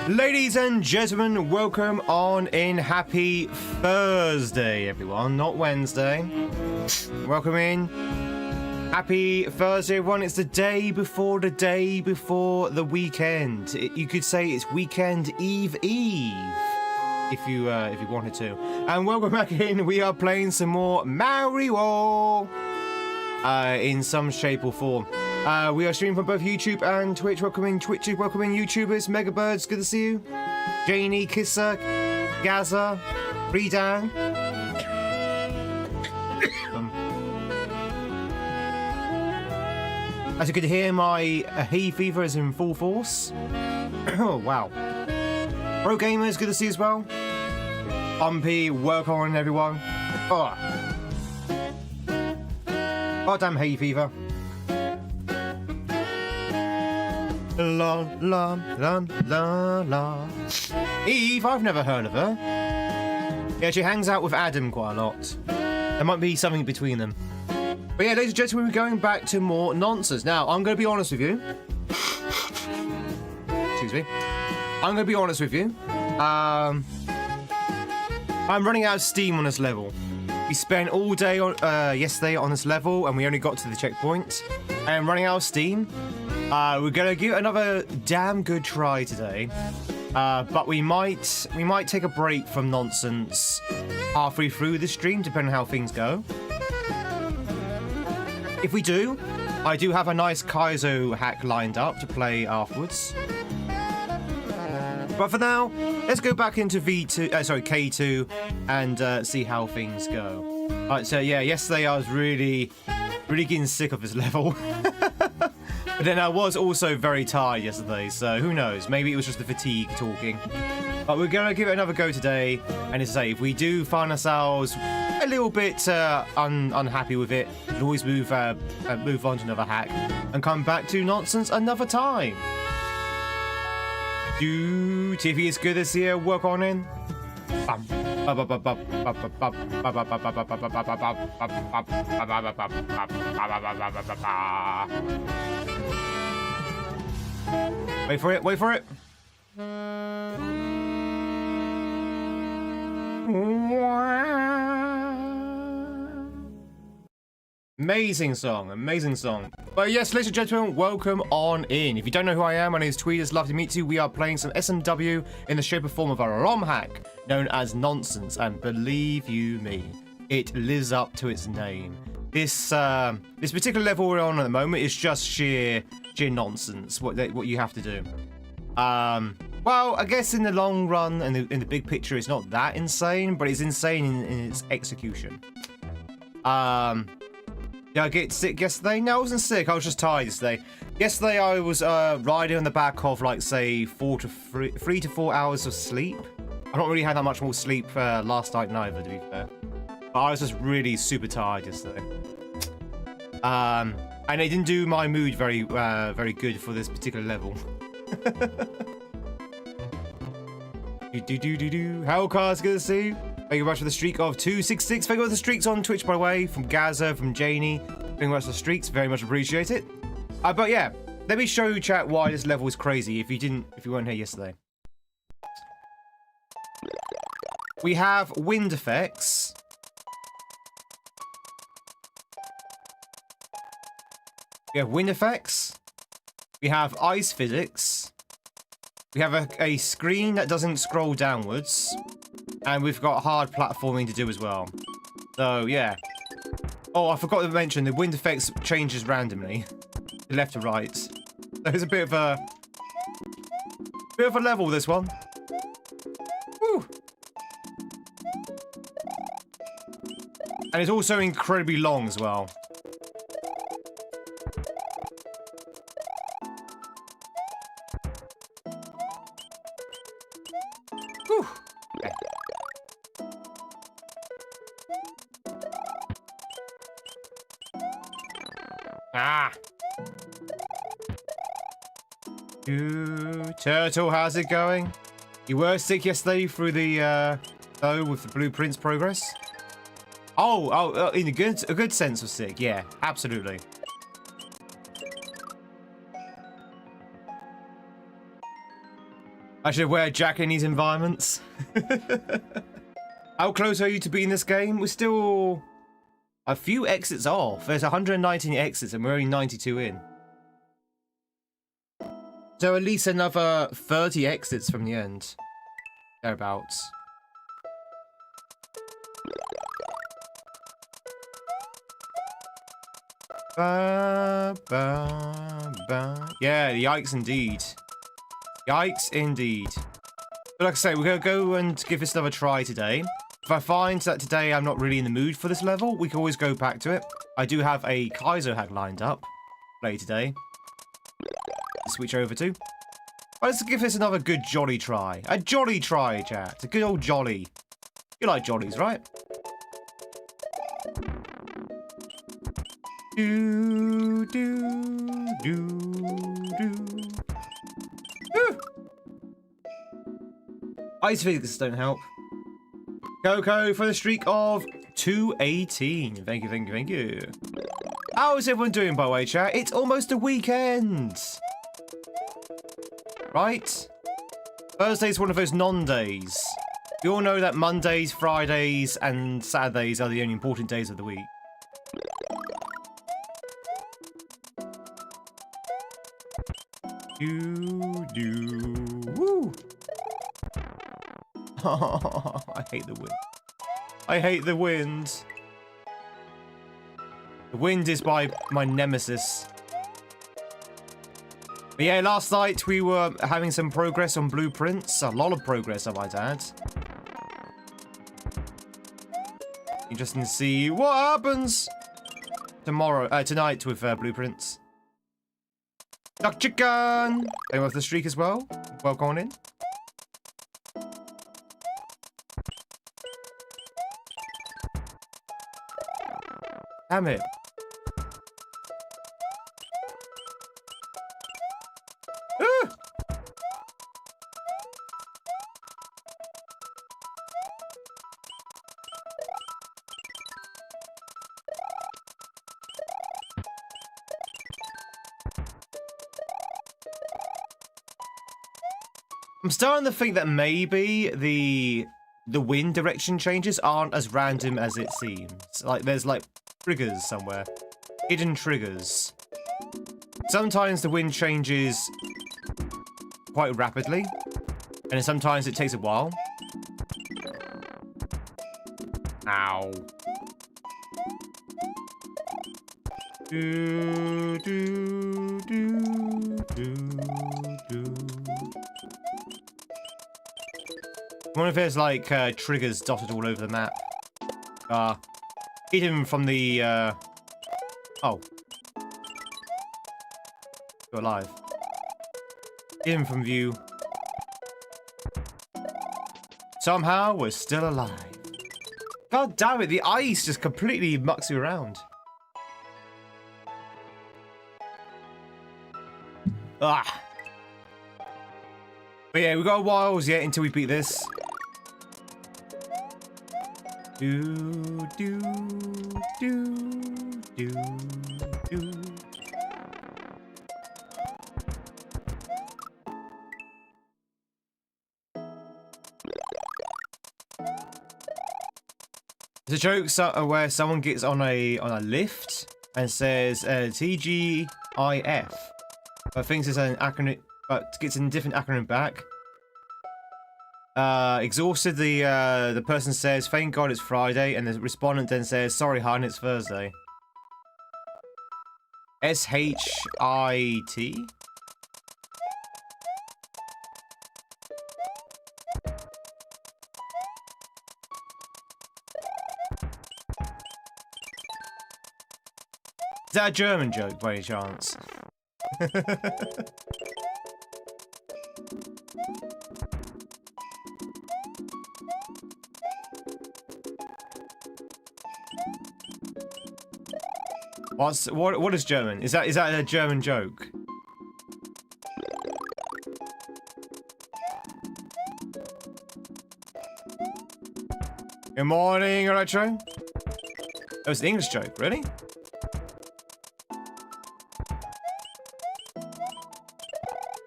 Ladies and gentlemen, welcome on in. Happy Thursday, everyone, not Wednesday. Welcome in. Happy Thursday, everyone. It's the day before the weekend. You could say it's weekend eve if you wanted to. And welcome back in. We are playing some more Mario in some shape or form. We are streaming from both YouTube and Twitch. Welcoming Twitchers, welcoming YouTubers, Megabirds, good to see you. Janie, Kisser, Gaza, Redan. As you can hear, my hay fever is in full force. Oh, wow. Pro Gamers, good to see you as well. Bumpy, work on, everyone. Oh. Goddamn hay fever. La la la la la. Eve, I've never heard of her. Yeah, she hangs out with Adam quite a lot. There might be something between them. But yeah, ladies and gentlemen, we're going back to more nonsense. Now, I'm going to be honest with you. Excuse me. I'm going to be honest with you. I'm running out of steam on this level. We spent all day on yesterday on this level, and we only got to the checkpoint. I am running out of steam. We're gonna give it another damn good try today, but we might take a break from nonsense halfway through the stream, depending on how things go. If we do, I do have a nice kaizo hack lined up to play afterwards. But for now, let's go back into K2 and see how things go. Alright, so yeah, yesterday I was really getting sick of this level. But then I was also very tired yesterday, so who knows? Maybe it was just the fatigue talking. But we're going to give it another go today. And as I say, if we do find ourselves a little bit unhappy with it, we can always move on to another hack and come back to nonsense another time. Tiffy is good this year. Work on in. Wait for it, wait for it. Amazing song, amazing song. But yes, ladies and gentlemen, welcome on in. If you don't know who I am, my name is Tweed. It's lovely to meet you. We are playing some SMW in the shape or form of a ROM hack known as Nonsense, and believe you me, it lives up to its name. This particular level we're on at the moment is just sheer nonsense. What you have to do. Well, I guess in the long run and in the big picture, it's not that insane, but it's insane in its execution. Did I get sick yesterday? No, I wasn't sick. I was just tired yesterday. Yesterday, I was riding on the back of, like, say, 3 to 4 hours of sleep. I don't really have that much more sleep last night neither, to be fair. But I was just really super tired yesterday. And it didn't do my mood very good for this particular level. Hellcar's good to see you. Thank you very much for the streak of 266. Thank you for the streaks on Twitch, by the way, from Gaza, from Janie. Thank you very much for the streaks. Very much appreciate it. But yeah, let me show you, chat, why this level is crazy. If you weren't here yesterday, we have wind effects. We have wind effects. We have ice physics. We have a screen that doesn't scroll downwards. And we've got hard platforming to do as well. So, yeah. Oh, I forgot to mention, the wind effects changes randomly. Left to right. So it's a bit of a level, this one. Woo! And it's also incredibly long as well. Whew. Okay. Ah. Turtle, how's it going? You were sick yesterday through the with the blueprints progress. Oh, in a good sense of sick. Yeah, absolutely. I should wear a jacket in these environments. How close are you to beating this game? We're still a few exits off. There's 119 exits and we're only 92 in. So at least another 30 exits from the end. Thereabouts. Ba, ba, ba. Yeah, yikes indeed. Yikes indeed. But like I say, we're going to go and give this another try today. If I find that today I'm not really in the mood for this level, we can always go back to it. I do have a kaizo hack lined up later today. Switch over to. Let's give this another good jolly try. A jolly try, chat. A good old jolly. You like jollies, right? Do, do, do, do. Ice physics don't help. Coco for the streak of 218. Thank you, thank you, thank you. How is everyone doing, by the way, chat? It's almost a weekend. Right? Thursday's one of those non-days. We all know that Mondays, Fridays, and Saturdays are the only important days of the week. Woo! Oh, I hate the wind. I hate the wind. The wind is my nemesis. But yeah, last night we were having some progress on blueprints. A lot of progress, I might add. Interesting to see what happens tonight with blueprints. Duck chicken! Anyone with the streak as well? Welcome on in. Damn it. Ah! I'm starting to think that maybe the wind direction changes aren't as random as it seems. Like there's like triggers somewhere. Hidden triggers. Sometimes the wind changes quite rapidly, and sometimes it takes a while. Ow. Do, do, do, do, do. I wonder if there's like triggers dotted all over the map. Hidden from the oh. You're alive. Hidden from view. Somehow we're still alive. God damn it, the ice just completely mucks you around. Ah. But yeah, we've got a while yet until we beat this. Do, do, do, do, do. There's a joke where someone gets on a lift and says TGIF, but thinks it's an acronym, but gets a different acronym back. Exhausted, the person says, "Thank God it's Friday," and the respondent then says, "Sorry, hon, it's Thursday." SHIT. Is that a German joke by any chance? What is German? Is that a German joke? Good morning, Retro. That was an English joke, really?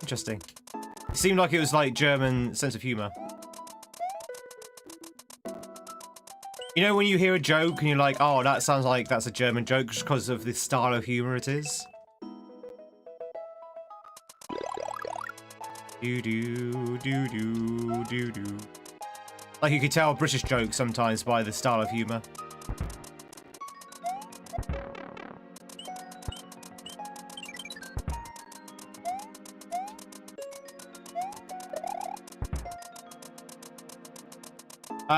Interesting. seemed like it was like German sense of humor. You know when you hear a joke and you're like, oh, that sounds like that's a German joke just because of the style of humor it is? Do-do-do-do-do-do. Like you could tell a British joke sometimes by the style of humor.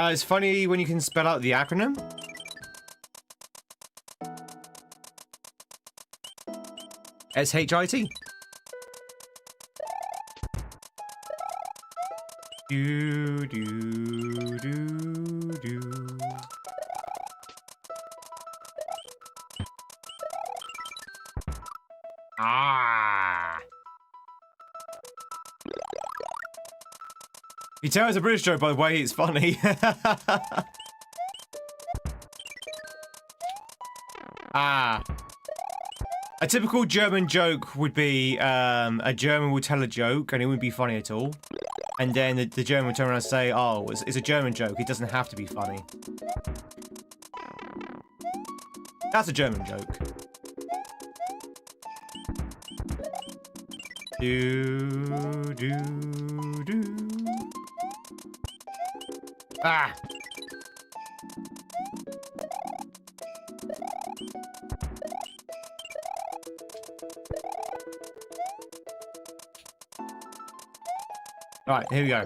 It's funny when you can spell out the acronym. S-H-I-T. Do, do, do, do. Ah. You tell it's a British joke by the way it's funny. Ah. A typical German joke would be a German will tell a joke and it wouldn't be funny at all. And then the German would turn around and say, oh, it's a German joke. It doesn't have to be funny. That's a German joke. Do, do, do. Ah! Alright, here we go.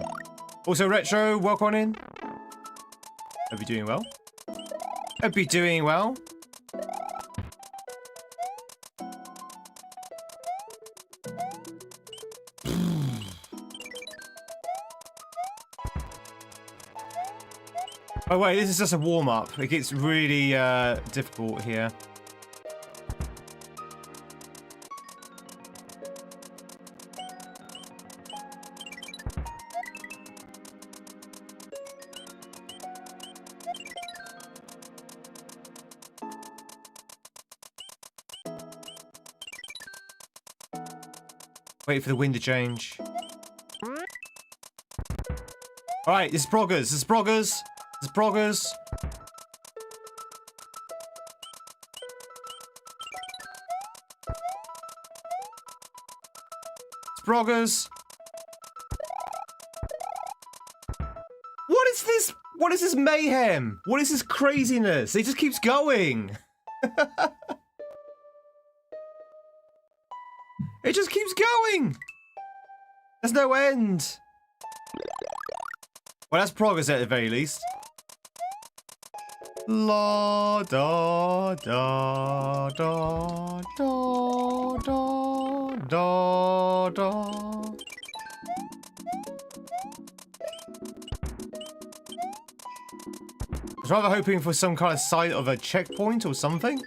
Also, Retro, welcome on in. Hope you're doing well. Hope you're doing well. Oh wait, this is just a warm-up. It gets really difficult here. Wait for the wind to change. Alright, this is Proggers. This is Proggers. This is Proggers. It's Proggers. What is this? What is this mayhem? What is this craziness? It just keeps going. It just keeps going! There's no end! Well, that's progress at the very least. La da da da da da da da. I was rather hoping for some kind of sight of a checkpoint or something.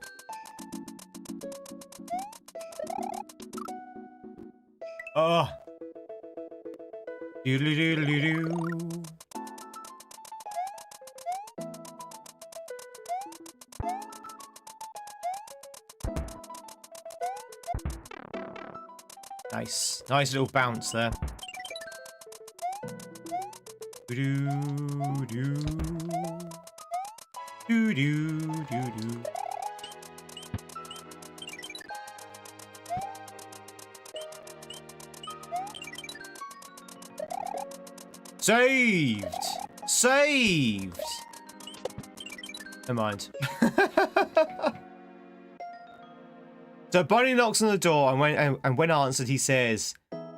Doodly-doodly-doo. Nice. Nice little bounce there. Doo-doo-doo. Doo-doo-doo-doo. Saved! Saved! Never mind. So Bunny knocks on the door, and when answered, he says,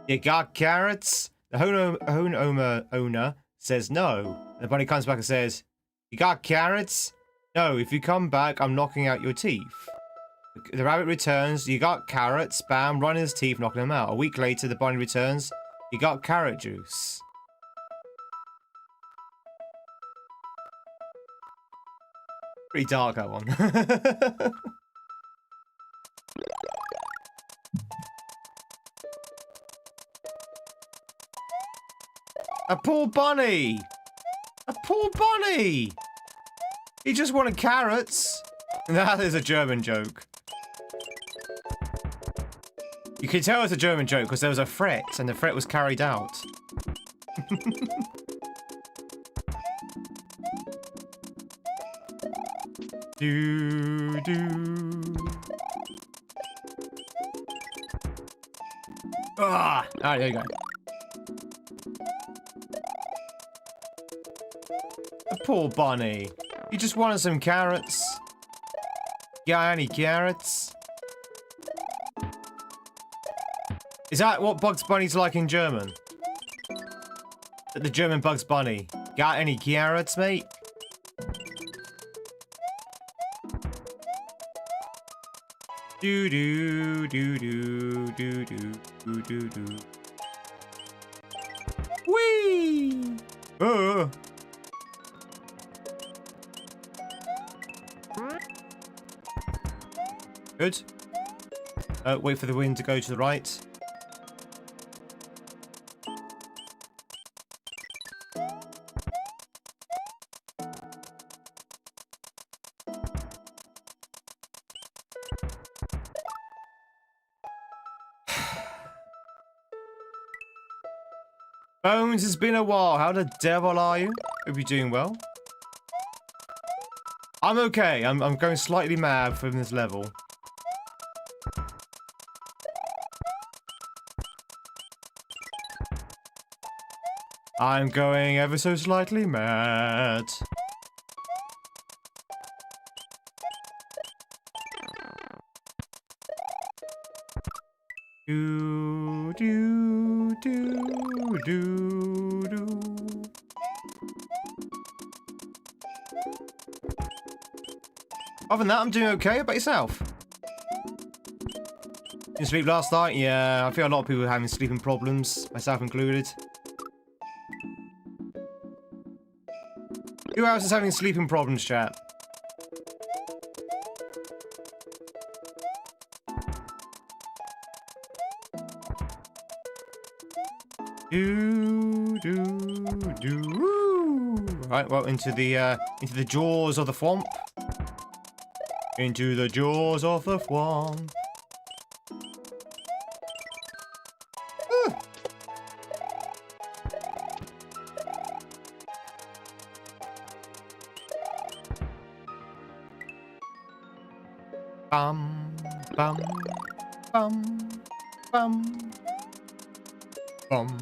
"You got carrots?" The home owner says no. And the bunny comes back and says, "You got carrots? No, if you come back, I'm knocking out your teeth." The rabbit returns, "You got carrots?" Bam, running his teeth, knocking them out. A week later, the bunny returns, "You got carrot juice?" Pretty dark, that one. A poor bunny! A poor bunny! He just wanted carrots. That is a German joke. You can tell it's a German joke because there was a threat, and the threat was carried out. Do do. Ah! Alright, there you go. The poor bunny. He just wanted some carrots. Got any carrots? Is that what Bugs Bunny's like in German? The German Bugs Bunny. Got any carrots, mate? Do do do do do do do do. Whee! Good. Wait for the wind to go to the right. Bones, it's been a while. How the devil are you? Hope you're doing well. I'm okay. I'm going slightly mad from this level. I'm going ever so slightly mad. Do do do do do. Other than that, I'm doing okay. How about yourself? Didn't sleep last night? Yeah, I feel a lot of people are having sleeping problems, myself included. Who else is having sleeping problems, chat? Do do do. Right, well, into the jaws of the swamp. Into the jaws of the swamp. Bum bum bum bum bum.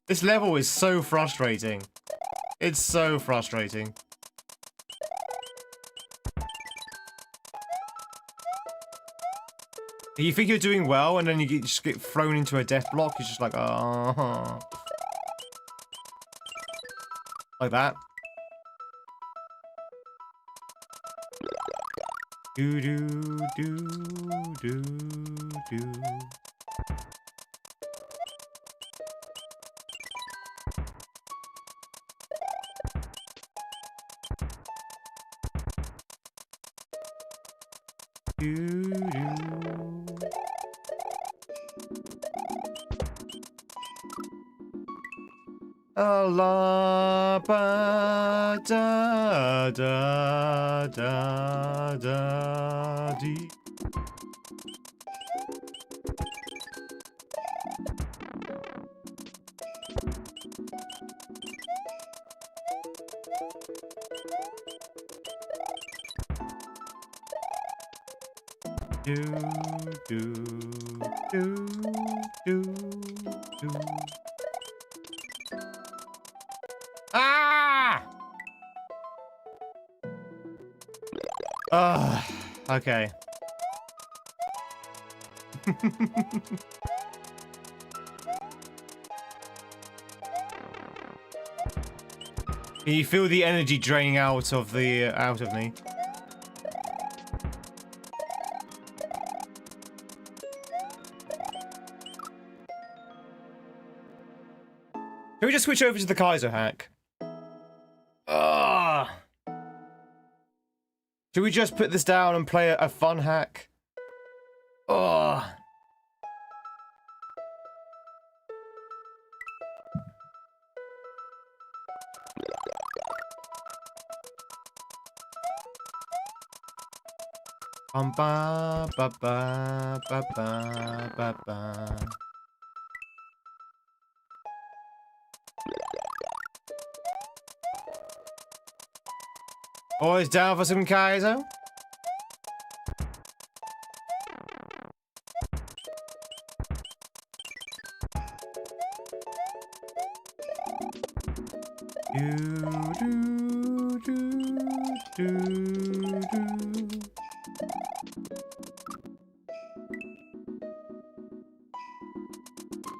This level is so frustrating. It's so frustrating. You think you're doing well, and then you just get thrown into a death block. You're just like, oh. Like that. Do do do do do. Do do. La ba da da da da dee. Do do do do do. Ah! Okay. Can you feel the energy draining out of me? Can we just switch over to the kaizo hack? Should we just put this down and play a fun hack? Ba ba ba ba ba ba ba. Always down for some kaizo?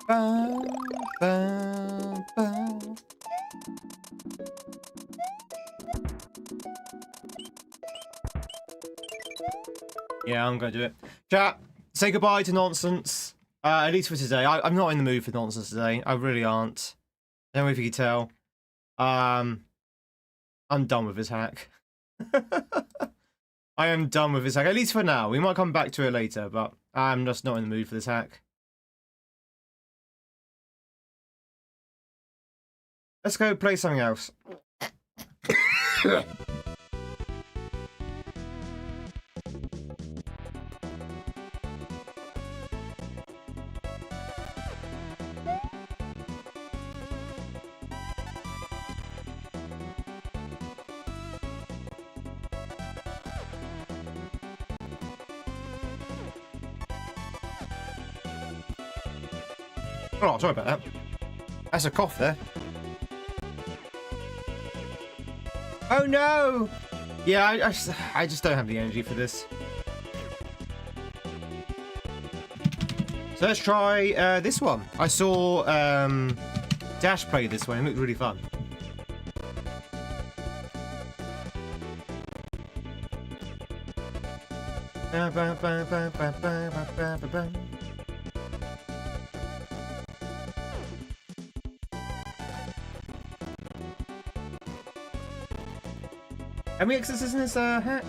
Ba, ba, ba. Yeah, I'm gonna do it. Chat, say goodbye to nonsense. At least for today. I'm not in the mood for nonsense today. I really aren't. I don't know if you can tell. I'm done with this hack. I am done with this hack, at least for now. We might come back to it later, but I'm just not in the mood for this hack. Let's go play something else. Oh, sorry about that. That's a cough there. Oh no! Yeah, I just don't have the energy for this. So let's try this one. I saw Dash play this one. It looked really fun. How many exits in this hack?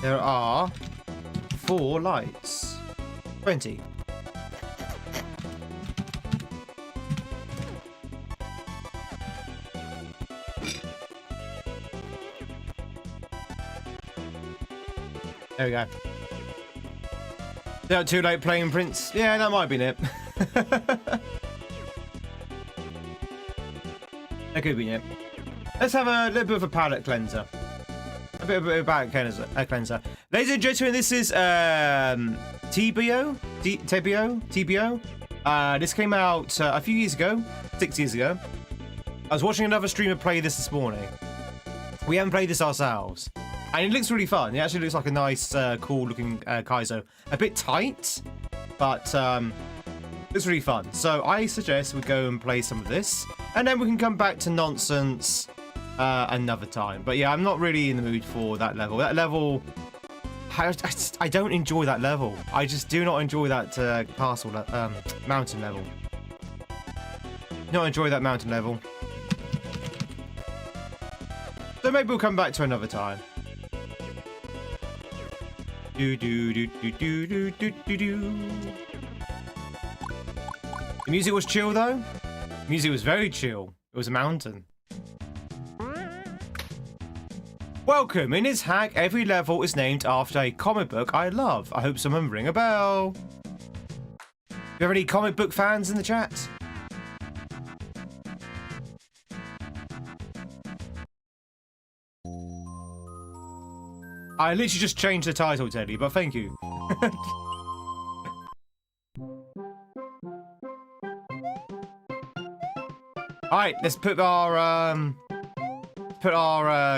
There are 4 lights. 20. There we go. Is that too late playing Prince? Yeah, that might be it. That could be it. Let's have a little bit of a palate cleanser. A bit of a palate cleanser. Ladies and gentlemen, this is TBO. This came out a few years ago, 6 years ago. I was watching another streamer play this morning. We haven't played this ourselves, and it looks really fun. It actually looks like a nice, cool-looking kaizo. A bit tight, but it's really fun. So I suggest we go and play some of this, and then we can come back to nonsense another time. But yeah, I'm not really in the mood for that level. That level, I don't enjoy that level. I just do not enjoy that castle, mountain level. Not enjoy that mountain level. So maybe we'll come back to another time. The music was chill though. The music was very chill. It was a mountain. Welcome. In this hack, every level is named after a comic book I love. I hope someone ring a bell. Do you have any comic book fans in the chat? I literally just changed the title, Teddy, but thank you. Alright, let's put our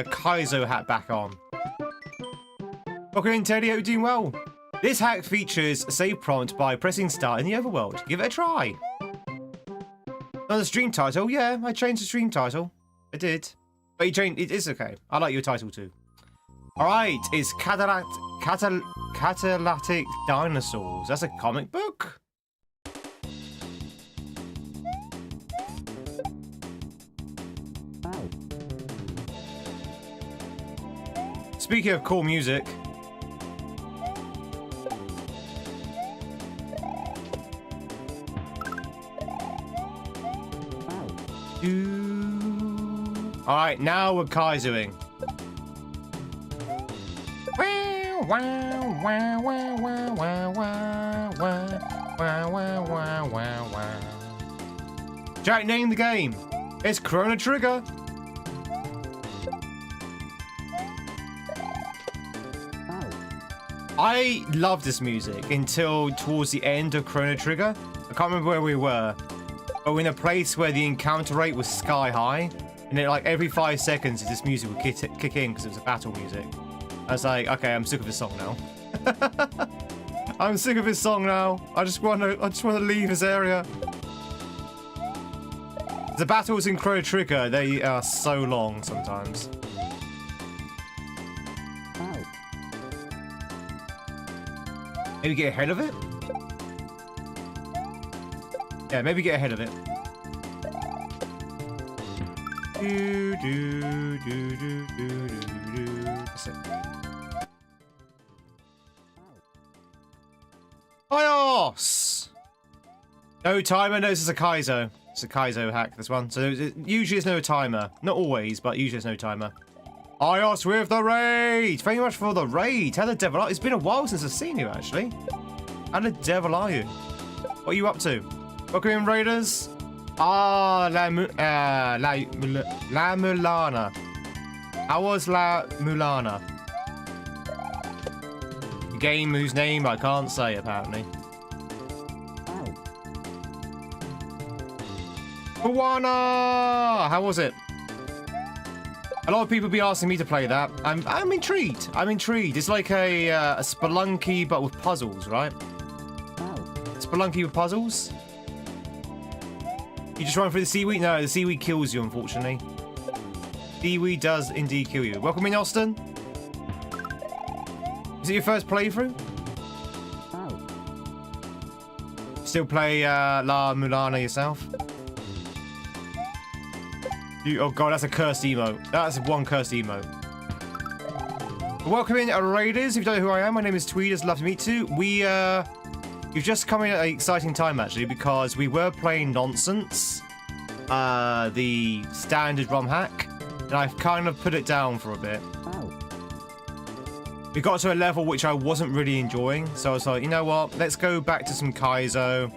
kaizo hat back on. Welcome in, Teddy. Hope you're doing well. This hack features a save prompt by pressing start in the overworld. Give it a try. On the stream title, yeah, I changed the stream title. I did. But you changed it is okay. I like your title too. Alright, it's Catalytic Dinosaurs. That's a comic book? Speaking of cool music. Alright, now we're kaizoing. Jack, name the game. It's Chrono Trigger. I love this music until towards the end of Chrono Trigger. I can't remember where we were, but we're in a place where the encounter rate was sky high, and then like every 5 seconds this music would kick in because it was a battle music. I was like, okay, I'm sick of this song now. I'm sick of this song now. I just want to leave this area. The battles in Chrono Trigger, they are so long sometimes. Maybe get ahead of it? Yeah, maybe get ahead of it. That's it. Bios! No timer. No, this is a kaizo. It's a kaizo hack, this one. So usually there's no timer. Not always, but usually there's no timer. Ios with the raid! Thank you much for the raid. How the devil are you? It's been a while since I've seen you, actually. How the devil are you? What are you up to? Welcome in, raiders. Ah, La Mulana. How was La Mulana? A game whose name I can't say, apparently. Moana! How was it? A lot of people be asking me to play that. I'm intrigued. I'm intrigued. It's like a Spelunky, but with puzzles, right? Spelunky with puzzles? You just run through the seaweed? No, the seaweed kills you, unfortunately. Seaweed does indeed kill you. Welcome in, Austin. Is it your first playthrough? Still play La Mulana yourself? Oh god, that's a cursed emote. That's one cursed emote. Welcome in, raiders. If you don't know who I am, my name is Tweed. It's lovely to meet you. You've just come in at an exciting time, actually, because we were playing Nonsense, the standard ROM hack, and I've kind of put it down for a bit. We got to a level which I wasn't really enjoying, so I was like, you know what? Let's go back to some kaizo.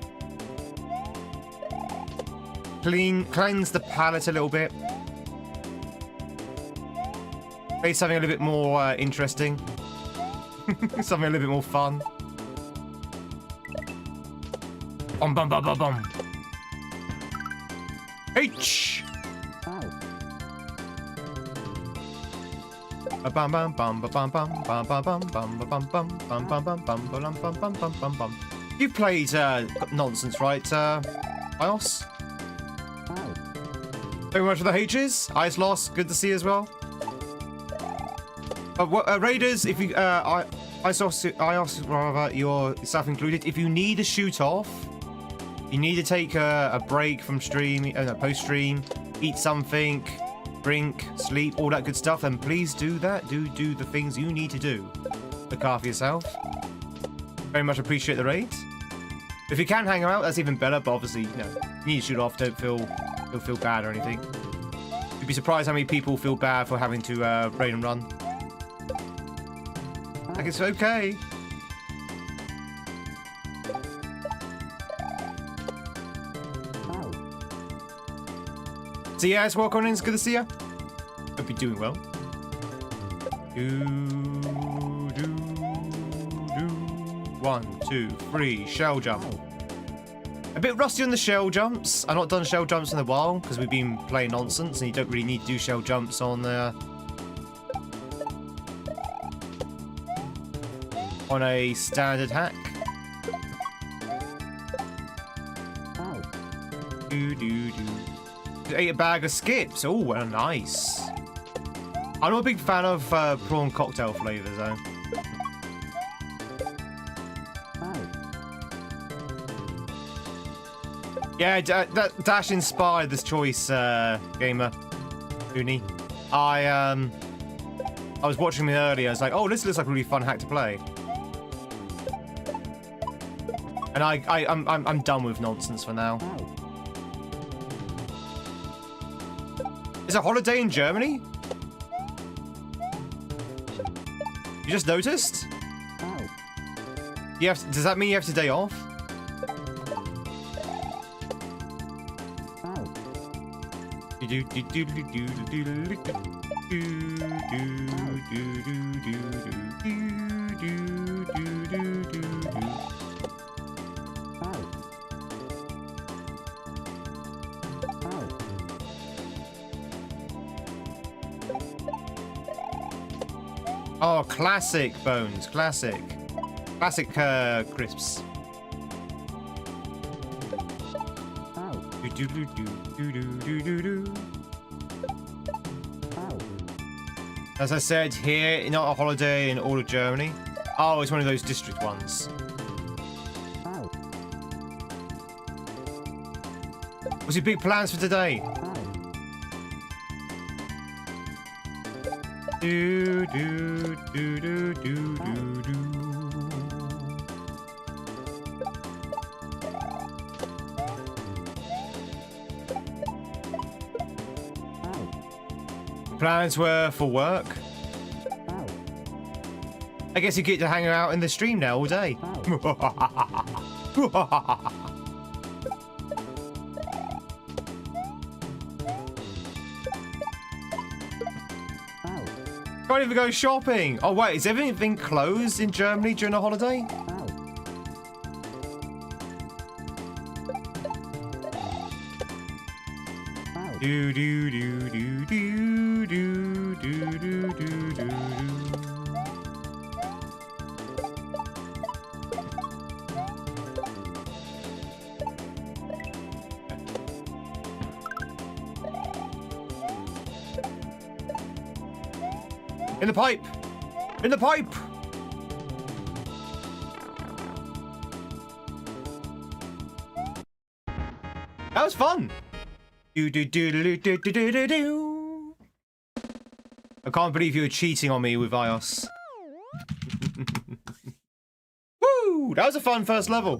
Cleanse the palette a little bit. Play something a little bit more interesting. Something a little bit more fun. Bum bum bum bum bum. H. Bum bum bum bum bum bum bum bum bum bum bum bum bum bum bum bum bum bum bum bum. You've played Nonsense, right, Ios? Thank you very much for the H's. Ice lost. Good to see you as well. Raiders, if you Ios rather, yourself included, if you need to shoot off, you need to take a break from stream, post stream, eat something, drink, sleep, all that good stuff, then please do that. Do the things you need to do. Look after yourself. Very much appreciate the raid. If you can hang out, that's even better. But obviously, you need to shoot off. Don't feel bad or anything. You'd be surprised how many people feel bad for having to raid and run. Like, it's okay. So yeah, it's welcome in. It's good to see you. Hope you're doing well. 1, 2, 3. Shell jump. A bit rusty on the shell jumps. I've not done shell jumps in a while because we've been playing Nonsense, and you don't really need to do shell jumps on a standard hack. Ate a bag of skips. Oh, well, nice. I'm not a big fan of prawn cocktail flavors, though. Yeah, Dash inspired this choice, gamer. Uni. I was watching it earlier. I was like, oh, this looks like a really fun hack to play. And I'm done with Nonsense for now. Is it a holiday in Germany? You just noticed? Does that mean you have the day off? Oh, classic Bones, classic crisps. As I said, here, not a holiday in all of Germany. Oh, it's one of those district ones. What's your big plans for today? Plans were for work. I guess you get to hang out in the stream now all day. Can't even go shopping. Oh wait, is everything closed in Germany during a holiday? Do do do do do do do do do do. In the pipe! In the pipe! That was fun! Do do do do do do do do do. I can't believe you were cheating on me with iOS. Woo! That was a fun first level.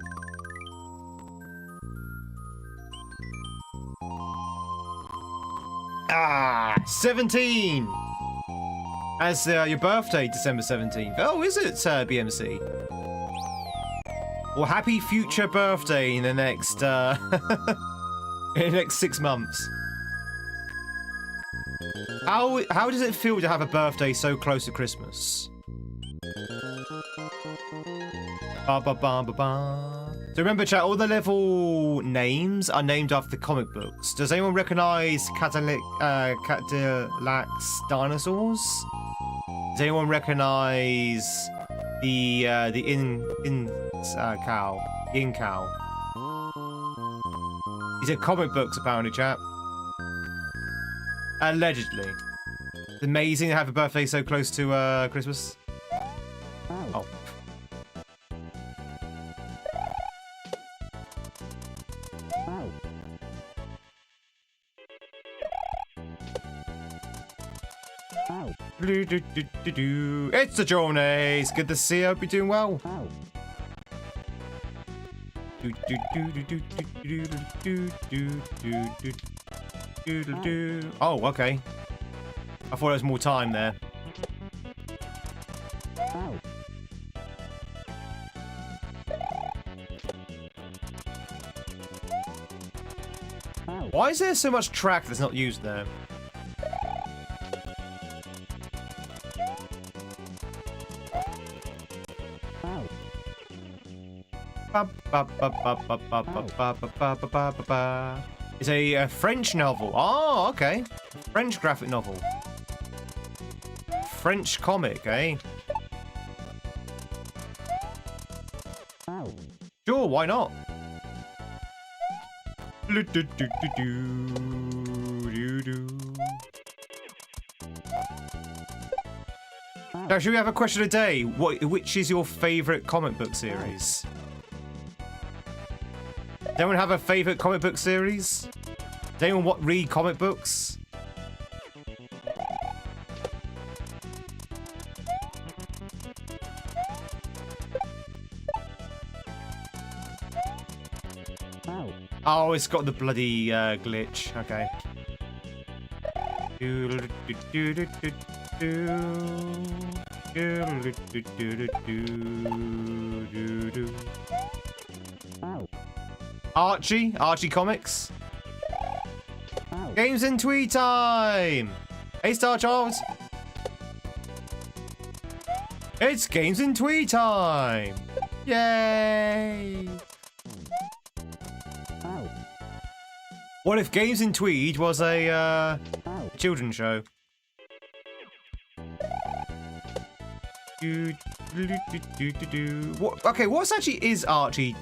Ah, 17! As your birthday, December 17th. Oh, is it, BMC? Well, happy future birthday in the next, in the next 6 months. How does it feel to have a birthday so close to Christmas? Ba ba ba ba ba. So remember, chat, all the level names are named after comic books. Does anyone recognize Cadillac dinosaurs? Does anyone recognize the cow? These are comic books, apparently, chat. Allegedly. It's amazing to have a birthday so close to Christmas. Oh. It's the Journeys. Good to see you. Hope you're doing well. Oh, okay. I thought there was more time there. Why is there so much track that's not used there? It's a French novel. Oh, okay. French graphic novel. French comic, eh? Sure, why not? Now, should we have a question a day? Which is your favourite comic book series? Does anyone have a favourite comic book series? Does anyone read comic books? Oh, it's got the bloody glitch. Okay. Archie comics. Games in Tweed time. Hey, Star Child. It's Games in Tweed time. Yay. What if Games in Tweed was a children's show? Okay, what actually is Archie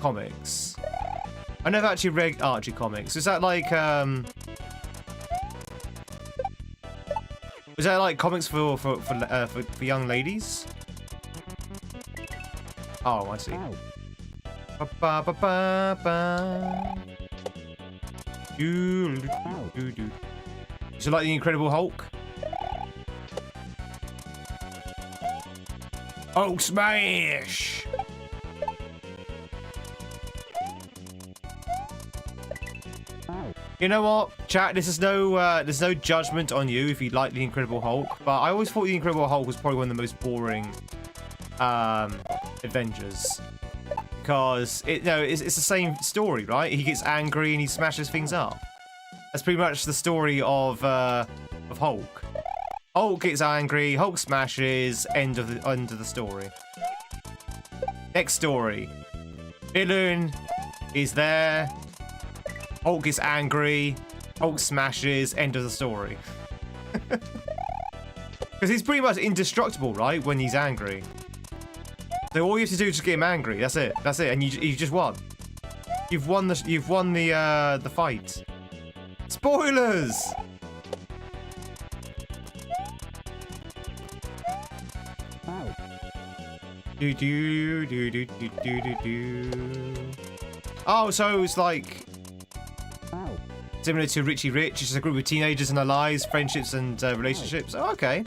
comics? I never actually read Archie comics. Is that like comics for young ladies? Oh, I see. So like the Incredible Hulk? Hulk smash! You know what, chat? There's no judgment on you if you like the Incredible Hulk, but I always thought the Incredible Hulk was probably one of the most boring Avengers, because it's the same story, right? He gets angry and he smashes things up. That's pretty much the story of Hulk. Hulk gets angry, Hulk smashes, end of the story. Next story. Villain is there. Hulk gets angry, Hulk smashes, end of the story. Because he's pretty much indestructible, right? When he's angry. So all you have to do is just get him angry. That's it. That's it. And you just won. You've won the fight. Spoilers. Oh, so it's like similar to Richie Rich. It's just a group of teenagers and their lives, friendships, and relationships. Oh, okay.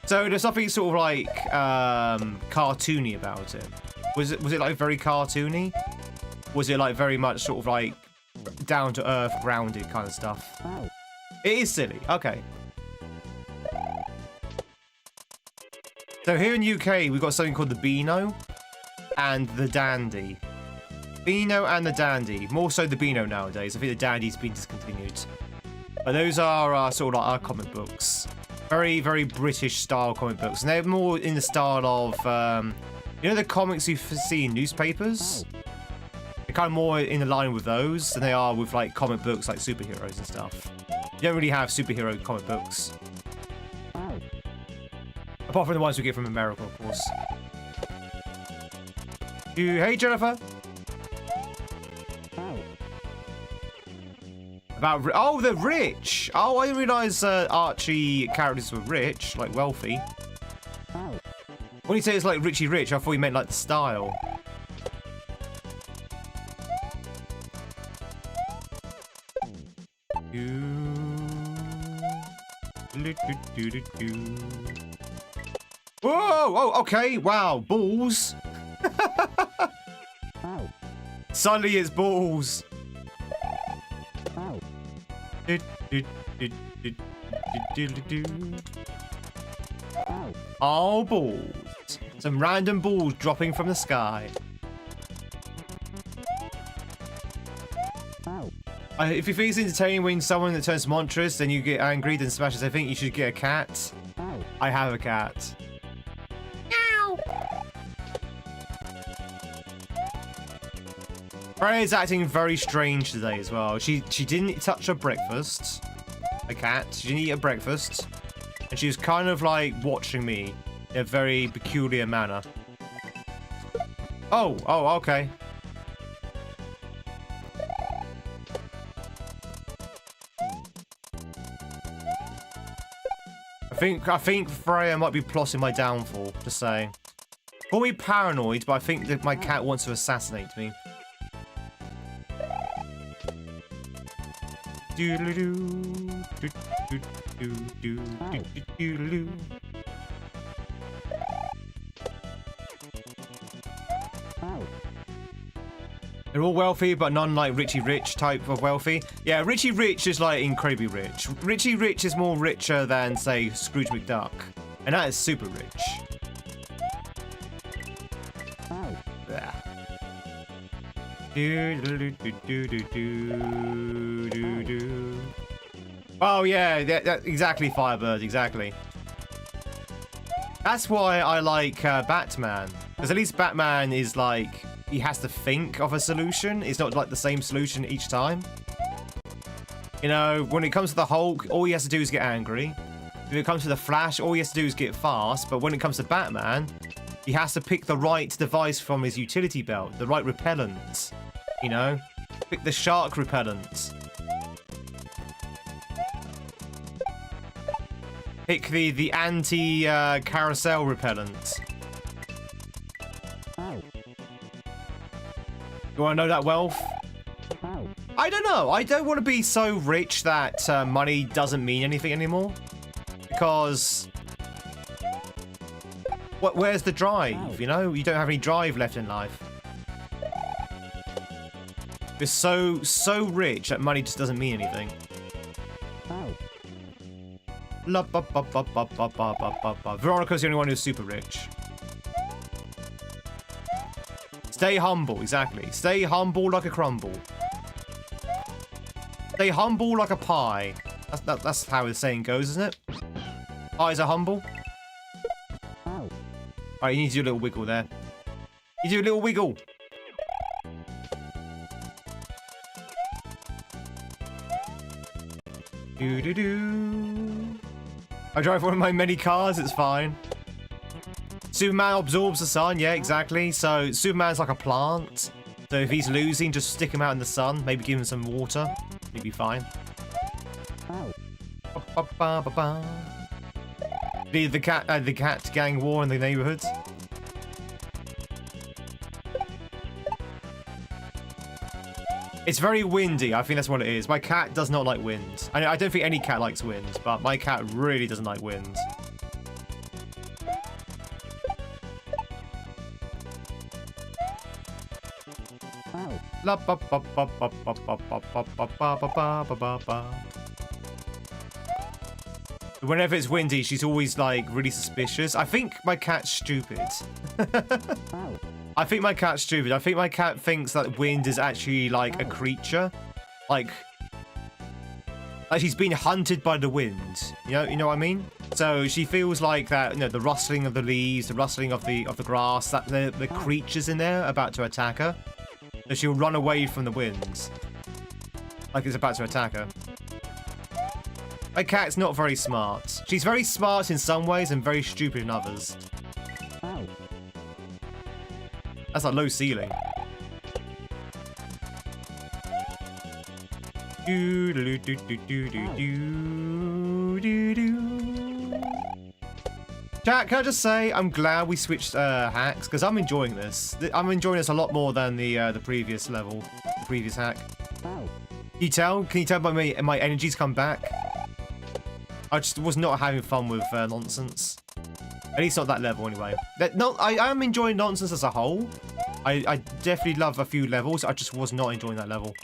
So there's something sort of like cartoony about it. Was it like very cartoony? Was it like very much sort of like down to earth, grounded kind of stuff? It is silly. Okay. So here in the UK, we've got something called the Beano and the Dandy. Beano and the Dandy. More so the Beano nowadays. I think the Dandy's been discontinued. But those are sort of like our comic books. Very, very British style comic books. And they're more in the style of, you know the comics you see in newspapers? They're kind of more in the line with those than they are with like comic books like superheroes and stuff. You don't really have superhero comic books. Apart from the ones we get from America, of course. Hey, Jennifer. Oh, they're rich. Oh, I didn't realise Archie characters were rich, like wealthy. When you say it's like Richie Rich, I thought you meant like the style. Whoa! Oh, okay. Wow, balls. Suddenly it's balls. Oh, balls. Some random balls dropping from the sky. If you think it's entertaining when someone that turns monstrous, then you get angry, then smashes, I think you should get a cat. I have a cat. Freya is acting very strange today as well. She didn't touch her breakfast. A cat. She didn't eat her breakfast. And she was kind of like watching me in a very peculiar manner. Oh, okay. I think Freya might be plotting my downfall, just saying. Call me paranoid, but I think that my cat wants to assassinate me. They're all wealthy, but none like Richie Rich type of wealthy. Yeah, Richie Rich is like incredibly rich. Richie Rich is more richer than, say, Scrooge McDuck. And that is super rich. There. Oh yeah, exactly, Firebird, exactly. That's why I like Batman, because at least Batman is like, he has to think of a solution. It's not like the same solution each time. You know, when it comes to the Hulk, all he has to do is get angry. When it comes to the Flash, all he has to do is get fast. But when it comes to Batman, he has to pick the right device from his utility belt, the right repellent. You know, pick the shark repellent. Pick the anti-carousel repellent. You want to know that wealth? I don't know. I don't want to be so rich that money doesn't mean anything anymore. Because where's the drive? You know, you don't have any drive left in life. You're so rich that money just doesn't mean anything. Veronica's the only one who's super rich. Stay humble, exactly. Stay humble like a crumble. Stay humble like a pie. That's how the saying goes, isn't it? Pies are humble. Alright, you need to do a little wiggle there. You do a little wiggle. I drive one of my many cars, it's fine. Superman absorbs the sun, yeah, exactly. So Superman's like a plant. So if he's losing, just stick him out in the sun. Maybe give him some water. He'll be fine. The cat gang war in the neighborhoods. It's very windy. I think that's what it is. My cat does not like wind. I don't think any cat likes wind, but my cat really doesn't like wind. Whenever it's windy, she's always like really suspicious. I think my cat's stupid. I think my cat's stupid. I think my cat thinks that wind is actually like a creature, like she's being hunted by the wind. You know what I mean? So she feels like that. You know, the rustling of the leaves, the rustling of the grass. That the creatures in there about to attack her. So she'll run away from the winds, like it's about to attack her. My cat's not very smart. She's very smart in some ways and very stupid in others. That's like low ceiling. Jack, can I just say I'm glad we switched hacks because I'm enjoying this. I'm enjoying this a lot more than the previous level, the previous hack. Can you tell? Can you tell by my energy's come back? I just was not having fun with nonsense. At least not that level, anyway. I am enjoying nonsense as a whole. I definitely love a few levels. I just was not enjoying that level.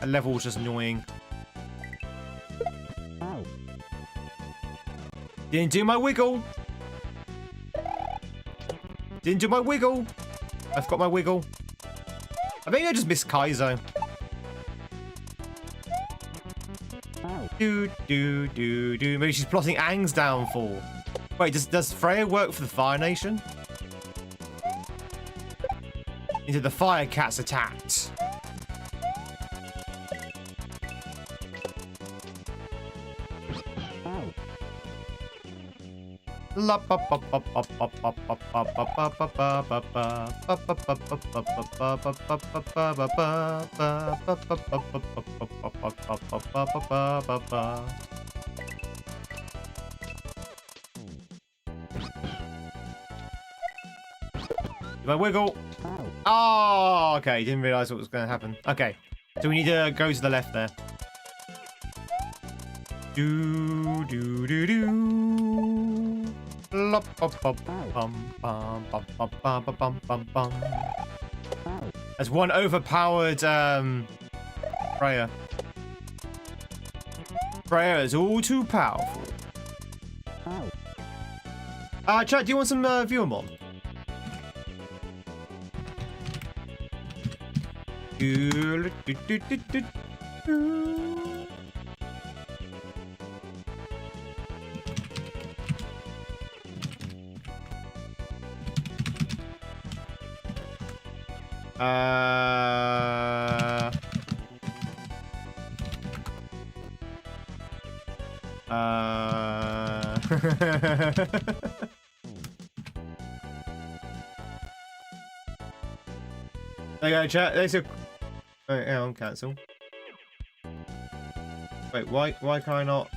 That level was just annoying. Didn't do my wiggle. Didn't do my wiggle. I've got my wiggle. I think I just missed Kaizo. Maybe she's plotting Aang's downfall. Wait, does Freya work for the Fire Nation? Into the Fire Cats attacked. Do I wiggle? Oh, okay. Didn't realize what was going to happen. Okay, so we need to go to the left there. There's one overpowered Freya. Freya is all too powerful. Chat, do you want some viewer mod? There you go, chat. There's a. Oh, hang on, cancel. Wait, why can I not?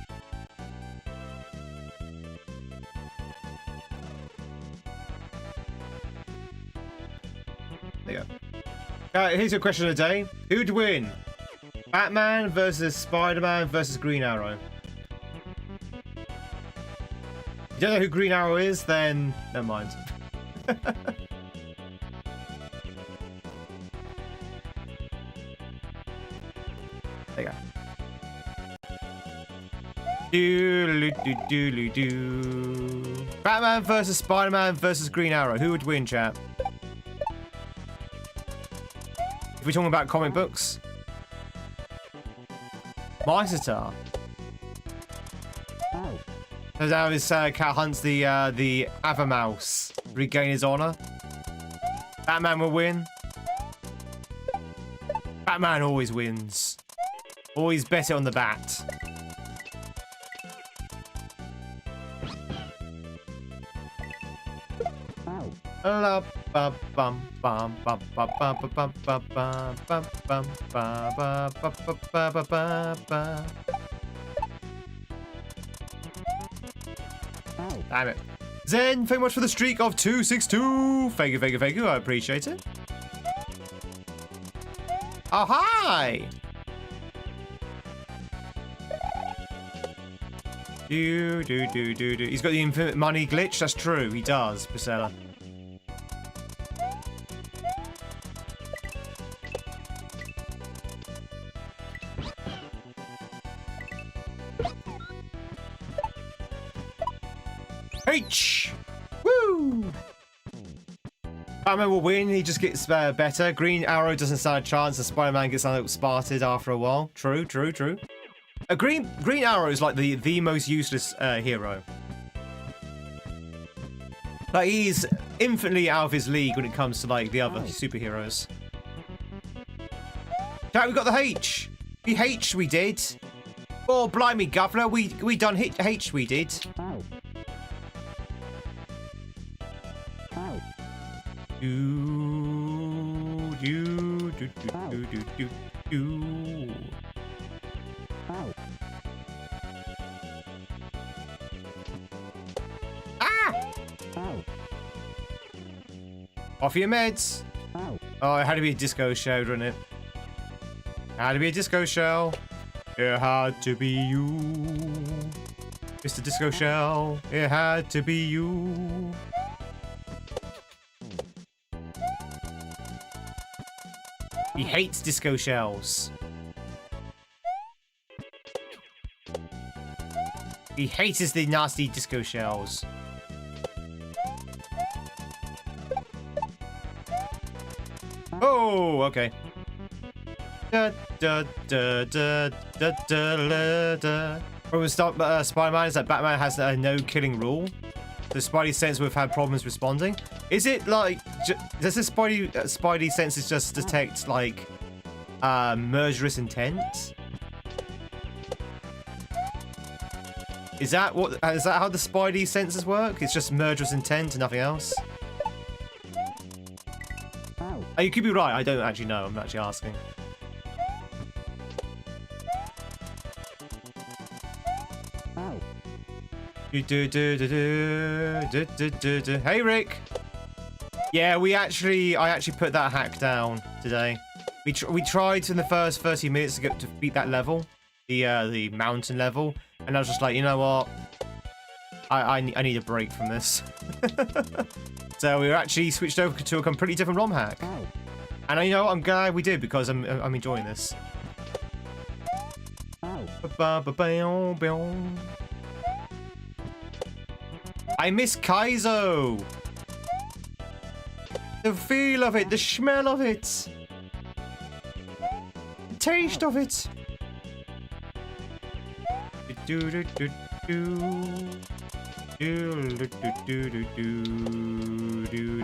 There you go. Here's your question of the day: who'd win? Batman versus Spider-Man versus Green Arrow. If you don't know who Green Arrow is, then never mind. There you go. Do. Batman versus Spider-Man versus Green Arrow. Who would win, chat? If we're talking about comic books, Meister. So now this cat hunts the other mouse, regain his honor. Batman will win. Batman always wins. Always bet it on the bat. Damn it. Zen, thank you much for the streak of 262. Thank you. I appreciate it. Oh, hi. He's got the infinite money glitch. That's true. He does, Priscilla. H! Woo! Batman will win. He just gets better. Green Arrow doesn't stand a chance, and Spider-Man gets outsmarted after a while. True. Green Arrow is like the most useless hero. Like, he's infinitely out of his league when it comes to like the other superheroes. Chat, we got the H. The H we did. Oh, blimey, governor, we done H we did. Off your meds. Oh, it had to be a disco show, didn't it? It had to be a disco show. It had to be you. Mr. Disco Shell. It had to be you. He hates disco shells. He hates the nasty disco shells. Oh, okay. Problem with Spider-Man is that Batman has a no-killing rule. The Spidey sense we've had problems responding. Is it like, does the Spidey senses just detect like murderous intent? Is that how the Spidey senses work? It's just murderous intent and nothing else? Oh, you could be right. I don't actually know. I'm actually asking. Hey, Rick. Yeah, I actually put that hack down today. We tried in the first 30 minutes to beat that level, the mountain level, and I was just like, you know what? I need a break from this. So we actually switched over to a completely different ROM hack. And you know what? I'm glad we did because I'm enjoying this. I I miss kaizo. The feel of it, the smell of it, the taste of it. Do do do do do do do do do do.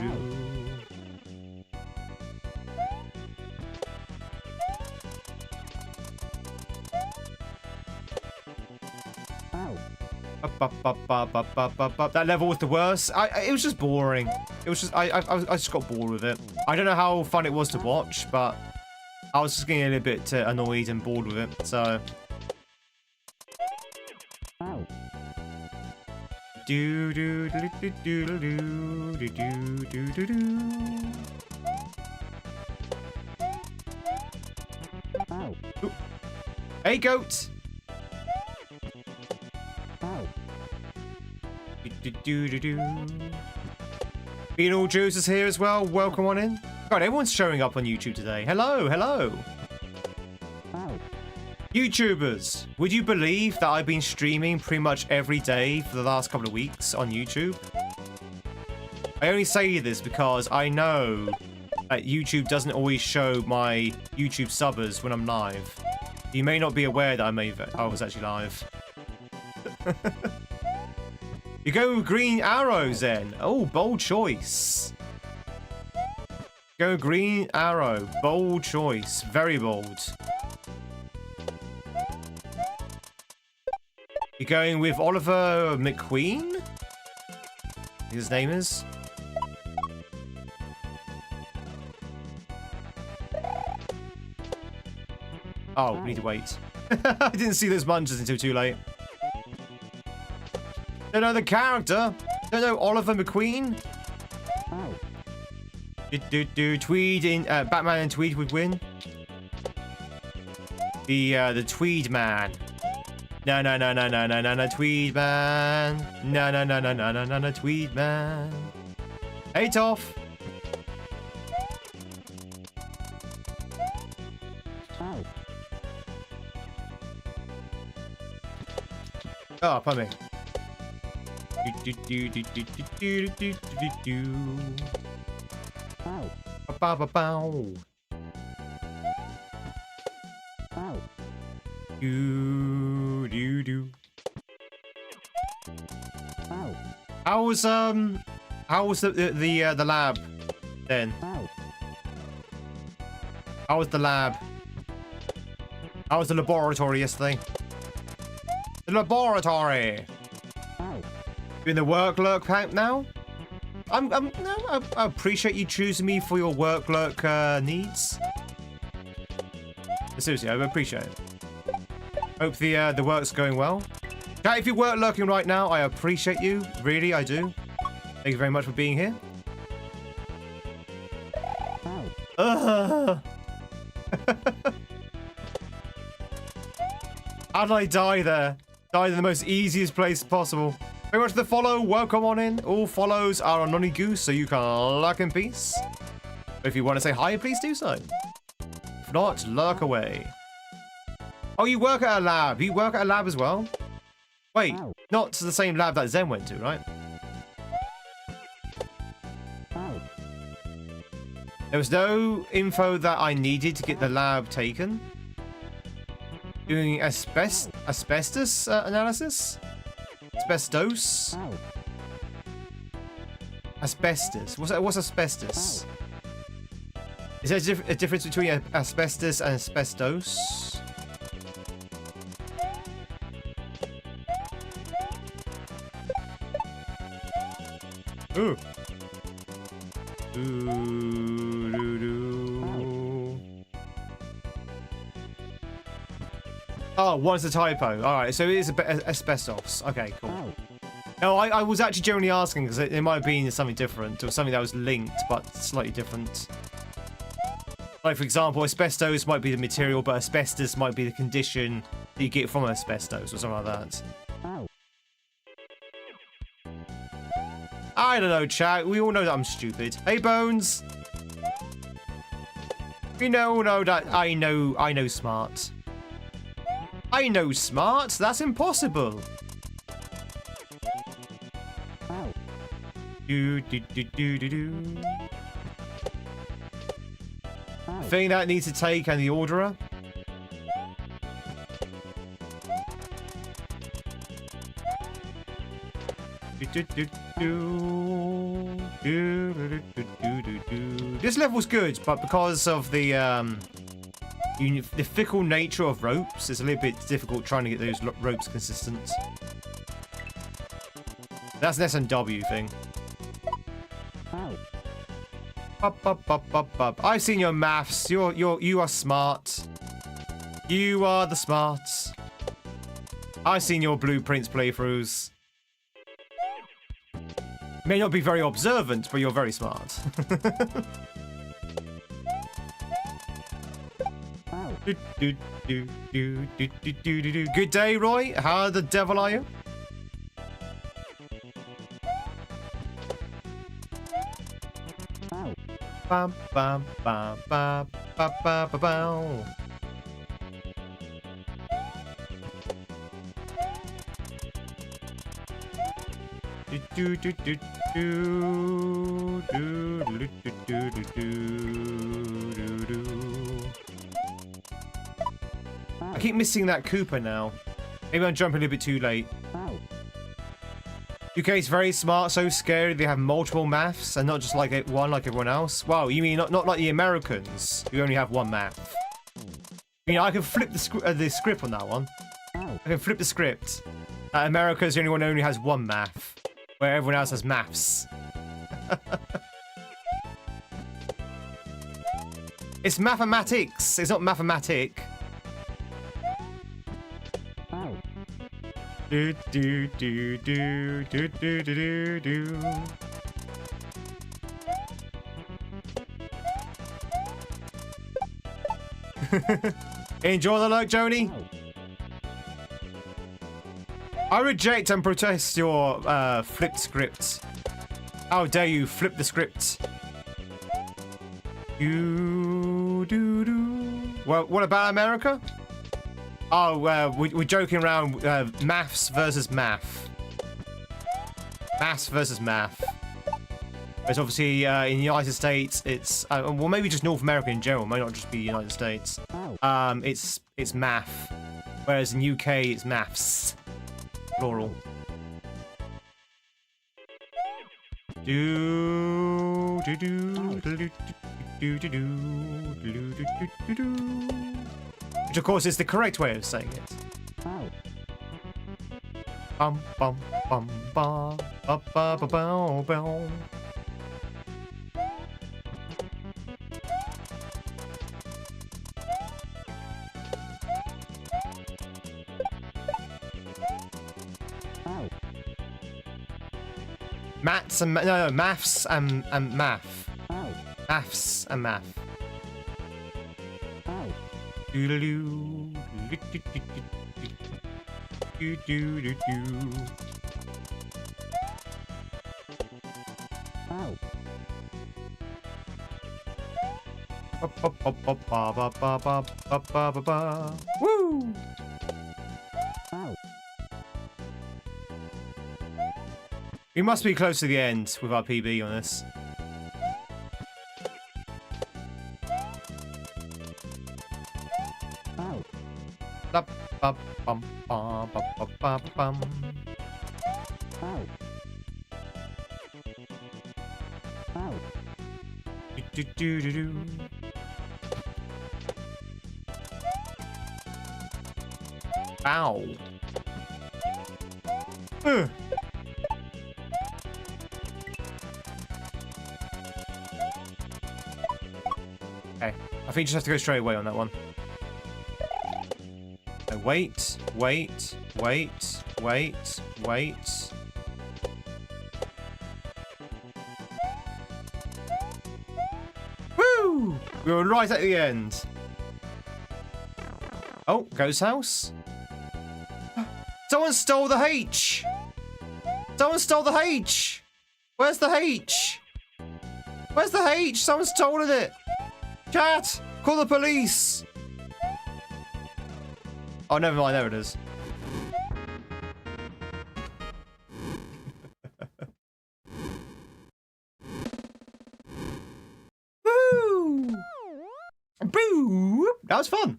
That level was the worst. It was just boring. It was just I just got bored with it. I don't know how fun it was to watch, but I was just getting a little bit annoyed and bored with it. So. Do do do do do do do do do do. Hey, goat. Beanall Juice is here as well. Welcome on in. God, everyone's showing up on YouTube today. Hello, hello. YouTubers, would you believe that I've been streaming pretty much every day for the last couple of weeks on YouTube? I only say this because I know that YouTube doesn't always show my YouTube subbers when I'm live. You may not be aware that I was actually live. You go with green arrows then. Oh, bold choice. Go green arrow. Bold choice. Very bold. You're going with Oliver McQueen? His name is? Oh, we need to wait. I didn't see those munches until too late. Don't know the character. Don't know Oliver McQueen. Tweed in Batman and Tweed would win. The Tweed man. No, Tweed man. No, Tweed man. Hey, Toff. Oh, pardon me. How was the lab then? How was the lab? How was the laboratory yesterday? The laboratory. Doing the work lurk pack now? I appreciate you choosing me for your work lurk needs. Seriously, I appreciate it. Hope the work's going well. Chat, if you're work lurking right now, I appreciate you. Really, I do. Thank you very much for being here. How did I die there? Died in the most easiest place possible. Very much for the follow. Welcome on in. All follows are on Nonny Goose, so you can lurk in peace. But if you want to say hi, please do so. If not, lurk away. Oh, you work at a lab. You work at a lab as well? Wait, not to the same lab that Zen went to, right? There was no info that I needed to get the lab taken. Doing asbestos analysis? Asbestos? Asbestos. What's asbestos? Is there a difference between asbestos and asbestos? Ooh. Oh, one's a typo. All right, so it is asbestos. Okay, cool. No, I was actually generally asking because it might have been something different or something that was linked but slightly different. Like, for example, asbestos might be the material, but asbestos might be the condition that you get from asbestos or something like that. I don't know, chat. We all know that I'm stupid. Hey, Bones. We all know that I know smart. I know smart. That's impossible. Thing that needs to take and the orderer. This level's good, but because of the fickle nature of ropes, it's a little bit difficult trying to get those ropes consistent. That's an S&W thing. I've seen your maths. You are smart. You are the smarts. I've seen your blueprints playthroughs. May not be very observant, but you're very smart. Good day, Roy. How the devil are you? Bam, bam, bam, bam, bam, bam, bam, bam. I keep missing that Cooper now. Maybe I'm jumping a little bit too late. UK is very smart, so scary they have multiple maths and not just like one like everyone else. Wow, you mean not like the Americans who only have one math? You know, I can flip the script on that one. I can flip the script. America's the only one who only has one math, where everyone else has maths. It's mathematics. It's not mathematic. Do do do do do do do do. Enjoy the look, Joni. I reject and protest your flipped script. How dare you flip the script? You do do. Well, what about America? Oh, we're joking around. Maths versus math. Maths versus math. Whereas obviously in the United States, it's well, maybe just North America in general. Might not just be United States. It's math. Whereas in UK, it's maths. Plural. Do do do do do do do do do do. Which, of course, is the correct way of saying it. Bum bum bum bum bum bum bum bum. Maths and no, maths and math. Maths and math. Doodaloo. Do do do do. Woo! We must be close to the end with our PB on this. Bum, bum, bum, bum, bum, bum, bum. Do, do, do, do. Ow. Okay, I think you just have to go straight away on that one. No, wait, wait, wait, wait, wait. Woo! We were right at the end. Oh, ghost house. Someone stole the H. Someone stole the H. Where's the H? Where's the H? Someone's stolen it. Chat, call the police. Oh, never mind. There it is. Boo! That was fun.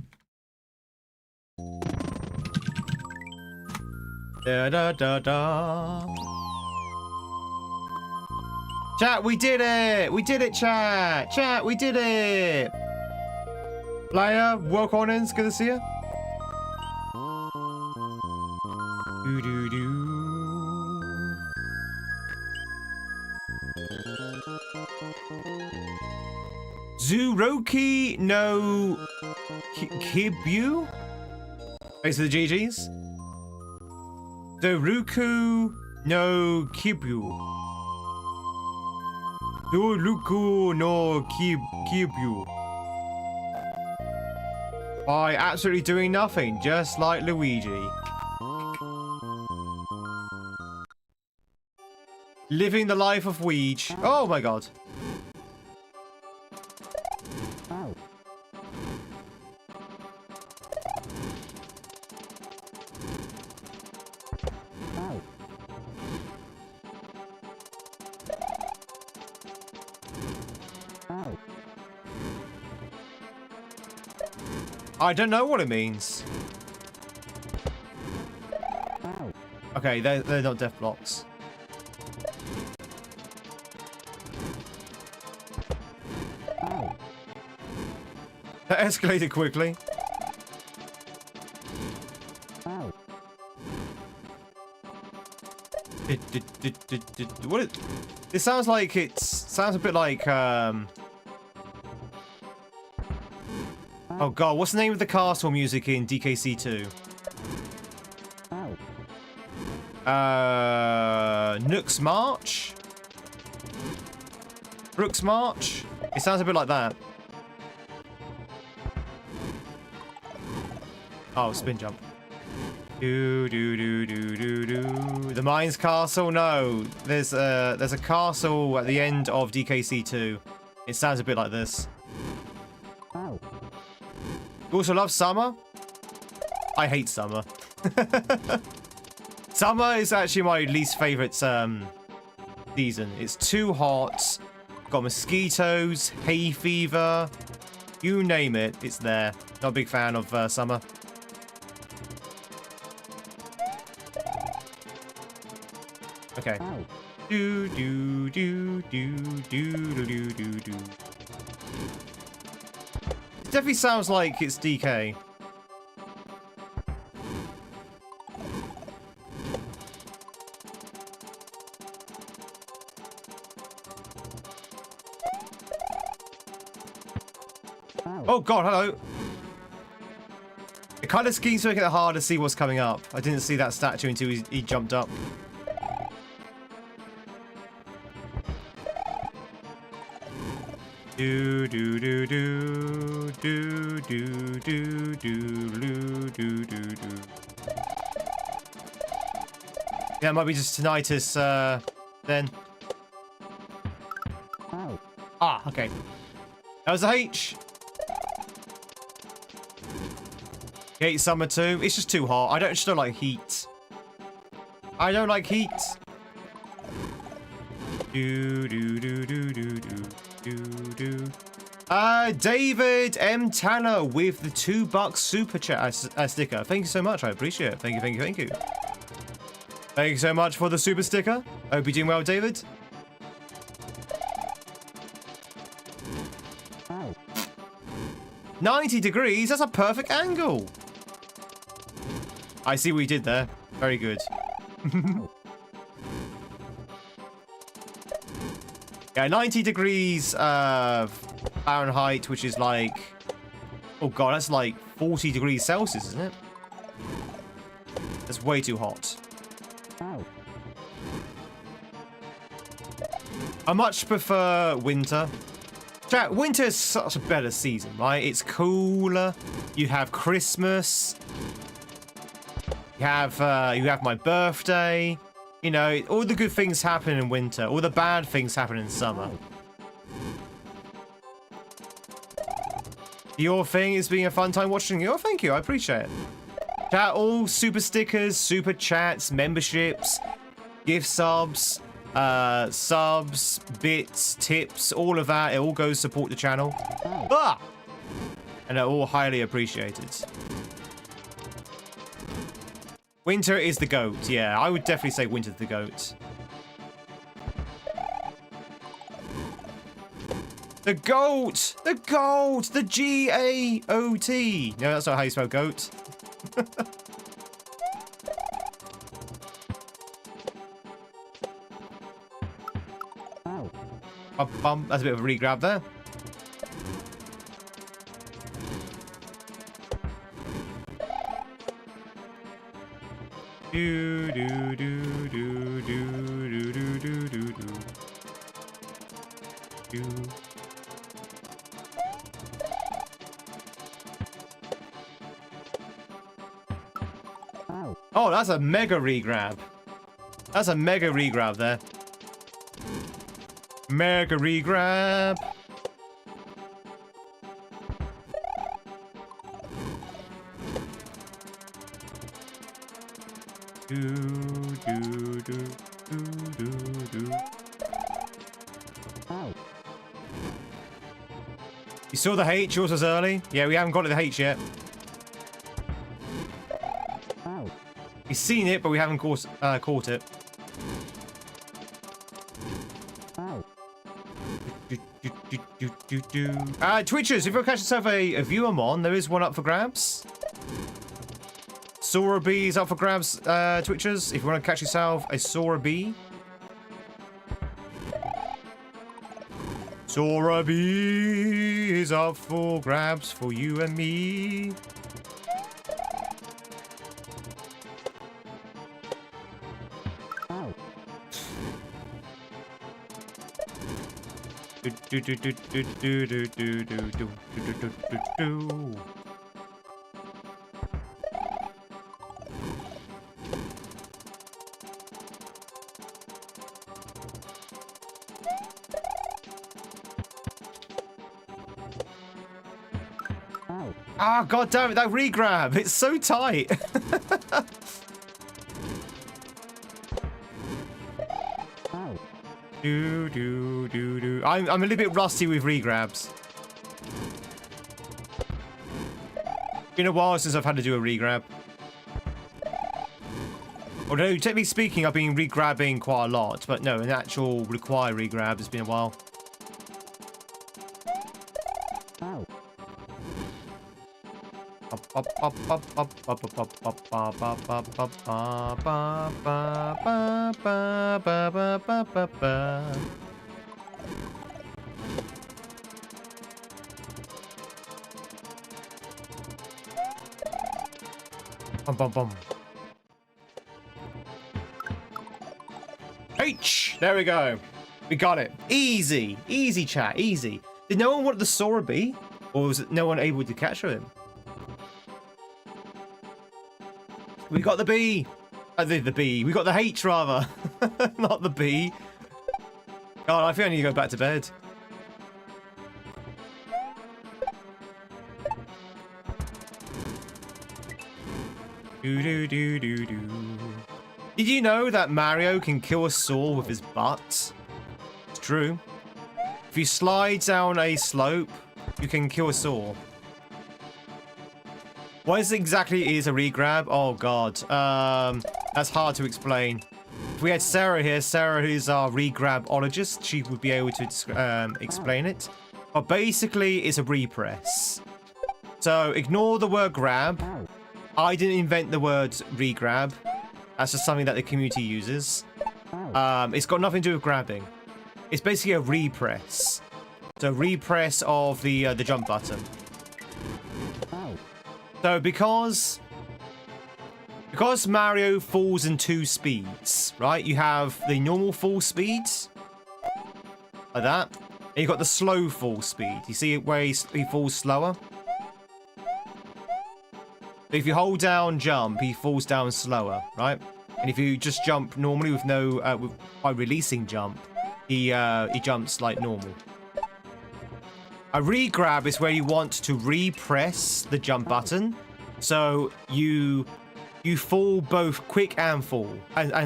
Da da da da. Chat, we did it! We did it, chat! Chat, we did it! Laia, welcome on in. It's good to see you. Do do do. Zuroki no Kibyu? Thanks for the GGs. Zuroku no Kibyu. Zuroku no Kibyu. By absolutely doing nothing, just like Luigi. Living the life of Weege. Oh my god. I don't know what it means. Okay, they're not death blocks. That escalated quickly. What it? It sounds like sounds a bit like oh god, what's the name of the castle music in DKC2? Nook's March? Rook's March? It sounds a bit like that. Oh, spin jump. Do do do do do do. The Mines Castle? No. There's a castle at the end of DKC2. It sounds a bit like this. You also love summer? I hate summer. Summer is actually my least favorite season. It's too hot. Got mosquitoes, hay fever, you name it, it's there. Not a big fan of summer. Okay. Do do do do do do do do do. It definitely sounds like it's DK. Oh god, hello. It kind of schemes to make it hard to see what's coming up. I didn't see that statue until he jumped up. Do do do do do do do do do do do. Yeah, it might be just tinnitus then. Ah, okay. That was a H. Hate summer too. It's just too hot. I just don't like heat. I don't like heat. Do do do do do do do. David M. Tanner with the $2 super chat sticker. Thank you so much. I appreciate it. Thank you, thank you, thank you. Thank you so much for the super sticker. I hope you're doing well, David. Ow. 90 degrees? That's a perfect angle. I see what you did there. Very good. Yeah, 90 degrees Fahrenheit, which is like... Oh god, that's like 40 degrees Celsius, isn't it? That's way too hot. I much prefer winter. Chat, winter is such a better season, right? It's cooler. You have Christmas. You have my birthday. You know, all the good things happen in winter. All the bad things happen in summer. Your thing is being a fun time watching you. Oh, thank you. I appreciate it. Chat, all super stickers, super chats, memberships, gift subs, subs, bits, tips, all of that. It all goes to support the channel. Ah! and are all highly appreciated. Winter is the goat. Yeah, I would definitely say Winter's the goat. The goat! The goat! The G-A-O-T! No, that's not how you spell goat. That's a bit of a re-grab there. Do do do do do do do do do do. Oh, that's a mega re-grab. That's a mega re-grab there. Mega re-grab. Do, do, do, do, do, do. You saw the H? Yours was early? Yeah, we haven't got to the H yet. We've seen it, but we haven't caught it. Twitchers, if you catch yourself a viewer mon, there is one up for grabs. Sora B is up for grabs, Twitchers. If you want to catch yourself a Sora B. Sora B is up for grabs for you and me. Do do do do do do do do do do do do. Ah, god damn it, that re-grab! It's so tight! Do do do do. I'm a little bit rusty with re-grabs. Been a while since I've had to do a re-grab. Although, technically speaking, I've been re-grabbing quite a lot, but no, an actual require re-grab has been a while. H! There we go. We got it. Easy. Easy, chat. Easy. Did no one want the Sora B? Or was no one able to catch him? We got the B. The B. We got the H, rather. Not the B. God, I think I need to go back to bed. Do do do do do. Did you know that Mario can kill a saw with his butt? It's true. If you slide down a slope, you can kill a saw. What exactly is a re-grab? Oh god, that's hard to explain. If we had Sarah here, Sarah who's our re-grab-ologist, she would be able to explain it. But basically, it's a repress. So ignore the word grab. I didn't invent the word re-grab. That's just something that the community uses. It's got nothing to do with grabbing. It's basically a repress. So repress of the jump button. So because Mario falls in two speeds, right? You have the normal fall speed, like that, and you've got the slow fall speed. You see where he falls slower? But if you hold down jump, he falls down slower, right? And if you just jump normally with no, by releasing jump, he jumps like normal. A re-grab is where you want to repress the jump button, so you fall both quick and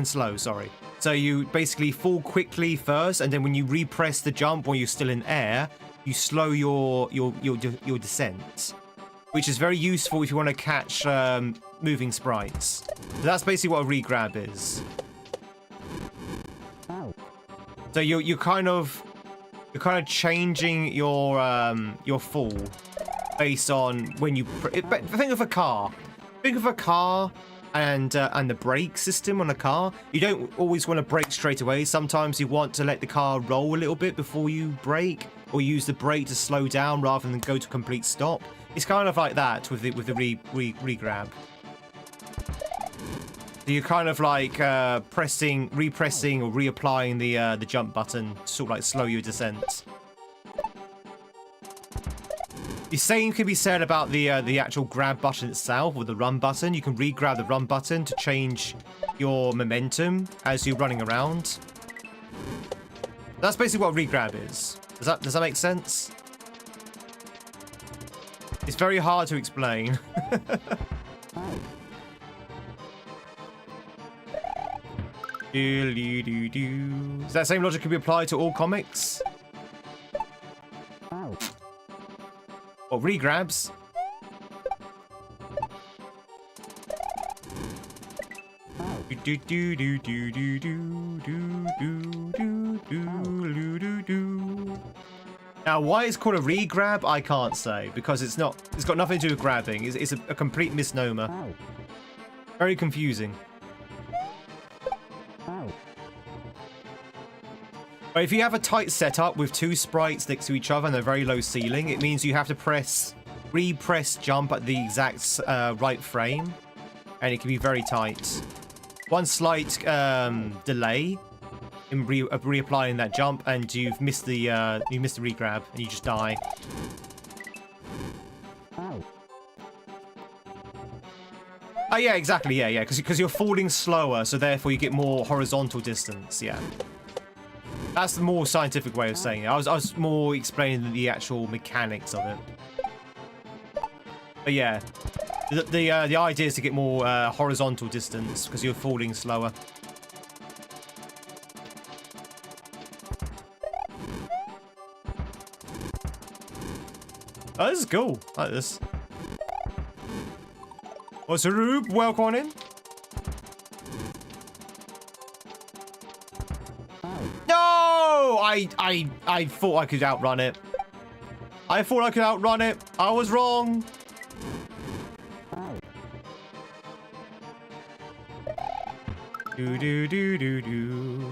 slow. Sorry. So you basically fall quickly first, and then when you repress the jump when you're still in air, you slow your descent. which is very useful if you want to catch moving sprites. So that's basically what a regrab is. So you're kind of changing your fall based on when you. Think of a car. Think of a car and the brake system on a car. You don't always want to brake straight away. Sometimes you want to let the car roll a little bit before you brake, or use the brake to slow down rather than go to complete stop. It's kind of like that with the regrab. So you're kind of like repressing or reapplying the jump button to sort of like slow your descent. The same can be said about the actual grab button itself, or the run button. You can re-grab the run button to change your momentum as you're running around. That's basically what re-grab is. Does that make sense? It's very hard to explain. Does that same logic can be applied to all comics? Or regrabs? Now, why it's called a regrab, I can't say, because it's got nothing to do with grabbing. It's a complete misnomer. Very confusing. But if you have a tight setup with two sprites next to each other and a very low ceiling, it means you have to re-press jump at the exact right frame, and it can be very tight. One slight delay in reapplying that jump, and you've missed the regrab, and you just die. Oh yeah, exactly. Yeah, because you're falling slower, so therefore you get more horizontal distance. Yeah. That's the more scientific way of saying it. I was more explaining the actual mechanics of it. But yeah, the idea is to get more horizontal distance because you're falling slower. Oh, this is cool. I like this. What's a Rube? Welcome on in. No! I thought I could outrun it. I thought I could outrun it. I was wrong. Do.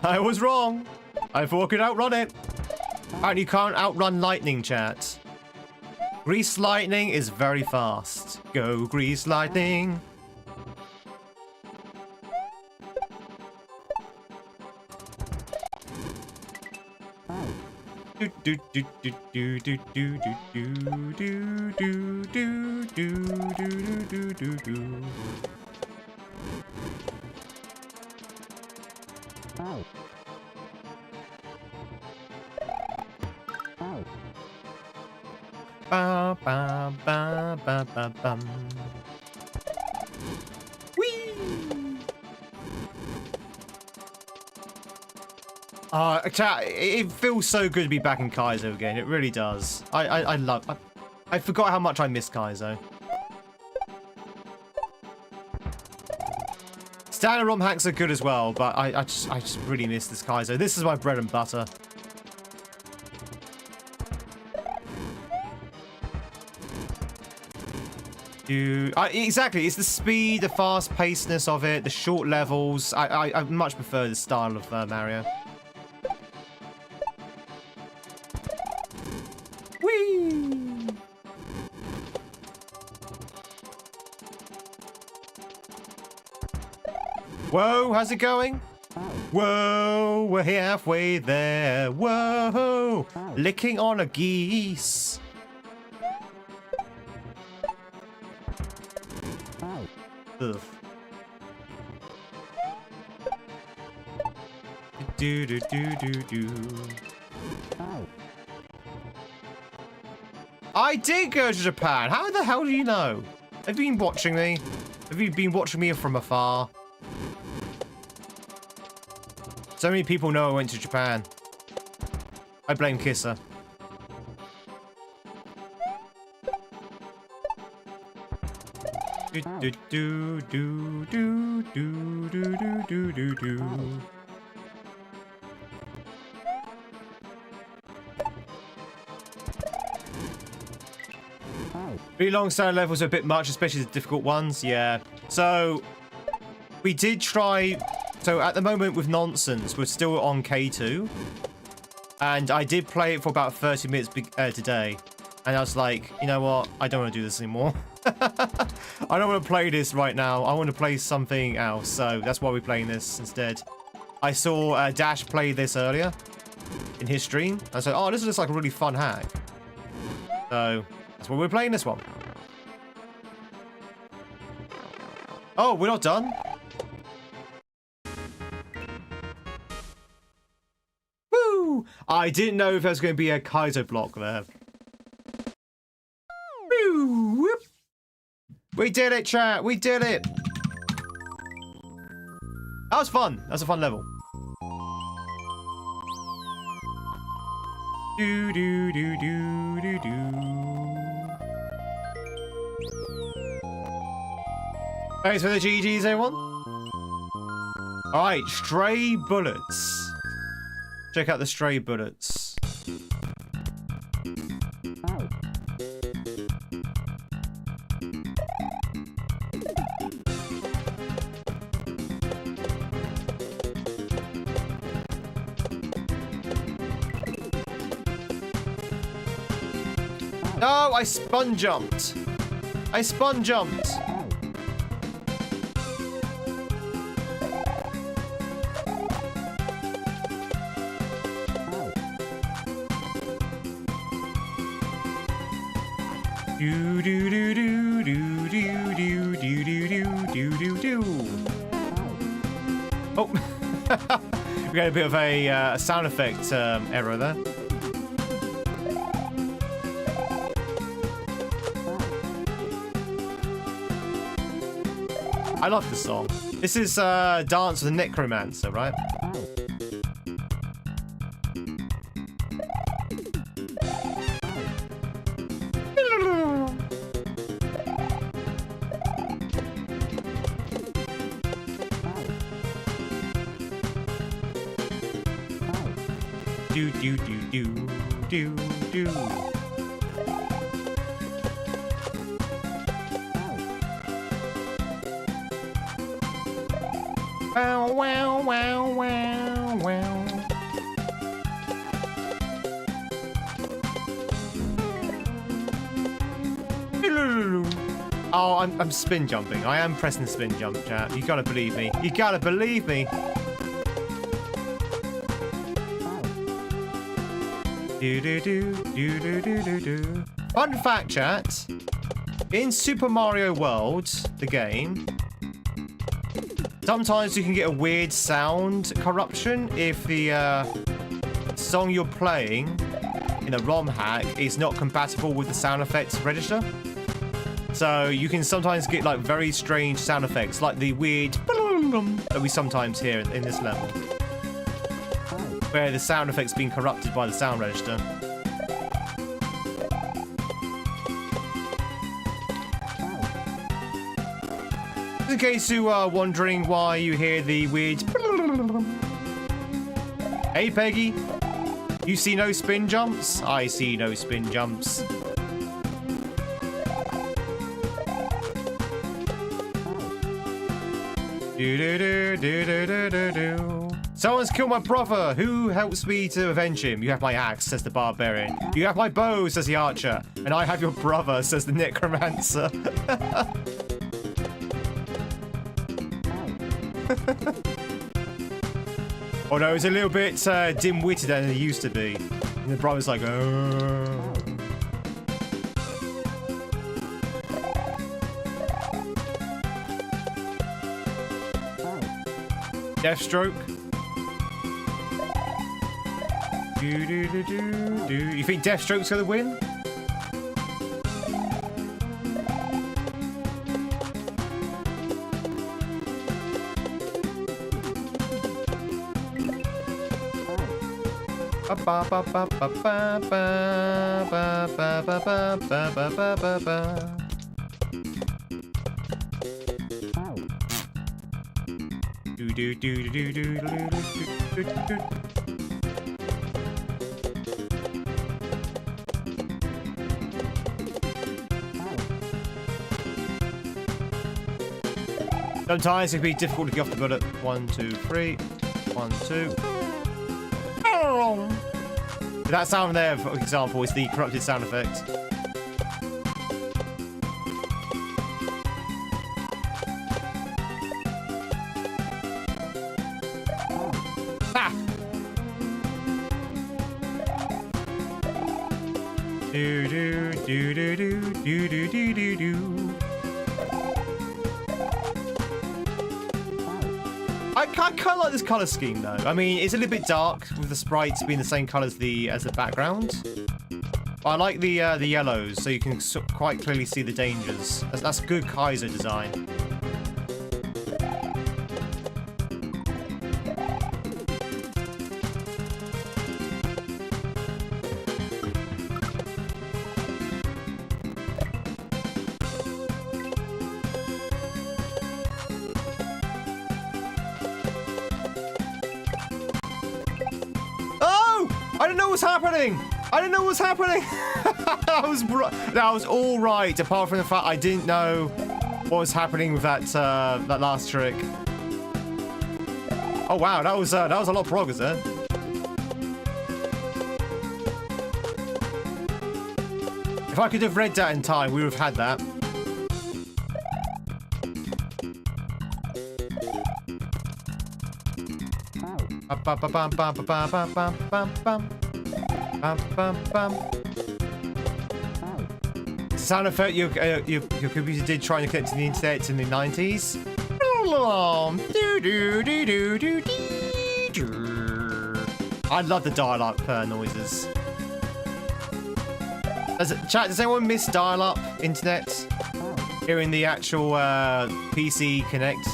I was wrong. I thought I could outrun it. And you can't outrun lightning, chat. Grease lightning is very fast. Go grease lightning. Ba ba ba ba ba bum. Whee! Chat, it feels so good to be back in Kaizo again. It really does. I love. I forgot how much I miss Kaizo. Standard ROM hacks are good as well, but I just really miss this Kaizo. This is my bread and butter. Exactly, it's the speed, the fast-pacedness of it, the short levels. I much prefer this style of Mario. Whee! Whoa, how's it going? Whoa, we're halfway there. Whoa, licking on a geese. Ugh. Do. I did go to Japan. How the hell do you know? Have you been watching me? Have you been watching me from afar? So many people know I went to Japan. I blame Kisser. Do do do do do do do do do do. Really long standard levels are a bit much, especially the difficult ones. Yeah. So we did try. So at the moment with Nonsense, we're still on K2, and I did play it for about 30 minutes today, and I was like, you know what? I don't want to do this anymore. I don't want to play this right now. I want to play something else. So that's why we're playing this instead. I saw Dash play this earlier in his stream. I said, oh, this is just like a really fun hack. So that's why we're playing this one. Oh, we're not done? Woo! I didn't know if there was going to be a kaizo block there. Woo! Whoop. We did it, chat! We did it! That was fun. That's a fun level. Do do do do do do. Thanks for the GGs, everyone. Alright, stray bullets. Check out the stray bullets. No, I spun jumped. I spun jumped. Do do do do do do do do do do do do. Oh, we got a bit of a sound effect error there. I love this song. This is Dance with the Necromancer, right? Do do do do do do. Wow wow wow wow wow. Oh, I'm spin jumping. I am pressing the spin jump, chat. You gotta believe me. You gotta believe me. Do do do do do do do do. Fun fact, chat. In Super Mario World, the game, sometimes you can get a weird sound corruption if the song you're playing in a ROM hack is not compatible with the sound effects register. So you can sometimes get like very strange sound effects, like the weird that we sometimes hear in this level, where the sound effect's been corrupted by the sound register. In case you are wondering why you hear the weird... Hey, Peggy. You see no spin jumps? I see no spin jumps. Do-do-do-do-do-do-do. Someone's killed my brother. Who helps me to avenge him? You have my axe, says the barbarian. You have my bow, says the archer. And I have your brother, says the necromancer. Oh no, it's a little bit dim-witted than it used to be. And the brother's like, oh. Deathstroke. Do, do, do, do, do. You think Deathstroke's gonna win? Sometimes it can be difficult to get off the bullet. 1, 2, 3. 1, 2. That sound there, for example, is the corrupted sound effect. Ah! Do do do do do do do do do do. I kind of like this color scheme though. I mean, it's a little bit dark with the sprites being the same color as the background. But I like the yellows, so you can quite clearly see the dangers. That's good kaizo design. I didn't know what was happening. I didn't know what was happening. That was all right, apart from the fact I didn't know what was happening with that that last trick. Oh wow, that was a lot of progress there. If I could have read that in time, we would have had that. Sound effect your computer did trying to connect to the internet in the 90s. I love the dial-up noises. Chat, does anyone miss dial-up internet? Hearing the actual PC connect?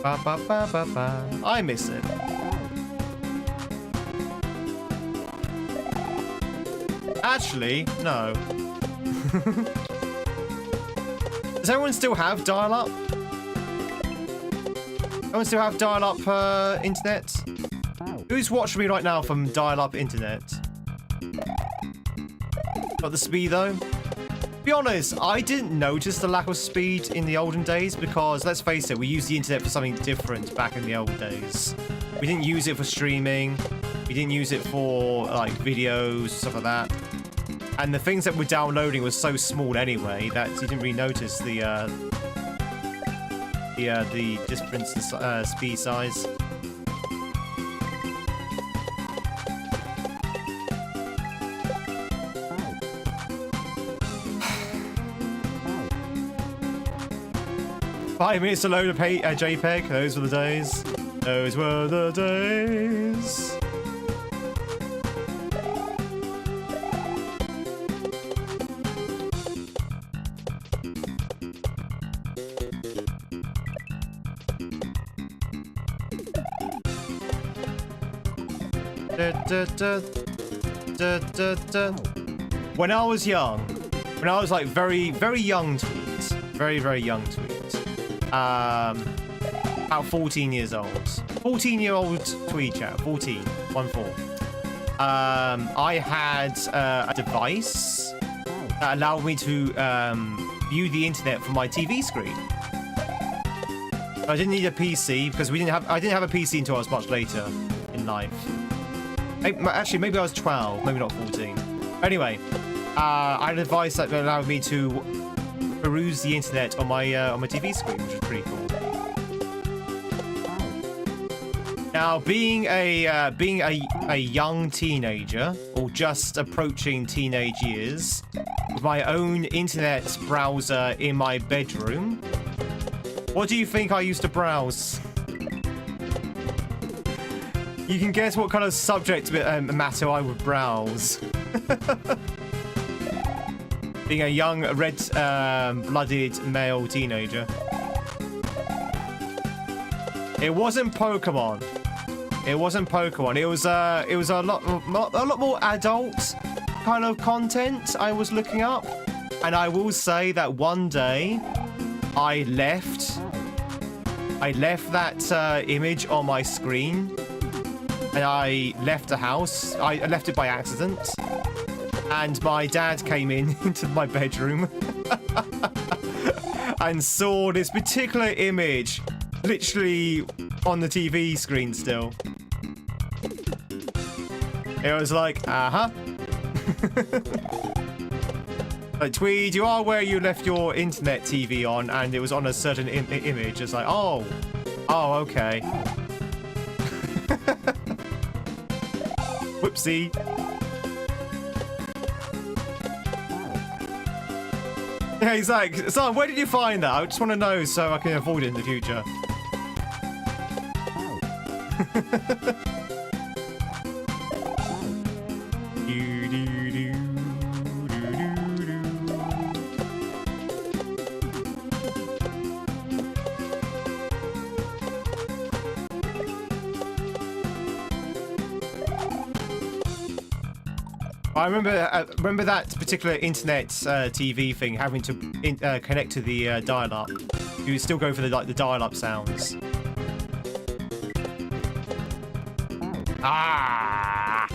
I miss it. Actually, no. Does everyone still have dial-up? Everyone still have dial-up internet? Who's watching me right now from dial-up internet? Got the speed though? To be honest, I didn't notice the lack of speed in the olden days because, let's face it, we used the internet for something different back in the old days. We didn't use it for streaming. We didn't use it for, like, videos, stuff like that. And the things that we're downloading were so small anyway that you didn't really notice the difference in speed size. Five minutes to load a JPEG. Those were the days. Those were the days. When I was young, when I was like very, very young tweeds, very young tweeds. About 14 years old. 14-year-old tweed chat. 14. 1-4. I had a device that allowed me to view the internet from my TV screen. I didn't need a PC because I didn't have a PC until I was much later in life. Actually, maybe I was 12, maybe not 14. Anyway, I had a device that allowed me to peruse the internet on my TV screen, which was pretty cool. Now, being a young teenager or just approaching teenage years, with my own internet browser in my bedroom, what do you think I used to browse? You can guess what kind of subject matter I would browse. Being a young, red-blooded male teenager. It wasn't Pokemon. It wasn't Pokemon. It was a lot more adult. kind of content I was looking up. And I will say that one day I left that image on my screen, and I left the house. I left it by accident, and my dad came into my bedroom and saw this particular image literally on the TV screen still. It was like, like, Tweed, you are where you left your internet TV on, and it was on a certain image. It's like, oh, okay. Whoopsie. Yeah, he's like, son, where did you find that? I just want to know so I can avoid it in the future. I remember that particular internet TV thing having to connect to the dial-up. You still go for the dial-up sounds. Ah!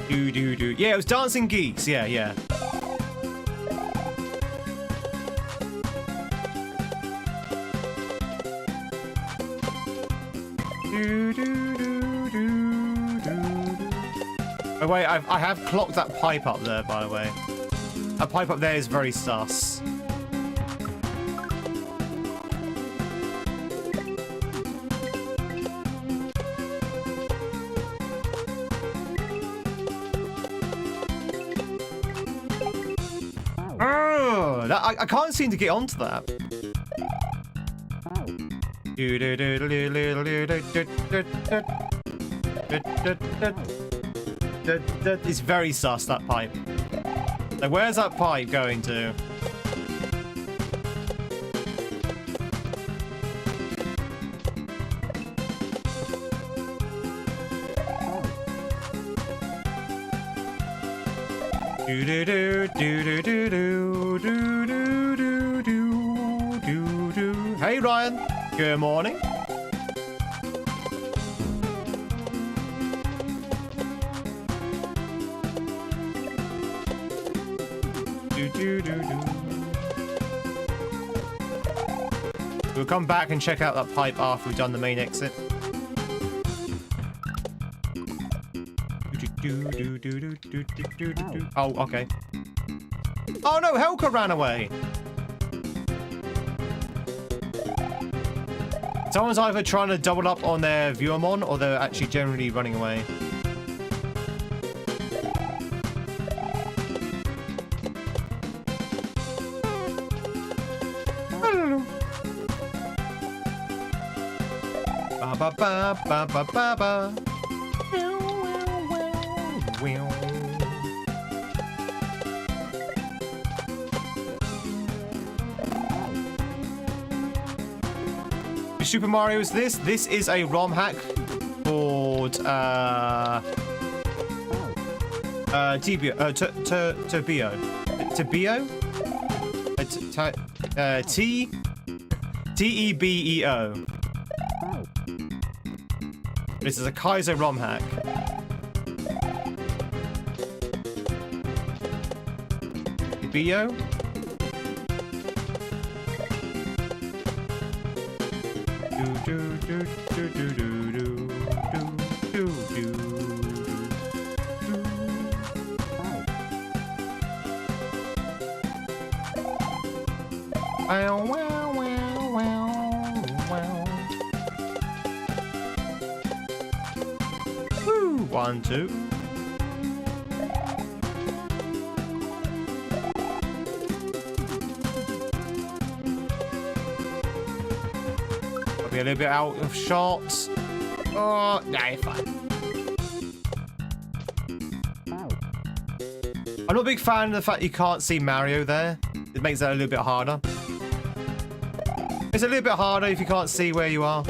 Do. Yeah, it was Dancing Geeks. Yeah. Oh wait, I have clocked that pipe up there, by the way. That pipe up there is very sus. Oh, I can't seem to get onto that. It's very sus, that pipe. Like, where's that pipe going to? Hey Ryan, good morning. We'll come back and check out that pipe after we've done the main exit. Oh, okay. Oh no, Helka ran away. Someone's either trying to double up on their Viewamon or they're actually generally running away. Ba ba ba ba ba ba. Super Mario is this? This is a ROM hack called Tebeo. This is a kaizo ROM hack. Tebeo? Woo, 1, 2. Be a little bit out of shot. Oh, nah, you're fine. I'm not a big fan of the fact you can't see Mario there. It makes that a little bit harder. It's a little bit harder if you can't see where you are.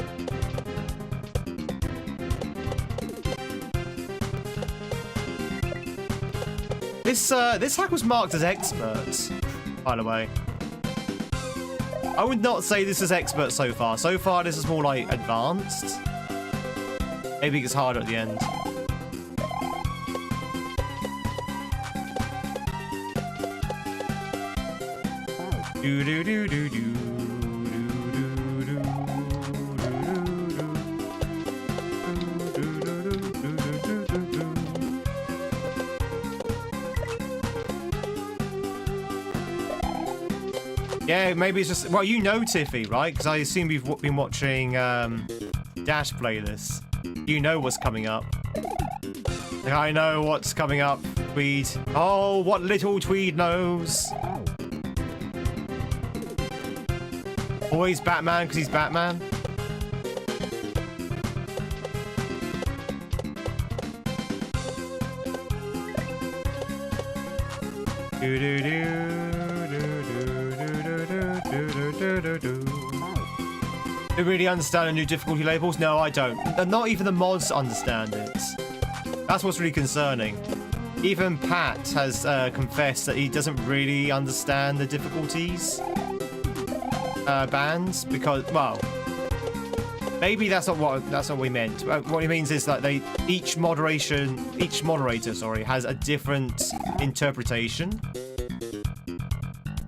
This hack was marked as expert, by the way. I would not say this is expert so far. So far, this is more like advanced. Maybe it gets harder at the end. Do do do do do. Yeah, maybe it's just... Well, you know Tiffy, right? Because I assume you've been watching Dash play this. You know what's coming up. I know what's coming up, Tweed. Oh, what little Tweed knows. Always Batman because he's Batman. Do-do-do. Don't really understand the new difficulty labels? No, I don't. Not even the mods understand it. That's what's really concerning. Even Pat has confessed that he doesn't really understand the difficulties bands because, well, maybe that's not what we meant. What he means is that each moderator, sorry, has a different interpretation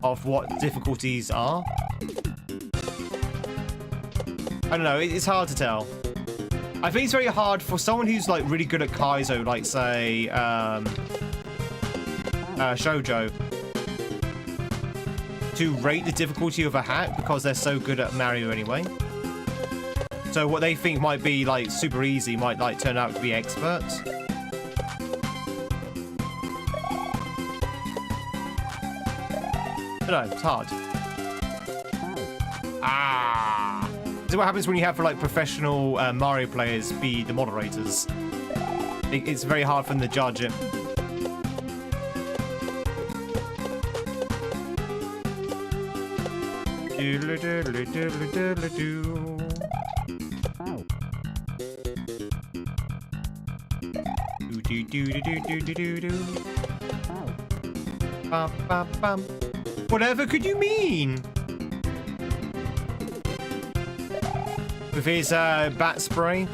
of what difficulties are. I don't know, it's hard to tell. I think it's very hard for someone who's like really good at kaizo, like say Shoujo, to rate the difficulty of a hack because they're so good at Mario anyway. So what they think might be like super easy might like turn out to be expert. I don't know, it's hard. Ah! This is what happens when you have like professional Mario players be the moderators. It's very hard for them to judge it. Whatever could you mean? With his bat spray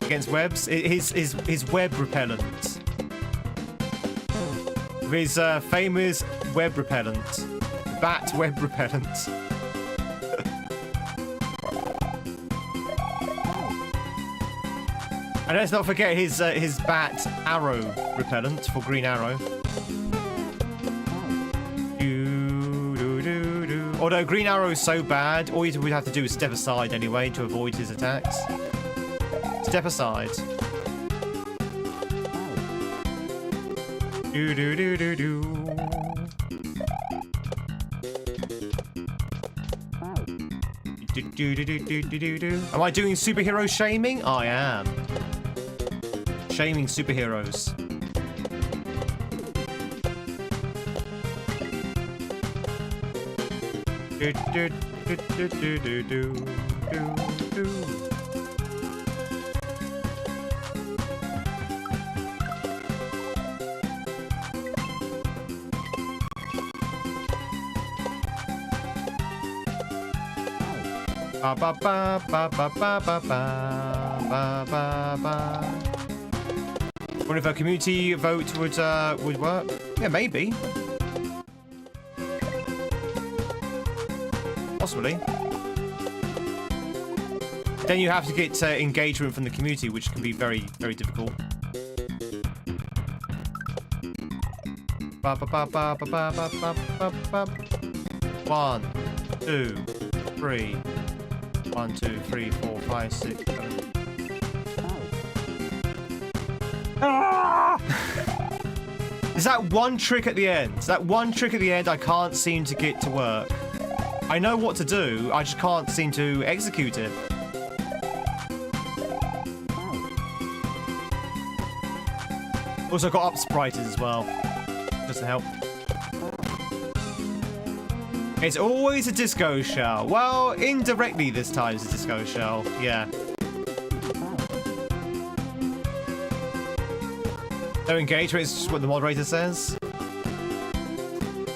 against webs, his web repellent. With his famous web repellent, bat web repellent. And let's not forget his bat arrow repellent for Green Arrow. Although Green Arrow is so bad, all you would have to do is step aside anyway to avoid his attacks. Step aside. Do do do do do. Do do do do do do do. Am I doing superhero shaming? I am. Shaming superheroes. Do do do do do do do do. Ba ba ba ba ba ba ba ba ba ba. What if a community vote would work? Yeah, maybe. Possibly. Then you have to get engagement from the community, which can be very, very difficult. Ba, ba, ba, ba, ba, ba, ba, ba, ba. 1, 2, 3. 1, 2, 3, 4, 5, 6, 7. Ah! Is that one trick at the end? Is that one trick at the end I can't seem to get to work? I know what to do, I just can't seem to execute it. Also got up sprites as well, just to help. It's always a disco shell. Well, indirectly this time it's a disco shell, yeah. No engagement is just what the moderator says.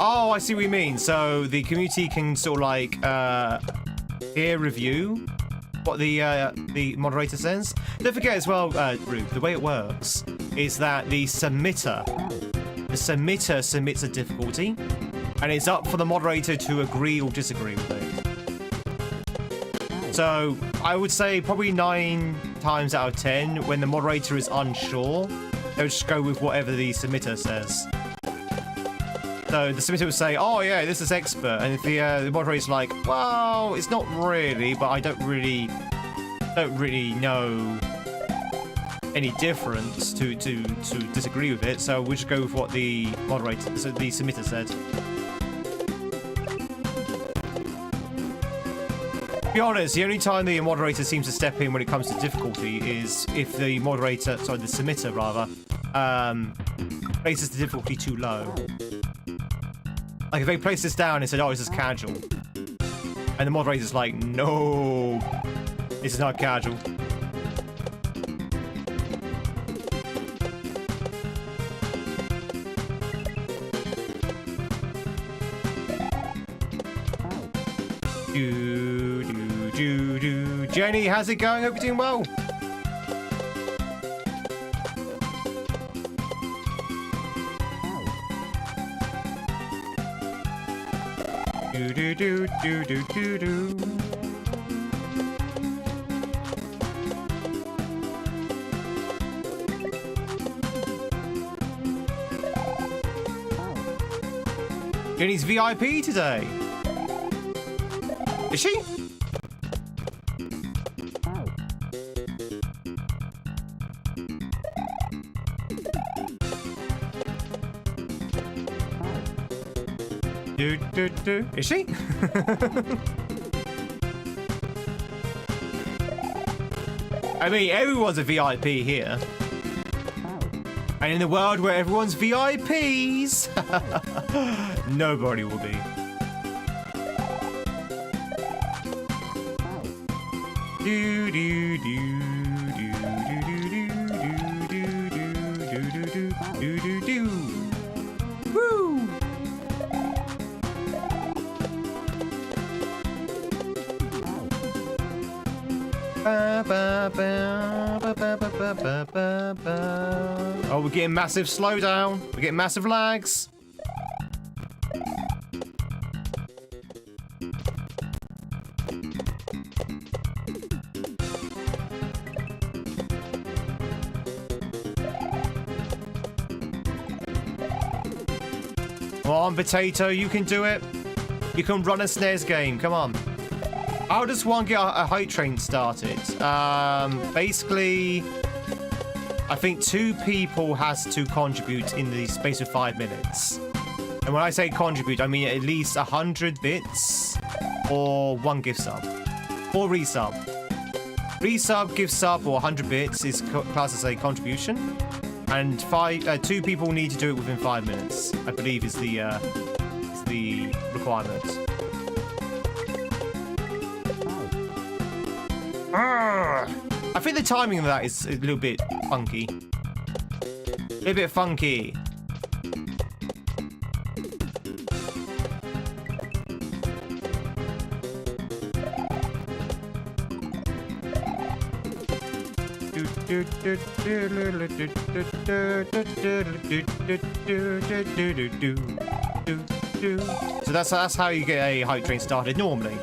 Oh, I see what you mean. So the community can sort of like peer review what the moderator says. Don't forget as well, Rube, the way it works is that the submitter submits a difficulty, and it's up for the moderator to agree or disagree with it. So I would say probably 9 times out of 10, when the moderator is unsure, they'll just go with whatever the submitter says. So the submitter would say, "Oh yeah, this is expert," and if the moderator's like, "Well, it's not really, but I don't really know any difference to disagree with it, so we'll just go with what the moderator, so the submitter said." To be honest, the only time the moderator seems to step in when it comes to difficulty is if the moderator, sorry, the submitter rather, places the difficulty too low. Like if they place this down and said, "Oh, this is casual," and the moderator's like, "No, this is not casual." Jenny, how's it going? Hope you're doing well. Jenny's VIP today. Is she? Is she? I mean, everyone's a VIP here. And in the world where everyone's VIPs, nobody will be. Do do do do do do do do. Woo! Oh, we're getting massive slowdown. We're getting massive lags. Come on, Potato, you can do it. You can run a SNES game. Come on. How does one get a hype train started? Basically, I think 2 people has to contribute in the space of 5 minutes. And when I say contribute, I mean at least 100 bits or 1 gift sub or resub. Resub, gift sub, or 100 bits is classed as a contribution, and 2 people need to do it within 5 minutes. I believe is the requirement. I think the timing of that is a little bit funky. A little bit funky. So that's how you get a hype train started normally.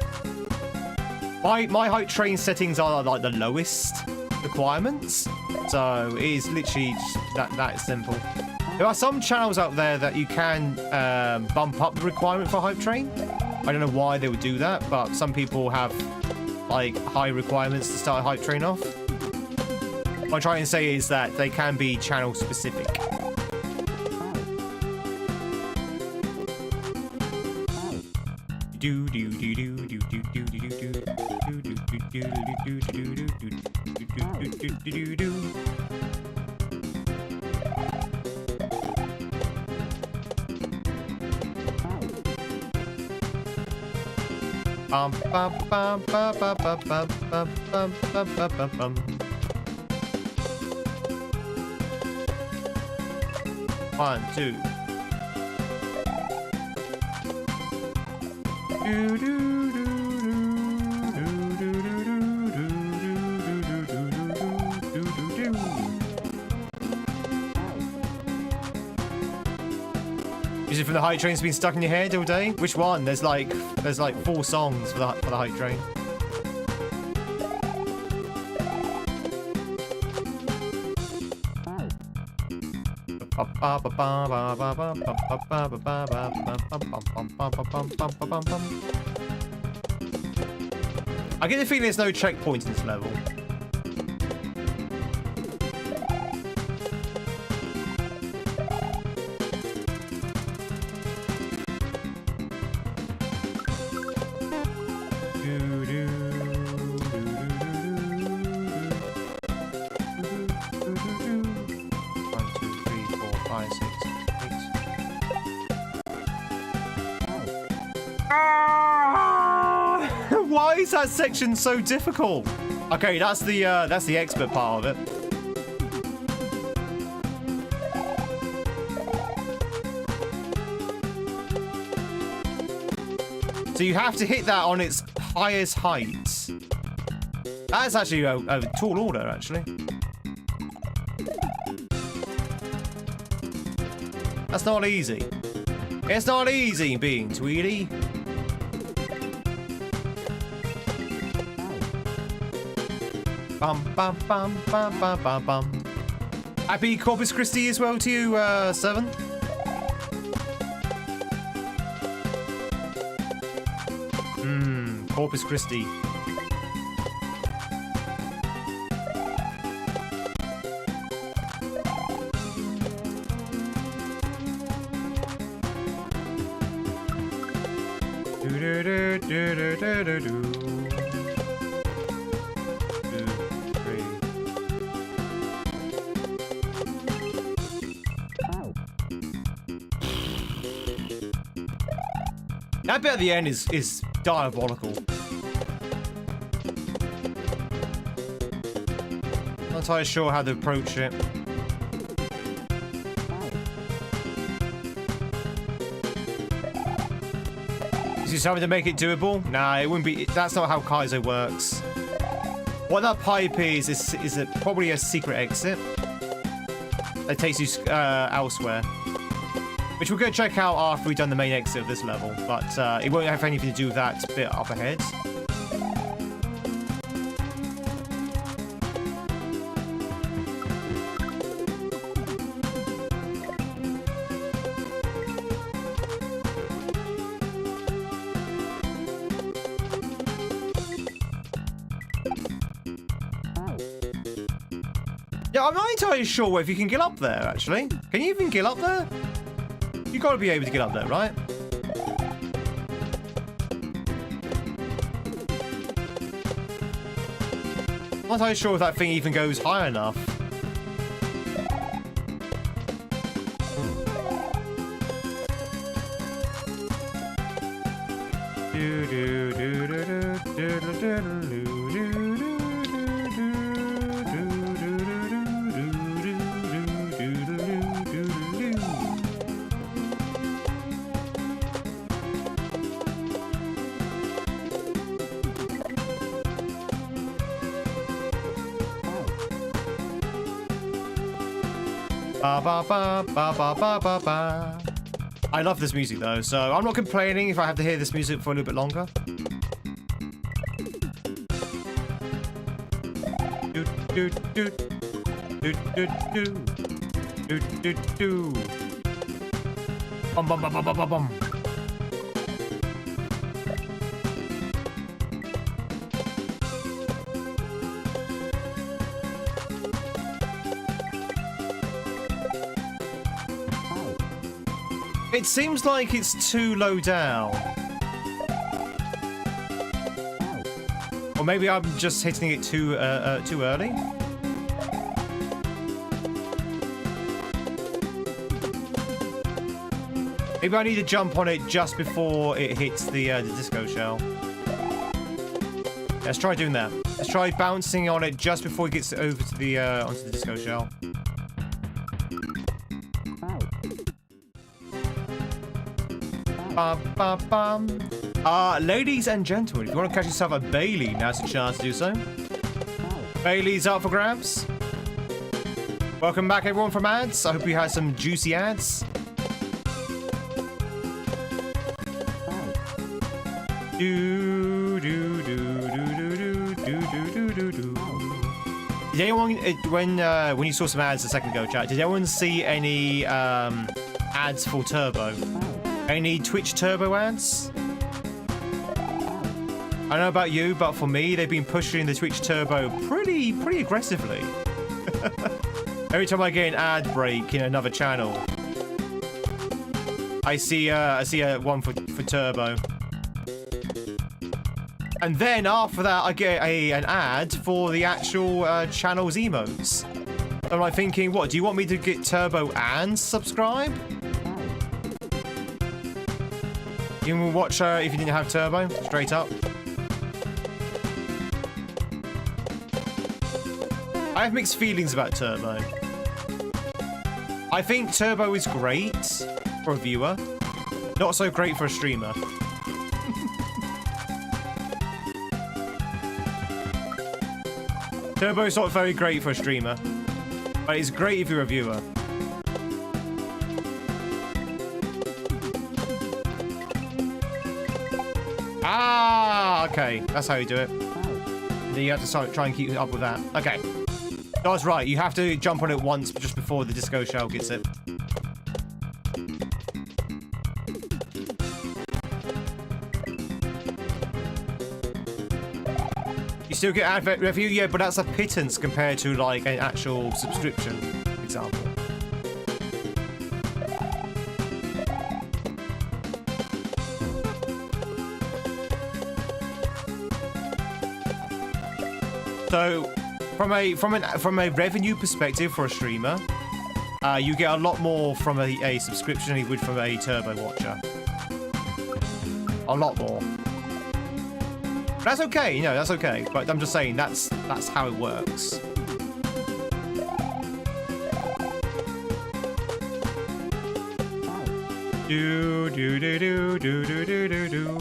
My hype train settings are like the lowest requirements, so it is literally that simple. There are some channels out there that you can bump up the requirement for hype train. I don't know why they would do that, but some people have like high requirements to start a hype train off. What I'm trying to say is that they can be channel specific. Do do do do do do do do do. One, two. Is it from the hype train's been stuck in your head all day? Which one? There's like 4 songs for the hype train. I get the feeling there's no checkpoint in this level. Why is that section so difficult? Okay, that's the expert part of it. So you have to hit that on its highest heights. That's actually a tall order, actually. That's not easy. It's not easy being Tweedy. Bum bum bum bum bum bum bum. Happy Corpus Christi as well to you, Seven. Corpus Christi. That bit at the end is diabolical. Not entirely sure how to approach it. Is this something to make it doable? Nah, it wouldn't be. That's not how kaizo works. What that pipe is probably a secret exit that takes you elsewhere. Which we're going to check out after we've done the main exit of this level, but it won't have anything to do with that bit up ahead. Yeah, I'm not entirely sure if you can get up there, actually. Can you even get up there? You gotta be able to get up there, right? I'm not entirely sure if that thing even goes high enough. Ba ba ba ba ba ba ba ba. I love this music though, so I'm not complaining if I have to hear this music for a little bit longer. Do do do do do do do do. Bum bum bum bum bum bum. It seems like it's too low down. Or maybe I'm just hitting it too early. Maybe I need to jump on it just before it hits the disco shell. Let's try doing that. Let's try bouncing on it just before it gets over to the onto the disco shell. Bum, bum, bum. Ladies and gentlemen, if you want to catch yourself a Bailey, now's the chance to do so. Bailey's up for grabs. Welcome back, everyone, from ads. I hope you had some juicy ads. Did anyone, when you saw some ads a second ago, chat, did anyone see any ads for Turbo? Any Twitch Turbo ads? I don't know about you, but for me, they've been pushing the Twitch Turbo pretty aggressively. Every time I get an ad break in another channel, I see a one for Turbo. And then after that, I get an ad for the actual channel's emotes. I'm like thinking, what, do you want me to get Turbo and subscribe? You will watch if you didn't have Turbo, straight up. I have mixed feelings about Turbo. I think Turbo is great for a viewer, not so great for a streamer. Turbo is not very great for a streamer, but it's great if you're a viewer. Ah, okay, that's how you do it. And then you have to try and keep up with that. Okay, that's right. You have to jump on it once just before the disco shell gets it. You still get ad revenue, yeah, but that's a pittance compared to like an actual subscription, for example. So, from a revenue perspective for a streamer, you get a lot more from a subscription than you would from a Turbo watcher. A lot more. That's okay, you know, that's okay. But I'm just saying that's how it works. Do do do do do do do do do.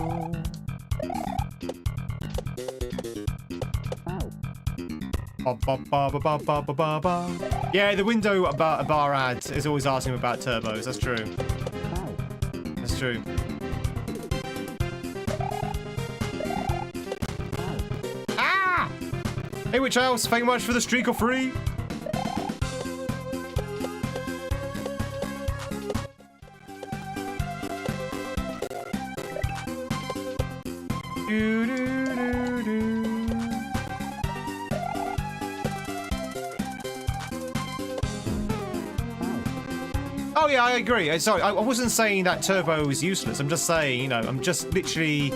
Ba, ba, ba, ba, ba, ba, ba, ba. Yeah, the window about a bar ad is always asking about turbos. That's true. That's true. Ah! Hey, which else? Thank you much for the streak of free. Do, do, do, do. Oh yeah, I agree. Sorry, I wasn't saying that turbo is useless. I'm just saying, you know, I'm just literally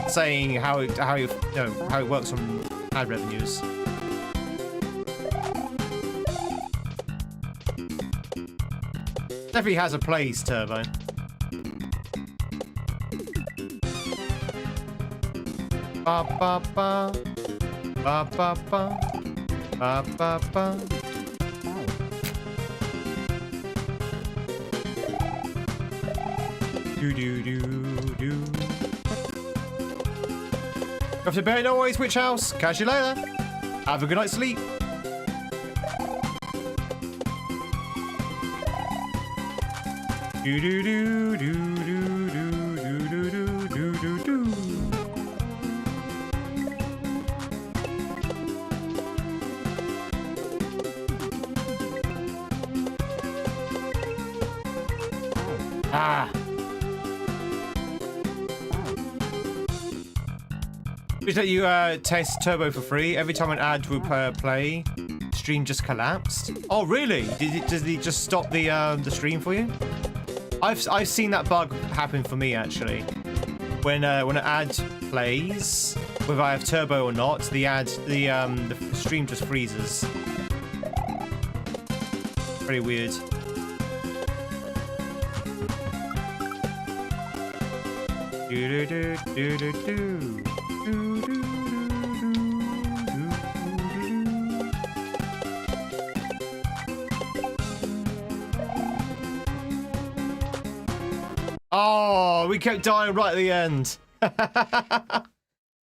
saying how it works from ad revenues. Definitely has a place, turbo. Ba ba ba ba ba ba ba ba ba. Do do do do. Go to bed, no worries, Witch House. Catch you later. Have a good night's sleep. Do do do do do do do do do do do. Ah. Is that you test turbo for free? Every time an ad would play, stream just collapsed. Oh really? Does it just stop the stream for you? I've seen that bug happen for me actually. When an ad plays, whether I have turbo or not, the stream just freezes. Pretty weird. Do do do do do do. Oh Oh, we kept dying right at the end.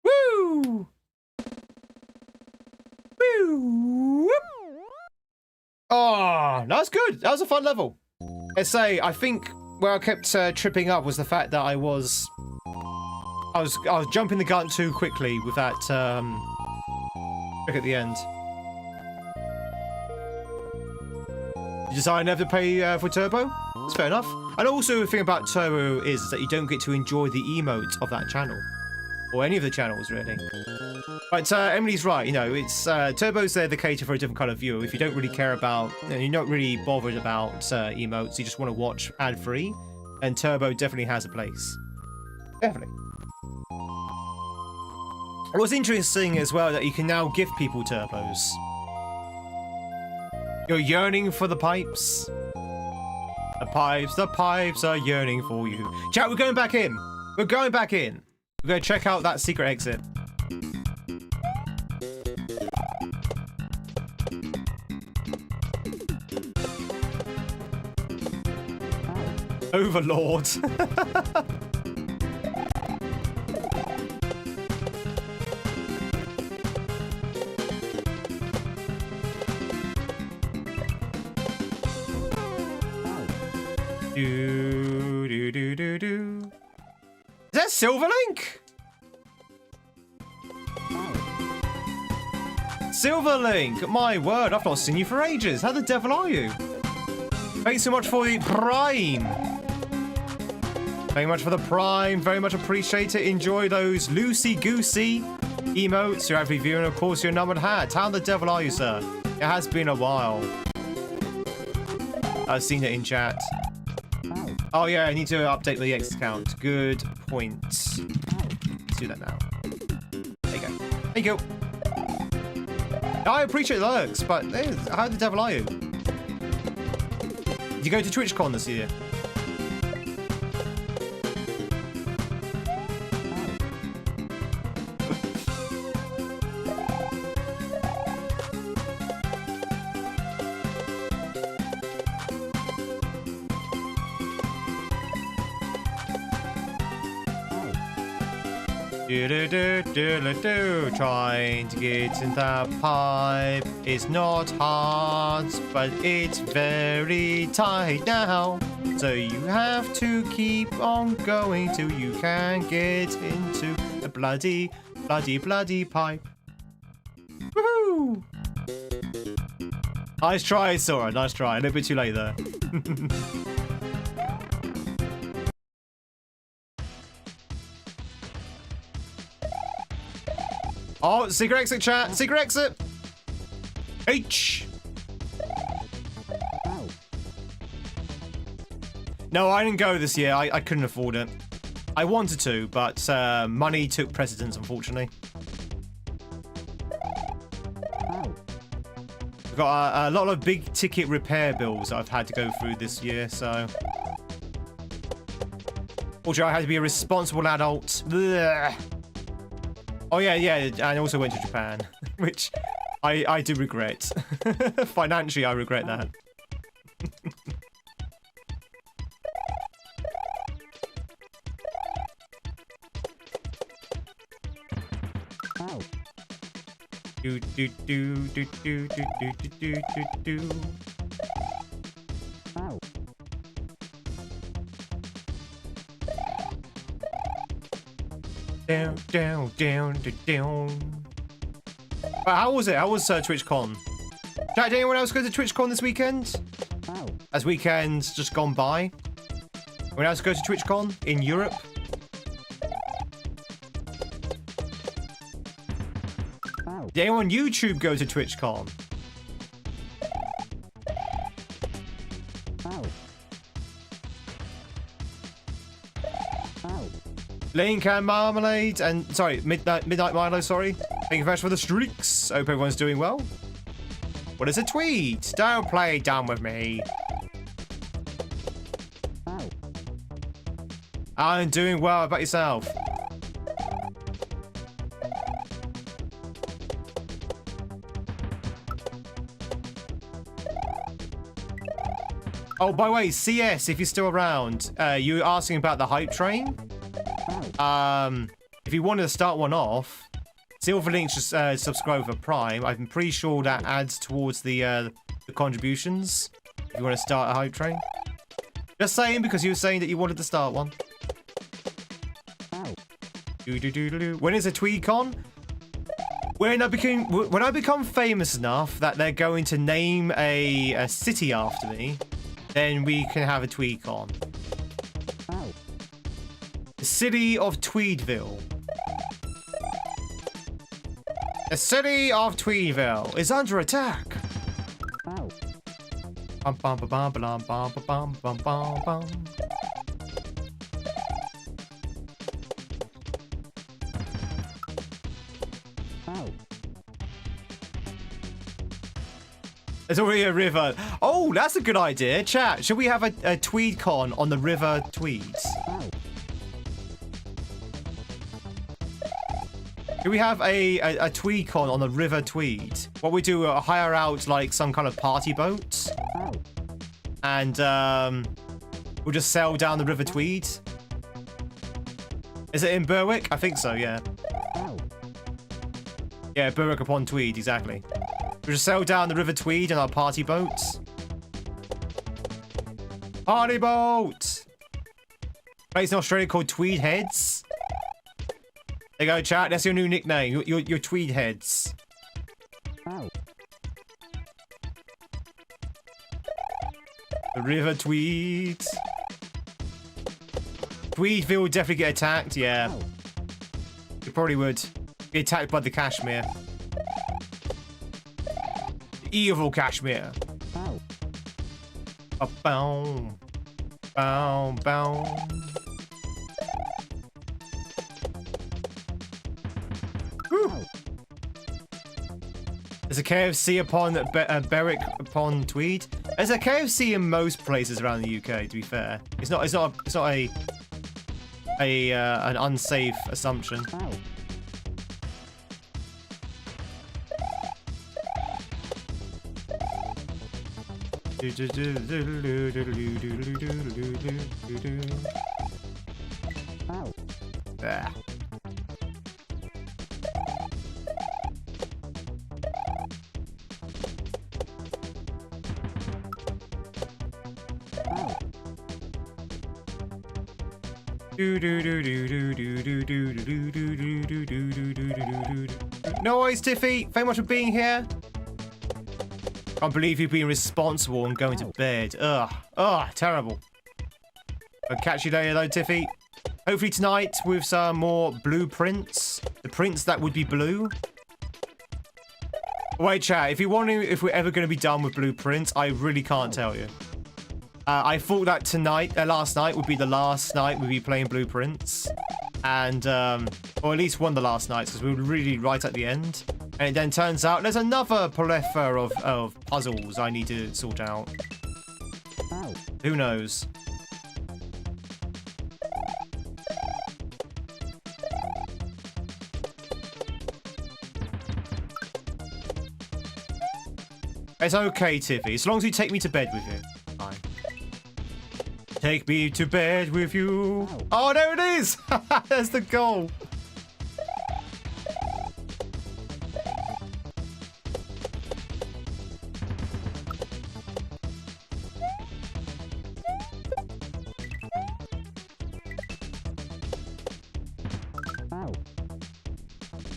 Woo! Woo! Oh, that's good. That was a fun level. Let's say, I think where I kept tripping up was the fact that I was jumping the gun too quickly with that trick at the end. You decide never to pay for Turbo? That's fair enough. And also the thing about Turbo is that you don't get to enjoy the emotes of that channel. Or any of the channels, really. But Emily's right, you know, it's Turbo's there to cater for a different kind of viewer. If you don't really care about, you know, you're not really bothered about emotes, you just want to watch ad-free, and Turbo definitely has a place. Definitely. What's interesting as well that you can now give people Turbos. You're yearning for the pipes. The pipes are yearning for you. Chat, we're going back in. We're going back in. We're going to check out that secret exit. Overlord. Is that Silverlink? Silverlink! My word, I've not seen you for ages. How the devil are you? Thanks so much for the Prime. Very much for the Prime. Very much appreciate it. Enjoy those loosey-goosey emotes. Your average viewer, and of course your numbered hat. How the devil are you, sir? It has been a while. I've seen it in chat. Oh yeah, I need to update the X account. Good point. Let's do that now. There you go. There you go. I appreciate the lurks, but how the devil are you? Did you go to TwitchCon this year? Trying to get in that pipe is not hard, but it's very tight now. So you have to keep on going till you can get into the bloody pipe. Woohoo! Nice try, Sora. Nice try. A little bit too late there. Oh, secret exit, chat. Secret exit. H. No, I didn't go this year. I couldn't afford it. I wanted to, but money took precedence, unfortunately. I've got a lot of big ticket repair bills that I've had to go through this year, so... Fortunately, I had to be a responsible adult. Blech. Oh yeah, and I also went to Japan, which I do regret. Financially, I regret that. Do do do do do do do do do do. Down. But how was it? How was TwitchCon? Chat, did anyone else go to TwitchCon this weekend? As weekends just gone by? Anyone else go to TwitchCon in Europe? Did anyone on YouTube go to TwitchCon? Link and Marmalade, and sorry, Midnight Milo, sorry. Thank you very much for the streaks. Hope everyone's doing well. What is a tweet? Don't play dumb with me. I'm doing well. How about yourself? Oh, by the way, CS, if you're still around, you were asking about the hype train. If you wanted to start one off, Silverlink's just subscribe for Prime. I'm pretty sure that adds towards the contributions. If you want to start a hype train. Just saying, because you were saying that you wanted to start one. When is a TweedCon? When I become famous enough that they're going to name a city after me, then we can have a TweedCon. The city of Tweedville. The city of Tweedville is under attack. Bum, bum, bum, bum, bum, bum, bum, bum, bum, bum. There's already a river. Oh, that's a good idea. Chat, should we have a TweedCon on the River Tweed? Should we have a TweedCon on the River Tweed? What we do, hire out like some kind of party boat. And we'll just sail down the River Tweed. Is it in Berwick? I think so, yeah. Yeah, Berwick upon Tweed, exactly. We'll just sail down the River Tweed in our party boats. Party boat! Place in Australia called Tweed Heads. There you go, chat. That's your new nickname. Your Tweed Heads. The River Tweed. Tweedville would definitely get attacked, yeah. It probably would. Be attacked by the Kashmir. Evil Kashmir. Bow, bow, bow. There's a KFC upon Berwick upon Tweed. There's a KFC in most places around the UK. To be fair, it's not an unsafe assumption. There. No worries, Tiffy. Very much for being here. Can't believe you've been responsible and going to bed. Ugh, terrible. I'll catch you later though, Tiffy. Hopefully tonight with some more blueprints. The prints that would be blue. Wait, chat. If you're wondering if we're ever going to be done with blueprints, I really can't tell you. I thought that tonight, last night would be the last night we'd be playing blueprints. And, or at least one of the last nights, because we were really right at the end. And it then turns out there's another plethora of puzzles I need to sort out. Who knows? It's okay, Tiffy, as long as you take me to bed with you. Fine. Take me to bed with you. Oh, there it is! There's the goal.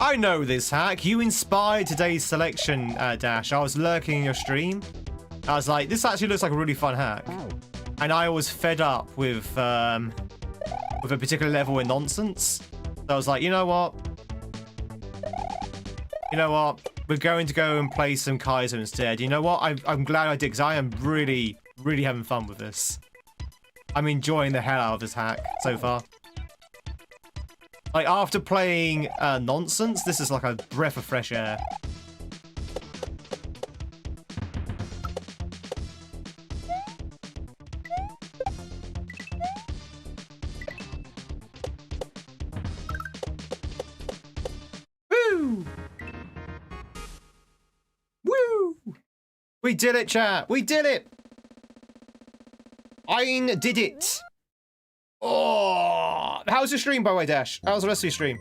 I know this hack. You inspired today's selection, Dash. I was lurking in your stream. I was like, this actually looks like a really fun hack. And I was fed up with a particular level of nonsense. So I was like, you know what? You know what? We're going to go and play some kaizo instead. You know what? I'm glad I did, because I am really, really having fun with this. I'm enjoying the hell out of this hack so far. Like, after playing nonsense, this is like a breath of fresh air. Woo! Woo! We did it, chat! We did it! I did it. Oh, how's your stream, by the way, Dash? How's the rest of your stream?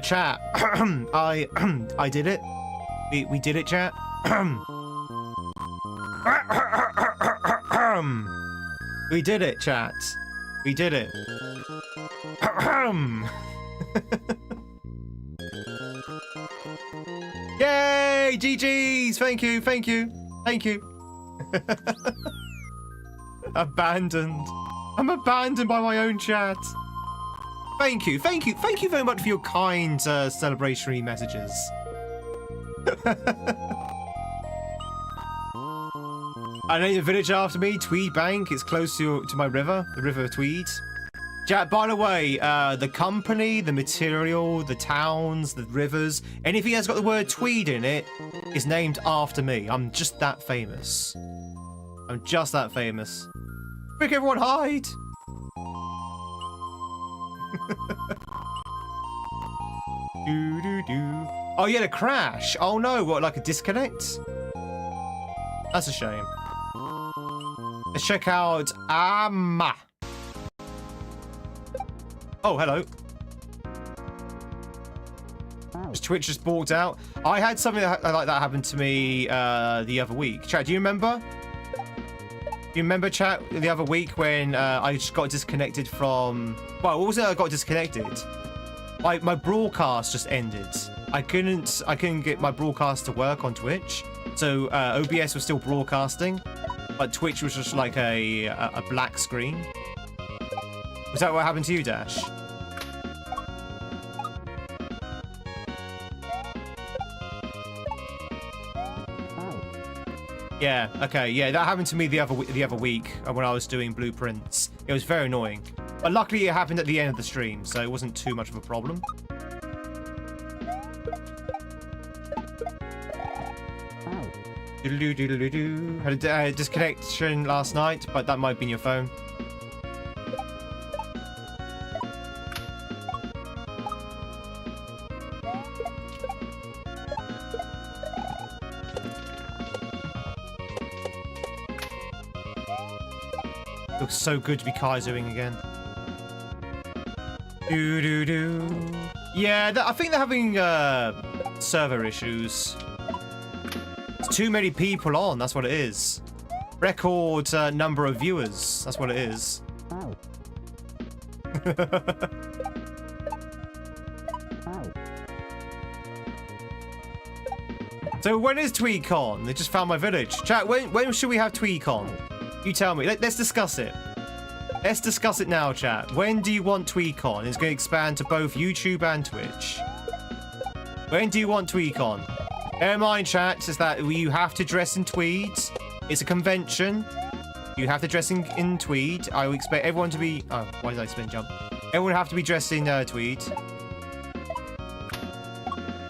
Chat. I did it. We did it, chat. We did it, chat. We did it. Yay! GG's! Thank you, thank you, thank you. Abandoned. I'm abandoned by my own chat. Thank you, thank you, thank you very much for your kind celebratory messages. I named a village after me, Tweed Bank. It's close to my river, the River Tweed. Jack, by the way, the company, the material, the towns, the rivers, anything that's got the word Tweed in it is named after me. I'm just that famous. I'm just that famous. Quick, everyone hide! Oh, you had a crash. Oh no, what, like a disconnect? That's a shame. Let's check out Amma. Oh, hello. Twitch just balked out. I had something like that happen to me the other week. Chat, do you remember? Do you remember, chat, the other week when I just got disconnected from... Well, what was it I got disconnected? My broadcast just ended. I couldn't get my broadcast to work on Twitch. So OBS was still broadcasting, but Twitch was just like a black screen. Was that what happened to you, Dash? Yeah, okay, yeah, that happened to me the other week when I was doing blueprints. It was very annoying. But luckily it happened at the end of the stream, so it wasn't too much of a problem. Doodle-doo. Had a disconnection last night, but that might have been your phone. Looks so good to be kaizoing again. Yeah, I think they're having server issues. There's too many people on, that's what it is. Record number of viewers, that's what it is. So when is TweedCon? They just found my village. Chat, when should we have TweedCon? You tell me. Let's discuss it. Let's discuss it now, chat. When do you want TweedCon? It's going to expand to both YouTube and Twitch. When do you want TweedCon? Bear in mind, chat, is that you have to dress in tweeds. It's a convention. You have to dress in tweed. I would expect everyone to be... Oh, why did I spin jump? Everyone would have to be dressed in tweed.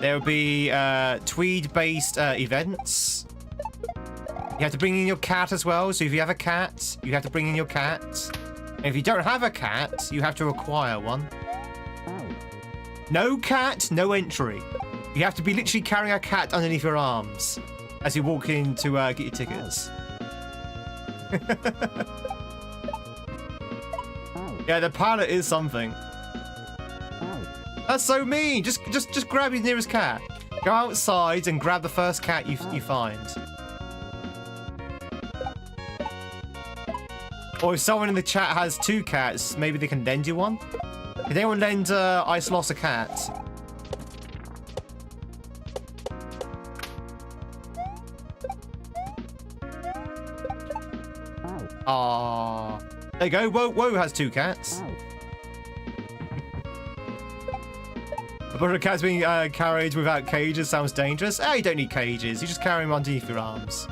There will be tweed-based events. You have to bring in your cat as well. So if you have a cat, you have to bring in your cat. And if you don't have a cat, you have to acquire one. No cat, no entry. You have to be literally carrying a cat underneath your arms as you walk in to get your tickets. Yeah, the pilot is something. That's so mean. Just grab your nearest cat. Go outside and grab the first cat you find. Or if someone in the chat has 2 cats, maybe they can lend you one. Did anyone lend Ice Loss a cat? Ah, there you go. Whoa has 2 cats. A bunch of cats being carried without cages sounds dangerous. Oh, you don't need cages. You just carry them underneath your arms.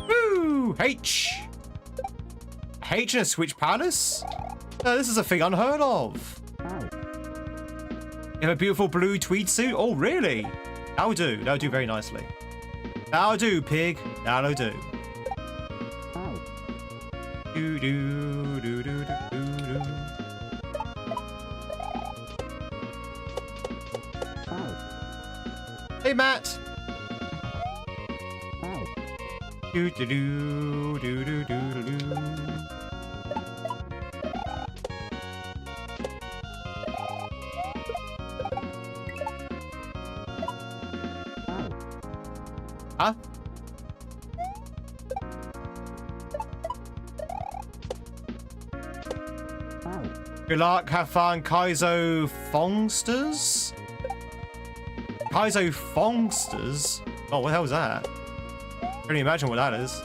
Woo! HN a Switch Palace? No, this is a thing unheard of. You have a beautiful blue tweed suit? Oh, really? That'll do. That'll do very nicely. That'll do, pig. That'll do. Do do do do do do. Hey, Matt. Do do do do do do do. Huh? Good luck, have fun, Kaizo Fongsters? Kaizo Fongsters? Oh, what the hell is that? Can't even imagine what that is.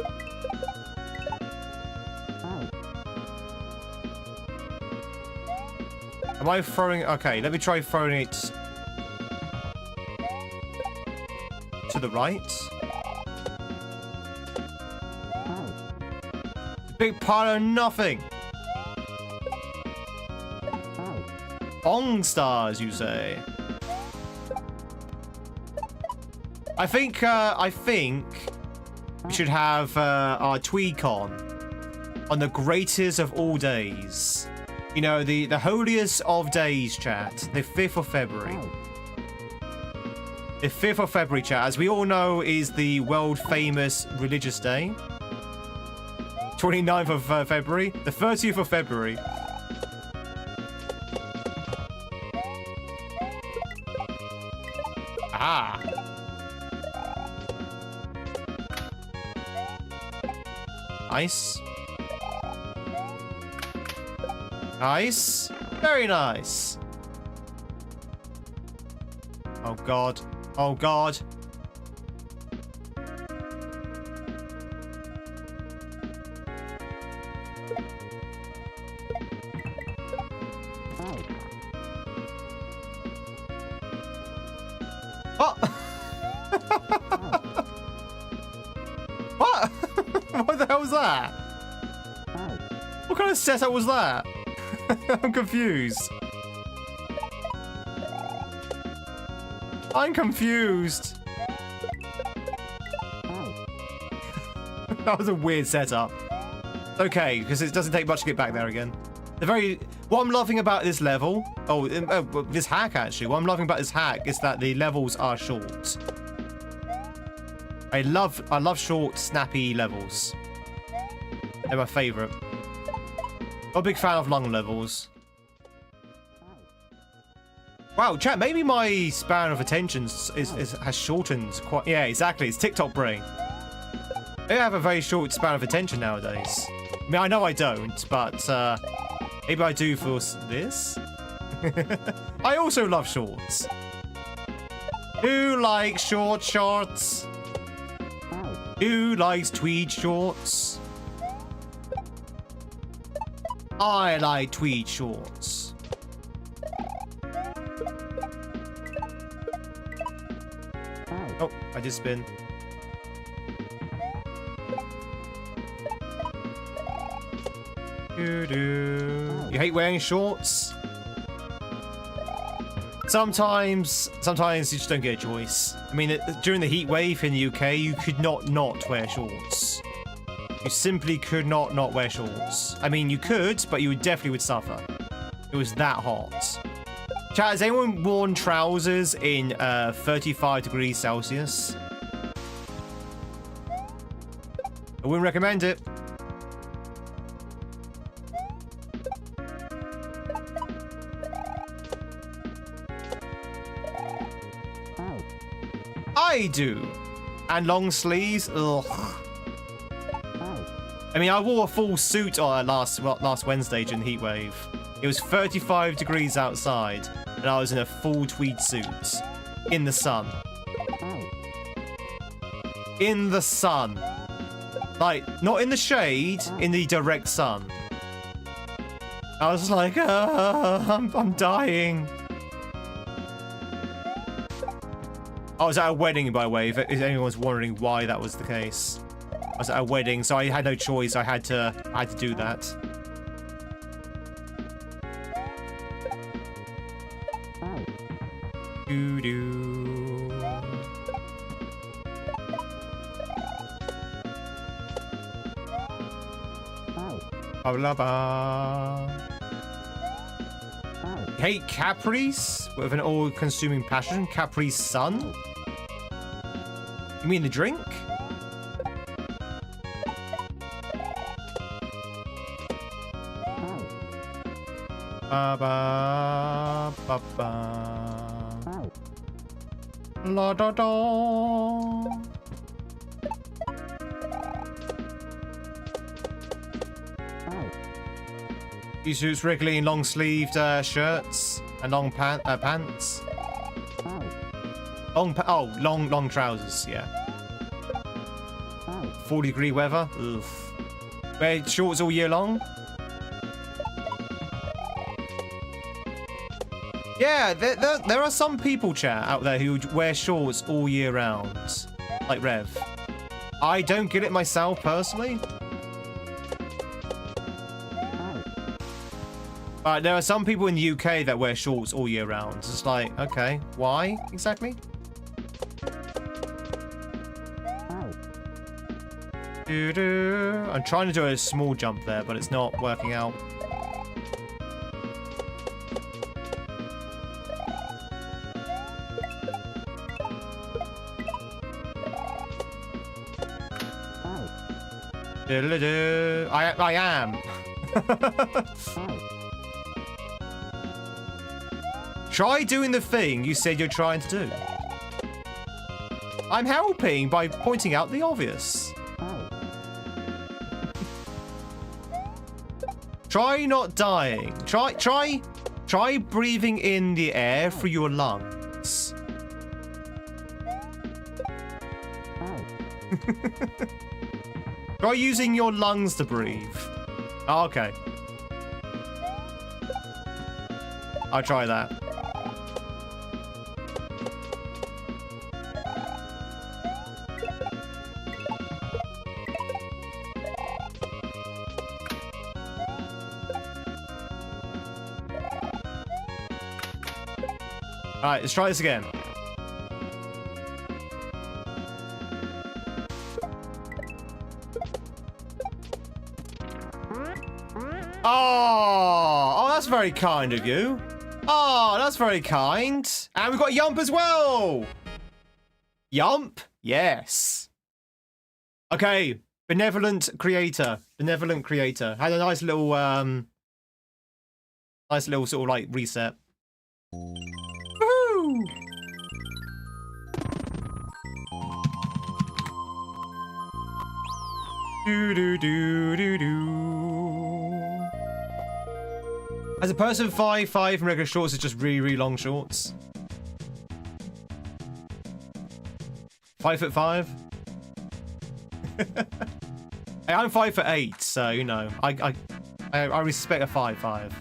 Am I throwing... Okay, let me try throwing it to the right. Big pile of nothing. Bong stars, you say? I think we should have our TweedCon on the greatest of all days. You know, the holiest of days, chat. The 5th of February. The 5th of February, chat, as we all know, is the world famous religious day. 29th of February. The 30th of February. Ah. Nice. Nice. Very nice. Oh god. Oh god. Oh. What? What the hell was that? What kind of setup was that? I'm confused. I'm confused. That was a weird setup. Okay, because it doesn't take much to get back there again. What I'm loving about this level, this hack actually. What I'm loving about this hack is that the levels are short. I love short, snappy levels. They're my favorite. Not a big fan of long levels. Wow, chat, maybe my span of attention has shortened quite... Yeah, exactly, it's TikTok brain. Maybe I have a very short span of attention nowadays. I mean, I know I don't, but maybe I do for this? I also love shorts. Who likes short shorts? Who likes tweed shorts? I like tweed shorts. Oh, I did spin. You hate wearing shorts? Sometimes you just don't get a choice. I mean, during the heat wave in the UK, you could not wear shorts. You simply could not wear shorts. I mean, you could, but you definitely would suffer. It was that hot. Chat, has anyone worn trousers in 35 degrees Celsius? I wouldn't recommend it. I do. And long sleeves. Ugh. I mean, I wore a full suit last Wednesday during the heatwave. It was 35 degrees outside, and I was in a full tweed suit in the sun. In the sun. Like, not in the shade, in the direct sun. I was like, I'm dying. I was at a wedding, by the way, if anyone's wondering why that was the case. I was at a wedding, so I had no choice. I had to do that. Doo doo. Hate Capri's with an all-consuming passion. Capri's Sun? You mean the drink? Ba ba ba ba. La da da. He suits regularly in long-sleeved shirts and long pants. Long trousers. Yeah. 40-degree weather. Oof. Wear shorts all year long. Yeah, there are some people, chat, out there who wear shorts all year round. Like Rev. I don't get it myself, personally. But there are some people in the UK that wear shorts all year round. It's like, okay, why exactly? I'm trying to do a small jump there, but it's not working out. I am. Try doing the thing you said you're trying to do. I'm helping by pointing out the obvious. Try not dying. Try breathing in the air through your lungs. Try using your lungs to breathe. Oh, okay. I'll try that. Alright, let's try this again. Oh, that's very kind of you. Oh, that's very kind. And we've got Yump as well. Yump? Yes. Okay, benevolent creator. Benevolent creator. Had a nice little sort of like reset. Woohoo! Do do do do do. As a person 5'5" and regular shorts is just really long shorts. 5'5". Hey, I'm 5'8", so you know I respect a 5'5".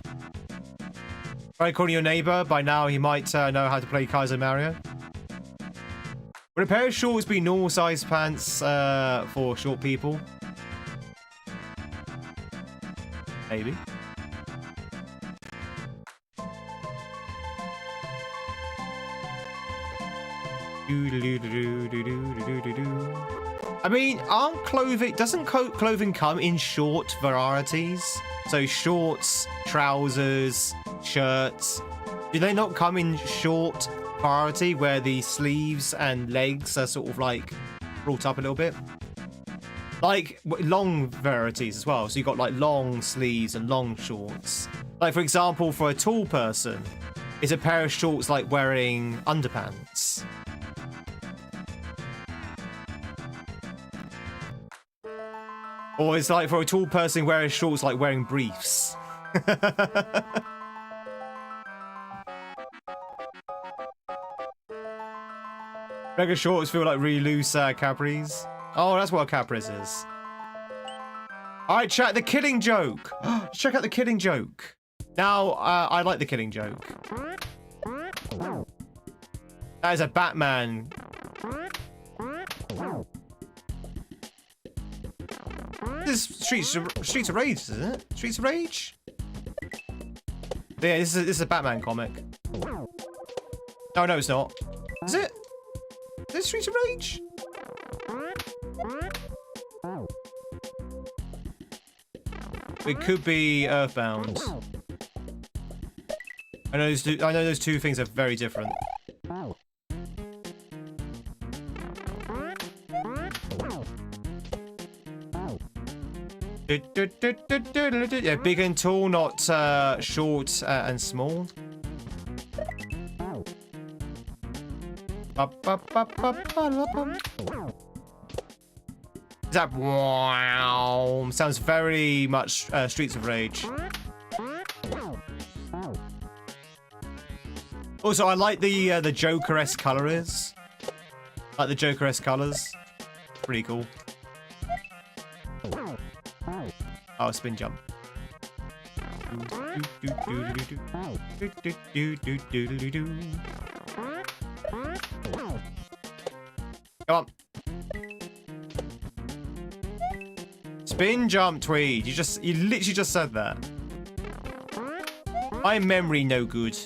Try calling your neighbor. By now he might know how to play Kaizo Mario. Would a pair of shorts be normal size pants for short people? Maybe. I mean, aren't clothing... Doesn't clothing come in short varieties? So shorts, trousers, shirts. Do they not come in short variety where the sleeves and legs are sort of like brought up a little bit? Like long varieties as well. So you've got like long sleeves and long shorts. Like, for example, for a tall person, is a pair of shorts like wearing underpants? Or it's like for a tall person wearing shorts like wearing briefs. Regular shorts feel like really loose capris. Oh, that's what a capris is. Alright, chat, the Killing Joke. Check out the Killing Joke. Now, I like the Killing Joke. That is a Batman. This is Streets of Rage, isn't it? Streets of Rage? Yeah, this is a Batman comic. No, no, it's not. Is it? Is it Streets of Rage? It could be Earthbound. I know those two things are very different. Yeah, big and tall, not short and small. That wow sounds very much Streets of Rage. Also, I like the Joker-esque colors. Like the Joker-esque colors. Pretty cool. Oh, spin jump. Come on. Spin jump, Tweed. You literally just said that. My memory no good.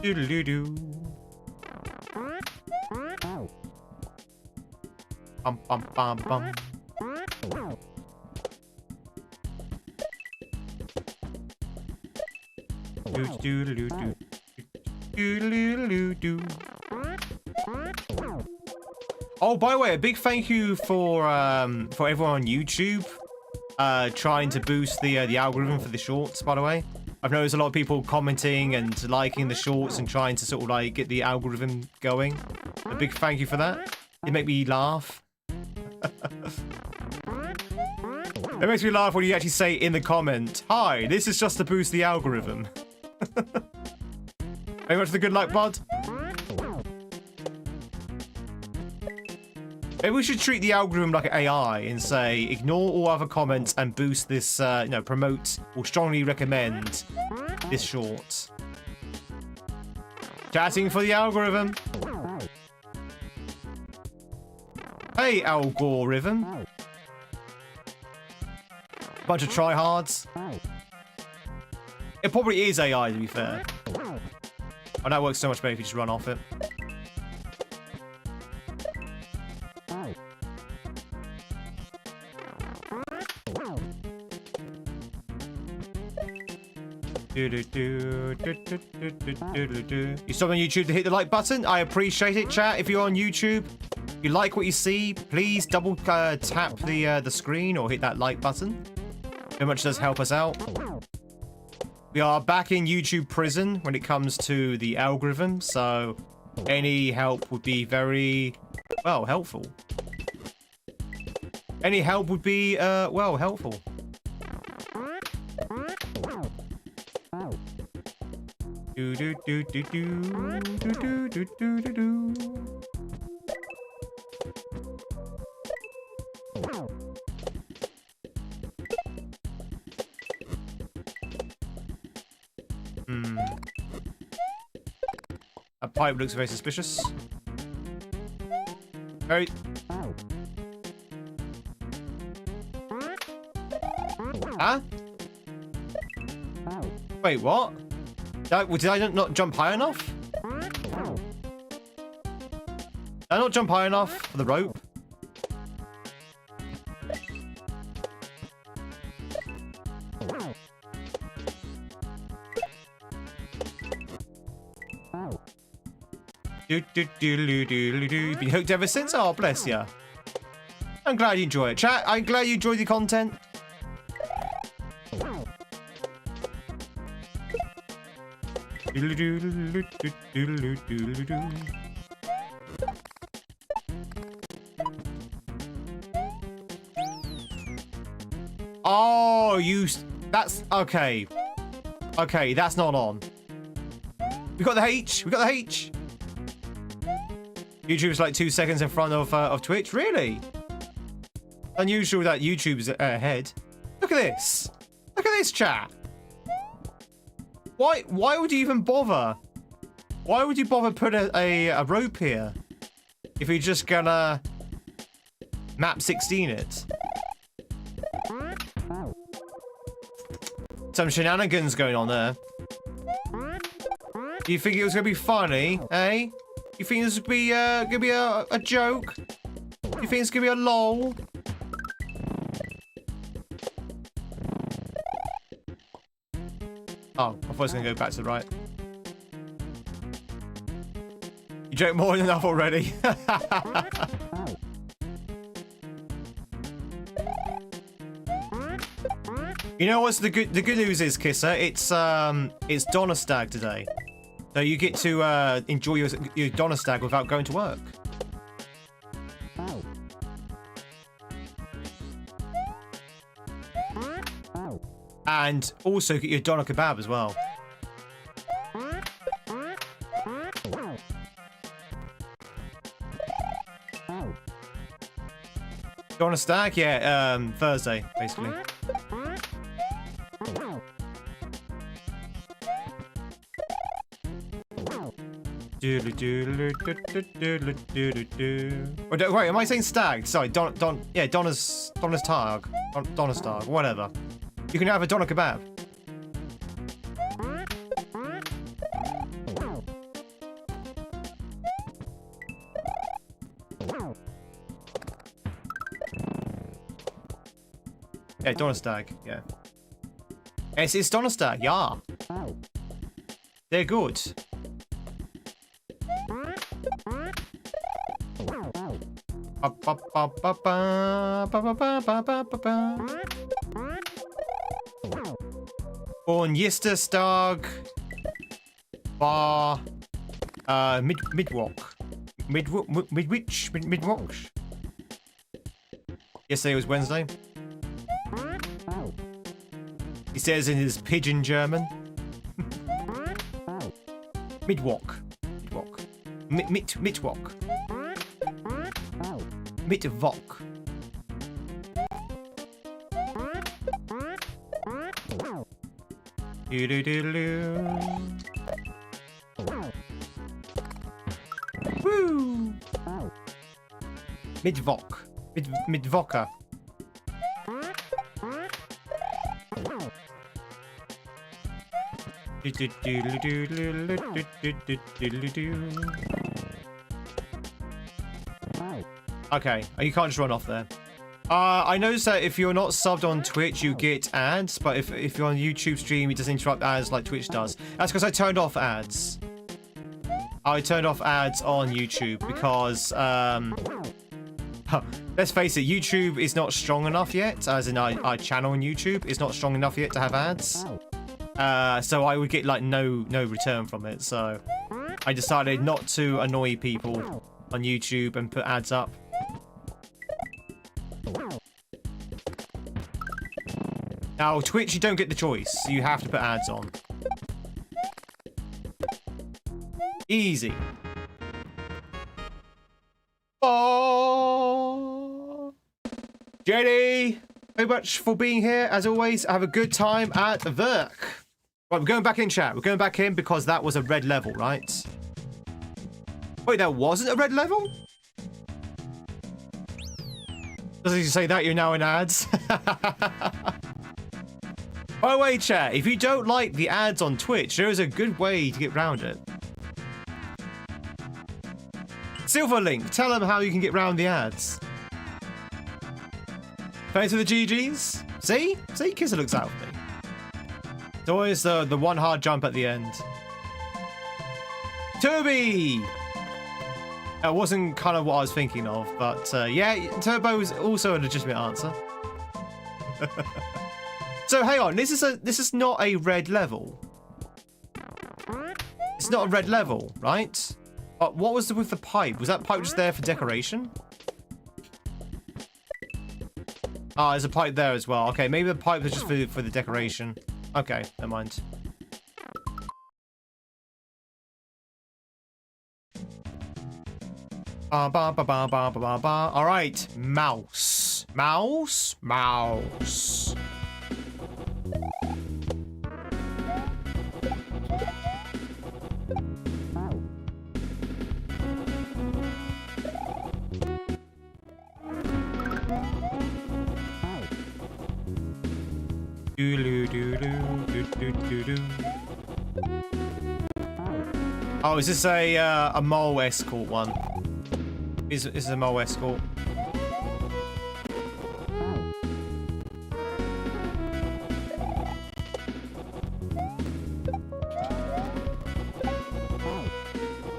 Doodle-doo-doo. Bum bum bum bum. Doodle-doo-doo-doo. Doodle-doo-doo-doo. Oh, by the way, a big thank you for everyone on YouTube trying to boost the algorithm for the shorts, by the way. I've noticed a lot of people commenting and liking the shorts and trying to sort of like get the algorithm going. A big thank you for that. It made me laugh. It makes me laugh when you actually say in the comment, "Hi, this is just to boost the algorithm." Very much for the good luck, bud. Maybe we should treat the algorithm like an AI and say, ignore all other comments and boost this, promote or strongly recommend this short. Chatting for the algorithm. Hey, algorithm. Bunch of tryhards. It probably is AI, to be fair. Oh, that works so much better if you just run off it. You stop on YouTube to hit the like button. I appreciate it, chat. If you're on YouTube, if you like what you see, please double tap the screen or hit that like button. Very much does help us out. We are back in YouTube prison when it comes to the algorithm, so any help would be very, well, helpful. Any help would be, well, helpful. Do do do do do do do do do do do. That pipe looks very suspicious. Very. Huh? Wait, what? Did I not jump high enough? Did I not jump high enough for the rope? You've been hooked ever since? Oh, bless ya. I'm glad you enjoy it. Chat, I'm glad you enjoy the content. Oh, that's okay. Okay, that's not on. We got the H. We got the H. YouTube's like 2 seconds in front of Twitch. Really? Unusual that YouTube's ahead. Look at this. Look at this, chat. Why would you even bother? Why would you bother put a rope here if you're just gonna map 16 it? Some shenanigans going on there. Do you think it was gonna be funny, eh? You think this would be gonna be a joke? You think it's gonna be a lol? Oh, I thought it was gonna go back to the right. You joke more than enough already. You know what's the good news is, Kisser? It's Donnerstag today. So you get to enjoy your Donnerstag without going to work. And also get your doner kebab as well. Donnerstag? Yeah, Thursday, basically. Oh, wait, am I saying stag? Sorry, Donner's Tag. Donnerstag, whatever. You can have a doner kebab. Yeah, Donnerstag, yeah. It's Donnerstag, yeah. They're good. On Yesterstag Bar Midwalk. Midwalk. Yesterday was Wednesday. He says in his pigeon German. Midwalk. Midwalk. Mittwoch. Woo! Mittwoch. Mittwocher. Okay, you can't just run off there. I noticed that if you're not subbed on Twitch, you get ads, but if you're on YouTube stream, it doesn't interrupt ads like Twitch does. That's because I turned off ads. I turned off ads on YouTube because, let's face it, YouTube is not strong enough yet, as in our channel on YouTube is not strong enough yet to have ads. So I would get like no return from it, so I decided not to annoy people on YouTube and put ads up. Now, Twitch, you don't get the choice. You have to put ads on. Easy. Oh, Jenny, very much for being here. As always, have a good time at work. Right, we're going back in, chat. We're going back in because that was a red level, right? Wait, that wasn't a red level? Doesn't you say that you're now in ads? By the way, chat, if you don't like the ads on Twitch, there is a good way to get around it. Silverlink, tell them how you can get around the ads. Thanks for the GGs. See? See? Kisser looks out for me. It's always the one hard jump at the end. Toby! That wasn't kind of what I was thinking of, but yeah, Turbo is also a legitimate answer. So hang on, this is not a red level. It's not a red level, right? But what was with the pipe? Was that pipe just there for decoration? Ah, there's a pipe there as well. Okay, maybe the pipe was just for the decoration. Okay, never mind. All right, mouse. Mouse. Oh, is this a mole escort one? Is a mole escort?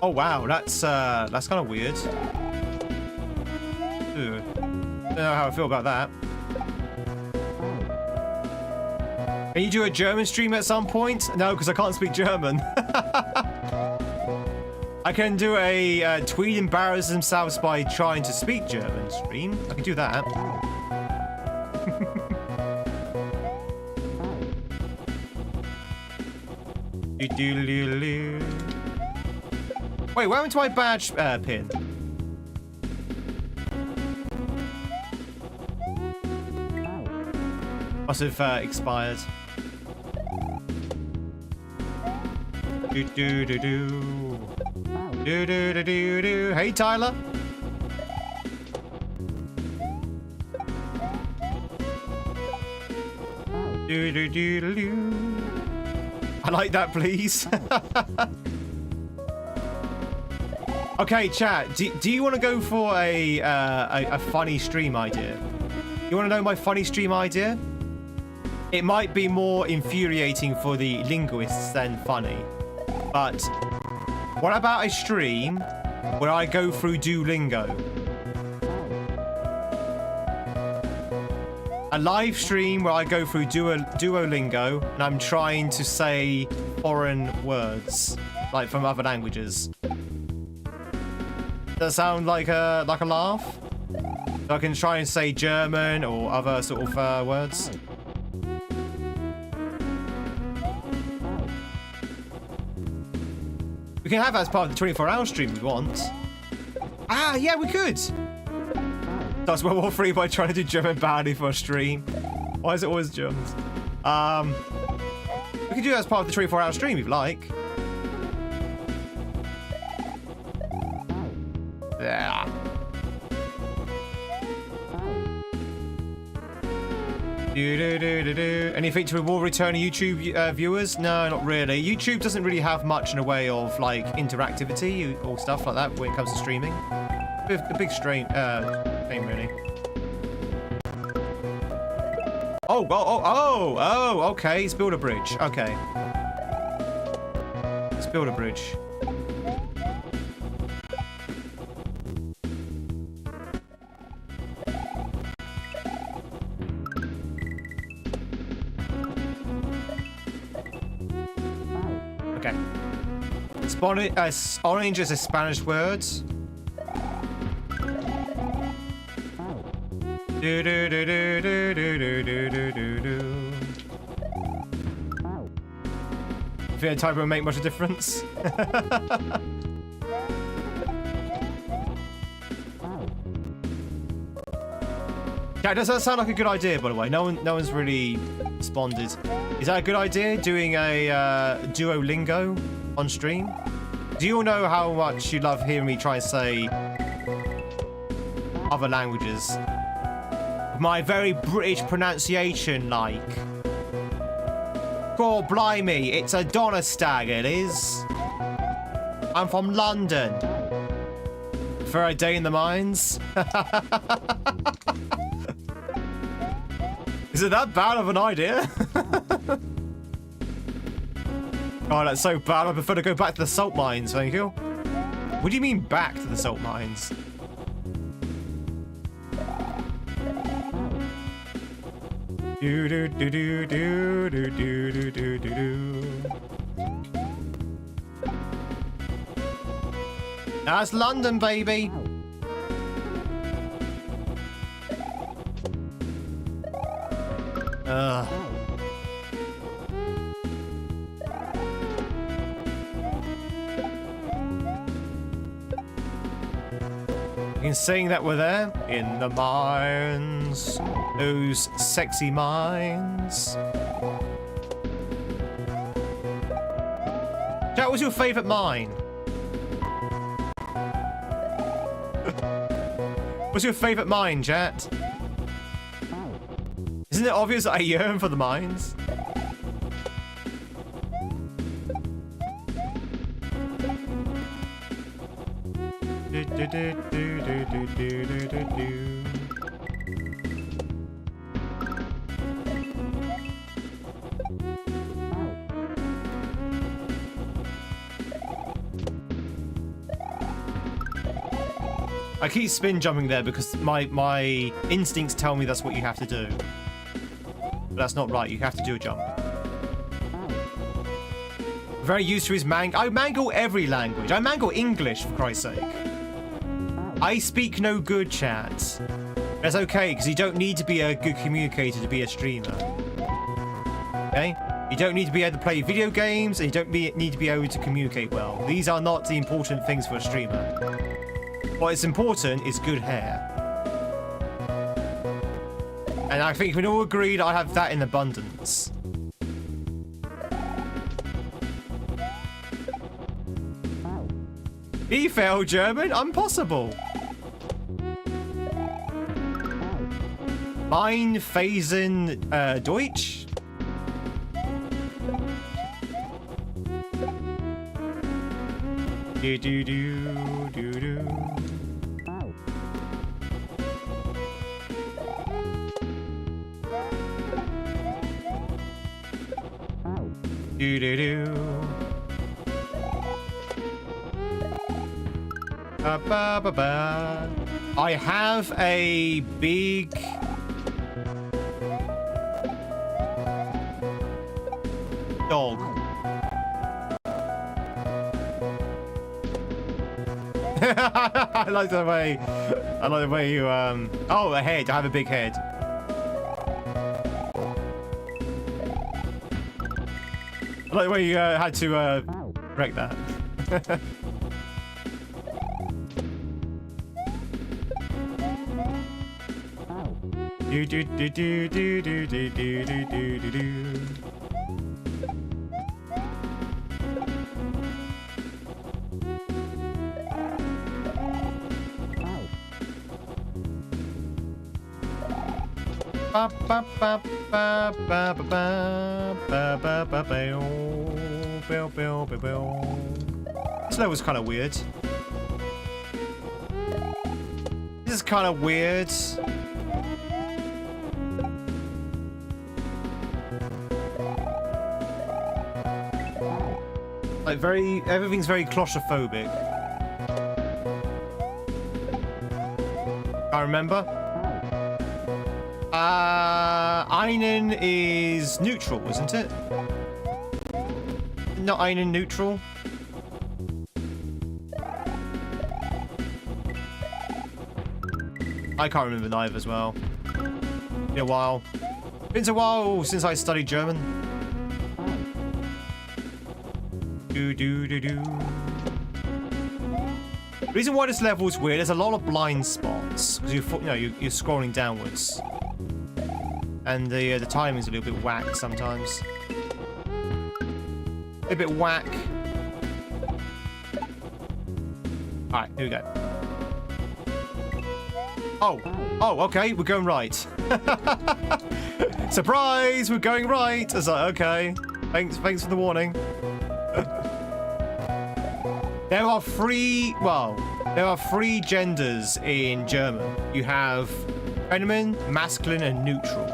Oh wow, that's kind of weird. Ugh. Don't know how I feel about that. Can you do a German stream at some point? No, because I can't speak German. I can do a Tweed embarrasses themselves by trying to speak German stream. I can do that. Wait, what happened to my badge pin? Must have expired. Hey, Tyler. I like that, please. Okay, chat. Do you want to go for a funny stream idea? You want to know my funny stream idea? It might be more infuriating for the linguists than funny. But what about a stream where I go through Duolingo? A live stream where I go through Duolingo and I'm trying to say foreign words, like from other languages. Does that sound like a laugh? So I can try and say German or other sort of words. We can have that as part of the 24-hour stream if we want. Ah, yeah, we could. That's World War 3 by trying to do German badly for a stream. Why is it always Germans? We can do that as part of the 24-hour stream if you like. Yeah. Anything to reward returning YouTube viewers? No, not really. YouTube doesn't really have much in a way of like interactivity or stuff like that when it comes to streaming. A big stream, really. Oh, okay. Let's build a bridge. Okay. Let's build a bridge. Okay. Orange is a Spanish word. If a typo would make much of a difference. Yeah, does that sound like a good idea, by the way? No one's really responded. Is that a good idea, doing a Duolingo on stream? Do you all know how much you love hearing me try and say other languages? My very British pronunciation, like. God blimey, it's a Donnerstag, it is. I'm from London. For a day in the mines. Is it that bad of an idea? Oh, that's so bad. I prefer to go back to the salt mines, thank you. What do you mean back to the salt mines? That's London, baby. You can sing that we're there in the mines, those sexy mines. Chat, what's your favourite mine? What's your favourite mine, chat? Is Isn't it obvious that I yearn for the mines? I keep spin jumping there because my instincts tell me that's what you have to do. But that's not right. You have to do a jump. Very used to his I mangle every language. I mangle English, for Christ's sake. I speak no good, chat. That's okay, because you don't need to be a good communicator to be a streamer. Okay? You don't need to be able to play video games, and you don't need to be able to communicate well. These are not the important things for a streamer. What is important is good hair. And I think we all agreed I have that in abundance. He failed German? Impossible. Mein Phasen Deutsch? Do do do do do. Do do do. Ba ba ba ba. I have a big dog. I like the way you oh, a head. I have a big head. I like the way you had to wreck that. Do do do do do do do do do do do. Ba ba ba ba ba ba ba ba ba ba. This level's kind of weird. This is kind of weird. Like everything's very claustrophobic. I remember. Einen is neutral, isn't it? Not Einen neutral. I can't remember neither as well. Been a while. Been a while since I studied German. Do do do do. The reason why this level is weird, there's a lot of blind spots because you're scrolling downwards, and the timing's a little bit whack sometimes. A bit whack. All right, here we go. Oh, okay, we're going right. Surprise, we're going right. I was like, okay, thanks for the warning. There are three genders in German. You have feminine, masculine, and neutral.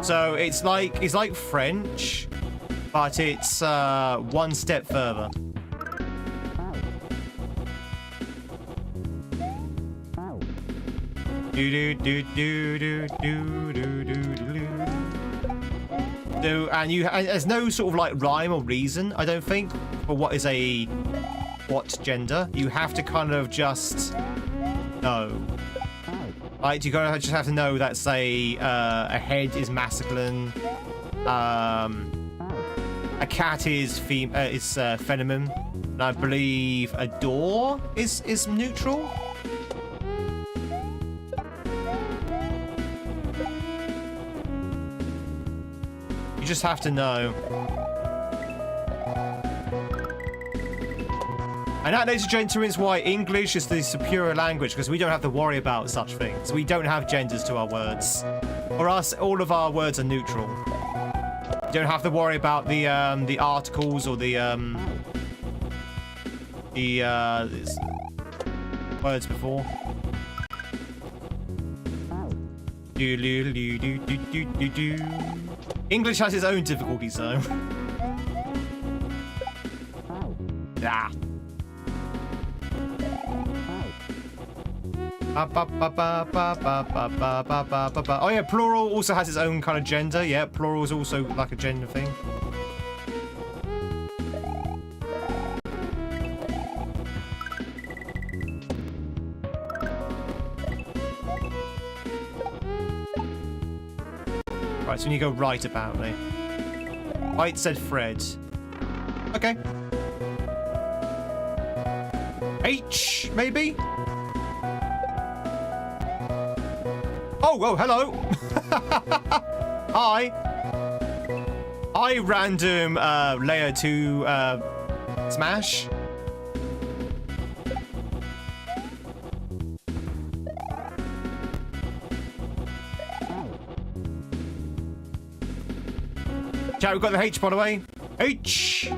So it's like French, but it's one step further. Do do do do do do do do do. And there's no sort of like rhyme or reason, I don't think, for what is what gender. You have to kind of just know. Like, you gotta just have to know that, say, a head is masculine, a cat is feminine, and I believe a door is neutral. You just have to know. And that, ladies and gentlemen, is why English is the superior language, because we don't have to worry about such things. We don't have genders to our words. For us, all of our words are neutral. You don't have to worry about the articles or the words before. English has its own difficulties, though. Ah. Oh yeah, plural also has its own kind of gender. Yeah, plural is also like a gender thing. Right, so when you go right, apparently. Right said Fred. Okay. H, maybe? Oh, whoa, hello. Hi. Hi, random layer 2 smash. Chat, we've got the H, by the way. H.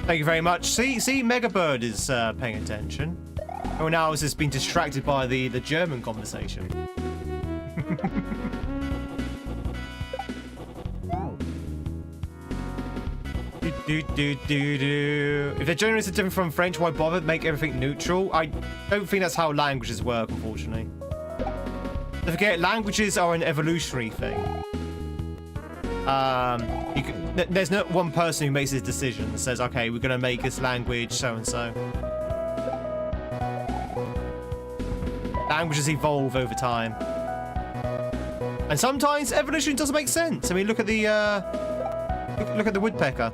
Thank you very much. See, Megabird is paying attention. Oh, now I was just being distracted by the German conversation. If the generator is different from French, why bother make everything neutral? I don't think that's how languages work, unfortunately. Don't forget, languages are an evolutionary thing. There's not one person who makes this decision and says, okay, we're going to make this language so-and-so. Languages evolve over time. And sometimes evolution doesn't make sense. I mean, look at the woodpecker.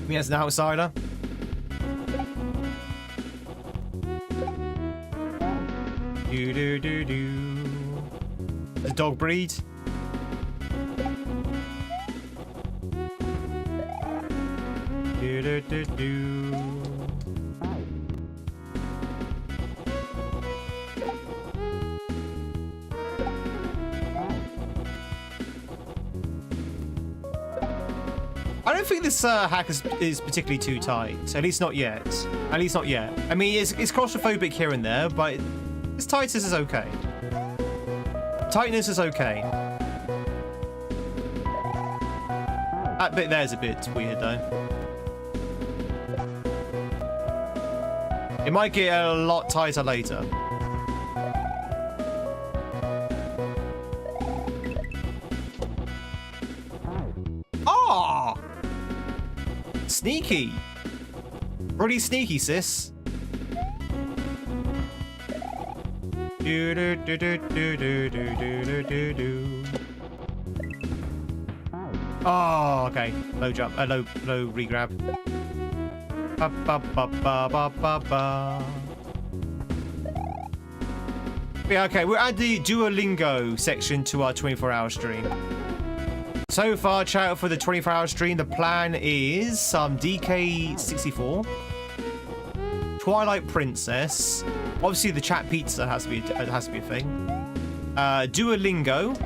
Me as an outsider. The dog breed. I don't think this hack is particularly too tight. At least not yet. At least not yet. I mean, it's claustrophobic here and there, but its tightness is okay. Tightness is okay. That bit there's a bit weird, though. It might get a lot tighter later. Ah! Sneaky. Pretty sneaky, sis. Oh, okay. Low jump. Low regrab. Yeah, okay. We're at the Duolingo section to our 24-hour stream. So far, chat, for the 24-hour stream, the plan is some DK64, Twilight Princess. Obviously, the chat pizza has to be a thing. Duolingo.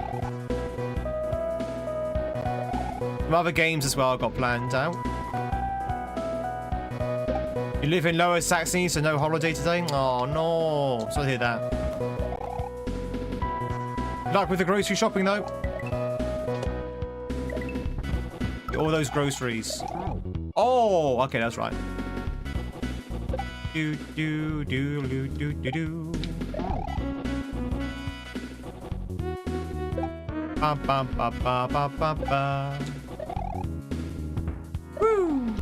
Some other games as well I've got planned out. You live in Lower Saxony, so no holiday today? Oh no. Sorry to hear that. Good luck with the grocery shopping though. All those groceries. Oh, okay, that's right. Do do do do do do do. Ba ba ba ba ba ba ba. Woo.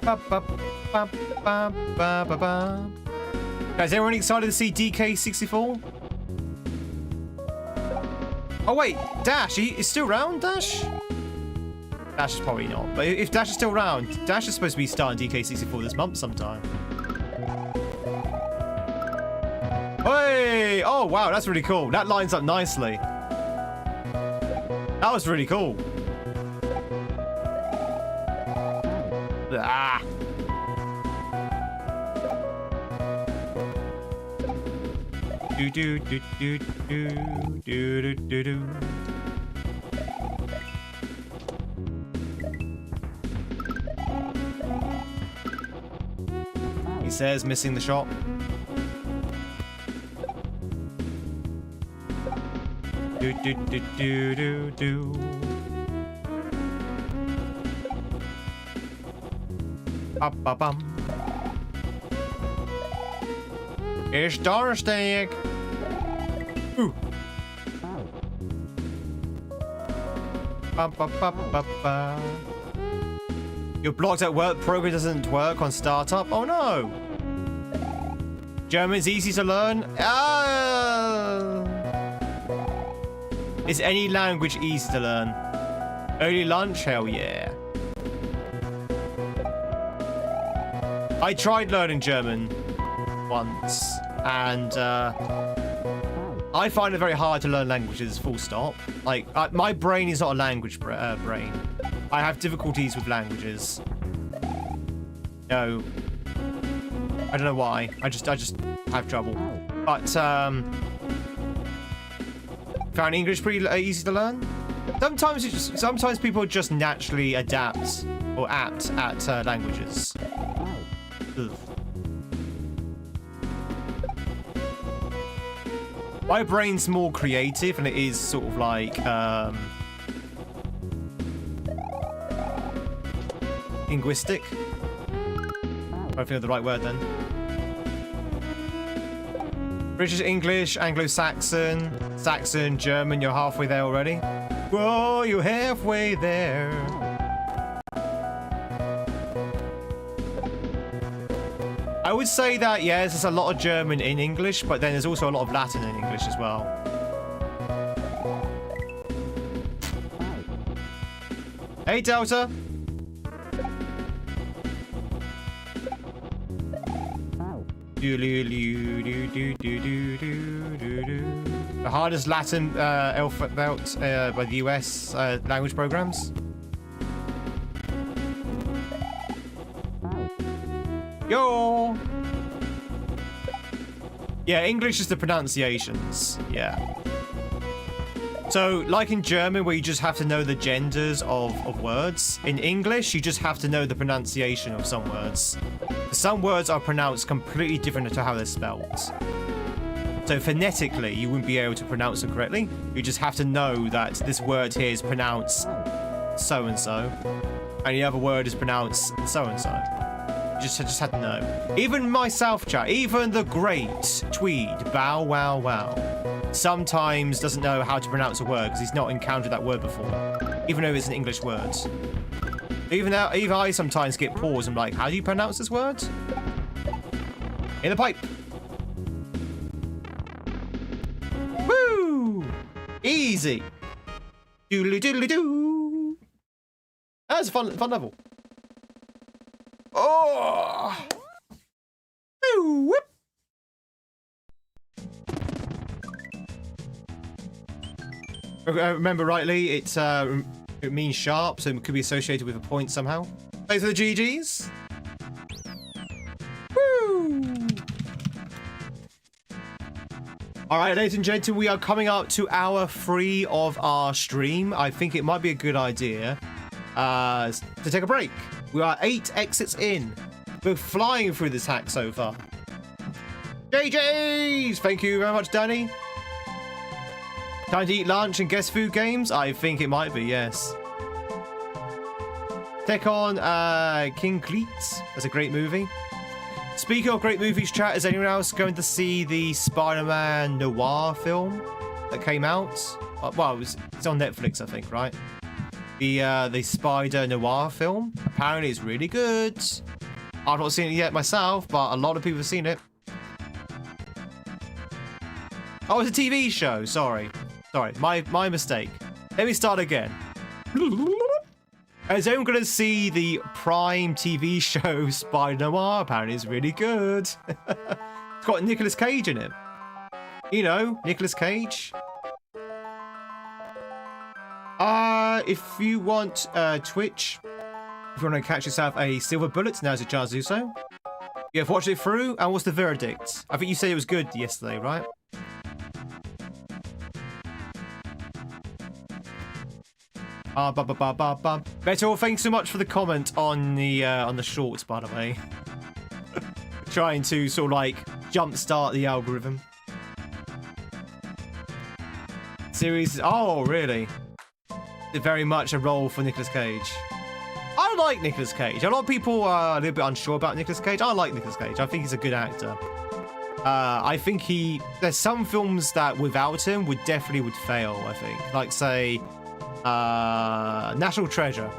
Ba ba ba ba ba ba ba. Guys, everyone excited to see DK64? Oh wait, Dash, is still around, Dash? Dash is probably not, but if Dash is still around, Dash is supposed to be starting DK64 this month sometime. Hey! Oh wow, that's really cool. That lines up nicely. That was really cool. Ah! Do do do do do do do do. He says, missing the shot. Do do do do do do. Up up bum. It's Donnerstag. Ooh. Ba, ba, ba, ba, ba. You're blocked at work. Program doesn't work on startup. Oh no. German's easy to learn. Is any language easy to learn? Early lunch? Hell yeah. I tried learning German once, and I find it very hard to learn languages, full stop. Like, my brain is not a language brain. I have difficulties with languages. No. I don't know why. I just have trouble. But, found English pretty easy to learn. Sometimes people just naturally adapt or apt at languages. Ugh. My brain's more creative, and it is sort of like linguistic. I think of the right word then. British English, Anglo-Saxon, Saxon, German. You're halfway there already. Whoa, you're halfway there. I would say that, yes, there's a lot of German in English, but then there's also a lot of Latin in English as well. Hey, Delta. The hardest Latin alphabet by the US language programs. Yo! Yeah, English is the pronunciations. Yeah. So, like in German, where you just have to know the genders of words, in English, you just have to know the pronunciation of some words. Some words are pronounced completely different to how they're spelled. So, phonetically, you wouldn't be able to pronounce them correctly. You just have to know that this word here is pronounced so-and-so, and the other word is pronounced so-and-so. You just had to know. Even myself, chat, even the great Tweed, bow wow wow, sometimes doesn't know how to pronounce a word because he's not encountered that word before, even though it's an English word. Even I sometimes get paused. I'm like, how do you pronounce this word? In the pipe. Woo! Easy. Doodly doodly doo. That was a fun level. Oh! Ooh, whoop. If I remember rightly, it means sharp, so it could be associated with a point somehow. Thanks for the GGs. Woo! All right, ladies and gentlemen, we are coming up to hour 3 of our stream. I think it might be a good idea to take a break. We are 8 exits in. We're flying through this hack so far. JJs! Thank you very much, Danny. Time to eat lunch and guess food games? I think it might be, yes. Take on King Cleats. That's a great movie. Speaking of great movies, chat, is anyone else going to see the Spider-Man noir film that came out? Well, it's on Netflix, I think, right? The Spider Noir film. Apparently it's really good. I've not seen it yet myself, but a lot of people have seen it. Oh, it's a TV show, sorry. Sorry, my mistake. Let me start again. Is anyone going to see the Prime TV show Spider Noir? Apparently it's really good. It's got Nicolas Cage in it. You know, Nicolas Cage. If you want Twitch, if you want to catch yourself a silver bullet, now's your chance to do so. You've watched it through, and what's the verdict? I think you said it was good yesterday, right? Beto, thanks so much for the comment on the shorts, by the way. Trying to sort of like jumpstart the algorithm. Series, oh really? Very much a role for Nicolas Cage. I like Nicolas Cage. A lot of people are a little bit unsure about Nicolas Cage. I like Nicolas Cage. I think he's a good actor. I think there's some films that without him would fail, I think. Like say National Treasure.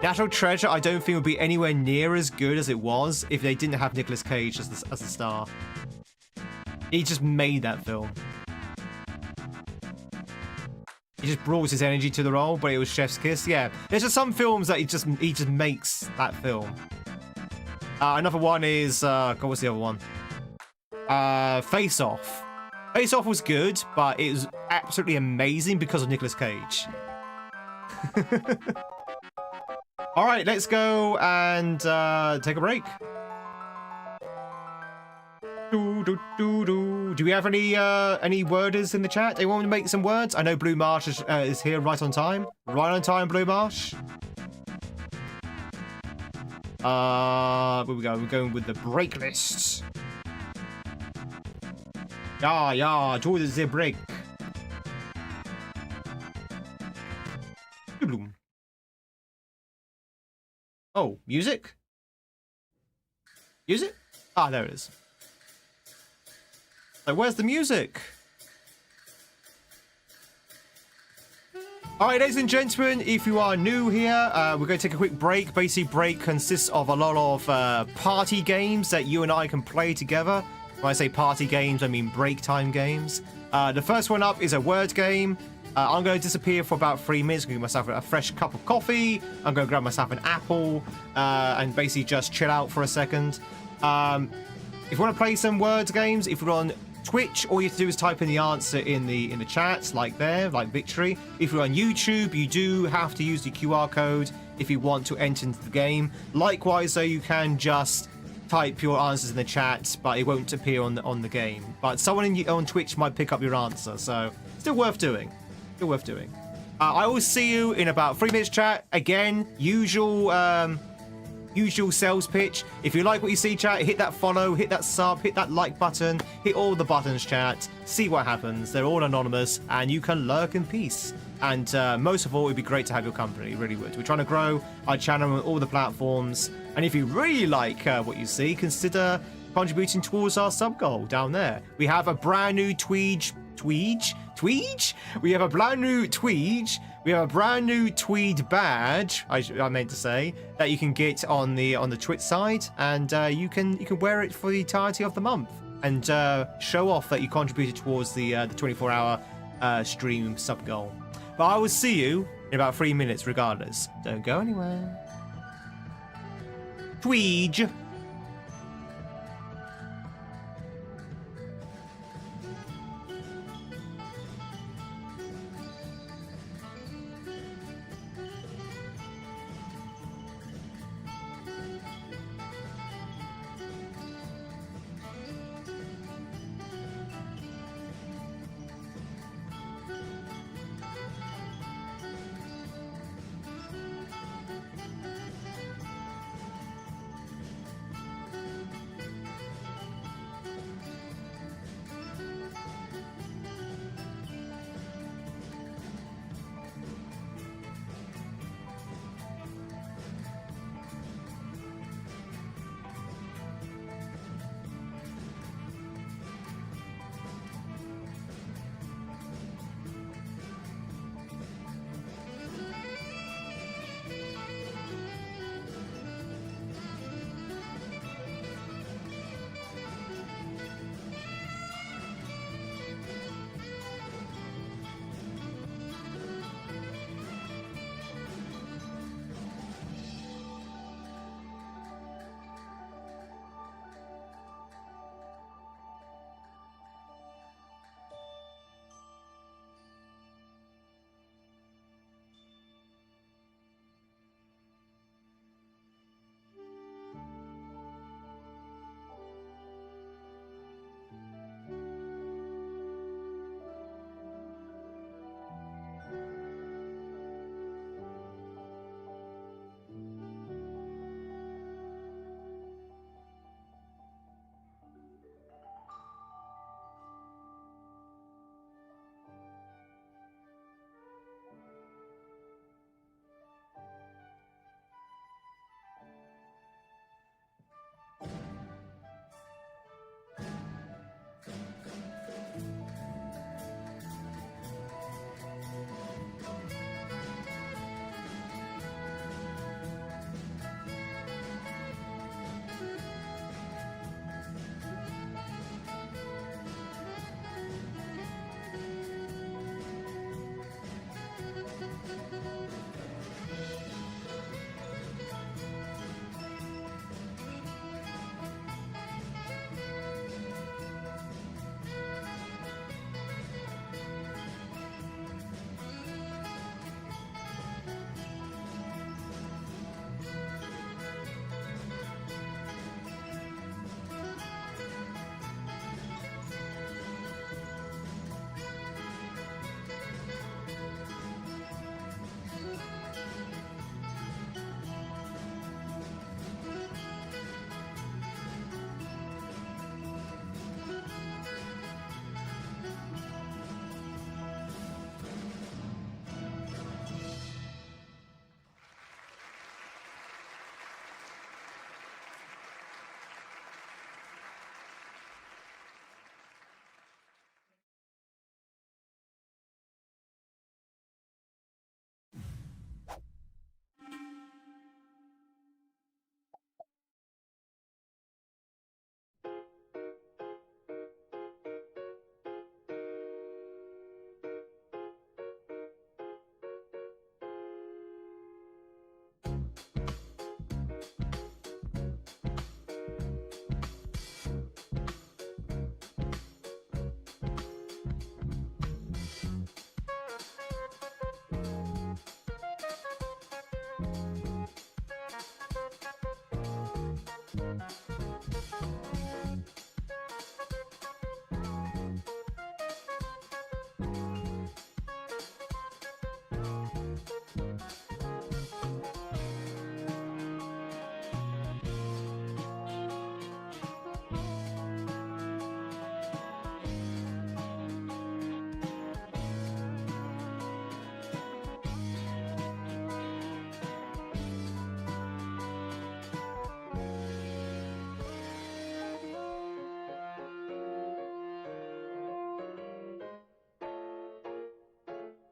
National Treasure I don't think would be anywhere near as good as it was if they didn't have Nicolas Cage as the star. He just made that film. He just brought his energy to the role, but it was chef's kiss. Yeah, there's just some films that he just makes that film. Another one is God, what's the other one? Face Off. Face Off was good, but it was absolutely amazing because of Nicolas Cage. All right, let's go and take a break. Do we have any worders in the chat? Anyone want to make some words? I know Blue Marsh is here right on time. Right on time, Blue Marsh. Where we go? We're going with the break lists. Yeah, do the break. Oh, music? Music? Ah, there it is. So where's the music? All right, ladies and gentlemen, if you are new here, we're going to take a quick break. Basically, break consists of a lot of party games that you and I can play together. When I say party games, I mean break time games. The first one up is a word game. I'm going to disappear for about 3 minutes. I'm going to get myself a fresh cup of coffee. I'm going to grab myself an apple and basically just chill out for a second. If you want to play some words games, if you're on Twitch, all you have to do is type in the answer in the chat, like there, like victory. If you're on YouTube, you do have to use the QR code if you want to enter into the game. Likewise, though, you can just type your answers in the chat, but it won't appear on the game. But someone on Twitch might pick up your answer, so still worth doing. Still worth doing. I will see you in about 3 minutes, chat. Again, usual sales pitch. If you like what you see, chat, hit that follow, hit that sub, hit that like button, hit all the buttons, chat. See what happens. They're all anonymous, and you can lurk in peace. And most of all, it'd be great to have your company. It really would. We're trying to grow our channel on all the platforms. And if you really like what you see, consider contributing towards our sub goal down there. We have a brand new Tweed? We have a brand new Tweed. We have a brand new Tweed badge, I meant to say, that you can get on the Twitch side, and you can wear it for the entirety of the month and show off that you contributed towards the 24-hour stream sub goal. But I will see you in about 3 minutes, regardless. Don't go anywhere. Tweed.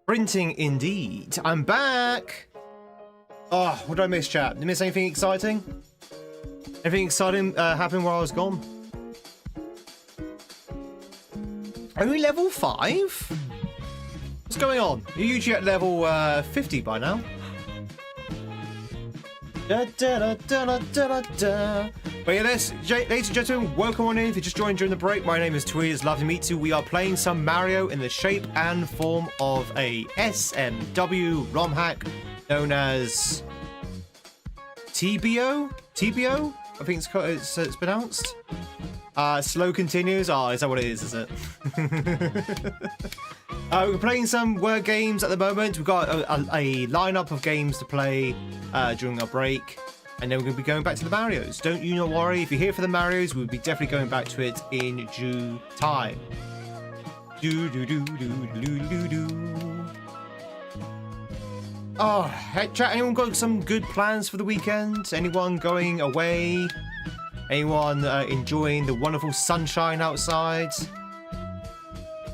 Printing indeed. I'm back. Oh, what did I miss, chat? Did I miss anything exciting? Anything exciting happened while I was gone? Only level 5? What's going on? You're usually at level 50 by now. Da, da, da, da, da, da. But yeah, ladies and gentlemen, welcome on in. If you just joined during the break, my name is Tweed. It's lovely to meet you. We are playing some Mario in the shape and form of a SMW ROM hack known as TBO? TBO? I think it's pronounced. Slow continues. Oh, is that what it is it? We're playing some word games at the moment. We've got a lineup of games to play during our break. And then we're going to be going back to the Marios. Don't you not worry. If you're here for the Marios, we'll be definitely going back to it in due time. Oh, hey, chat, anyone got some good plans for the weekend? Anyone going away? Anyone enjoying the wonderful sunshine outside?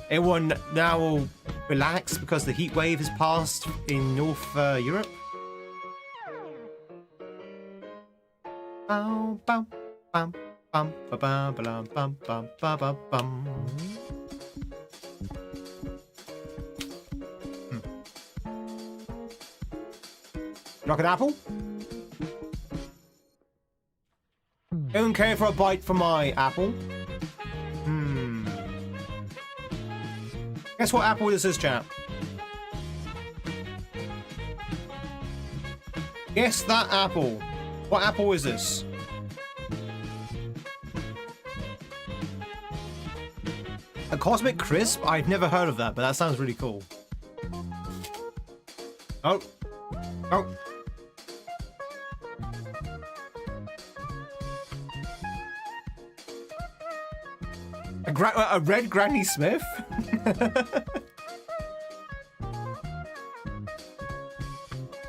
Anyone now will relax because the heat wave has passed in North Europe? Bum, bum, bum, bum, bum, bum, bum, bum, bum, bum. Like an apple? Don't care for a bite from my apple. Guess what apple this is, chap? Guess that apple. What apple is this? A cosmic crisp? I've never heard of that, but that sounds really cool. Oh. Oh. A red Granny Smith?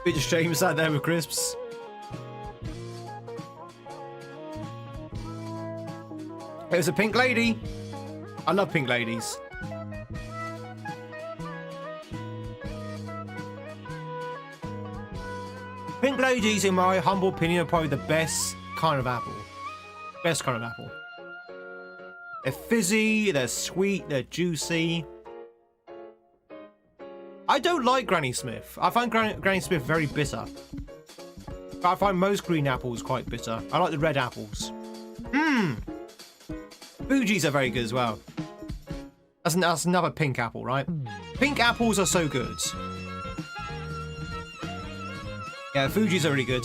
Bit of shame sat there with crisps. There's a pink lady. I love pink ladies. Pink ladies, in my humble opinion, are probably the best kind of apple. Best kind of apple. They're fizzy, they're sweet, they're juicy. I don't like Granny Smith. I find Granny Smith very bitter. But I find most green apples quite bitter. I like the red apples. Fuji's are very good as well. That's another pink apple, right? Pink apples are so good. Yeah, Fuji's are really good.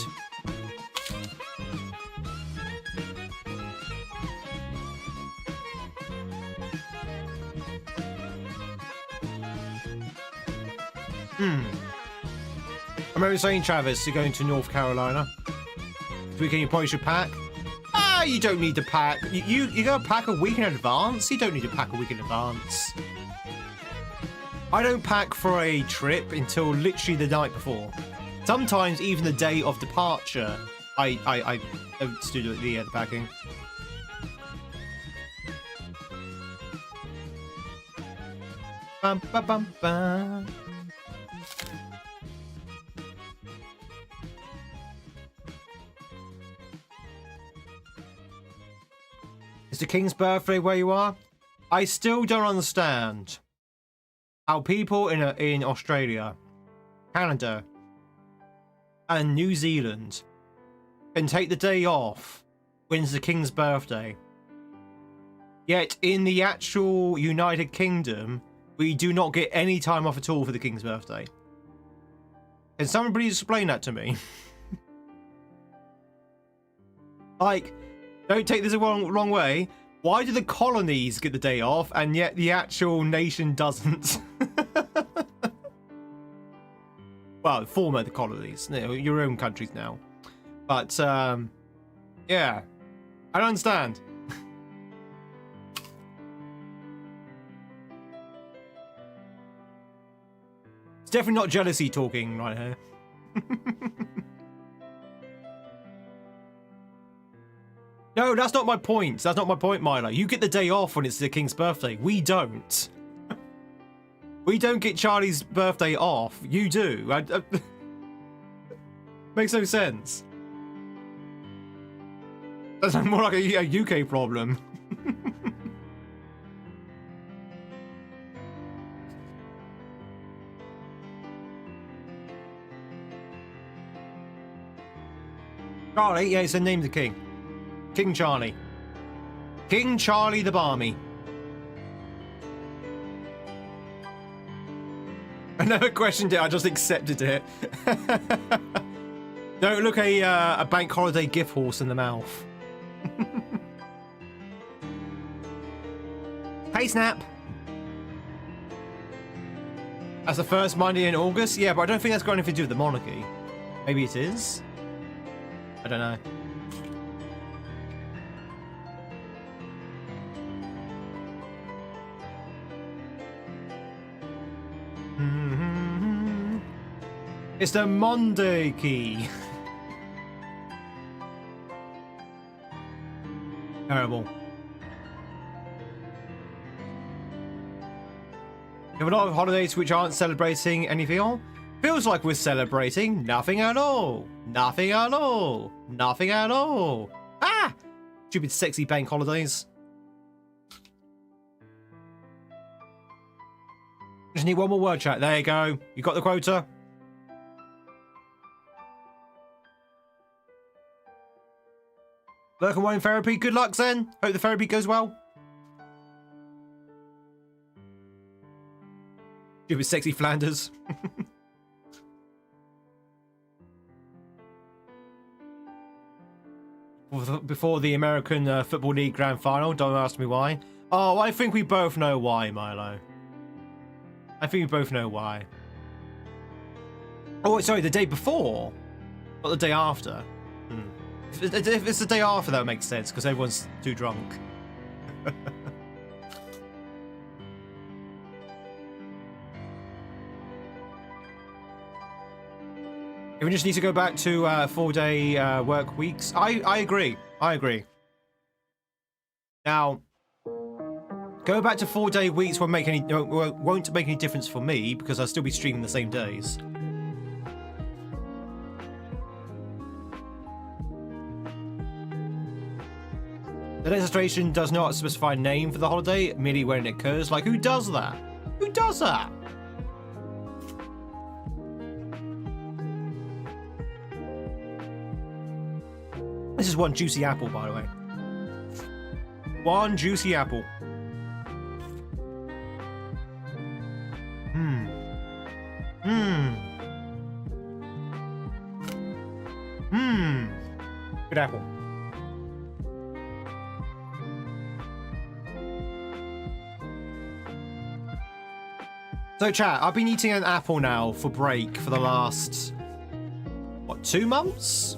I remember saying, Travis, you're going to North Carolina. This weekend you probably should pack. You don't need to pack. You gotta pack a week in advance? You don't need to pack a week in advance. I don't pack for a trip until literally the night before. Sometimes even the day of departure, I don't do the packing. Bum, bum, bum, bum. Is the King's birthday where you are? I still don't understand how people in Australia, Canada, and New Zealand can take the day off when it's the King's birthday. Yet in the actual United Kingdom, we do not get any time off at all for the King's birthday. Can somebody explain that to me? Like, don't take this the wrong way, Why do the colonies get the day off and yet the actual nation doesn't? Well, former the colonies, you know, your own countries now. But, yeah. I don't understand. It's definitely not jealousy talking right here. No, that's not my point. That's not my point, Milo. You get the day off when it's the king's birthday. We don't. We don't get Charlie's birthday off. You do. Makes no sense. That's more like a UK problem. Charlie, yeah, it's a name of the king. King Charlie. King Charlie the Barmy. I never questioned it, I just accepted it. Don't look a bank holiday gift horse in the mouth. Hey, Snap. That's the first Monday in August? Yeah, but I don't think that's got anything to do with the monarchy. Maybe it is? I don't know. It's the Monday key. Terrible. We have a lot of holidays which aren't celebrating anything. Feels like we're celebrating nothing at all. Nothing at all. Nothing at all. Ah! Stupid sexy bank holidays. Just need one more word chat. There you go. You got the quota. Black and white therapy. Good luck, Zen. Hope the therapy goes well. Stupid sexy Flanders. Before the American Football League Grand Final. Don't ask me why. Oh, I think we both know why, Milo. I think we both know why. Oh, sorry, the day before. Not the day after. If it's the day after, that makes sense, because everyone's too drunk. We just need to go back to 4-day work weeks. I agree. I agree. Now, go back to 4-day weeks won't make any difference for me because I'll still be streaming the same days. The legislation does not specify a name for the holiday, merely when it occurs. Like, who does that? Who does that? This is one juicy apple, by the way. One juicy apple. Good apple. So chat, I've been eating an apple now for break for the last, what, 2 months?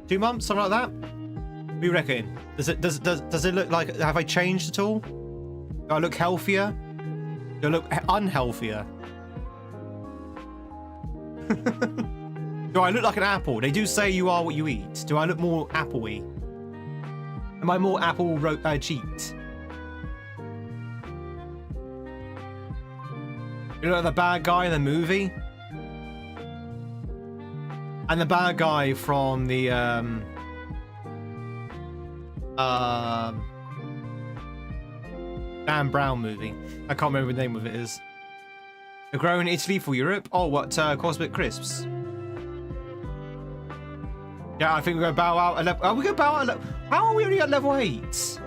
2 months, something like that? What do you reckon? Does it look like, have I changed at all? Do I look healthier? Do I look unhealthier? Do I look like an apple? They do say you are what you eat. Do I look more apple-y? Am I more apple cheeked? You look like the bad guy in the movie? And the bad guy from the Dan Brown movie. I can't remember the name of it is. They're growing in Italy for Europe. Oh, what? Cosmic Crisps. Yeah, I think we're going to bow out at level... Are we going to bow out at level... How are we only at level 8?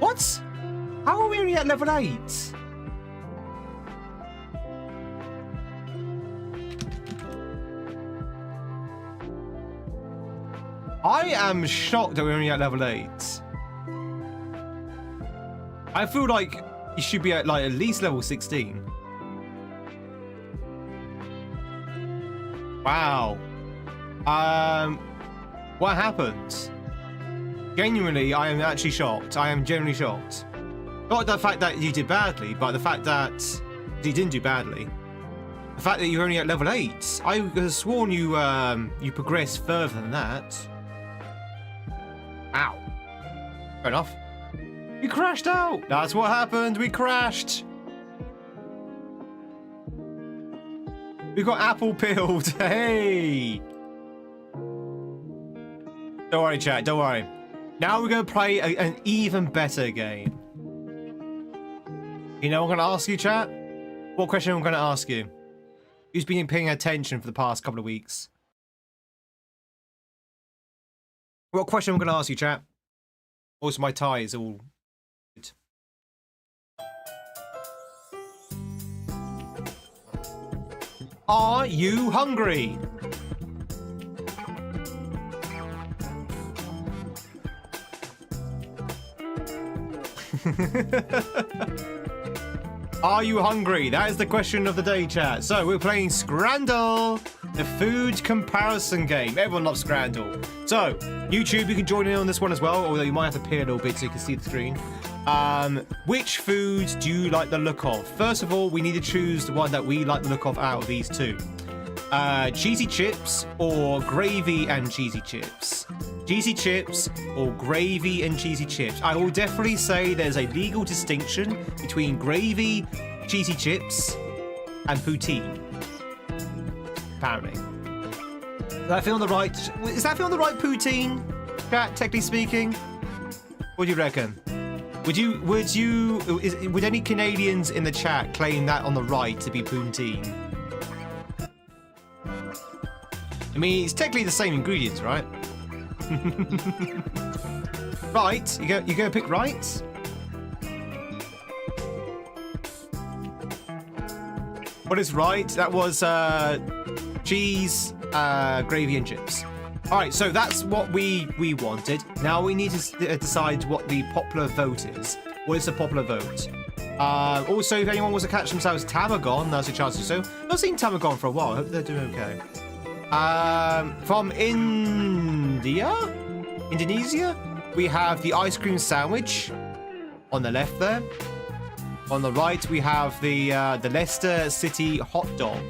What? How are we only at level 8? I am shocked that we're only at level 8. I feel like you should be at like at least level 16. Wow. What happened? Genuinely, I am actually shocked. I am genuinely shocked. Not the fact that you did badly, but the fact that you didn't do badly. The fact that you're only at level 8. I would have sworn you you progressed further than that. Ow. Fair enough. We crashed out. That's what happened. We crashed. We got apple peeled. Hey. Don't worry, chat. Don't worry. Now we're going to play an even better game. You know what I'm going to ask you, chat? What question I'm going to ask you? Who's been paying attention for the past couple of weeks? What question I'm going to ask you, chat? Also, my tie is all good. Are you hungry? Are you hungry? That is the question of the day, chat. So we're playing Scrandle, the food comparison game. Everyone loves Scrandle. So YouTube, you can join in on this one as well, although you might have to peer a little bit so you can see the screen. Which food do you like the look of? First of all, we need to choose the one that we like the look of out of these two. Cheesy chips or gravy and cheesy chips? Cheesy chips or gravy and cheesy chips? I will definitely say there's a legal distinction between gravy, cheesy chips, and poutine. Apparently. Does that feel on the right? Is that feel on the right poutine? Chat, technically speaking. What do you reckon? Would any Canadians in the chat claim that on the right to be poutine? I mean, it's technically the same ingredients, right? Right, you go pick right. What is right? That was cheese, gravy, and chips. All right, so that's what we wanted. Now we need to decide what the popular vote is. What is the popular vote? Also, if anyone wants to catch themselves Tamagon, that's a chance to do so. I've not seen Tamagon for a while. I hope they're doing okay. From Indonesia, we have the ice cream sandwich on the left there. On the right, we have the Leicester City hot dog.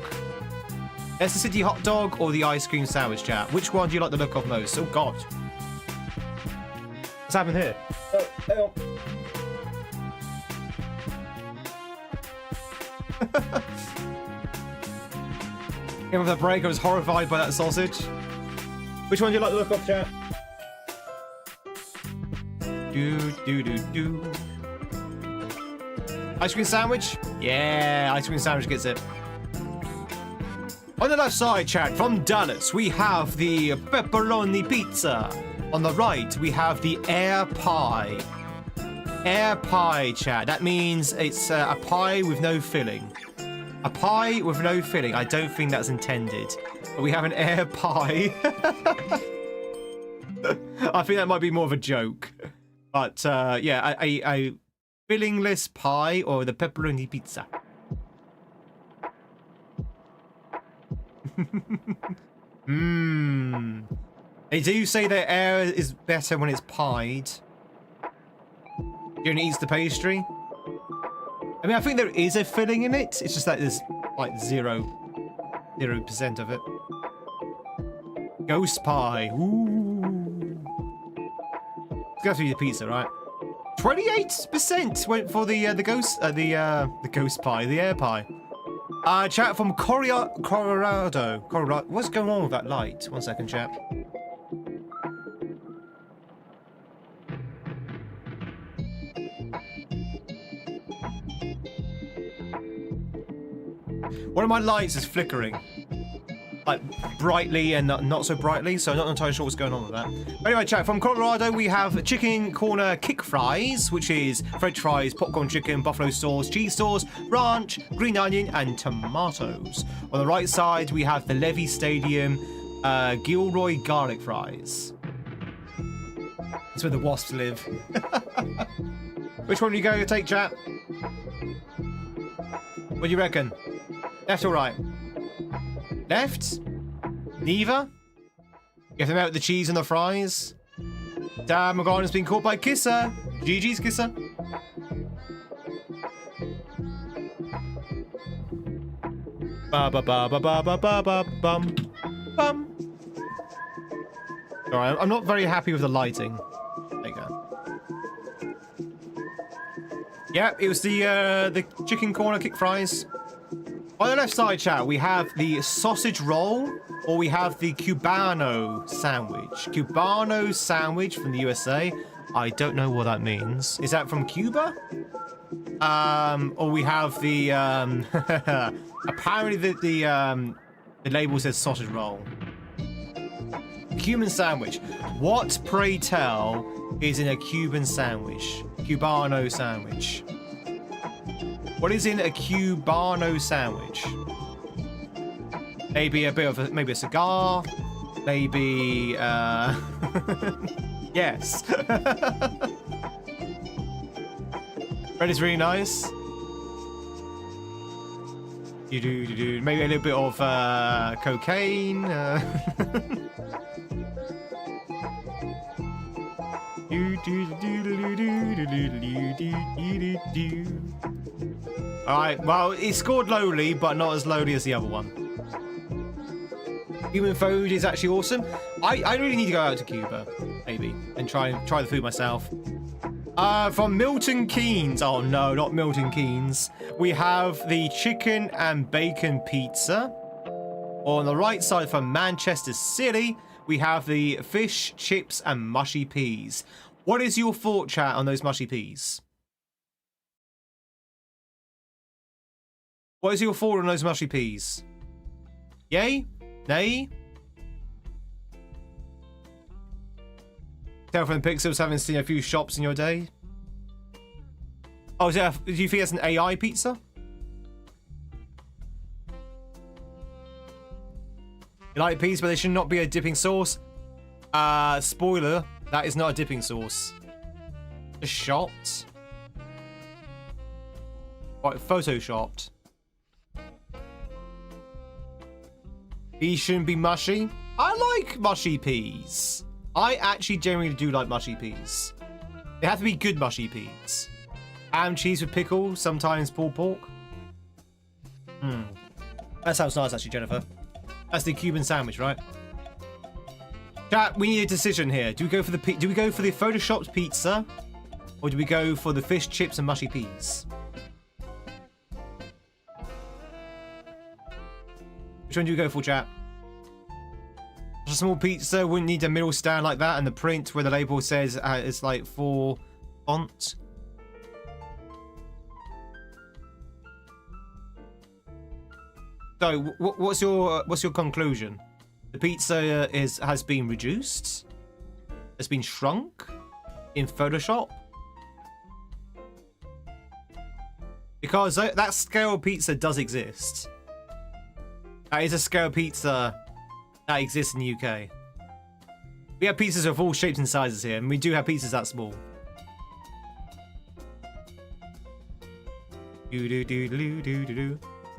Leicester City hot dog or the ice cream sandwich, chat? Which one do you like the look of most? Oh, God. What's happened here? Oh, hang on. Came off the break, I was horrified by that sausage. Which one do you like the look of, chat? Do. Ice cream sandwich? Yeah, ice cream sandwich gets it. On the left side, chat, from Dallas, we have the pepperoni pizza. On the right, we have the air pie. Air pie, chat. That means it's a pie with no filling. A pie with no filling. I don't think that's intended. But we have an air pie. I think that might be more of a joke. But yeah, a fillingless pie or the pepperoni pizza. They do say that air is better when it's pied. It eats the pastry. I mean, I think there is a filling in it. It's just that there's like 0% of it. Ghost pie. Ooh. It's gonna have to be the pizza, right? 28% went for the ghost pie, the air pie. Chat from Colorado. What's going on with that light? 1 second, chat. One of my lights is flickering. Like, brightly and not so brightly, so I'm not entirely sure what's going on with that. But anyway, chat, from Colorado, we have chicken corner kick fries, which is french fries, popcorn chicken, buffalo sauce, cheese sauce, ranch, green onion, and tomatoes. On the right side, we have the Levy Stadium Gilroy garlic fries. That's where the wasps live. Which one do you go to take, chat? What do you reckon? Left or right? Left? Neither? You have to melt the cheese and the fries? Damn, McGarden's been caught by Kisser. GG's, Kisser. Ba ba ba ba ba ba ba ba bum bum. Alright, I'm not very happy with the lighting. There you go. Yeah, it was the chicken corner kick fries. On the left side, chat, we have the sausage roll, or we have the Cubano sandwich. Cubano sandwich from the USA. I don't know what that means. Is that from Cuba? Or we have the apparently the label says sausage roll. Cuban sandwich. What, pray tell, is in a Cuban sandwich? Cubano sandwich. What is in a Cubano sandwich? Maybe a bit of maybe a cigar. Maybe yes. Bread is really nice. You do. Maybe a little bit of cocaine. Alright, well, it scored lowly, but not as lowly as the other one. Human food is actually awesome. I really need to go out to Cuba, maybe, and try the food myself. From Milton Keynes. Oh no, not Milton Keynes. We have the chicken and bacon pizza. On the right side from Manchester City, we have the fish, chips, and mushy peas. What is your thought, chat, on those mushy peas? What is your thought on those mushy peas? Yay? Nay? Tell from the pixels, haven't seen a few shops in your day. Oh, do you think that's an AI pizza? You like peas, but they should not be a dipping sauce. Spoiler, that is not a dipping sauce. A shot. What, photoshopped? Peas shouldn't be mushy. I like mushy peas. I actually genuinely do like mushy peas. They have to be good mushy peas. Ham, cheese with pickle, sometimes pulled pork. That sounds nice, actually, Jennifer. That's the Cuban sandwich, right? Chat, we need a decision here. Do we go for the photoshopped pizza, or do we go for the fish, chips, and mushy peas? Which one do you go for, chat? A small pizza wouldn't need a middle stand like that, and the print where the label says it's like for font. So, what's your conclusion? The pizza has been reduced, has been shrunk in Photoshop, because that scale pizza does exist. That is a scale pizza that exists in the UK. We have pizzas of all shapes and sizes here, and we do have pizzas that small.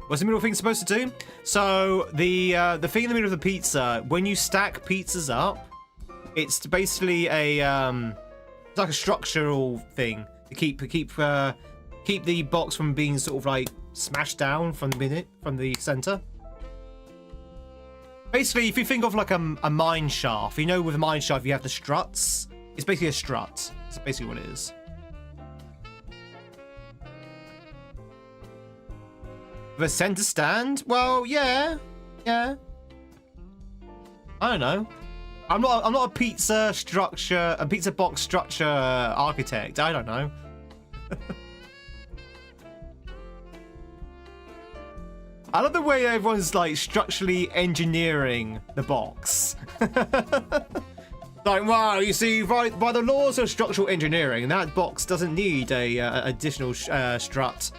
What's the middle thing supposed to do? So the thing in the middle of the pizza, when you stack pizzas up, it's basically a it's like a structural thing to keep the box from being sort of like smashed down from the center. Basically, if you think of like a mine shaft, you know, with a mine shaft you have the struts. It's basically a strut. That's basically what it is. The center stand? Well, yeah. I don't know. I'm not a pizza box structure architect. I don't know. I love the way everyone's like structurally engineering the box. Like, wow, you see, by the laws of structural engineering, that box doesn't need a additional strut.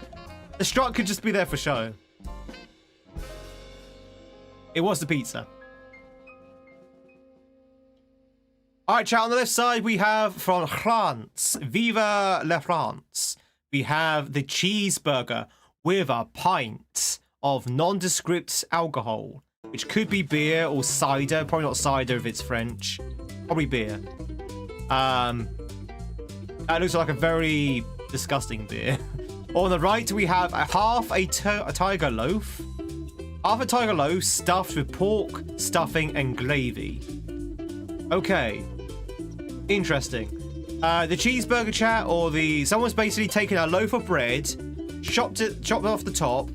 The strut could just be there for show. It was the pizza. All right, chat. On the left side, we have from France, Viva la France. We have the cheeseburger with a pint of nondescript alcohol, which could be beer or cider. Probably not cider if it's French. Probably beer. That looks like a very disgusting beer. On the right, we have a tiger loaf. Half a tiger loaf stuffed with pork, stuffing, and gravy. Okay. Interesting. The cheeseburger chat, or someone's basically taken a loaf of bread, chopped it off the top,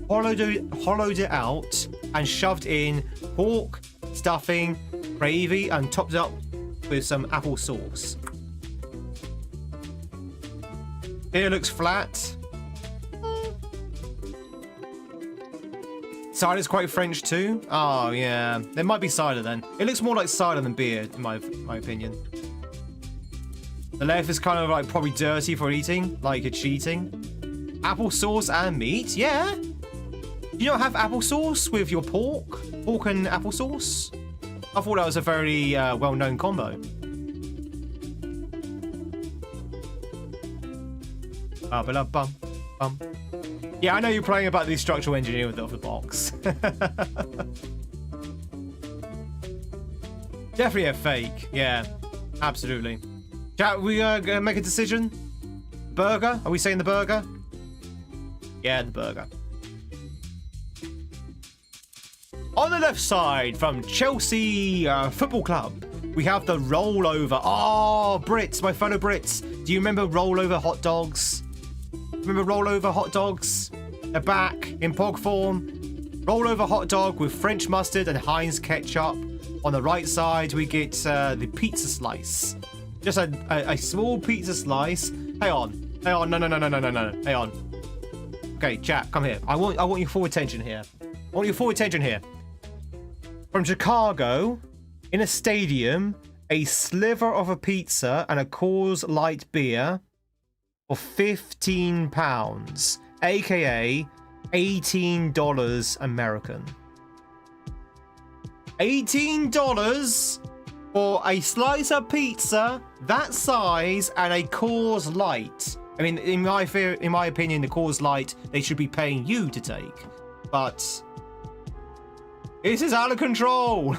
hollowed it out, and shoved in pork, stuffing, gravy, and topped it up with some apple sauce. Here looks flat. Cider's quite French too. Oh yeah, there might be cider then. It looks more like cider than beer, in my opinion. The left is kind of like probably dirty for eating, like it's cheating. Applesauce and meat, yeah. You don't have applesauce with your pork and applesauce? I thought that was a very well-known combo. Bum. Yeah, I know you're playing about the structural engineering with the box. Definitely a fake. Yeah, absolutely. Chat, we gonna make a decision? Burger? Are we saying the burger? Yeah, the burger. On the left side, from Chelsea Football Club, we have the rollover. Oh, Brits, my fellow Brits. Do you remember rollover hot dogs? Remember rollover hot dogs? They're back in POG form. Rollover hot dog with French mustard and Heinz ketchup. On the right side, we get the pizza slice. Just a small pizza slice. Hang on. No. Hang on. Okay, chat, come here. I want your full attention here. From Chicago, in a stadium, a sliver of a pizza and a Coors Light beer for £15, aka $18 American. $18 for a slice of pizza that size and a Coors Light. I mean, in my opinion, the Coors Light they should be paying you to take, but this is out of control.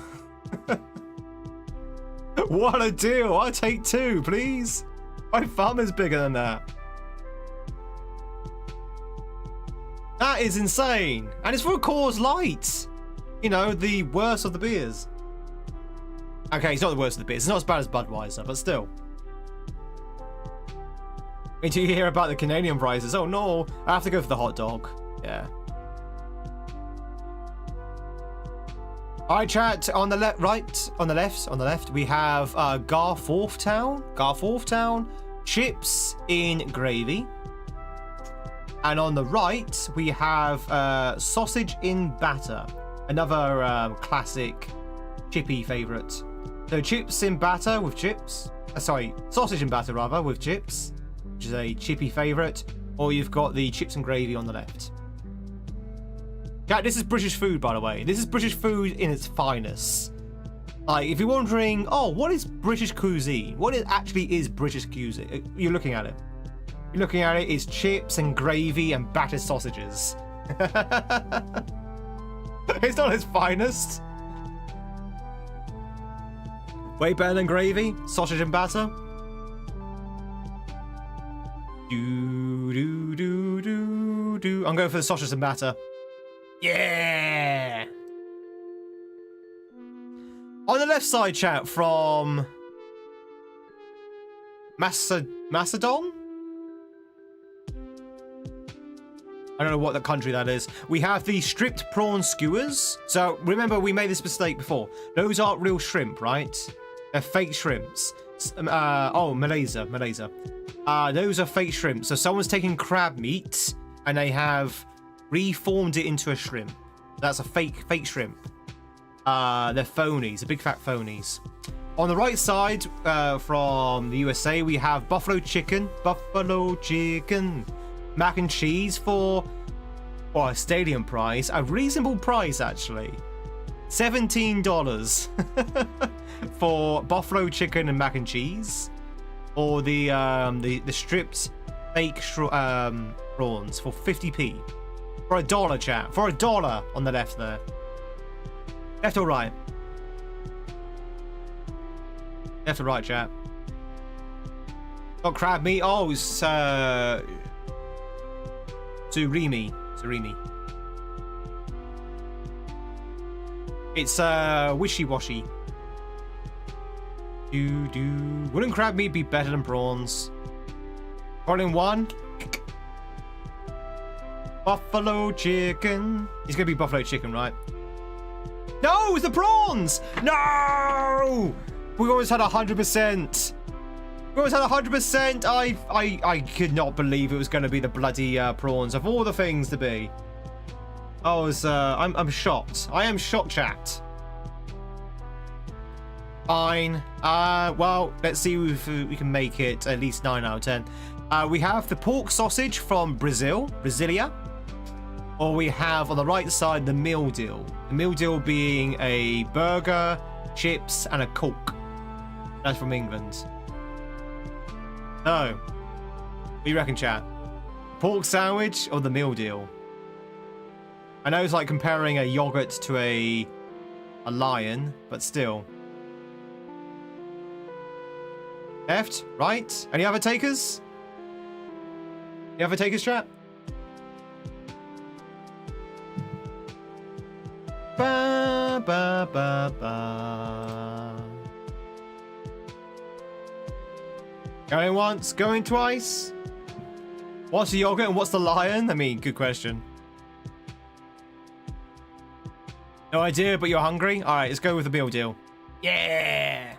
What a deal! I'll take two, please. My thumb is bigger than that. That is insane. And it's for a Coors Light. You know, the worst of the beers. Okay, it's not the worst of the beers. It's not as bad as Budweiser, but still. Did you hear about the Canadian prices? Oh no, I have to go for the hot dog. Yeah. Alright, chat. On the left, on the left, we have Garforthtown chips in gravy. And on the right, we have sausage in batter, another classic chippy favorite. So chips in batter with chips. Sausage in batter rather with chips, which is a chippy favorite. Or you've got the chips and gravy on the left. Chat, this is British food, by the way. This is British food in its finest. Like, if you're wondering, oh, what is British cuisine? What it actually is British cuisine? You're looking at it. You're looking at it is chips and gravy and battered sausages. It's not its finest. Way better than gravy, sausage and batter. I'm going for the sausage and batter. Yeah. On the left side, chat, from Macedon. I don't know what the country that is. We have the stripped prawn skewers. So remember, we made this mistake before. Those aren't real shrimp, right? They're fake shrimps. Malaysia. Those are fake shrimps. So someone's taken crab meat and they have reformed it into a shrimp. That's a fake shrimp. They're phonies, they're big fat phonies. On the right side, from the USA, we have buffalo chicken, mac and cheese for a stadium price, a reasonable price actually. $17 for buffalo chicken and mac and cheese, or the stripped fake prawns for 50p. For $1, chat. For $1 on the left there. Left or right? Left or right, chat? Got crab meat. Oh, it's surimi. It's wishy-washy. Wouldn't crab meat be better than prawns? All in one. Buffalo chicken. It's gonna be buffalo chicken, right? No, it's the prawns. No, we always had 100%. We always had 100%. I could not believe it was going to be the bloody prawns of all the things to be. I'm shocked. I am shocked, chat. Fine. Well, let's see if we can make it at least 9 out of 10. We have the pork sausage from Brasilia. Or we have on the right side the meal deal. The meal deal being a burger, chips, and a Coke. That's from England. So, what do you reckon, chat? Pork sandwich or the meal deal? I know it's like comparing a yogurt to a lion, but still. Left, right. Any other takers? Any other takers, chat? Ba, ba, ba, ba. Going once, going twice. What's the yogurt and what's the lion? I mean, good question. No idea, but you're hungry? All right, let's go with the meal deal. Yeah!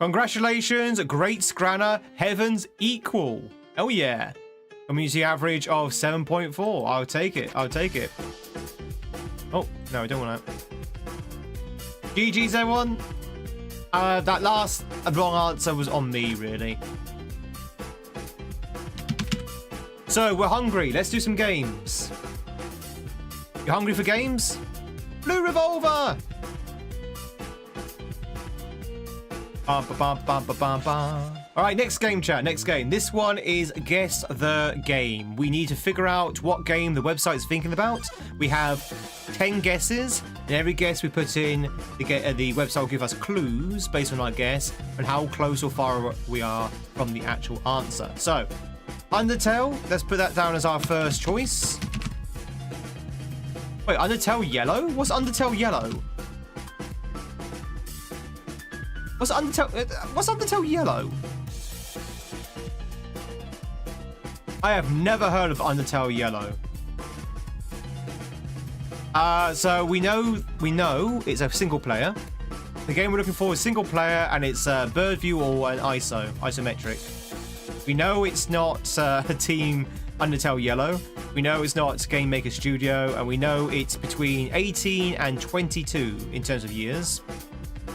Congratulations, Great Scranner, Heaven's Equal. Oh yeah. Community average of 7.4. I'll take it. I'll take it. Oh, no, I don't want that. GG's, everyone. That last wrong answer was on me, really. So, we're hungry. Let's do some games. You hungry for games? Blue Revolver! Ba, ba, ba, ba, ba, ba, ba. All right, next game, chat. Next game. This one is Guess the Game. We need to figure out what game the website's thinking about. We have 10 guesses, and every guess we put in, the website will give us clues based on our guess and how close or far we are from the actual answer. So, Undertale, let's put that down as our first choice. Wait, Undertale Yellow? What's Undertale Yellow? What's Undertale Yellow? I have never heard of Undertale Yellow. So we know it's a single player. The game we're looking for is single player, and it's bird view or an isometric. We know it's not Team Undertale Yellow. We know it's not Game Maker Studio, and we know it's between 18 and 22 in terms of years.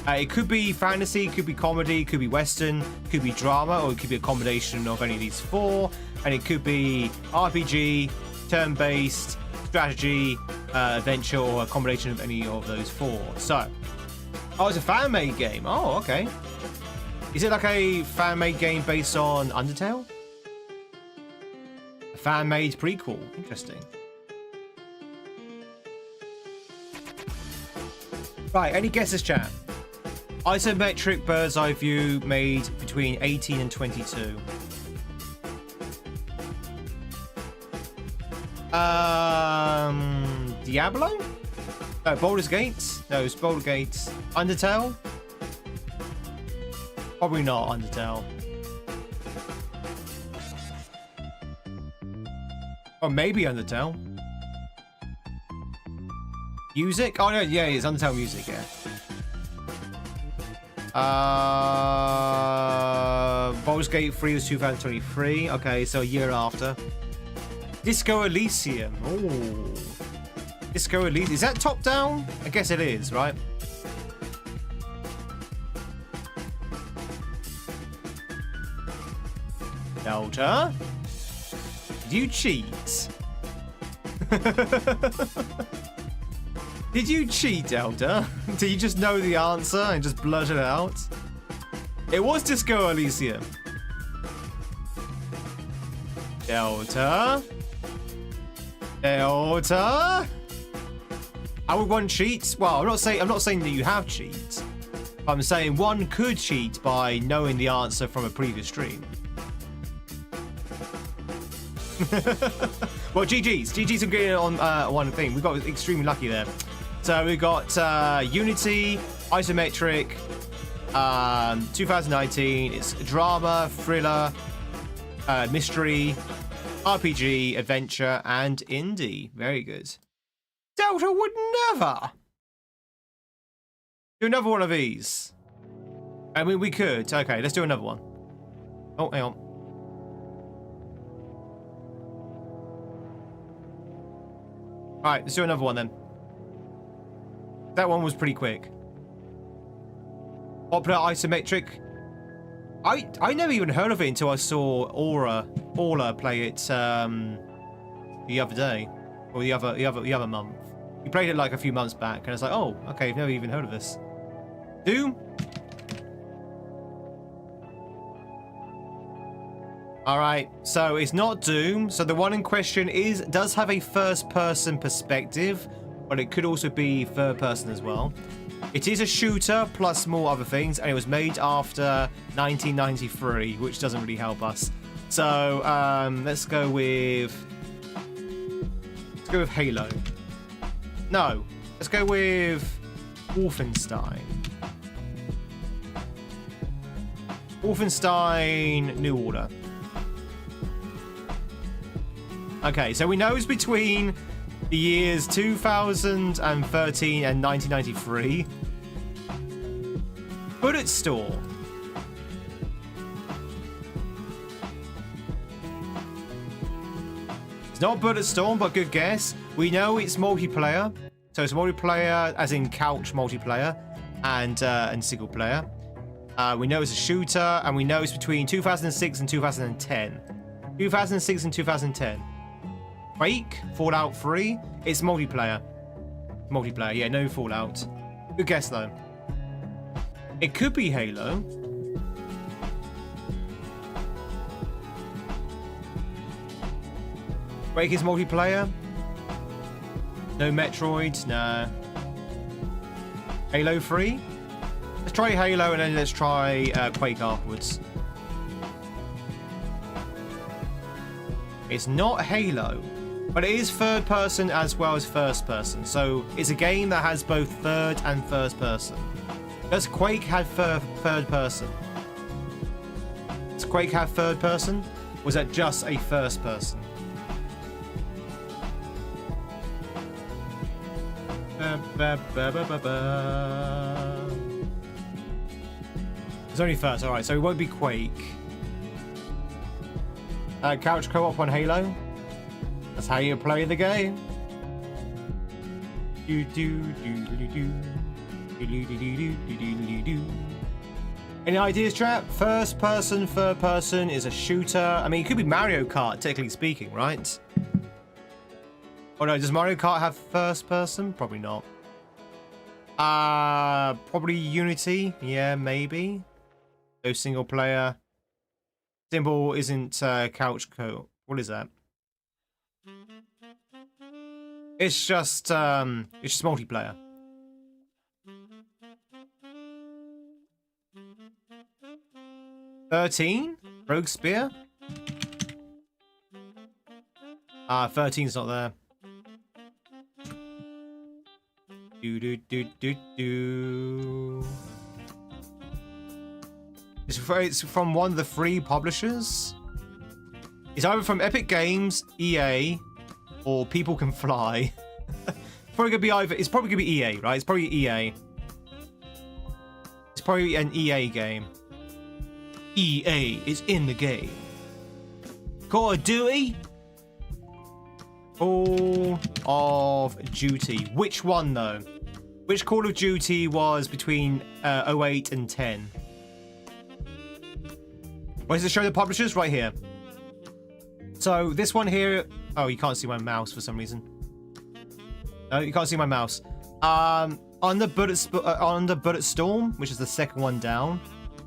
It could be fantasy, could be comedy, could be western, could be drama, or it could be a combination of any of these four. And it could be RPG, turn-based, strategy, adventure, or a combination of any of those four. So, oh, it's a fan-made game. Oh, okay. Is it like a fan-made game based on Undertale? A fan-made prequel. Interesting. Right, any guesses, chat? Isometric bird's eye view made between 18 and 22. Diablo? No, Baldur's Gate? No, it's Baldur's Gate. Undertale? Probably not Undertale. Or maybe Undertale. Music? Oh no, yeah, it's Undertale music, yeah. Baldur's Gate 3 was 2023. Okay, so a year after. Disco Elysium. Oh. Disco Elysium. Is that top down? I guess it is, right? Delta? Did you cheat? Did you cheat, Elder? Did you just know the answer and just blurt it out? It was Disco Elysium. Delta. Delta. I would one cheat. Well, I'm not saying that you have cheats. I'm saying one could cheat by knowing the answer from a previous stream. Well, GG's are getting on one thing. We got extremely lucky there. So we got Unity, Isometric, 2019. It's drama, thriller, mystery, RPG, adventure, and indie. Very good. Delta would never do another one of these. I mean, we could. Okay, let's do another one. Oh, hang on. All right, let's do another one then. That one was pretty quick. Popular isometric. I never even heard of it until I saw Aura play it the other day, or the other month. He played it like a few months back, and I was like, oh, okay, I've never even heard of this. Doom. All right, so it's not Doom. So the one in question does have a first-person perspective, but it could also be third-person as well. It is a shooter plus more other things, and it was made after 1993, which doesn't really help us. So let's go with Halo. No, let's go with Wolfenstein. Wolfenstein New Order. Okay, so we know it's between the years 2013 and 1993. Bulletstorm. It's not Bulletstorm, but good guess. We know it's multiplayer. So it's multiplayer as in couch multiplayer and single player. We know it's a shooter, and we know it's between 2006 and 2010. 2006 and 2010. Quake, Fallout 3. It's multiplayer. Multiplayer, yeah, no Fallout. Good guess though. It could be Halo. Quake is multiplayer. No Metroid, nah. Halo 3. Let's try Halo and then let's try Quake afterwards. It's not Halo, but it is third person as well as first person. So it's a game that has both third and first person. Does Quake have third person? Does Quake have third person? Or was that just a first person? It's only first, alright, so it won't be Quake. Couch co-op on Halo. That's how you play the game. Any ideas, Trap? First person, third person is a shooter. I mean, it could be Mario Kart, technically speaking, right? Oh no, does Mario Kart have first person? Probably not. Probably Unity. Yeah, maybe. No single player. Symbol isn't couch co. What is that? It's just multiplayer. $13? Rogue Spear? 13's not there. It's from one of the 3 publishers. It's either from Epic Games, EA, or People Can Fly. It's probably gonna be EA, right? It's probably EA. It's probably an EA game. EA is in the game. Call of Duty? Call of Duty. Which one though? Which Call of Duty was between 08 and 10? Where does it show the publishers? Right here. So this one here. Oh, you can't see my mouse for some reason. No, you can't see my mouse. On the bullet storm, which is the second one down,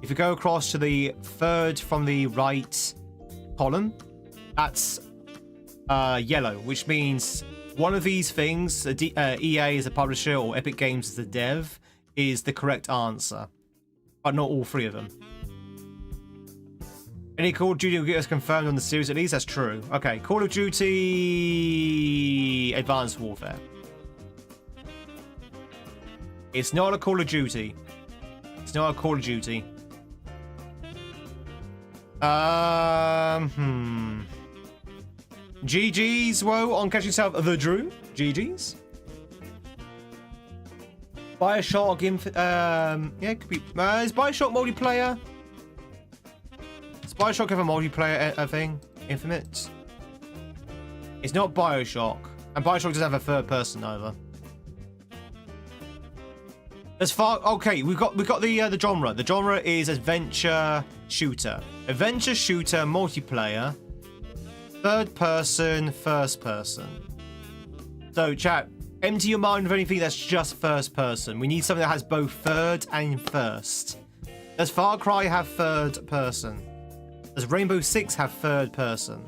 if you go across to the third from the right column, that's yellow, which means one of these things, EA is a publisher or Epic Games is the dev, is the correct answer, but not all three of them. Any Call of Duty will get us confirmed on the series at least. That's true. Okay, Call of Duty Advanced Warfare. It's not a Call of Duty. It's not a Call of Duty. GG's, whoa, on catching yourself the Drew. GG's. Bioshock, yeah, it could be. Is Bioshock multiplayer? Does Bioshock have a multiplayer thing? Infinite? It's not Bioshock. And Bioshock doesn't have a third person either. As far, okay, we've got the genre. The genre is adventure shooter. Adventure shooter multiplayer. Third person, first person. So chat, empty your mind of anything that's just first person. We need something that has both third and first. Does Far Cry have third person? Does Rainbow Six have third person?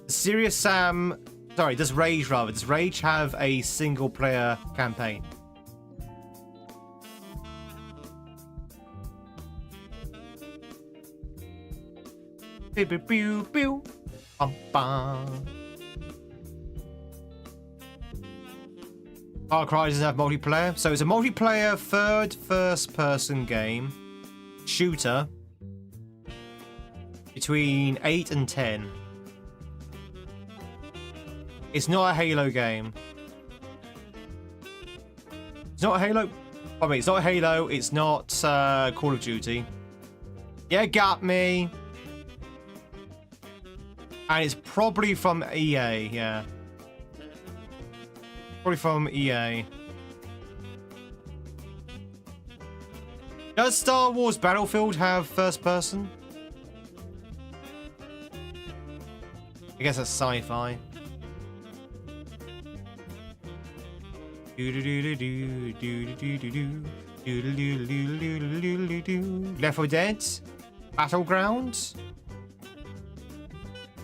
Does Rage have a single player campaign? Pew, pew, pew. Bum, bum. Far Cry doesn't have multiplayer, so it's a multiplayer third first person game shooter between 8 and 10. It's not a Halo game. It's not a Halo. I mean, it's not Halo. It's not Call of Duty. Yeah, got me. And it's probably from EA, yeah. Probably from EA. Does Star Wars Battlefield have first person? I guess that's sci-fi. Left 4 Dead? Battleground?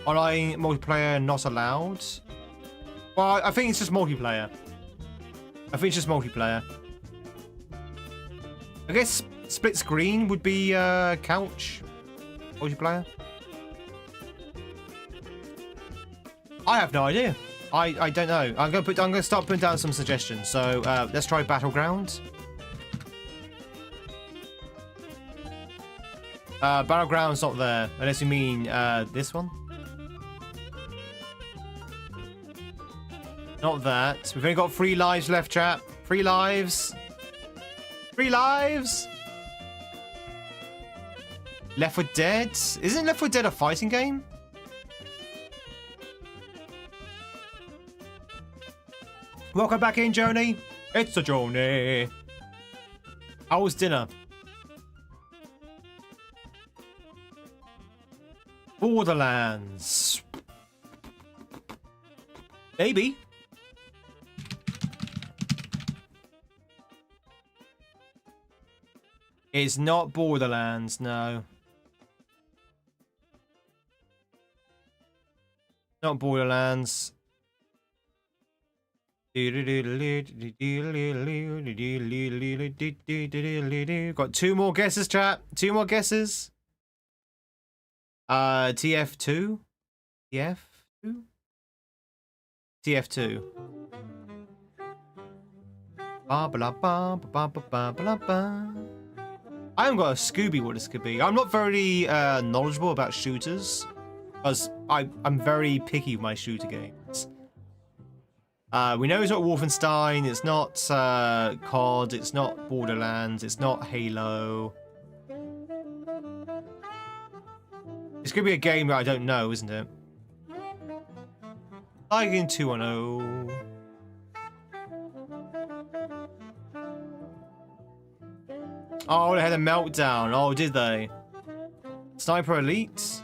Online multiplayer not allowed. Well, I think it's just multiplayer. I guess split screen would be couch multiplayer. I have no idea. I don't know. I'm gonna start putting down some suggestions. So let's try Battleground. Battleground's not there, unless you mean this one. Not that. We've only got 3 lives left, chat. 3 lives. 3 lives. Left 4 Dead. Isn't Left 4 Dead a fighting game? Welcome back in, Joni. It's a Joni. How was dinner? Borderlands. Maybe. It's not Borderlands, no. Not Borderlands. Got 2 more guesses, chat. 2 more guesses. TF2? TF2? TF2. Ba ba ba ba ba ba ba ba. I haven't got a Scooby what this could be. I'm not very knowledgeable about shooters because I'm very picky with my shooter games. We know it's not Wolfenstein, it's not COD, it's not Borderlands, it's not Halo. It's gonna be a game that I don't know, isn't it? Like 210. Oh, they had a meltdown. Oh, did they? Sniper Elite?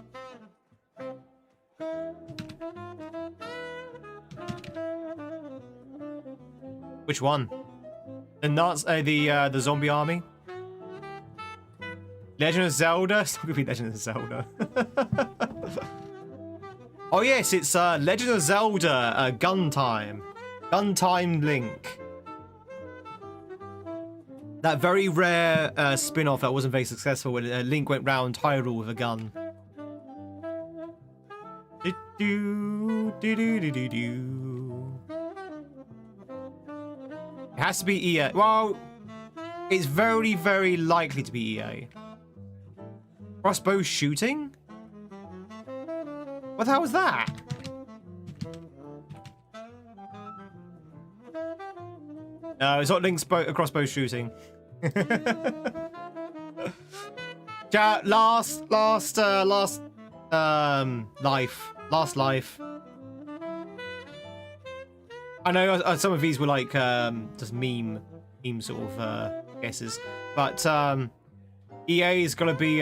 Which one? The nuts, the zombie army? Legend of Zelda? It's not gonna be Legend of Zelda. Oh yes, it's Legend of Zelda, Gun Time. Gun Time Link. That very rare spin-off that wasn't very successful when Link went round Hyrule with a gun. It has to be EA. Well, it's very, very likely to be EA. Crossbow shooting? What the hell was that? No, it's not Link's crossbow shooting. Last life. I know some of these were like just meme sort of guesses, but EA is gonna be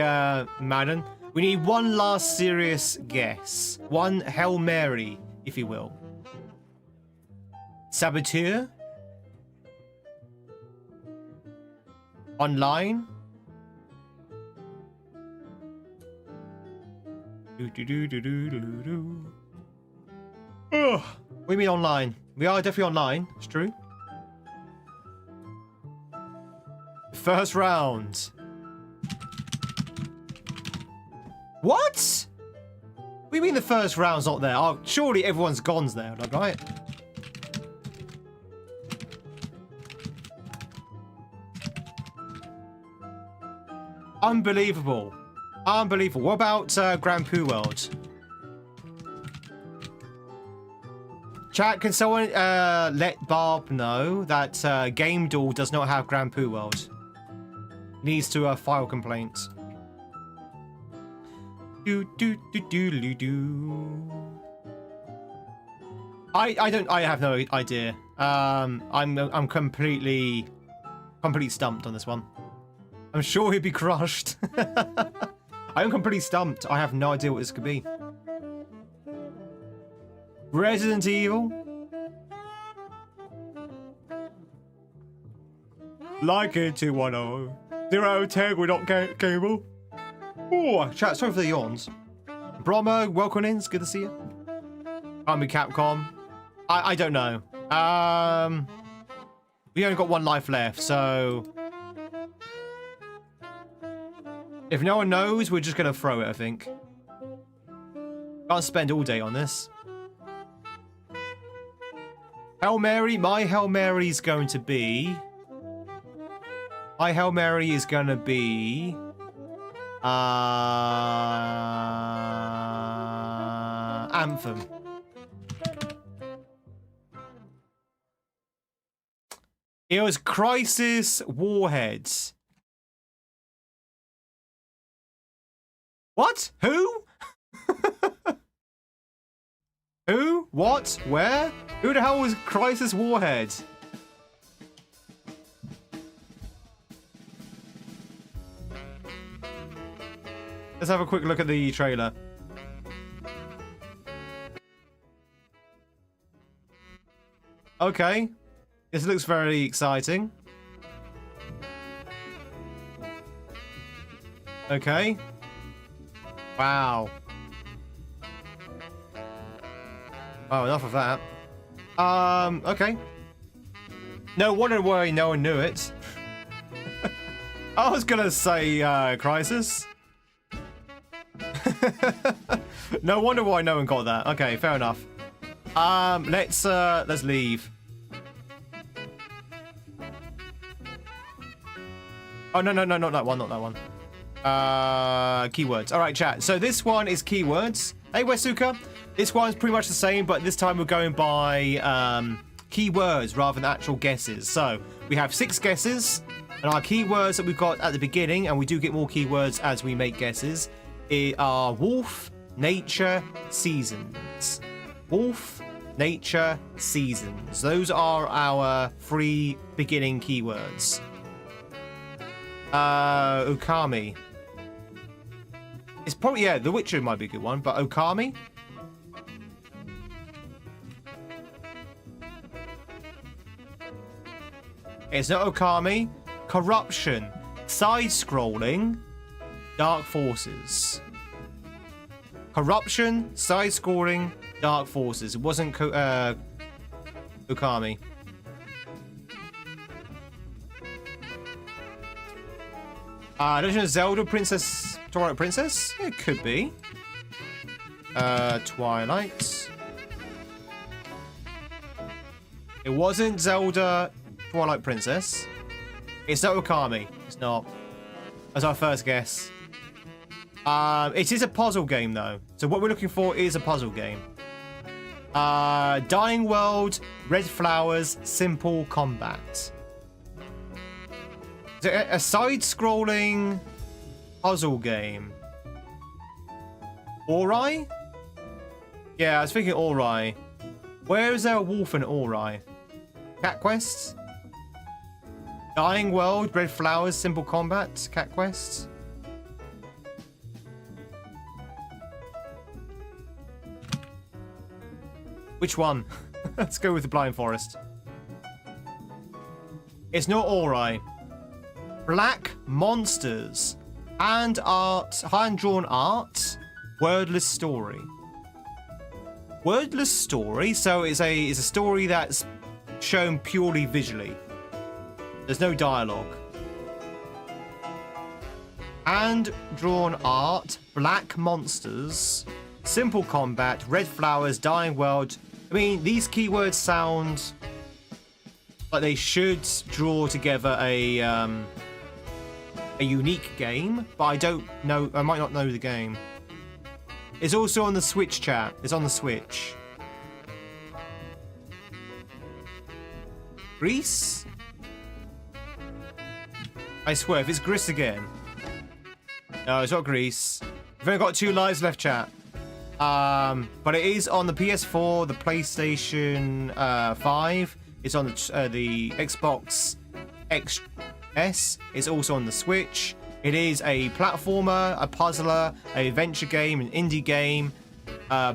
Madden. We need one last serious guess. One Hail Mary, if you will. Saboteur? Online? Ugh. What do you mean online? We are definitely online, it's true. First round. What? What do you mean the first round's not there? Oh, surely everyone's gone's there, right? Unbelievable. Unbelievable. What about Grand Poo World? Chat, can someone let Barb know that Game Duel does not have Grand Poo World? Needs to file complaints. I have no idea. I'm completely stumped on this one. I'm sure he'd be crushed. I'm completely stumped. I have no idea what this could be. Resident Evil. Like it 210. 010, we're not capable. Oh, chat, sorry for the yawns. Bromo, welcome in. It's good to see you. Can't be Capcom. I don't know. We only got one life left, so if no one knows, we're just gonna throw it, I think. Can't spend all day on this. Hail Mary, my Hail Mary is going to be... My Hail Mary is going to be... Anthem. It was Crisis Warheads. What? Who? Who? What? Where? Who the hell was Crisis Warhead? Let's have a quick look at the trailer. Okay. This looks very exciting. Okay. Wow. Oh, enough of that. Okay. No wonder why no one knew it. I was gonna say, Crisis. No wonder why no one got that. Okay, fair enough. Let's leave. Oh, no, not that one, not that one. Keywords. All right, chat. So this one is keywords. Hey, Wesuka. This one's pretty much the same, but this time we're going by keywords rather than actual guesses. So we have 6 guesses, and our keywords that we've got at the beginning, and we do get more keywords as we make guesses, are wolf, nature, seasons. Wolf, nature, seasons. Those are our 3 beginning keywords. Okami. It's probably, yeah, The Witcher might be a good one, but Okami? It's not Okami. Corruption. Side-scrolling. Dark Forces. Corruption. Side-scrolling. Dark Forces. It wasn't Okami. Legend of Zelda Princess... Twilight Princess? It could be. Twilight. It wasn't Zelda Twilight Princess. It's not Okami. It's not. That's our first guess. It is a puzzle game, though. So what we're looking for is a puzzle game. Dying World, Red Flowers, Simple Combat. Is it a side-scrolling puzzle game? Ori? Yeah, I was thinking Ori. Where is there a wolf in Ori? Cat Quest? Dying World, Red Flowers, Simple Combat, Cat Quest? Which one? Let's go with the Blind Forest. It's not Ori. Black Monsters. Hand-drawn art. Wordless story. Wordless story? So it's a story that's shown purely visually. There's no dialogue. Hand-drawn art. Black Monsters. Simple Combat. Red Flowers. Dying World. I mean, these keywords sound like they should draw together a unique game, but I don't know. I might not know the game. It's also on the Switch, chat. It's on the Switch. Greece? I swear, if it's Greece again. No, it's not Greece. We've only got 2 lives left, chat. But it is on the PS4, the PlayStation 5. It's on the Xbox XS. It's also on the Switch. It is a platformer, a puzzler, a adventure game, an indie game.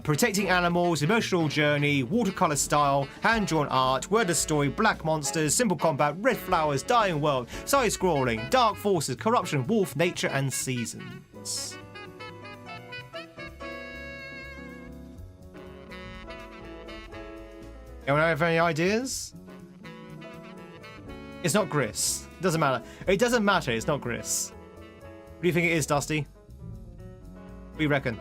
Protecting animals, emotional journey, watercolor style, hand-drawn art, wordless story, black monsters, simple combat, red flowers, dying world, side-scrolling, dark forces, corruption, wolf, nature, and seasons. Anyone have any ideas? It's not Gris. It doesn't matter. It doesn't matter. It's not Gris. What do you think it is, Dusty? What do you reckon?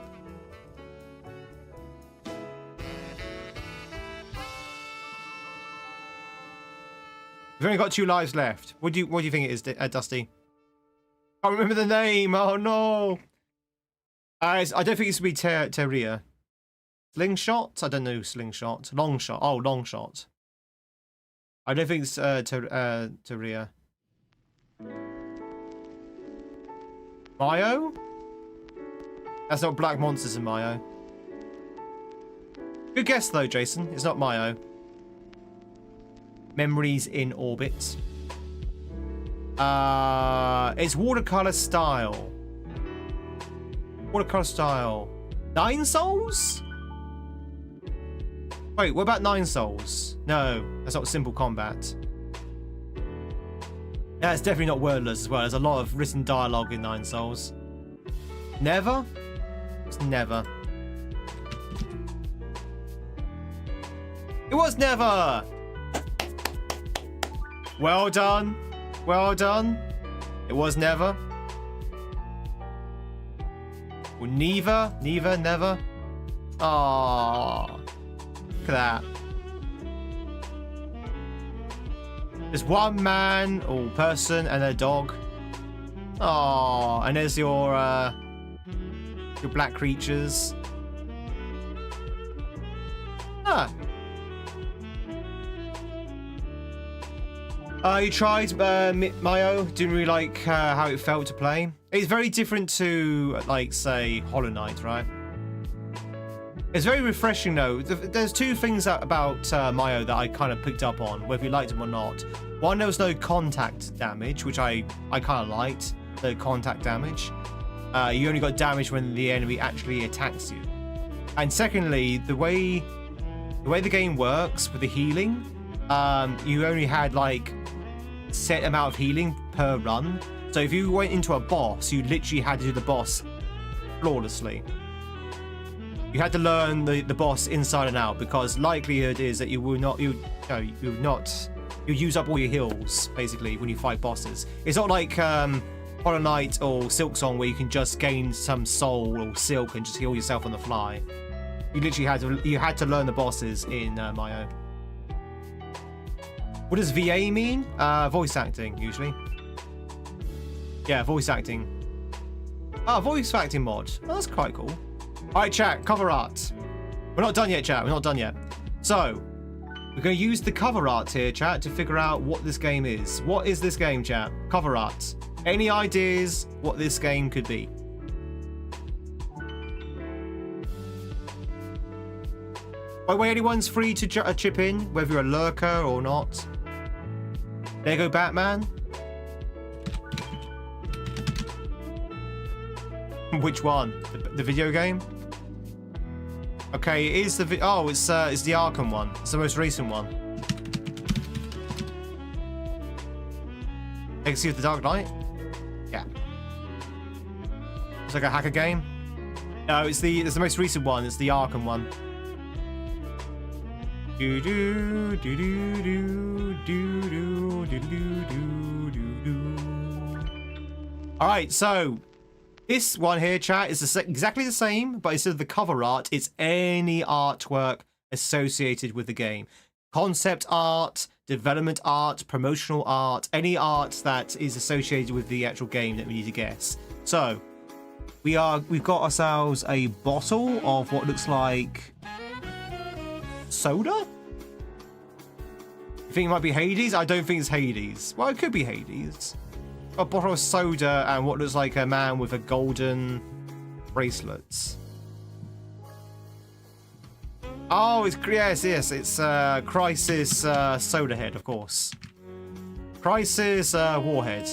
We've only got 2 lives left. What do you think it is, Dusty? Can't remember the name. Oh no. I don't think it's gonna be Teria. Slingshot? I don't know. Slingshot. Long shot. Oh, long shot. I don't think it's Teria. Mayo? That's not Black Monsters in Mayo. Good guess though, Jason. It's not Mayo. Memories in Orbit. It's watercolor style. Watercolor style. 9 Souls? Wait, what about 9 Souls? No, that's not Simple Combat. That's definitely not wordless as well. There's a lot of written dialogue in 9 Souls. Never? It's Never. It was Never! Well done. Well done. It was Never. Or neither. Neither. Never. Aww. Look at that. There's one man or person and a dog. Aww. And there's your black creatures. Ah. You tried Mayo. Didn't really like how it felt to play. It's very different to, like, say, Hollow Knight, right? It's very refreshing, though. There's 2 things about Mayo that I kind of picked up on, whether you liked them or not. One, there was no contact damage, which I kind of liked, the contact damage. You only got damage when the enemy actually attacks you. And secondly, the way the game works with the healing, you only had, like, set amount of healing per run. So if you went into a boss, you literally had to do the boss flawlessly. You had to learn the boss inside and out, because likelihood is that you use up all your heals basically when you fight bosses. It's not like Hollow Knight or Silksong where you can just gain some soul or silk and just heal yourself on the fly. You literally had to learn the bosses in Mayo. What does VA mean? Voice acting usually. Yeah, voice acting. Ah, voice acting mod. Oh, that's quite cool. Alright, chat, cover art. We're not done yet, chat. We're not done yet. So, we're going to use the cover art here, chat, to figure out what this game is. What is this game, chat? Cover art. Any ideas what this game could be? By the way, anyone's free to chip in, whether you're a lurker or not. There you go, Batman. Which one? The video game? Okay, it is the it's the Arkham one. It's the most recent one. Legacy of the Dark Knight? Yeah. It's like a hacker game. No, it's the most recent one. It's the Arkham one. Do do do do do do do do do do do. All right, so this one here, chat, is exactly the same, but instead of the cover art, it's any artwork associated with the game. Concept art, development art, promotional art, any art that is associated with the actual game that we need to guess. So, we've got ourselves a bottle of what looks like soda? You think it might be Hades? I don't think it's Hades. Well, it could be Hades. A bottle of soda and what looks like a man with a golden bracelet. Oh, it's it's Crisis Soda Head, of course. Crisis Warhead.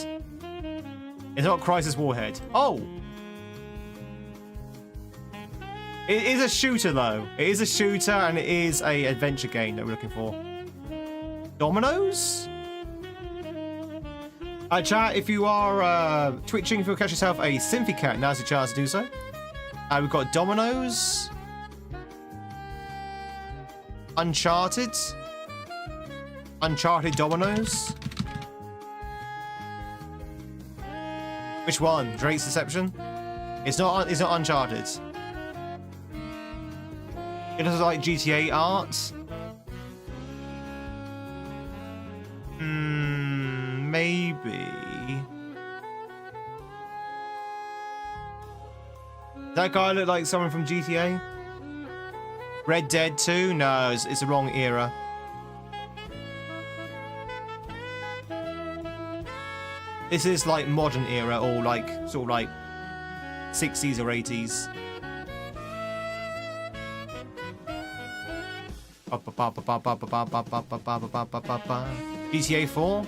It's not Crisis Warhead. Oh! It is a shooter, though. It is a shooter, and it is a adventure game that we're looking for. Dominoes? Chat, if you are twitching, if you'll catch yourself a Synthy Cat, now's your chance to do so. We've got Dominoes. Uncharted. Uncharted Dominoes. Which one? Drake's Deception? It's not Uncharted. It looks like GTA art. Maybe. That guy look like someone from GTA? Red Dead 2? No, it's the wrong era. This is like modern era, or like sort of like 60s or 80s. GTA 4?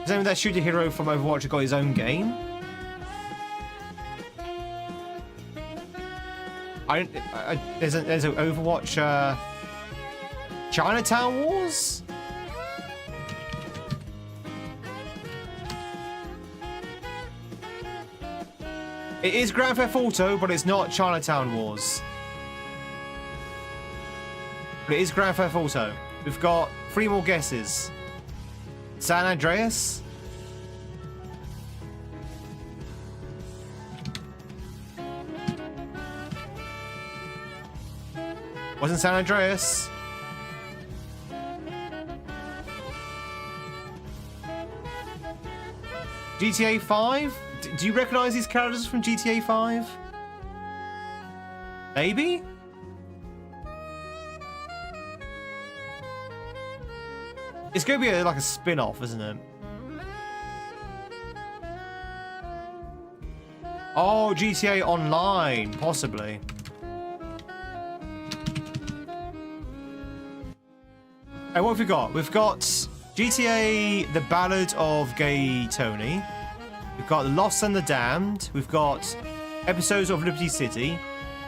Is anyone that shooter hero from Overwatch got his own game? There's an Overwatch Chinatown Wars? It is Grand Theft Auto, but it's not Chinatown Wars. But it is Grand Theft Auto. We've got 3 more guesses. San Andreas? Wasn't San Andreas? GTA 5? Do you recognize these characters from GTA 5? Maybe? It's going to be like a spin-off, isn't it? Oh, GTA Online, possibly. Hey, what have we got? We've got GTA The Ballad of Gay Tony. We've got Lost and the Damned. We've got episodes of Liberty City.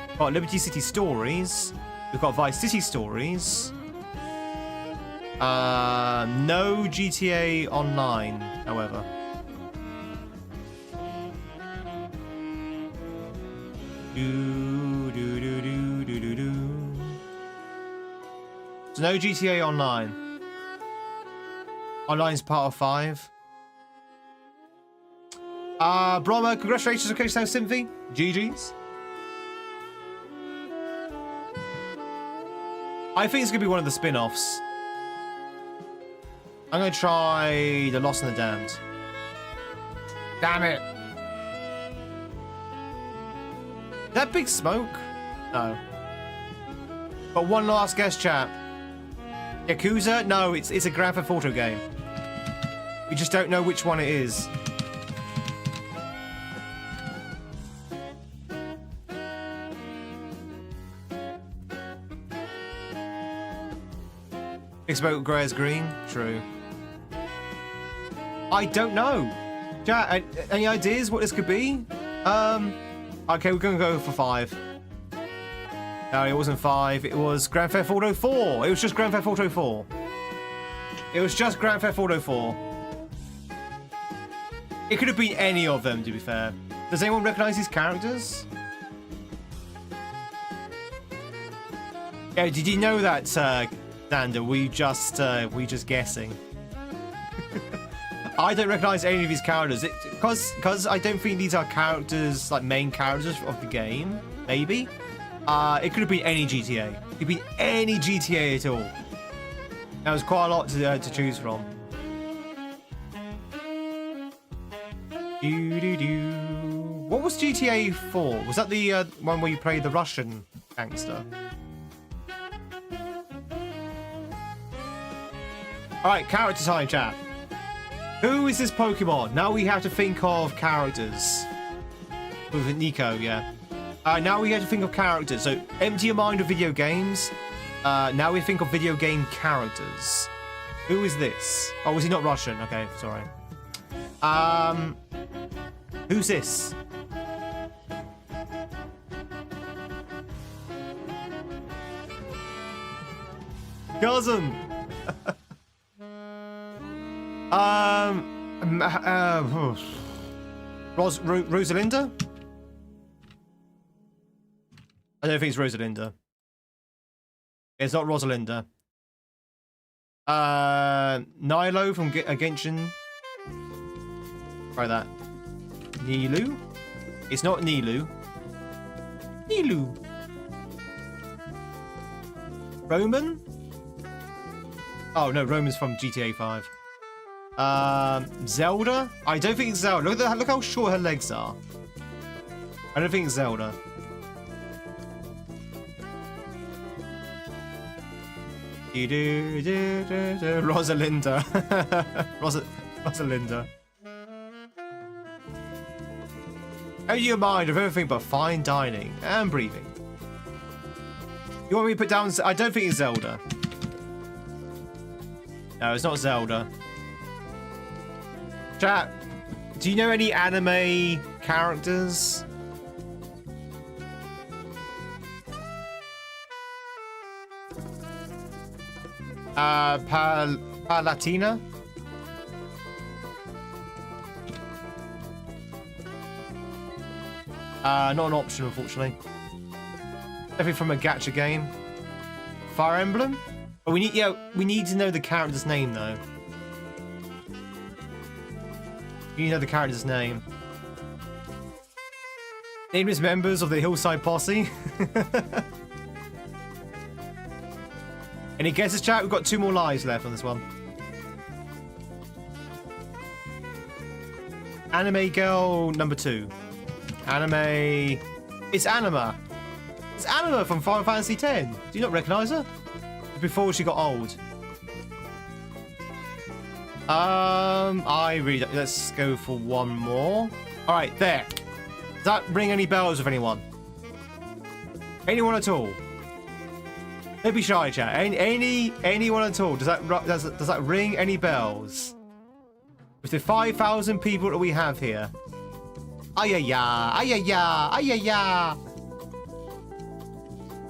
We've got Liberty City Stories. We've got Vice City Stories. No GTA Online, however. So no GTA Online. Online's part of 5. Brahma, congratulations on Coach Now Symphony. GG's. I think it's gonna be one of the spin-offs. I'm gonna try The Lost and the Damned. Damn it. Is that Big Smoke? No. But one last guess, chat. Yakuza? No, it's a Grand Theft Auto game. We just don't know which one it is. Big Smoke grey as green? True. I don't know. Chat, any ideas what this could be? Okay, we're gonna go for 5. No, it wasn't 5. It was Grand Theft Auto 4. It was just Grand Theft Auto 4. It was just Grand Theft Auto 4. It could have been any of them, to be fair. Does anyone recognize these characters? Yeah, did you know that, Xander? We just guessing. I don't recognize any of these characters. Because I don't think these are characters, like main characters of the game. Maybe. It could have been any GTA. It could be any GTA at all. There was quite a lot to choose from. What was GTA 4? Was that the one where you played the Russian gangster? Alright, character time, chat. Who is this Pokemon? Now we have to think of characters. With Nico, yeah. Now we have to think of characters. So empty your mind of video games. Now we think of video game characters. Who is this? Oh, was he not Russian? Okay, sorry. Who's this? Cousin. Rosalinda? I don't think it's Rosalinda. It's not Rosalinda. Nilo from Genshin. Try that. Nilu? It's not Nilu. Nilu. Roman? Oh no, Roman's from GTA 5. Zelda? I don't think it's Zelda. Look how short her legs are. I don't think it's Zelda. Rosalinda. Rosalinda. Out of your mind of everything but fine dining and breathing. You want me to put down... I don't think it's Zelda. No, it's not Zelda. Chat, do you know any anime characters? Palatina? Not an option, unfortunately. Definitely from a gacha game. Fire Emblem? Oh, we need to know the character's name, though. You need to know the character's name. Nameless members of the Hillside Posse. Any guesses, chat? We've got 2 more lives left on this one. Anime girl number 2. Anime... It's Anima. It's Anima from Final Fantasy X. Do you not recognise her? Before she got old. I really don't... Let's go for one more. Alright, there. Does that ring any bells with anyone? Anyone at all? Don't be shy, chat. Anyone at all? Does that ring any bells? With the 5,000 people that we have here. Ayaya, ayaya, ayaya.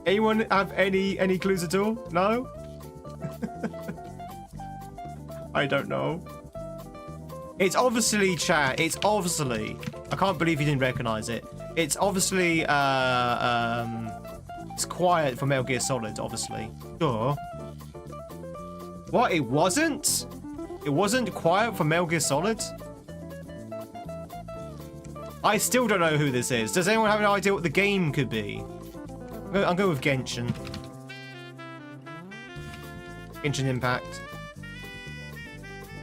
Anyone have any clues at all? No? I don't know. It's obviously, chat. It's obviously. I can't believe you didn't recognize it. It's obviously, it's Quiet from Metal Gear Solid, obviously. Sure. What? It wasn't? It wasn't Quiet from Metal Gear Solid? I still don't know who this is. Does anyone have an idea what the game could be? I'm going with Genshin. Genshin Impact.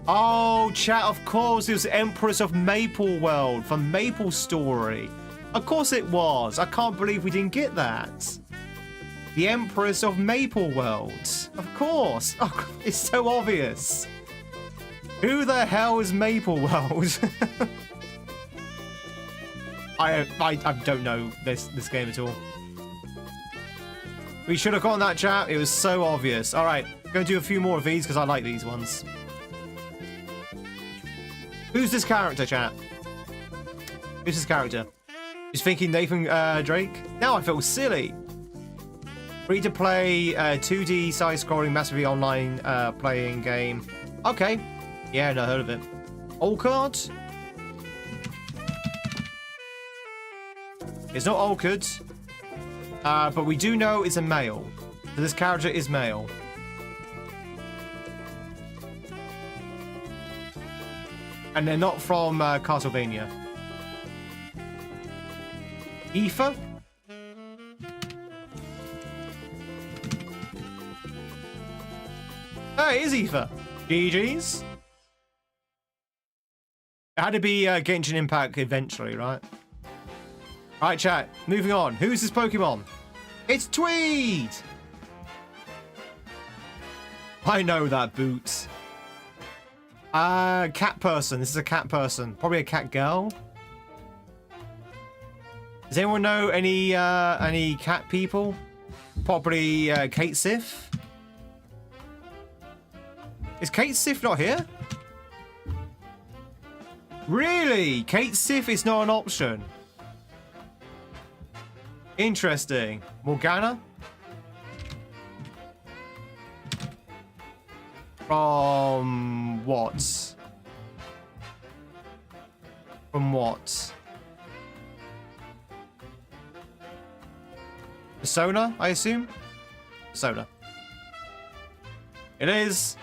Oh, chat, of course, it was Empress of Maple World from Maple Story. Of course it was. I can't believe we didn't get that. The Empress of Maple World. Of course. Oh, it's so obvious. Who the hell is Maple World? I don't know this game at all. We should have gotten that, chat. It was so obvious. All right, going to do a few more of these because I like these ones. Who's this character, chat? Who's this character? Just thinking Nathan Drake? Now I feel silly. Free to play 2D side-scrolling, massively online playing game. Okay. Yeah, no, heard of it. Old card? It's not Olcard. But we do know it's a male. So this character is male. And they're not from Castlevania. Aoife? Oh, it is Aoife. GG's. It had to be Genshin Impact eventually, right? Alright, chat. Moving on. Who's this Pokemon? It's Tweed! I know that, Boots. Cat person. This is a cat person. Probably a cat girl. Does anyone know any cat people? Probably Kate Sif. Is Kate Sif not here? Really? Kate Sif is not an option. Interesting. Morgana? From what? From what? Persona, I assume? Persona. It is.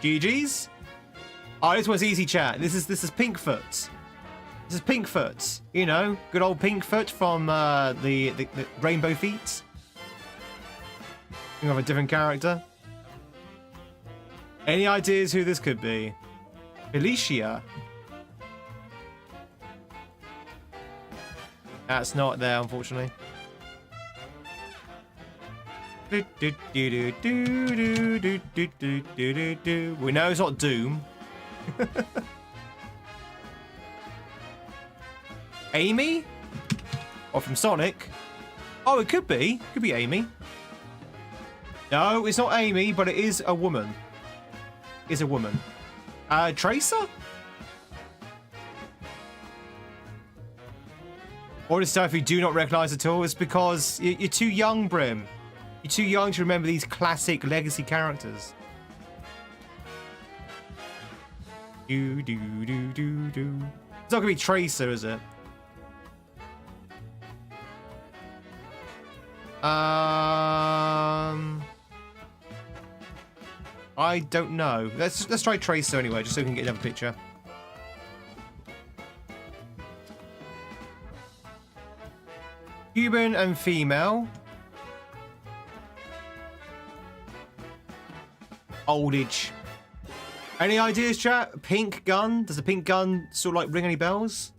GG's. Oh, this one's easy, chat. This is Pinkfoot. This is Pinkfoot. You know, good old Pinkfoot from the Rainbow Feet. Think of a different character. Any ideas who this could be? Felicia. That's not there, unfortunately. We know it's not Doom. Amy? Or from Sonic? Oh, it could be. Could be Amy. No, it's not Amy, but it is a woman. It's a woman. Tracer? All the stuff you do not recognize at all is because you're too young, Brim. You're too young to remember these classic legacy characters. It's not gonna be Tracer, is it? I don't know. Let's try Tracer anyway, just so we can get another picture. Human and female. Oldage. Any ideas, chat? Pink gun? Does the pink gun sort of like ring any bells?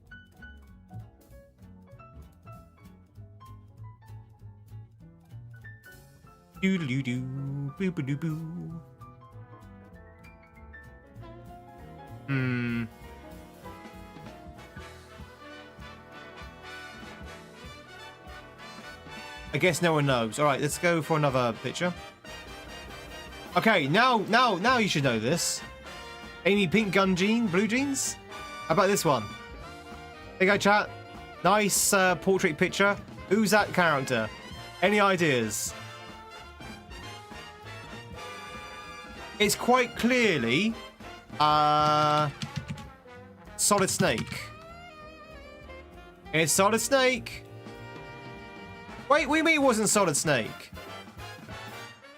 Doodle doo, boo boo doo boo. I guess no one knows. All right, let's go for another picture. Okay, now you should know this. Amy pink gun jean, blue jeans. How about this one? There you go, chat. Nice portrait picture. Who's that character? Any ideas? It's quite clearly Solid Snake. It's Solid Snake. Wait, we mean it wasn't Solid Snake.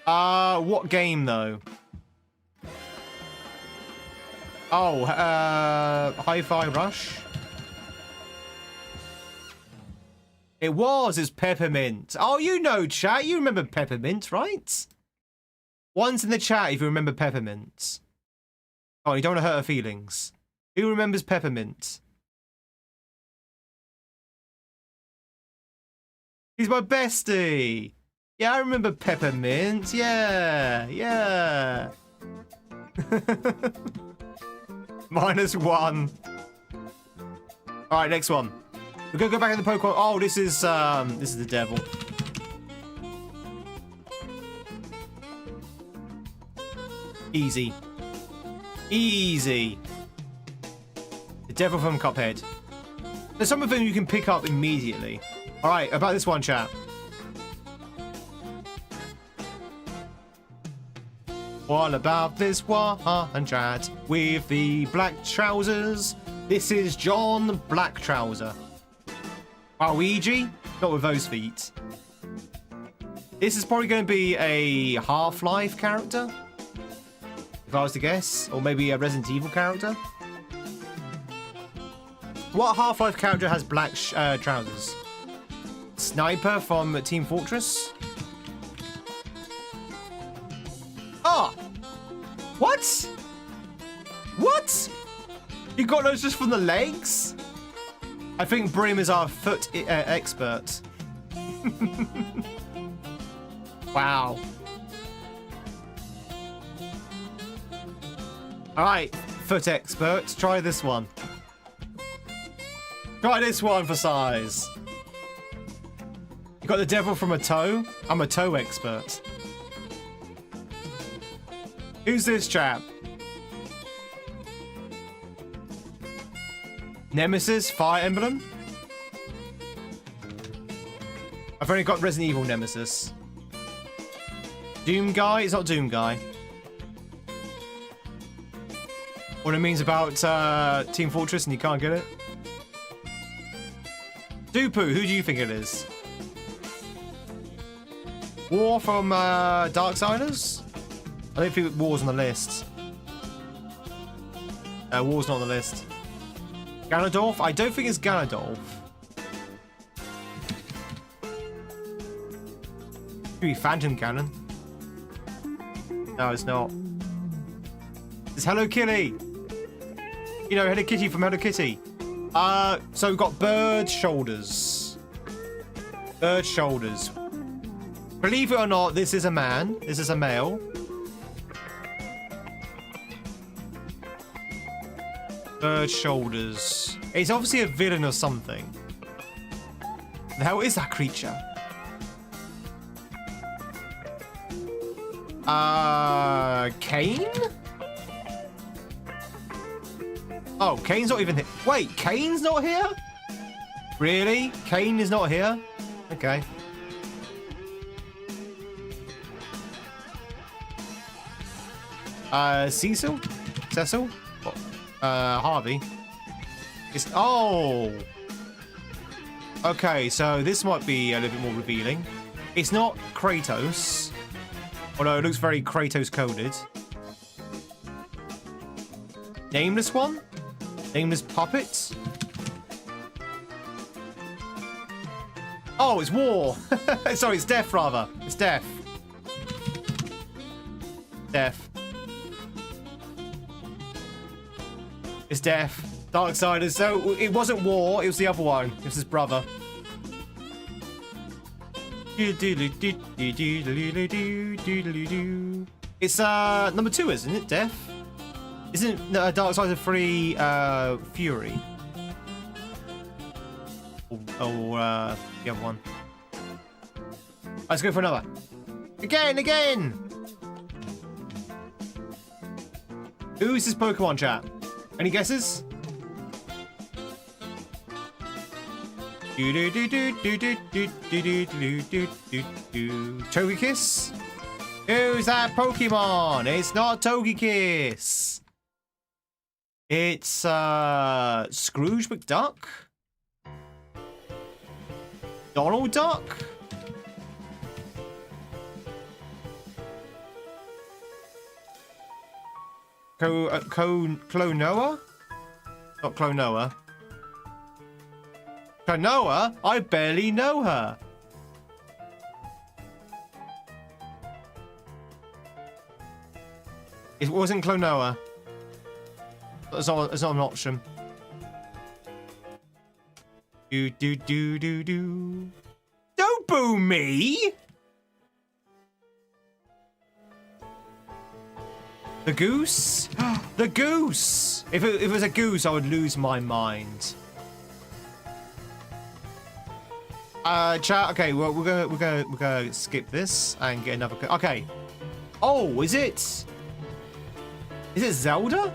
What game though? Oh, Hi-Fi Rush. It was. It's Peppermint. Oh, you know, chat. You remember Peppermint, right? One's in the chat if you remember Peppermint. Oh, you don't want to hurt her feelings. Who remembers Peppermint? He's my bestie. Yeah, I remember Peppermint. Yeah, yeah. -1. All right, next one. We're gonna go back in the Pokemon. Oh, this is the devil. Easy. Easy. The devil from Cuphead. There's some of them you can pick up immediately. All right, about this one, chat. What about this one, chat? With the black trousers. This is John Black Trouser. Luigi? Not with those feet. This is probably going to be a Half-Life character, if I was to guess. Or maybe a Resident Evil character. What Half-Life character has black trousers? Sniper from Team Fortress? Ah! What? What? You got those just from the legs? I think Brim is our foot expert. Wow. Alright, foot expert. Try this one. Try this one for size. You got the devil from a toe? I'm a toe expert. Who's this chap? Nemesis, Fire Emblem? I've only got Resident Evil Nemesis. Doom Guy? It's not Doom Guy. What it means about Team Fortress and you can't get it? Dupu, who do you think it is? War from Darksiders? I don't think War's on the list. War's not on the list. Ganondorf? I don't think it's Ganondorf. Could be Phantom Cannon. No, it's not. It's Hello Kitty. You know, Hello Kitty from Hello Kitty. So we've got bird shoulders. Bird shoulders. Believe it or not, this is a man. This is a male. Bird shoulders. It's obviously a villain or something. The hell is that creature? Kane? Oh, Kane's not even here. Wait, Kane's not here? Really? Kane is not here? Okay. Cecil? Cecil? Harvey. It's... Oh! Okay, so this might be a little bit more revealing. It's not Kratos. Although it looks very Kratos-coded. Nameless one? Nameless puppet? Oh, it's War! Sorry, it's Death, rather. It's Death. Death. It's Death. Darksiders. So it wasn't War, it was the other one. It was his brother. It's number 2, isn't it? Death? Isn't Darksiders 3 Fury? Or the other one. Let's go for another. Again! Who's this Pokemon chat? Any guesses? Togekiss? Who's that Pokemon? It's not Togekiss. It's Scrooge McDuck? Donald Duck? Clonoa? Not Clonoa. Clonoa? I barely know her. It wasn't Clonoa. It's not an option. Do. Don't boo me! The goose? The goose! If it was a goose, I would lose my mind. Chat. Okay, well, we're gonna skip this and get another. Okay. Oh, is it Zelda?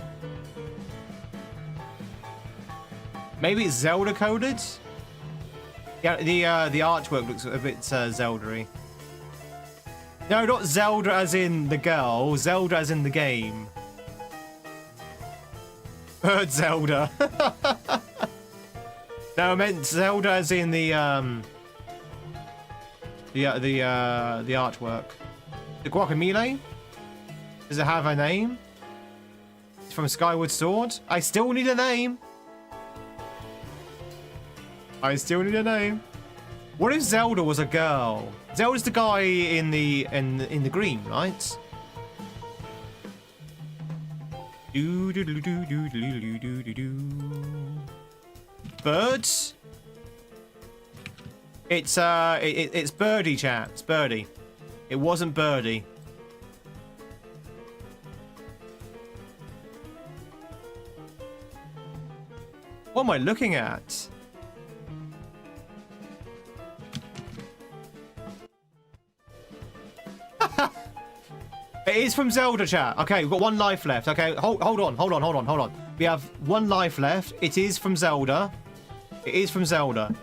Maybe it's Zelda coded. Yeah, the artwork looks a bit Zelda-y. No, not Zelda as in the girl. Zelda as in the game. Heard Zelda. No, I meant Zelda as in the artwork. The Guacamole? Does it have a name? It's from Skyward Sword. I still need a name. I still need a name. What if Zelda was a girl? Zelda's the guy in the green, right? Birds? It's Birdie, chat. It's Birdie. It wasn't Birdie. What am I looking at? It is from Zelda, chat. Okay, we've got one life left. Okay, hold on. We have one life left. It is from Zelda. It is from Zelda.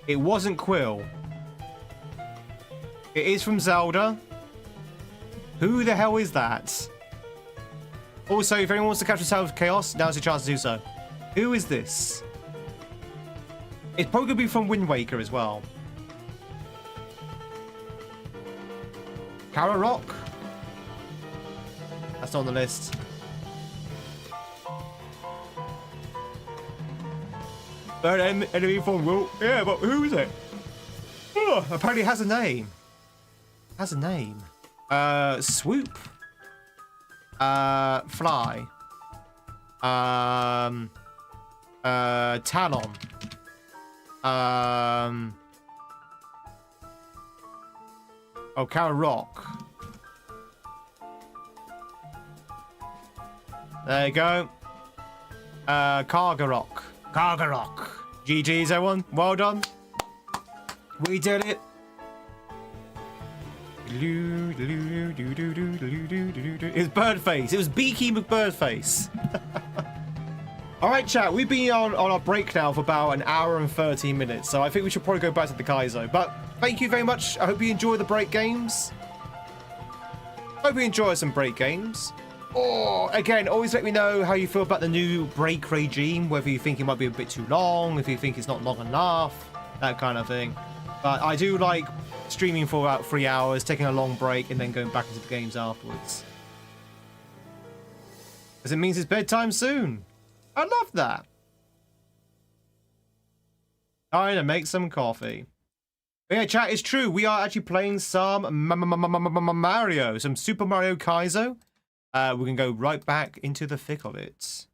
It wasn't Quill. It is from Zelda. Who the hell is that? Also, if anyone wants to catch the tail of chaos, now's your chance to do so. Who is this? It's probably going to be from Wind Waker as well. Rock? That's not on the list. Third enemy form, Will. Yeah, but who is it? Oh, apparently it has a name. Has a name. Swoop. Fly. Talon. Oh, Rock. There you go. Kargarok. GG's, everyone. Well done. We did it. It's Birdface. It was Beaky McBirdface. Alright, chat. We've been on our break now for about an hour and 13 minutes, so I think we should probably go back to the kaizo. But thank you very much. I hope you enjoy the break games. Hope you enjoy some break games. Or, again, always let me know how you feel about the new break regime, whether you think it might be a bit too long, if you think it's not long enough, that kind of thing. But I do like streaming for about 3 hours, taking a long break, and then going back into the games afterwards. Because it means it's bedtime soon. I love that. Time to make some coffee. But yeah, chat, it's true. We are actually playing some Mario, some Super Mario Kaizo. We can go right back into the thick of it.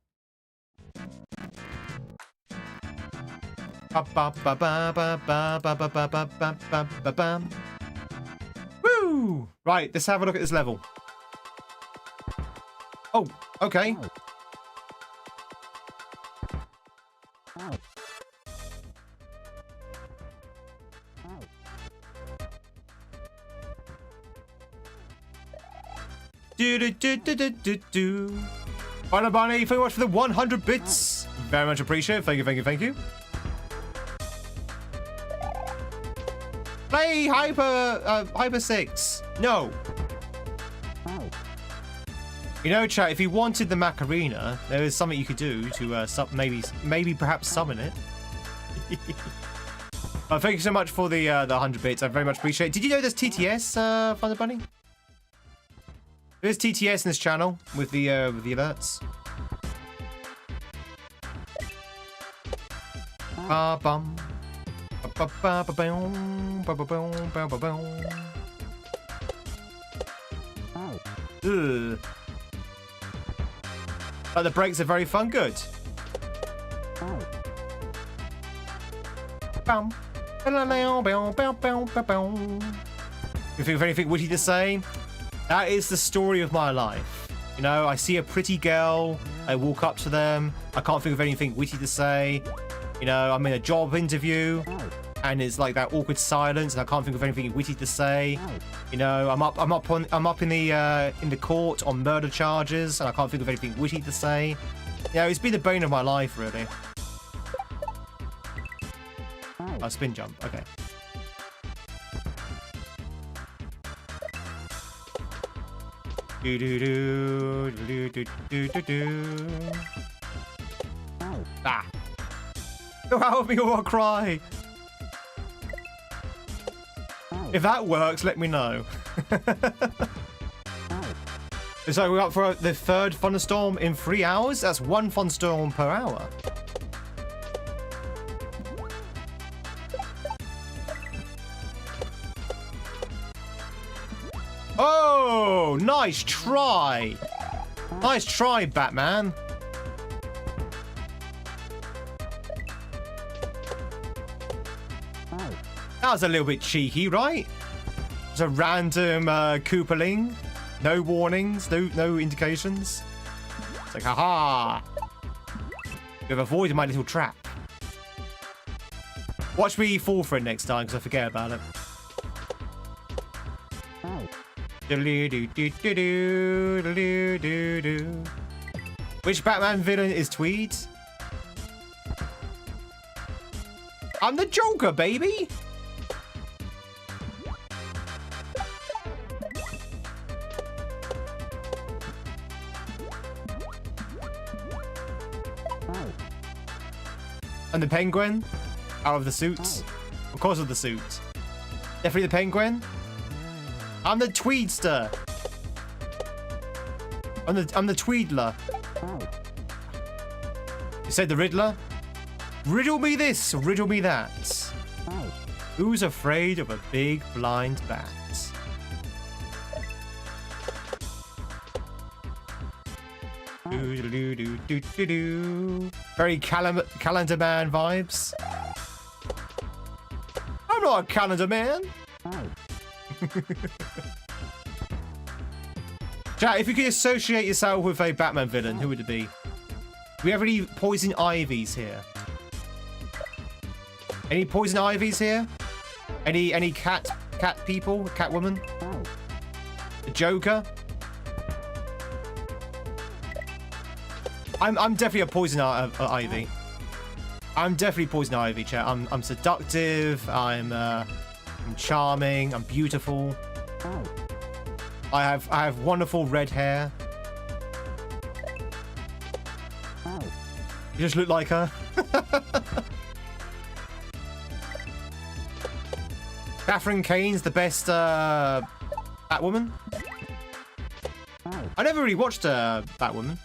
Woo! Right, let's have a look at this level. Oh, okay. Final Barney, thank you very much for the 100 bits. Very much appreciated. Thank you. Play Hyper 6. No. You know, chat, if you wanted the Macarena, there is something you could do to maybe perhaps summon it. Thank you so much for the 100 bits. I very much appreciate it. Did you know there's TTS, Thunder Bunny? There's TTS in this channel with the alerts. Ba-bum. Ba-ba-ba-ba-boom. Ba-ba-boom. Ugh. But the breaks are very fun. Good. Bum. You think of anything witty to say? That is the story of my life. You know, I see a pretty girl, I walk up to them, I can't think of anything witty to say. You know, I'm in a job interview, and it's like that awkward silence, and I can't think of anything witty to say. You know, I'm up in the court on murder charges, and I can't think of anything witty to say. You know, it's been the bane of my life, really. Oh, spin jump. Okay. Do do do do do do do do. Ah! Go help me or I'll cry. If that works, let me know. So we're up for the third thunderstorm in 3 hours. That's 1 thunderstorm per hour. Oh, nice try. Nice try, Batman. That was a little bit cheeky, right? It's a random Koopaling. No warnings, no indications. It's like, haha. You've avoided my little trap. Watch me fall for it next time, because I forget about it. Which Batman villain is Tweed? I'm the Joker, baby! And the Penguin? Out of the suits? Because of the suit. Definitely the Penguin? I'm the Tweedster. I'm the Tweedler. You said the Riddler? Riddle me this, riddle me that. Who's afraid of a big blind bat? Very Calendar Man vibes. I'm not a Calendar Man. Chat, if you could associate yourself with a Batman villain, who would it be? Do we have any poison ivies here? Any poison ivies here? Any cat people? Catwoman? The Joker? I'm definitely a poison ivy. I'm definitely poison ivy, chat. I'm seductive. I'm charming. I'm beautiful. I have wonderful red hair. You just look like her. Catherine Kane's the best Batwoman. I never really watched Batwoman.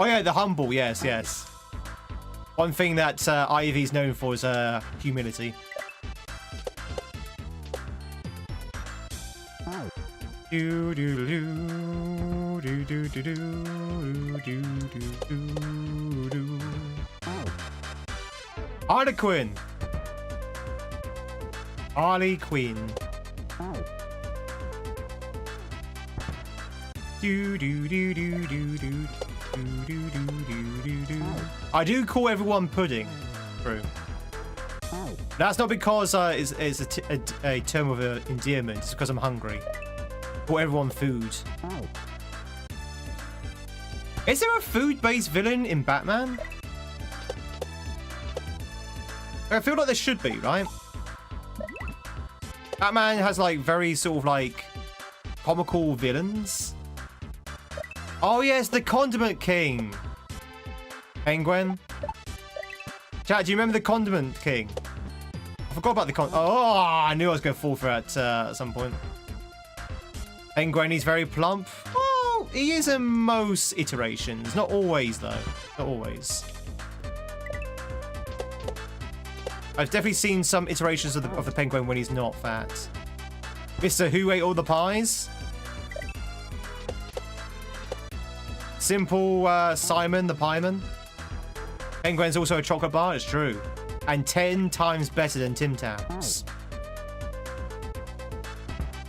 Oh yeah, the humble. Yes, yes. One thing that Ivy's known for is humility. Do do do do do do do do do do. Harley Quinn. Harley Quinn. Do do do do do do. I do call everyone pudding. True. That's not because it's a term of endearment. It's because I'm hungry. Call everyone food. Is there a food-based villain in Batman? I feel like there should be, right? Batman has like very sort of like comical villains. Oh yes, the Condiment King. Penguin. Chat, do you remember the Condiment King? I forgot about the Oh, I knew I was going to fall for it at some point. Penguin, he's very plump. Oh, he is in most iterations. Not always, though. Not always. I've definitely seen some iterations of the Penguin when he's not fat. Mr. Who Ate All the Pies? Simple Simon the Pieman. Penguin's also a chocolate bar, it's true. And 10 times better than Tim Tams.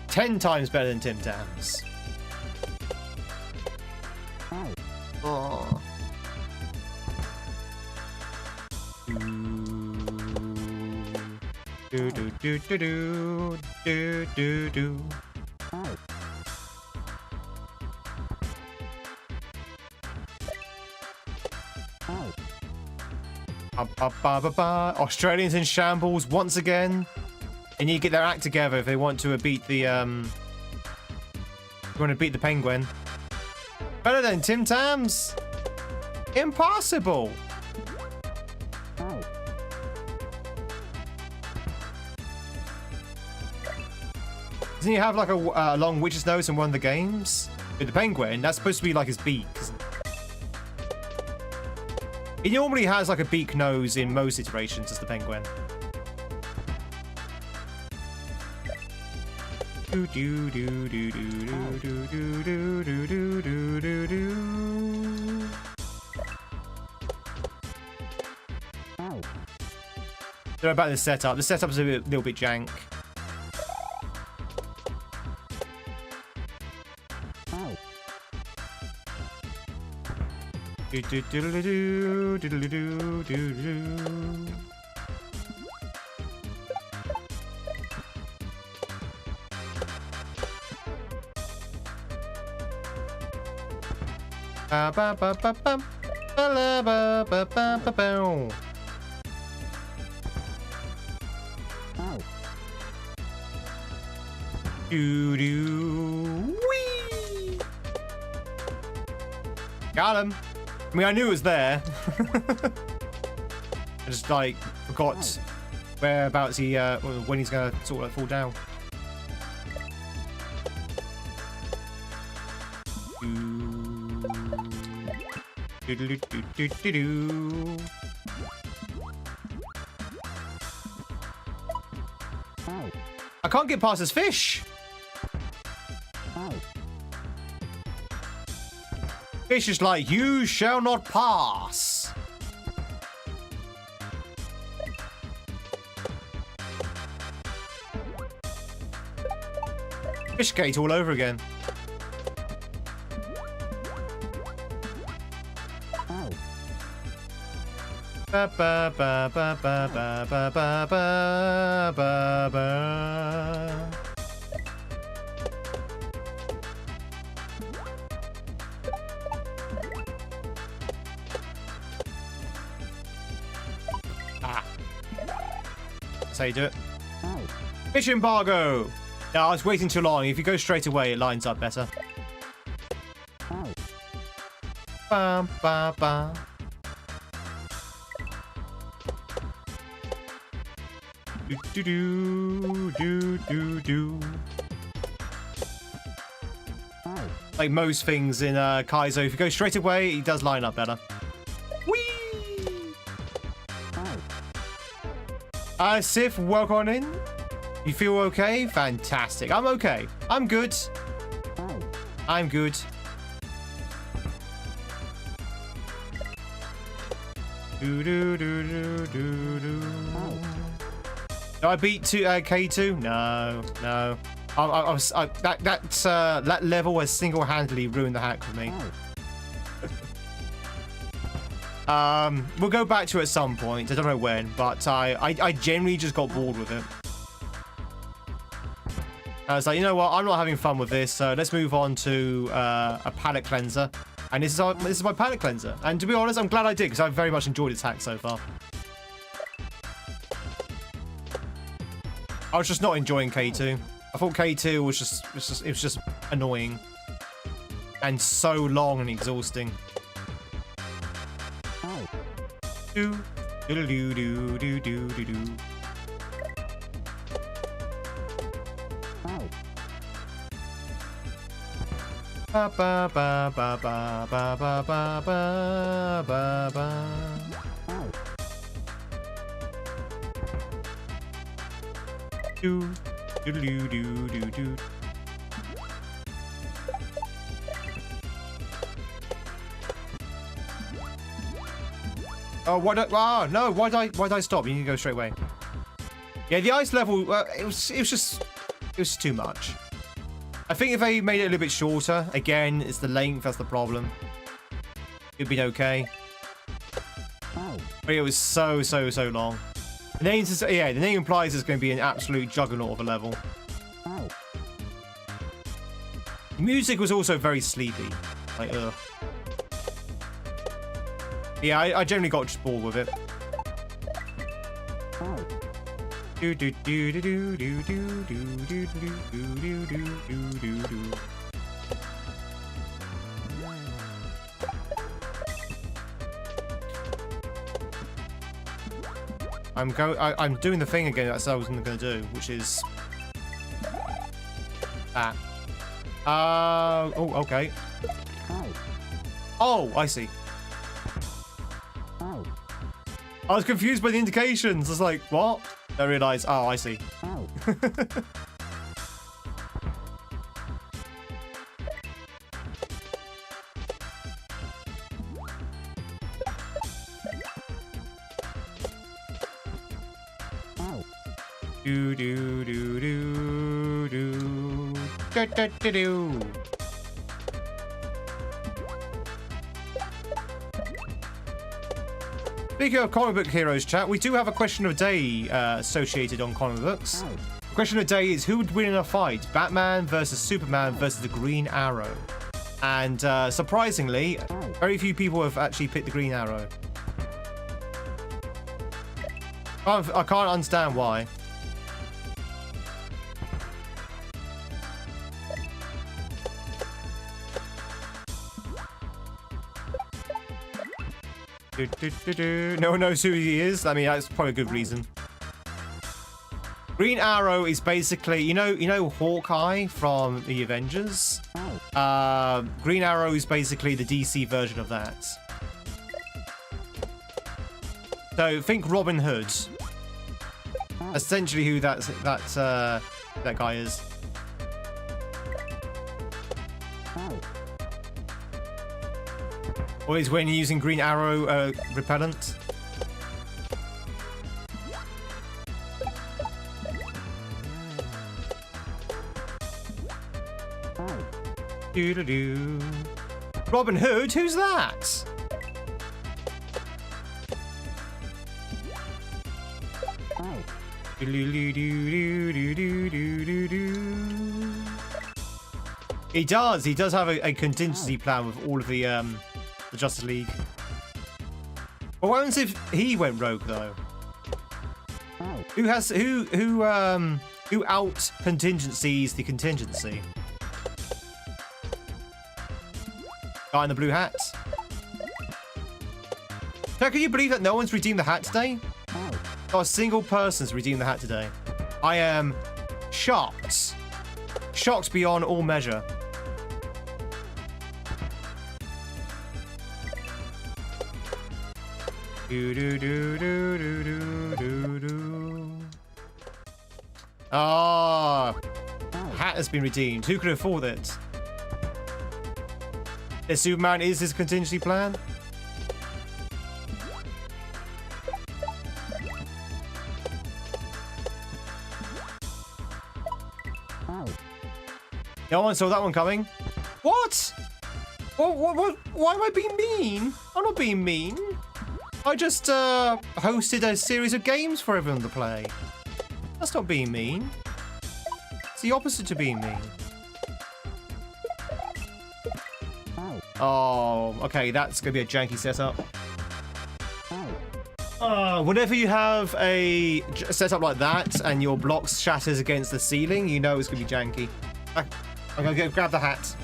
10 times better than Tim Tams. Oh. Do do do do do do do do. Australians in shambles once again. They need to get their act together if they want to beat the Penguin. Better than Tim Tams? Impossible. Doesn't he have like a long witch's nose in one of the games? With the Penguin, that's supposed to be like his beak. He normally has like a beak nose in most iterations as the Penguin. Do do do do do do do do do do do do do. Don't know about the setup. The setup's a little bit jank. Do do do do do do do do do do. Ba ba ba ba ba ba ba ba ba ba ba. Do do wee. Got him. I mean, I knew it was there. I just like forgot whereabouts he when he's gonna sort of fall down. I can't get past this fish. Fish is like, you shall not pass. Fish gate all over again. Ba ba ba ba ba ba ba ba ba ba ba. That's how you do it. Fish embargo. No, I was waiting too long. If you go straight away, it lines up better. Ba ba ba. Do do do do do. Like most things in Kaizo, if you go straight away, it does line up better. Whee! Sif, welcome on in. You feel okay? Fantastic. I'm okay. I'm good. I'm good. Do do do do do do. Did I beat K2? No, no. That level has single-handedly ruined the hack for me. We'll go back to it at some point. I don't know when, but I generally just got bored with it. I was like, you know what? I'm not having fun with this, so let's move on to a palate cleanser. And this is my palate cleanser. And to be honest, I'm glad I did because I've very much enjoyed its hack so far. I was just not enjoying K2. I thought K2 was just annoying and so long and exhausting. Do do do do do do do do. Ba ba ba ba ba ba ba ba ba ba ba. Do do do do do do. Oh, why don't? Oh no! Why'd I stop? You need to go straight away. Yeah, the ice level. It was too much. I think if they made it a little bit shorter, again, it's the length that's the problem. It'd been okay. But it was so long. The name, yeah, the name implies it's going to be an absolute juggernaut of a level. The music was also very sleepy. Like, ugh. Yeah, I generally got just bored with it. Do do do do do do do do do do do do do do. I'm doing the thing again that I was going to do, which is that. Oh, okay. Oh, I see. I was confused by the indications. I was like, what? I realized, oh, I see. Do do do do do do do do do. Speaking of comic book heroes, chat, we do have a question of the day associated on comic books. The question of the day is, who would win in a fight? Batman versus Superman versus the Green Arrow. And surprisingly, very few people have actually picked the Green Arrow. I can't understand why. No one knows who he is. I mean, that's probably a good reason. Green Arrow is basically, you know Hawkeye from the Avengers? Green Arrow is basically the DC version of that. So think Robin Hood. Essentially who that guy is. Always when you're using Green Arrow repellent. Doo-doo-doo. Robin Hood? Who's that? He does have a contingency plan with all of the Justice League. But what happens if he went rogue though? Who out contingencies the contingency? Guy in the blue hat. Now, can you believe that no one's redeemed the hat today? Not a single person's redeemed the hat today. I am shocked. Shocked beyond all measure. Do do do do do do do do. Ah, hat has been redeemed. Who could afford it? The Superman is his contingency plan. No one saw that one coming. What? What? Why am I being mean? I'm not being mean. I just hosted a series of games for everyone to play. That's not being mean. It's the opposite to being mean. Oh, okay, that's gonna be a janky setup. Whenever you have a setup like that and your blocks shatters against the ceiling, you know it's gonna be janky. I'm gonna go grab the hat.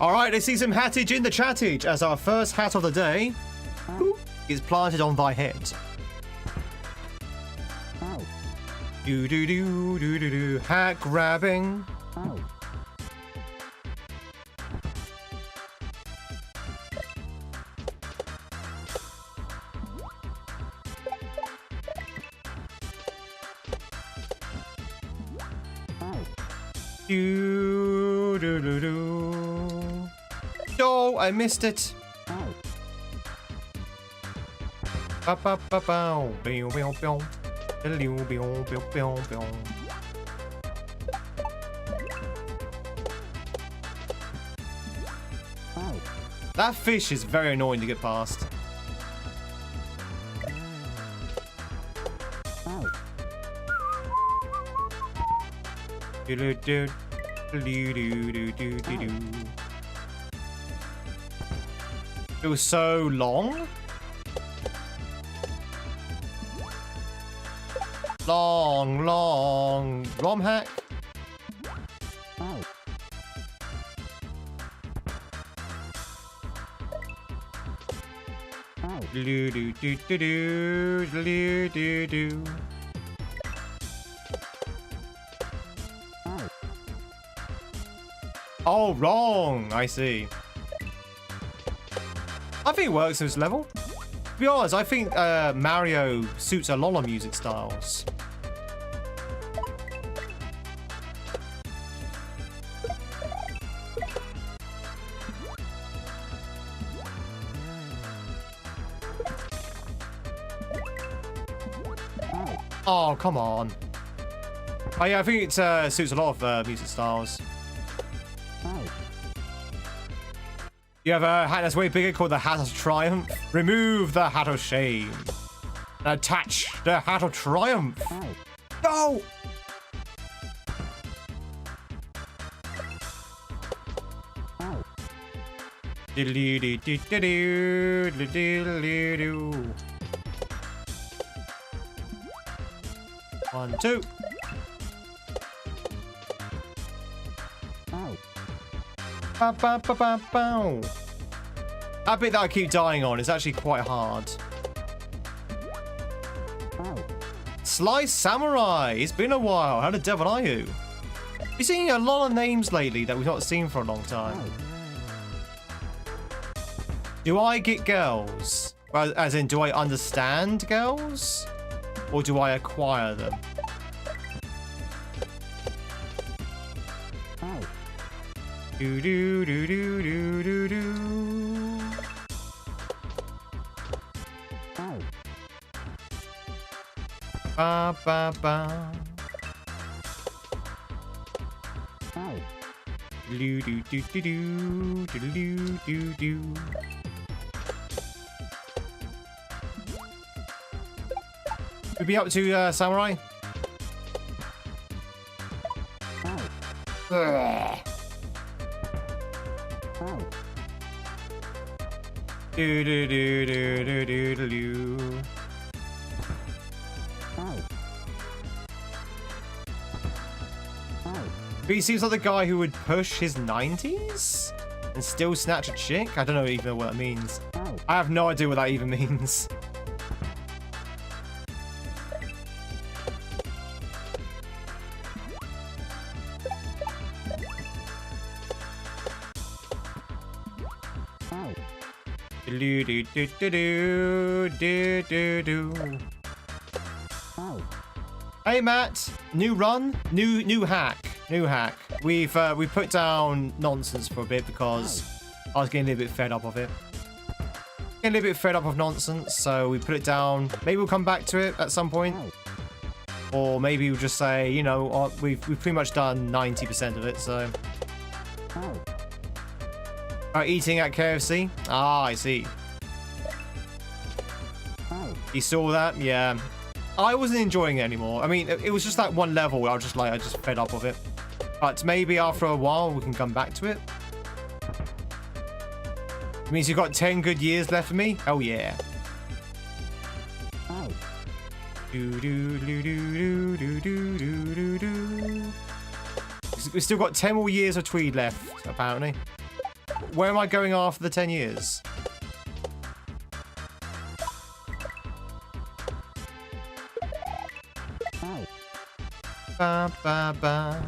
All right, let's see some hattage in the chattage as our first hat of the day is planted on thy head. Do do do do do do. Hat grabbing. Do do do do. Oh, I missed it. Ba ba ba ba. Bow bow bow. That fish is very annoying to get past. It was so long. Long romhack. Do do do do do do do do. Oh, wrong. I see. I think it works in this level. To be honest, I think Mario suits a lot of music styles. Oh, come on. Oh, yeah, I think it suits a lot of music styles. You have a hat that's way bigger called the Hat of Triumph. Remove the Hat of Shame. Attach the Hat of Triumph. No! One, two. Ba, ba, ba, ba, ba. That bit that I keep dying on is actually quite hard. Sly Samurai. It's been a while. How the devil are you? You're seeing a lot of names lately that we've not seen for a long time. Do I get girls? As in, do I understand girls? Or do I acquire them? Do do do do do do do. Ba ba ba. Do do do do do do do do. We'll be up to Samurai. Do do do do do do do do. But he seems like the guy who would push his 90s and still snatch a chick. I don't know even what that means. I have no idea what that even means. Do do do do do do do. Hey Matt, new run, new hack. We've put down nonsense for a bit because I was getting a little bit fed up of it. Getting a little bit fed up of nonsense, so we put it down. Maybe we'll come back to it at some point, or maybe we'll just say, you know, we've pretty much done 90% of it. So. Eating at KFC? Ah, I see. You saw that? Yeah. I wasn't enjoying it anymore. I mean, it was just that one level where I was just like, I just fed up of it. But maybe after a while we can come back to it. It means you've got 10 good years left for me. Oh yeah. We've still got 10 more years of Tweed left, apparently. Where am I going after the 10 years? Ba, ba, ba.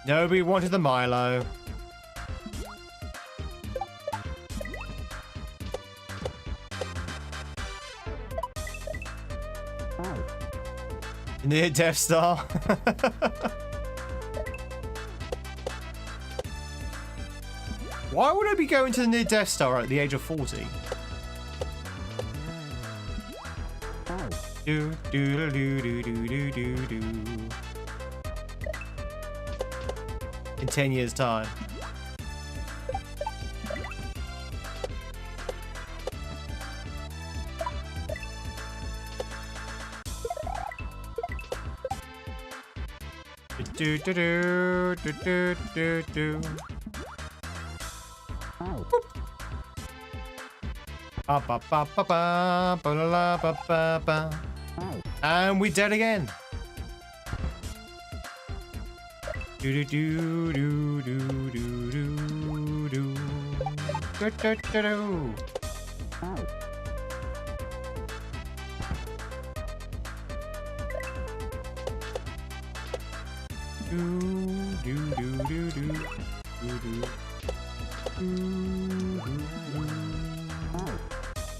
Nobody wanted the Milo. Near Death Star. Why would I be going to the near Death Star at the age of 40? Do do do do do do do do. In 10 years' time. Do do do do do do do. Ba ba ba ba ba ba la ba ba ba. And we're dead again. Do do do do do do do do do do do do.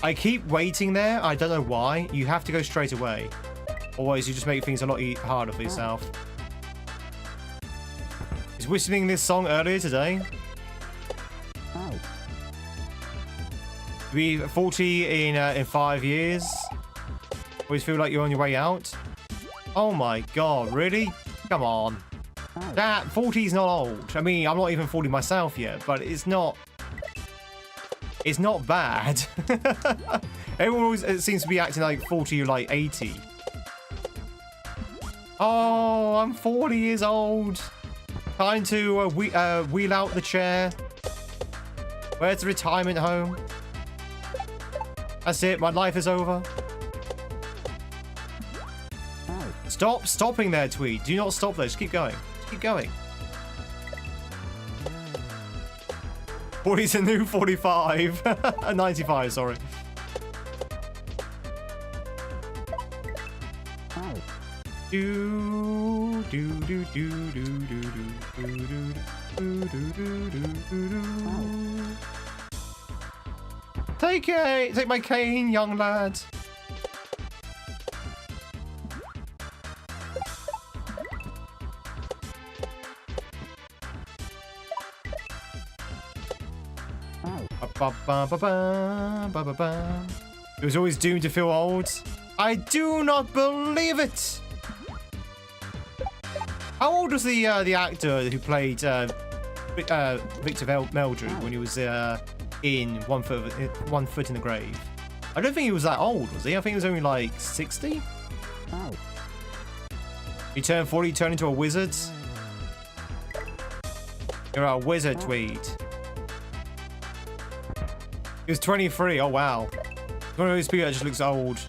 I keep waiting there. I don't know why. You have to go straight away. Otherwise, you just make things a lot harder for yourself. I was whistling this song earlier today. Be 40 in 5 years. Always feel like you're on your way out. Oh my god, really? Come on. That 40 is not old. I mean, I'm not even 40 myself yet, but it's not bad. Everyone always seems to be acting like 40 or like 80. Oh, I'm 40 years old. Time to wheel out the chair. Where's the retirement home? That's it. My life is over. Stop stopping there, Tweed. Do not stop there. Just keep going. Just keep going. 40's a new 45. 95, sorry. Do do do do do do do do do do do do. Take my cane, young lad. It was always doomed to feel old. I do not believe it. How old was the actor who played Victor Meldrew when he was in One Foot in the Grave? I don't think he was that old, was he? I think he was only like 60. He turned 40, turned into a wizard. You're a wizard, Tweed. He was 23. Oh, wow. One of those people that just looks old.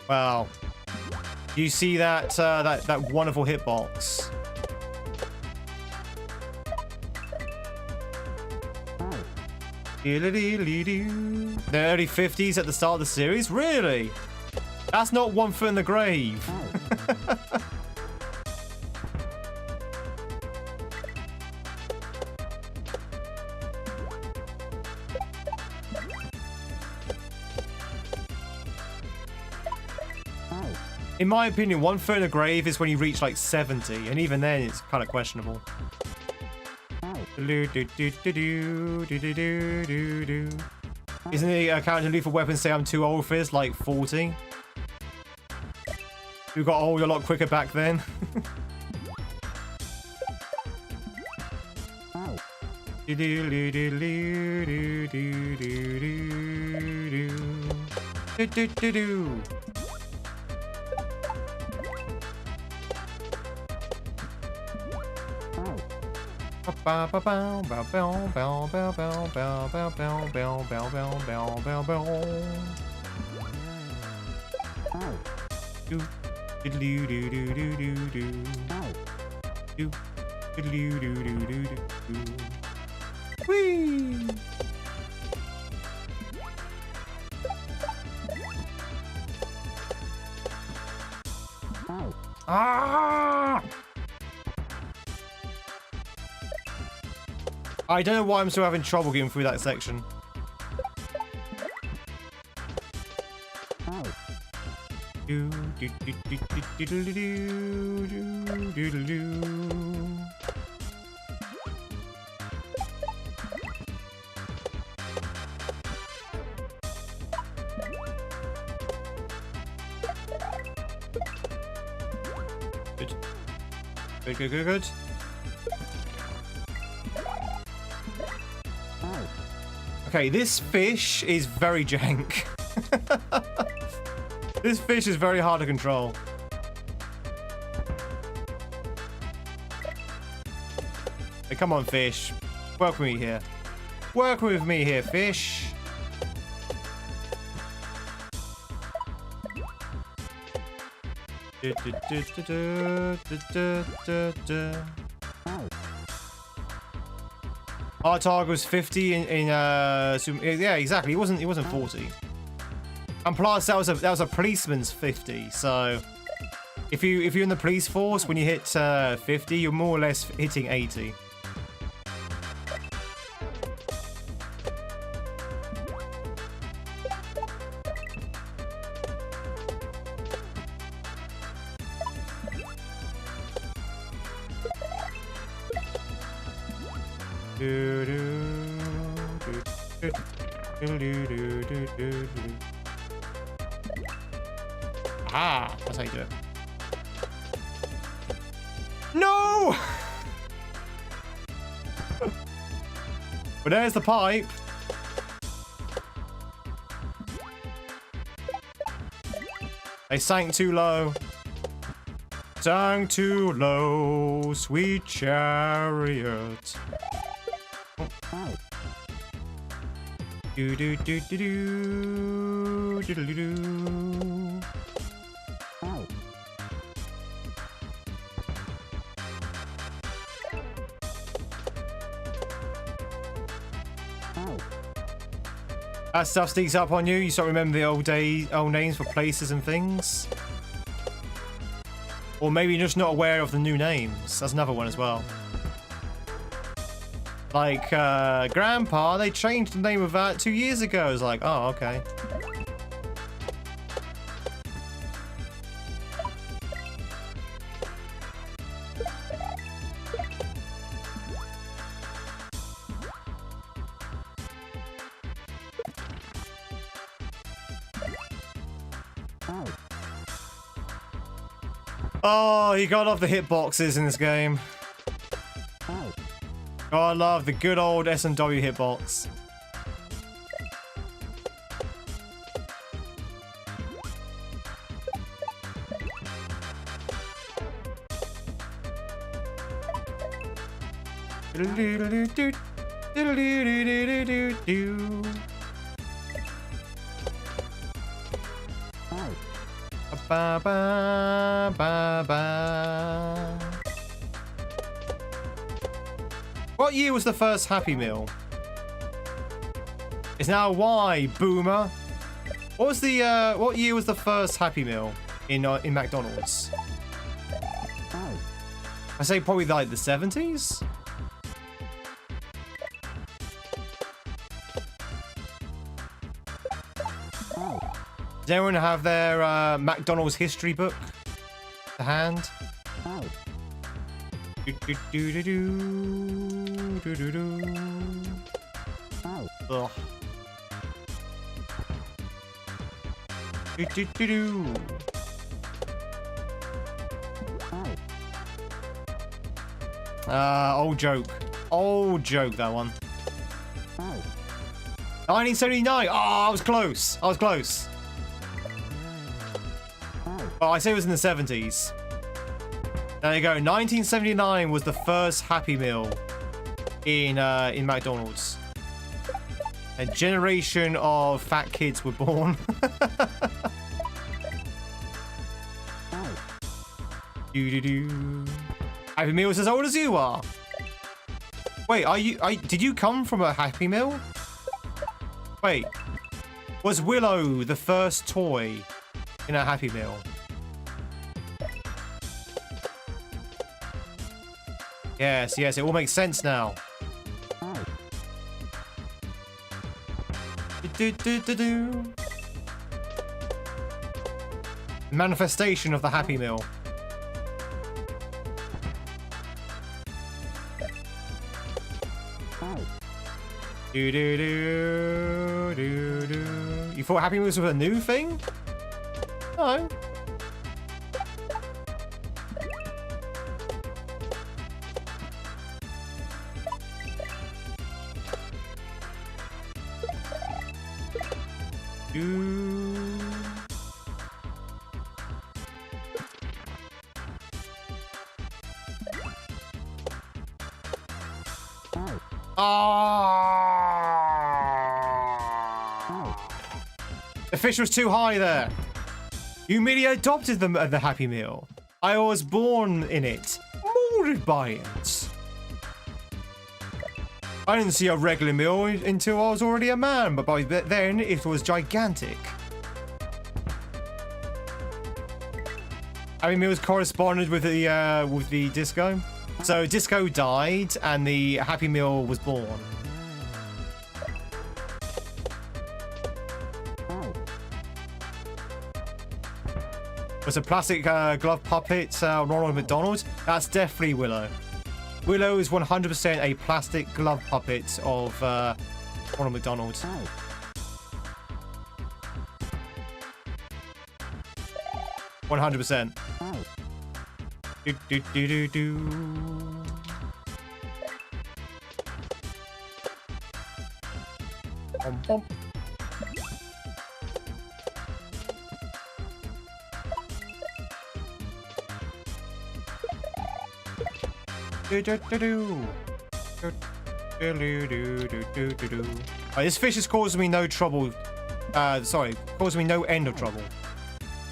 Wow. You see that that wonderful hitbox? The early 50s at the start of the series? Really? That's not One Foot in the Grave. In my opinion, 1/3 in a grave is when you reach like 70, and even then it's kind of questionable. Isn't the character in Lethal Weapon say I'm too old for this? Like 40? You got old a lot quicker back then. Whee! Ah! I don't know why I'm still having trouble getting through that section. Good. Okay, this fish is very jank. This fish is very hard to control. Hey, come on, fish. Work with me here. Work with me here, fish. Our target was 50 yeah, exactly. It wasn't 40. And plus that was a policeman's 50. So if you're in the police force, when you hit 50, you're more or less hitting 80. Ah, that's how you do it. No! But there's the pipe. They sank too low. Sank too low, sweet chariot. Do do do do do do do do. That stuff sneaks up on you. You start remember the old names for places and things. Or maybe you're just not aware of the new names. That's another one as well. Like, Grandpa, they changed the name of that 2 years ago. It's like, oh, okay. Oh, you gotta love the hitboxes in this game. Oh, I love the good old S&W hitbox. Ba ba ba ba. What year was the first Happy Meal? It's now Y, boomer. What was the what year was the first Happy Meal in McDonald's? I say probably like the 70s. Does anyone have their McDonald's history book? the hand. Do, do, do, do, do, do, do, do. Ugh. Do, do, do, do. Old joke. Old joke, that one. 1979. Oh, I was close. I was close. Oh, I say it was in the 70s. There you go. 1979 was the first Happy Meal in McDonald's. A generation of fat kids were born. Do-do-do. Happy Meal's as old as you are. Wait, did you come from a Happy Meal? Wait, was Willow the first toy in a Happy Meal? Yes, yes, it all makes sense now. Do-do-do-do. Manifestation of the Happy Meal. Do-do-do-do-do. You thought Happy Meals was a new thing? No. The fish was too high there. You merely adopted the Happy Meal. I was born in it, molded by it. I didn't see a regular meal until I was already a man, but by then it was gigantic. Happy Meals corresponded with the disco. So disco died and the Happy Meal was born. Was a plastic glove puppet Ronald McDonald? That's definitely Willow. Willow is 100% a plastic glove puppet of Ronald McDonald. 100%. Do do do do do. Bum, bum. Do do do do. Do do do do do do do. This fish is causing me no trouble. Sorry, causing me no end of trouble.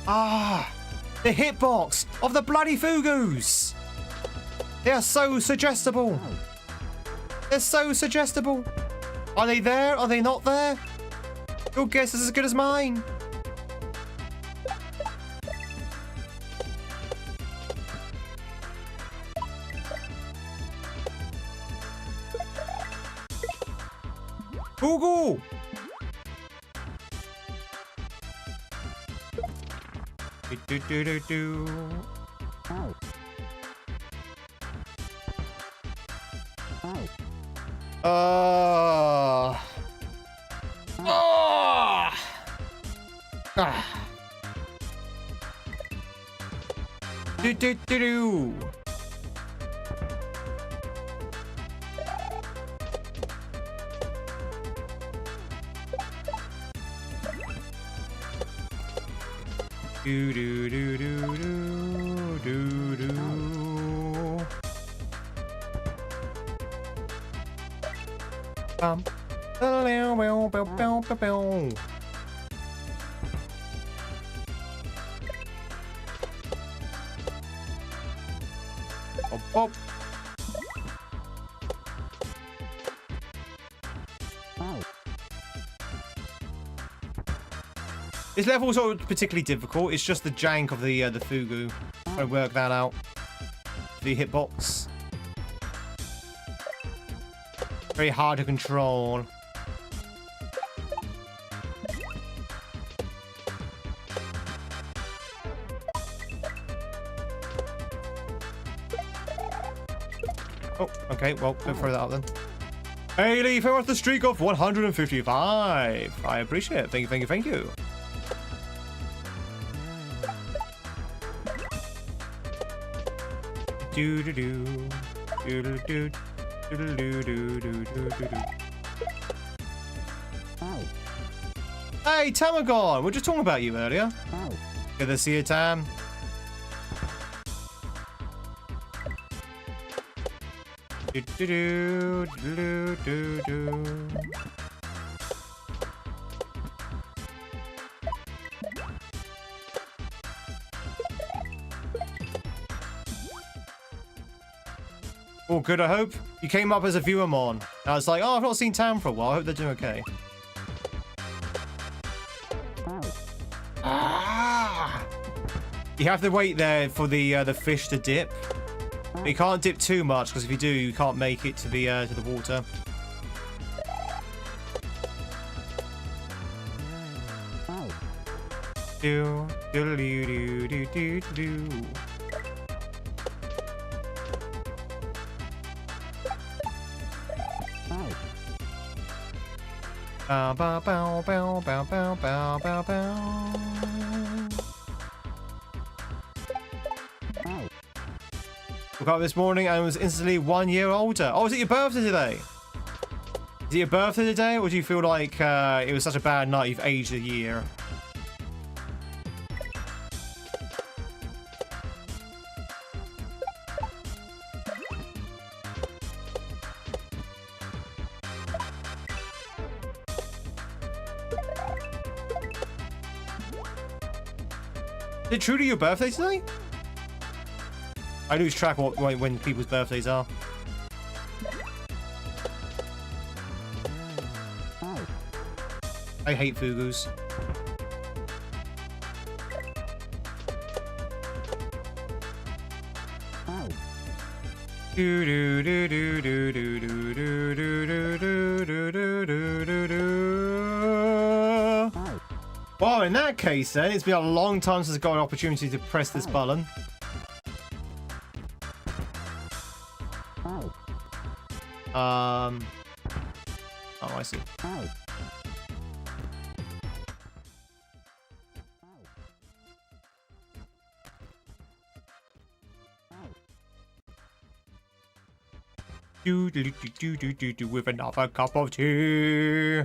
Ah. The hitbox of the bloody Fugus! They are so suggestible! They're so suggestible! Are they there? Are they not there? Your guess is as good as mine! Google! Do do do do. Do do do do. Do do do do do do do. Bum. Bop, bop. This level is not particularly difficult. It's just the jank of the Fugu. I work that out. The hitbox. Very hard to control. Oh, okay. Well, don't throw that out then. Haley, fell off the streak of 155. I appreciate it. Thank you, thank you, thank you. Do do do do do do do do do do do do. Hey, Tamagon! We're just talking about you earlier. Good to see you, Tam. Do do do do do do. All good, I hope. You came up as a viewer, Mon. I was like, oh, I've not seen Tam for a while. I hope they're doing okay. Ah! You have to wait there for the fish to dip. But you can't dip too much, because if you do, you can't make it to the water. Do do do do do do do. Bow bow bow bow bow bow bow bow bow. Woke up this morning and was instantly 1 year older. Oh, is it your birthday today? Is it your birthday today, or do you feel like it was such a bad night you've aged a year? Is it truly your birthday today? I lose track of when people's birthdays are. I hate fugus. Do do do do do do do do do do do do do do do. Well, in that case, then it's been a long time since I got an opportunity to press this button. Oh, I see. Do do do do do do do with another cup of tea.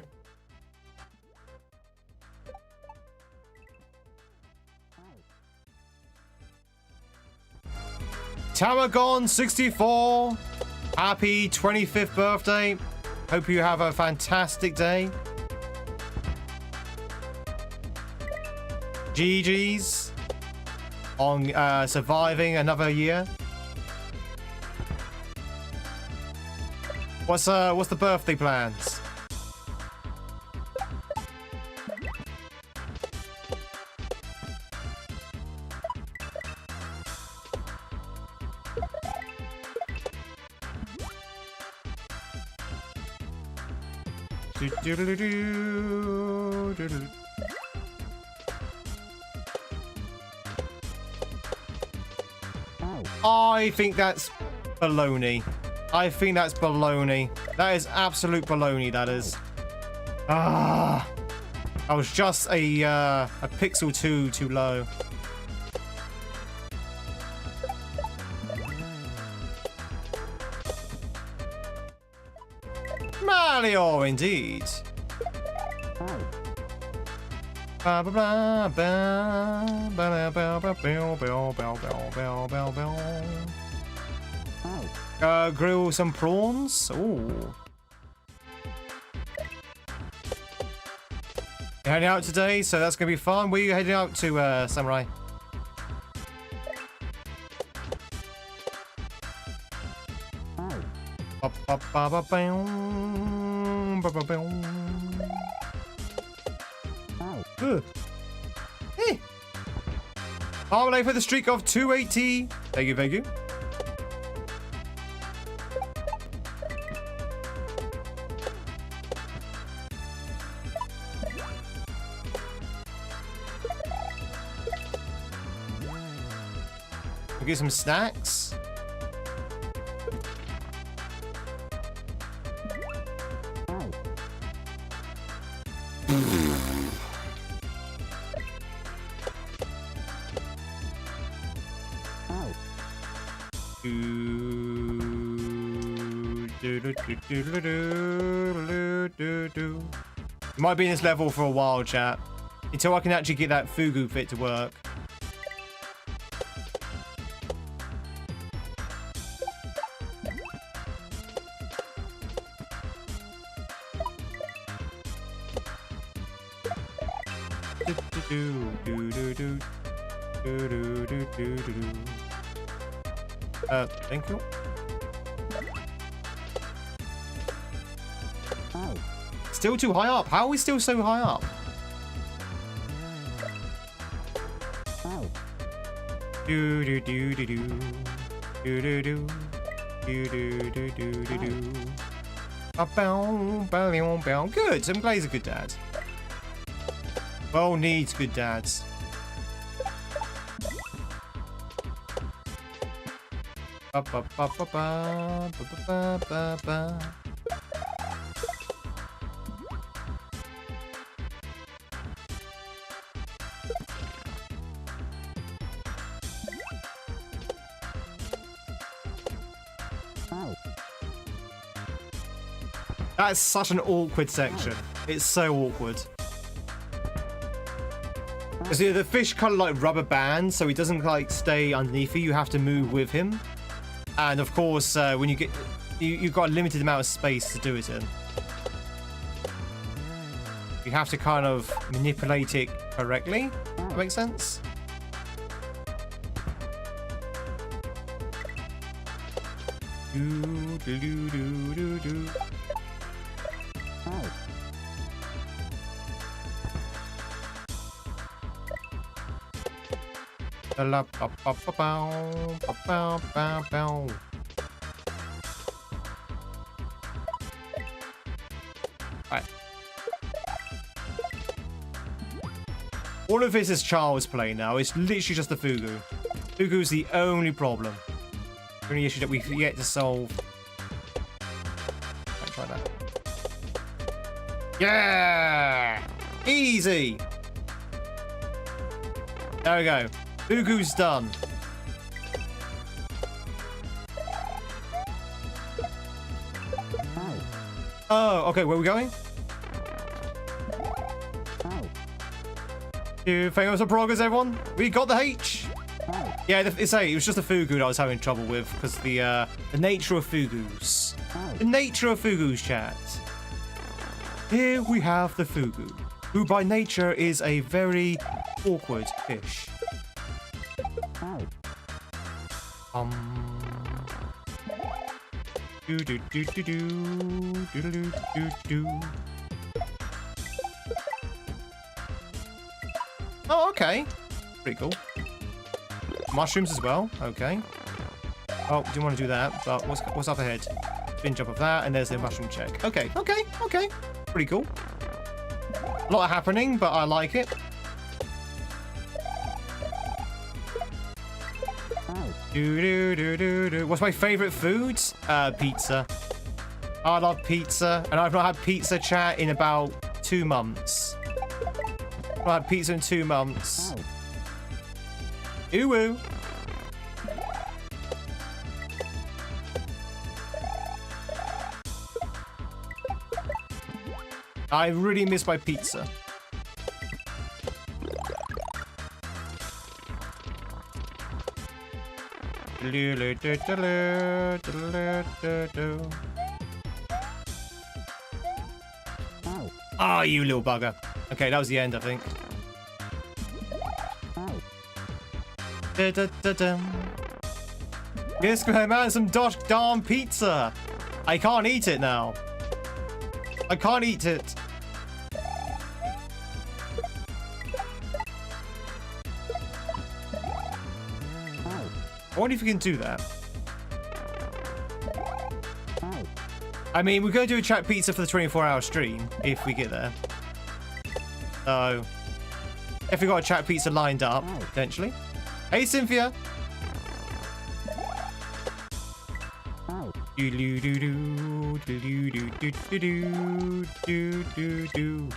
Tamagon 64. Happy 25th birthday. Hope you have a fantastic day. GG's on surviving another year. What's the birthday plans? I think that's baloney. I think that's baloney. That is absolute baloney, that is. Ah, I was just a pixel too low. Mario, indeed. Ba ba ba ba ba ba ba ba ba. Grill some prawns. Ooh. You're heading out today, so that's gonna be fun. Where are you heading out to, Samurai? Ba ba ba ba ba ba ba. Hey. Harmony for the streak of 280. Thank you, thank you. We'll get some snacks. Might be in this level for a while, chat, until I can actually get that fugu fit to work. Thank you. Still too high up. How are we still so high up? Do do do do do do do do do do do do do do. Good. I'm glad he's a good dad. Well, needs good dads. Ba ba ba ba ba ba ba ba. That's such an awkward section. It's so awkward. Because the fish kind of like rubber bands, so he doesn't like stay underneath you. You have to move with him. And of course, when you get, you've got a limited amount of space to do it in. You have to kind of manipulate it correctly. That makes sense. Do do do do do do. Right. All of this is child's play now. It's literally just the fugu. Fugu's the only problem. The only issue that we've yet to solve. Let's try that. Yeah! Easy! There we go. Fugu's done. Oh, okay, where are we going? You famous for progress, everyone? We got the H! Yeah, it was just the fugu that I was having trouble with, because the nature of fugus. The nature of fugus, chat. Here we have the fugu, who by nature is a very awkward fish. Do do do do do do do do do. Oh, okay. Pretty cool. Mushrooms as well. Okay. Oh, didn't want to do that, but what's up ahead? Spin jump of that, and there's the mushroom check. Okay, okay, okay. Pretty cool. A lot happening, but I like it. Do do do do do. What's my favorite food? Pizza. I love pizza, and I've not had pizza, chat, in about 2 months. I've had pizza in 2 months. Ooh woo. I really miss my pizza. Ah, you little bugger. Okay, that was the end, I think. Yes, man, some gosh darn pizza. I can't eat it now. I can't eat it. I wonder if we can do that. I mean, we're going to do a chat pizza for the 24-hour stream if we get there. So, if we got a chat pizza lined up, potentially. Hey, Cynthia. Do do do do do do do do do do do.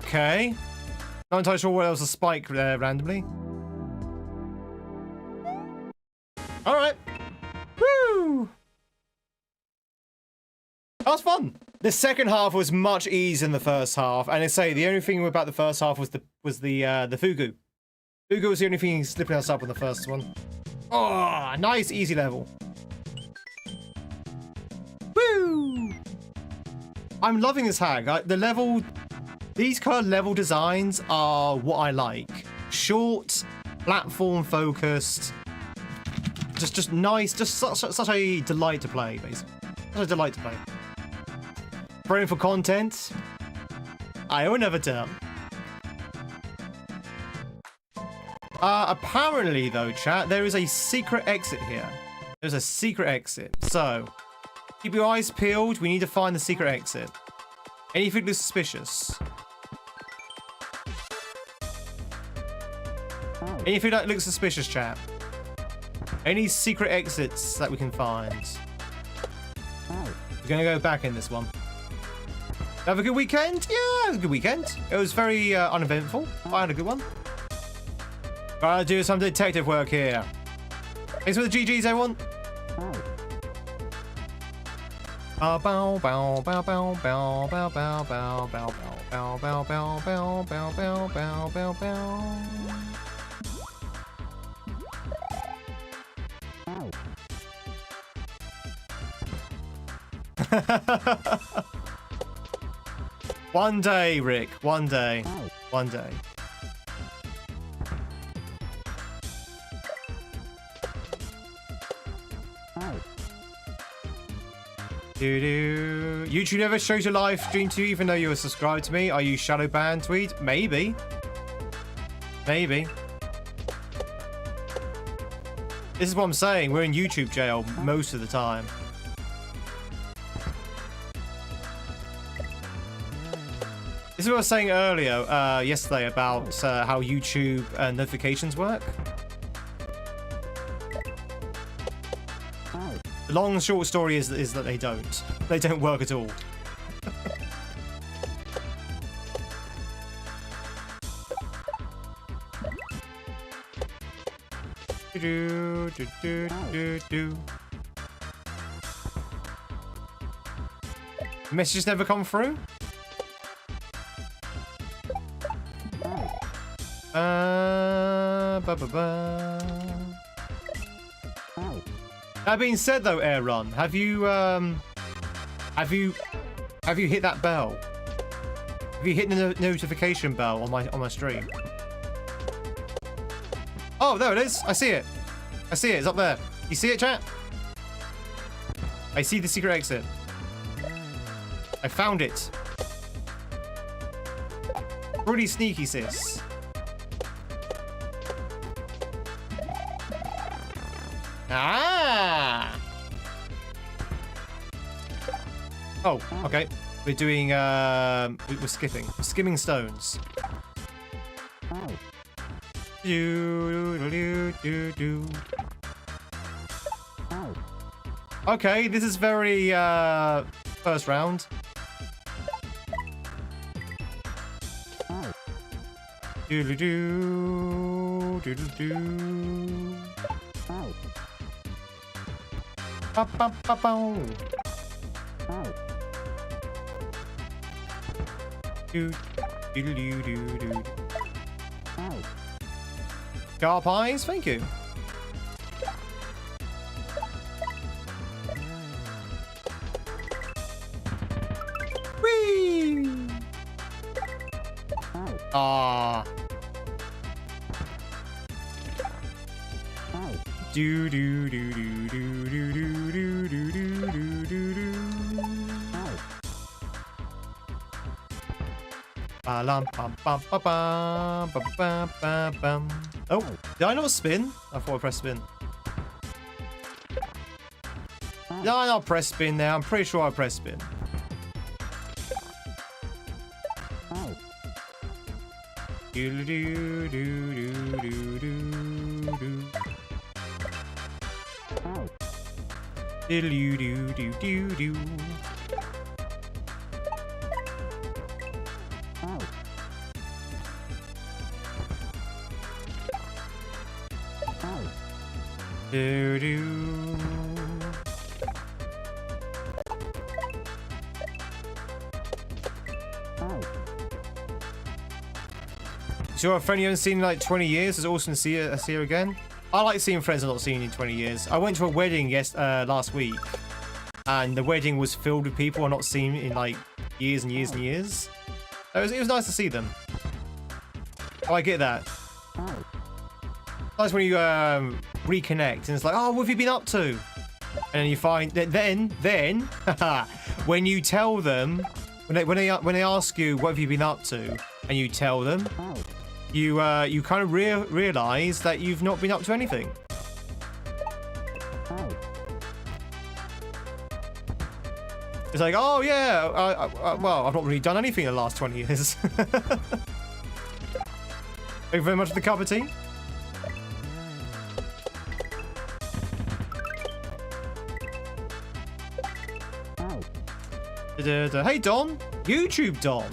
Okay. Not entirely sure what else a spike there randomly. Alright. Woo! That was fun. The second half was much easier than the first half, and I say the only thing about the first half was the fugu. Fugu was the only thing slipping us up on the first one. Oh, nice easy level. Woo! I'm loving this hack. These kind of level designs are what I like. Short, platform focused, just nice, just such a delight to play, basically. Such a delight to play. Praying for content. I will never tell. Apparently though, chat, there is a secret exit here. There's a secret exit. So, keep your eyes peeled. We need to find the secret exit. Anything looks suspicious. Anything that looks suspicious, chat. Any secret exits that we can find. We're gonna go back in this one. Have a good weekend? Yeah, it was a good weekend. It was very uneventful. I had a good one. Gotta do some detective work here. Thanks for the GGs, everyone. Bow bow bow bow bow bow bow bow bow bow bow bow bow bow bow bow bow bow bow. One day, Rick. One day. One day. YouTube never shows your live stream to you even though you were subscribed to me. Are you shadow banned, Tweed? Maybe. Maybe. This is what I'm saying. We're in YouTube jail most of the time. This is what I was saying earlier, yesterday, about how YouTube notifications work. The long and short story is that they don't. They don't work at all. Messages never come through? That being said, though, Air Run, have you hit that bell? Have you hit the notification bell on my stream? Oh, there it is. I see it. I see it. It's up there. You see it, chat? I see the secret exit. I found it. Pretty sneaky, sis. Ah! Oh, okay. We're doing, we're skipping. We're skimming stones. Okay, this is very, first round. Doodle-doo, doodle-doo. Ba-ba-ba-bow. Doodle-doo-doo-doo. Sharp eyes, thank you. Whee! Ah. Do do do do do do do do do do do do do. Oh, did I not spin? I thought I pressed spin. Did I not press spin there? I'm pretty sure I pressed spin. So a friend you haven't seen in like 20 years. It's awesome to see her again. I like seeing friends I've not seen in 20 years. I went to a wedding last week, and the wedding was filled with people I've not seen in like years and years and years. It was nice to see them. Oh, I get that. Nice when you reconnect and it's like, oh, what have you been up to? And then you find that then when you tell them, when they ask you what have you been up to, and you tell them, you kind of realize that you've not been up to anything. It's like, oh yeah, well, I've not really done anything in the last 20 years. Thank you very much for the cup of tea. Hey Don, YouTube Don.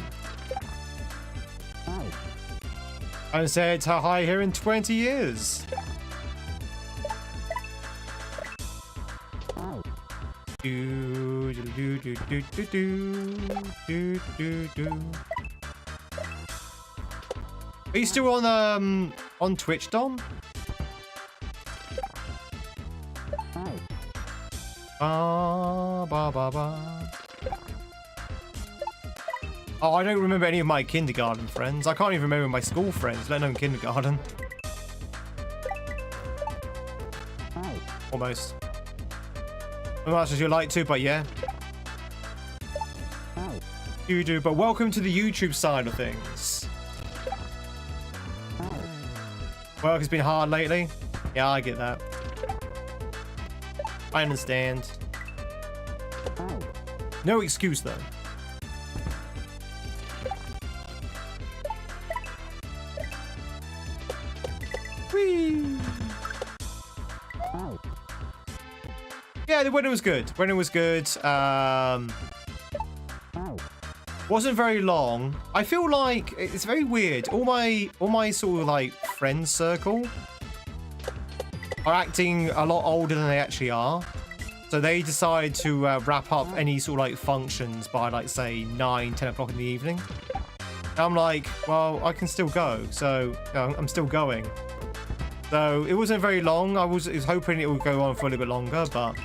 I haven't said hi here in 20 years. Are you still on Twitch, Dom? Oh, I don't remember any of my kindergarten friends. I can't even remember my school friends, let alone kindergarten. Almost. Not much as you like to, but yeah. You do, but welcome to the YouTube side of things. Work has been hard lately. Yeah, I get that. I understand. No excuse, though. Whee! Yeah, the wedding was good. Wedding was good. Wasn't very long. I feel like it's very weird. All my sort of like friends circle are acting a lot older than they actually are. So they decide to wrap up any sort of like functions by like say 9-10 o'clock in the evening. And I'm like, well, I can still go. So I'm still going. So it wasn't very long. I was hoping it would go on for a little bit longer, but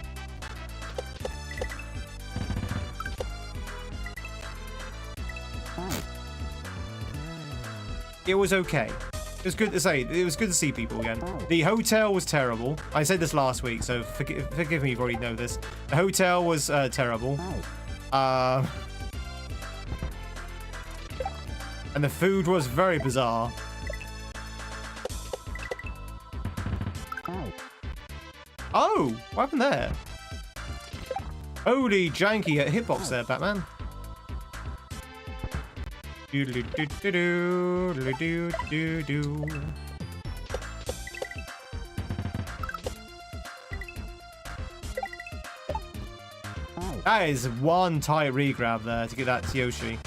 it was okay. It was good to say. It was good to see people again. The hotel was terrible. I said this last week, so forgive me if you already know this. The hotel was terrible. And the food was very bizarre. Oh, what happened there? Holy janky hitbox there, Batman. That is one tight regrab there to get that to Yoshi.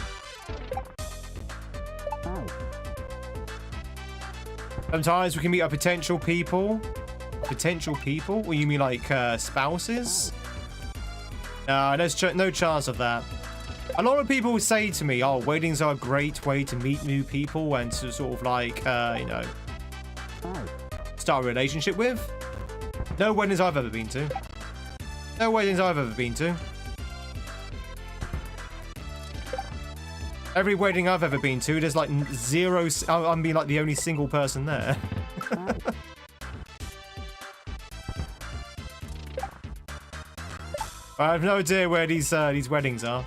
Sometimes we can meet our potential people. Potential people? Or you mean like spouses? No, there's no chance of that. A lot of people say to me, oh, weddings are a great way to meet new people and to sort of like, you know, start a relationship with. No weddings I've ever been to. No weddings I've ever been to. Every wedding I've ever been to, there's like zero... I'm being like the only single person there. I have no idea where these weddings are.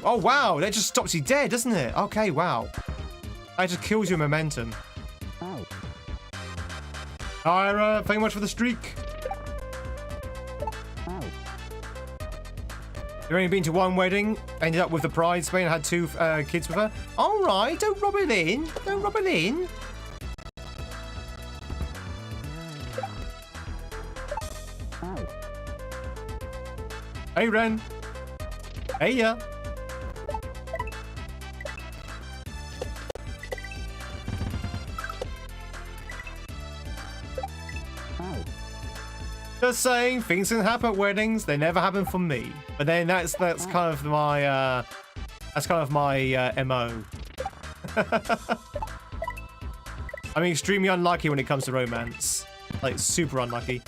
Oh, wow. That just stops you dead, doesn't it? Okay, wow. That just kills your momentum. Ira, thank you much for the streak. You've only been to one wedding, ended up with the bridesmaid and had 2 kids with her. All right, don't rub it in. Don't rub it in. Hey, Ren. Hey, yeah. Just saying, things can happen at weddings. They never happen for me. But then that's kind of my MO. I'm extremely unlucky when it comes to romance. Like super unlucky.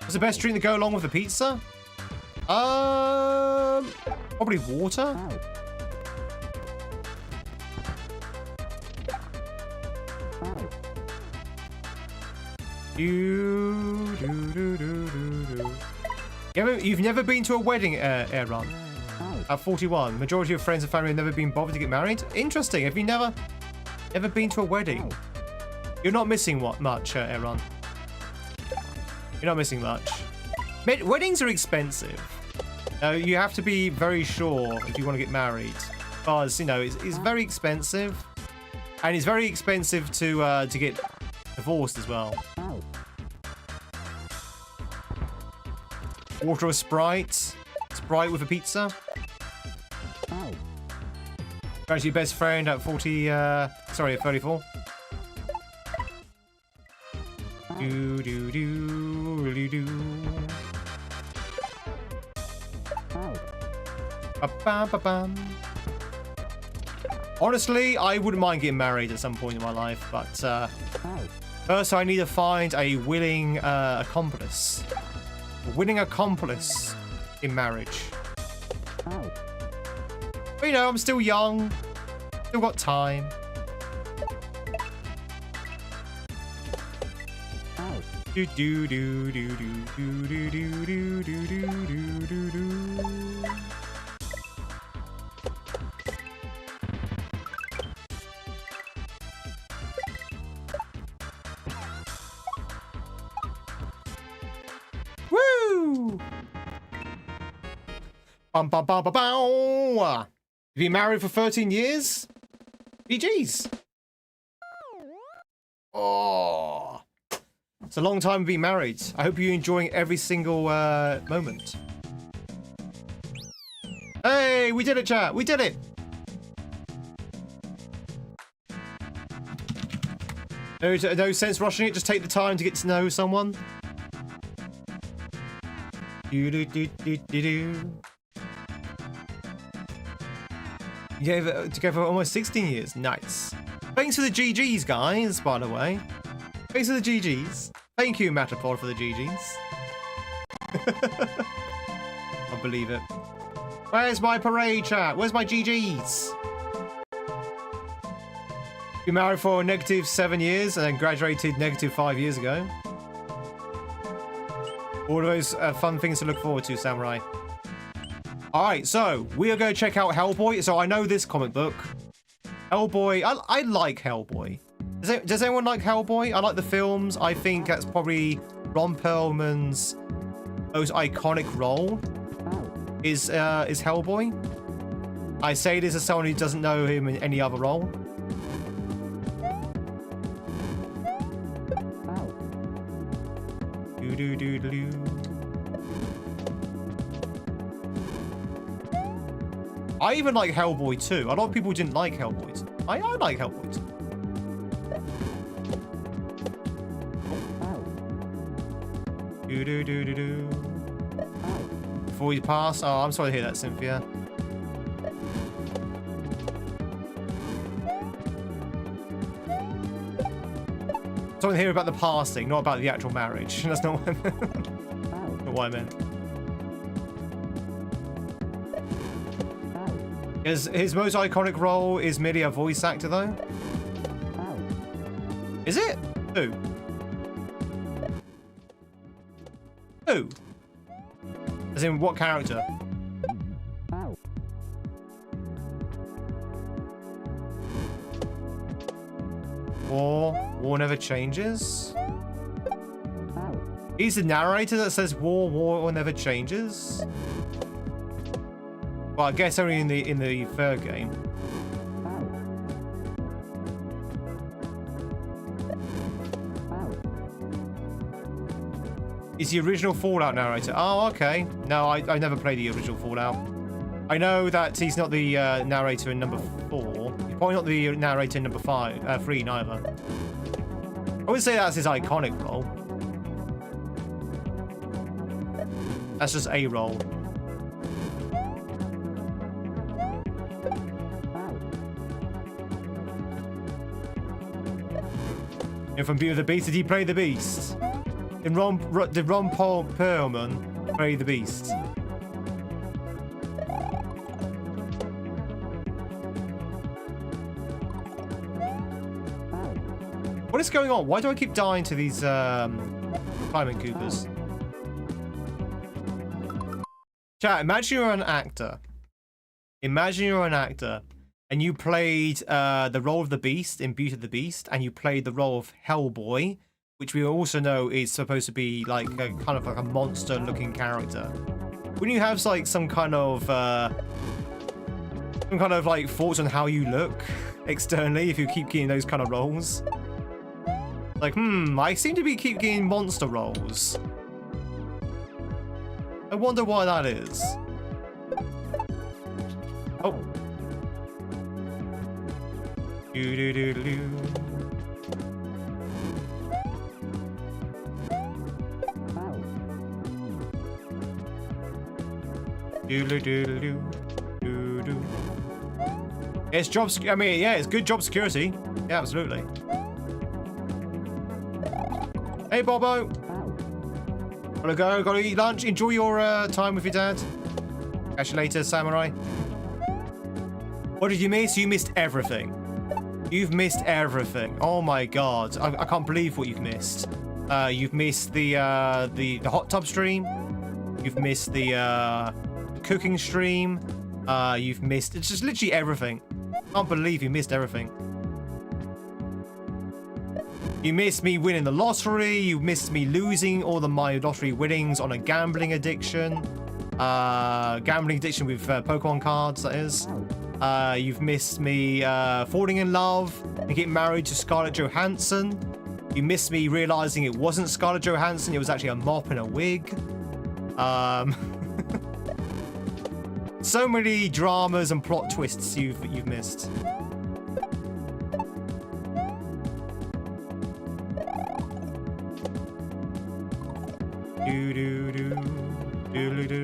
What's the best drink to go along with the pizza? Probably water. You've never been to a wedding, Aaron? At 41, majority of friends and family have never been bothered to get married. Interesting. Have you never been to a wedding? You're not missing much, Aaron. You're not missing much. Weddings are expensive. You have to be very sure if you want to get married, because you know it's very expensive, and it's very expensive to get divorced as well. Water or Sprite? Sprite with a pizza? Actually, best friend at 40. Sorry, at 34. Do do do do do. Ba-bam. Honestly, I wouldn't mind getting married at some point in my life, but first I need to find a willing accomplice. A willing accomplice in marriage. But you know, I'm still young. Still got time. Do do do do do do do do do do do do do. Woo! Bum bum bum bum bum. You've been married for 13 years? GG's. Oh. It's a long time to be married. I hope you're enjoying every single moment. Hey, we did it, chat. We did it. No sense rushing it. Just take the time to get to know someone. Yeah, together for almost 16 years. Nice. Thanks for the GGs, guys, by the way. Thanks for the GGs. Thank you, Matterpod, for the GGs. I believe it. Where's my parade, chat? Where's my GGs? Been married for -7 years and then graduated -5 years ago. All of those fun things to look forward to, Samurai. Alright, so we are going to check out Hellboy. So I know this comic book. Hellboy, I like Hellboy. Does anyone like Hellboy? I like the films. I think that's probably Ron Perlman's most iconic role is Hellboy. I say this as someone who doesn't know him in any other role. I even like Hellboy 2. A lot of people didn't like Hellboy 2. I like Hellboy 2. Before you pass. Oh, I'm sorry to hear that, Cynthia. Something here about the passing, not about the actual marriage. That's not what I meant. Not what I meant. His most iconic role is merely a voice actor, though. Is it? Who? Who? As in, what character? War never changes? He's the narrator that says war never changes? Well, I guess only in the third game. He's the original Fallout narrator. Oh, okay. No, I never played the original Fallout. I know that he's not the narrator in number 4. He's probably not the narrator in number 3 neither. I would say that's his iconic role. That's just a role. And from Beauty of the Beast, did he play the Beast? Did Ron Perlman play the Beast? What is going on? Why do I keep dying to these climbing Coopers? Chat, imagine you're an actor. Imagine you're an actor and you played the role of the Beast in Beauty of the Beast, and you played the role of Hellboy, which we also know is supposed to be like a kind of like a monster-looking character. Wouldn't you have like some kind of like thoughts on how you look externally if you keep getting those kind of roles? Like, I seem to keep getting monster roles. I wonder why that is. Oh. Do-do-do-do-do. Do-do-do-do-do-do. It's job. I mean, yeah, it's good job security. Yeah, absolutely. Hey, Bobo. Gotta go. Gotta eat lunch. Enjoy your time with your dad. Catch you later, Samurai. What did you miss? You missed everything. You've missed everything. Oh my god. I can't believe what you've missed. You've missed the hot tub stream. You've missed the cooking stream. You've missed... It's just literally everything. Can't believe you missed everything. You missed me winning the lottery. You missed me losing all my lottery winnings on a gambling addiction. Gambling addiction with Pokemon cards, that is. You've missed me falling in love and getting married to Scarlett Johansson. You missed me realizing it wasn't Scarlett Johansson. It was actually a mop and a wig. So many dramas and plot twists you've missed.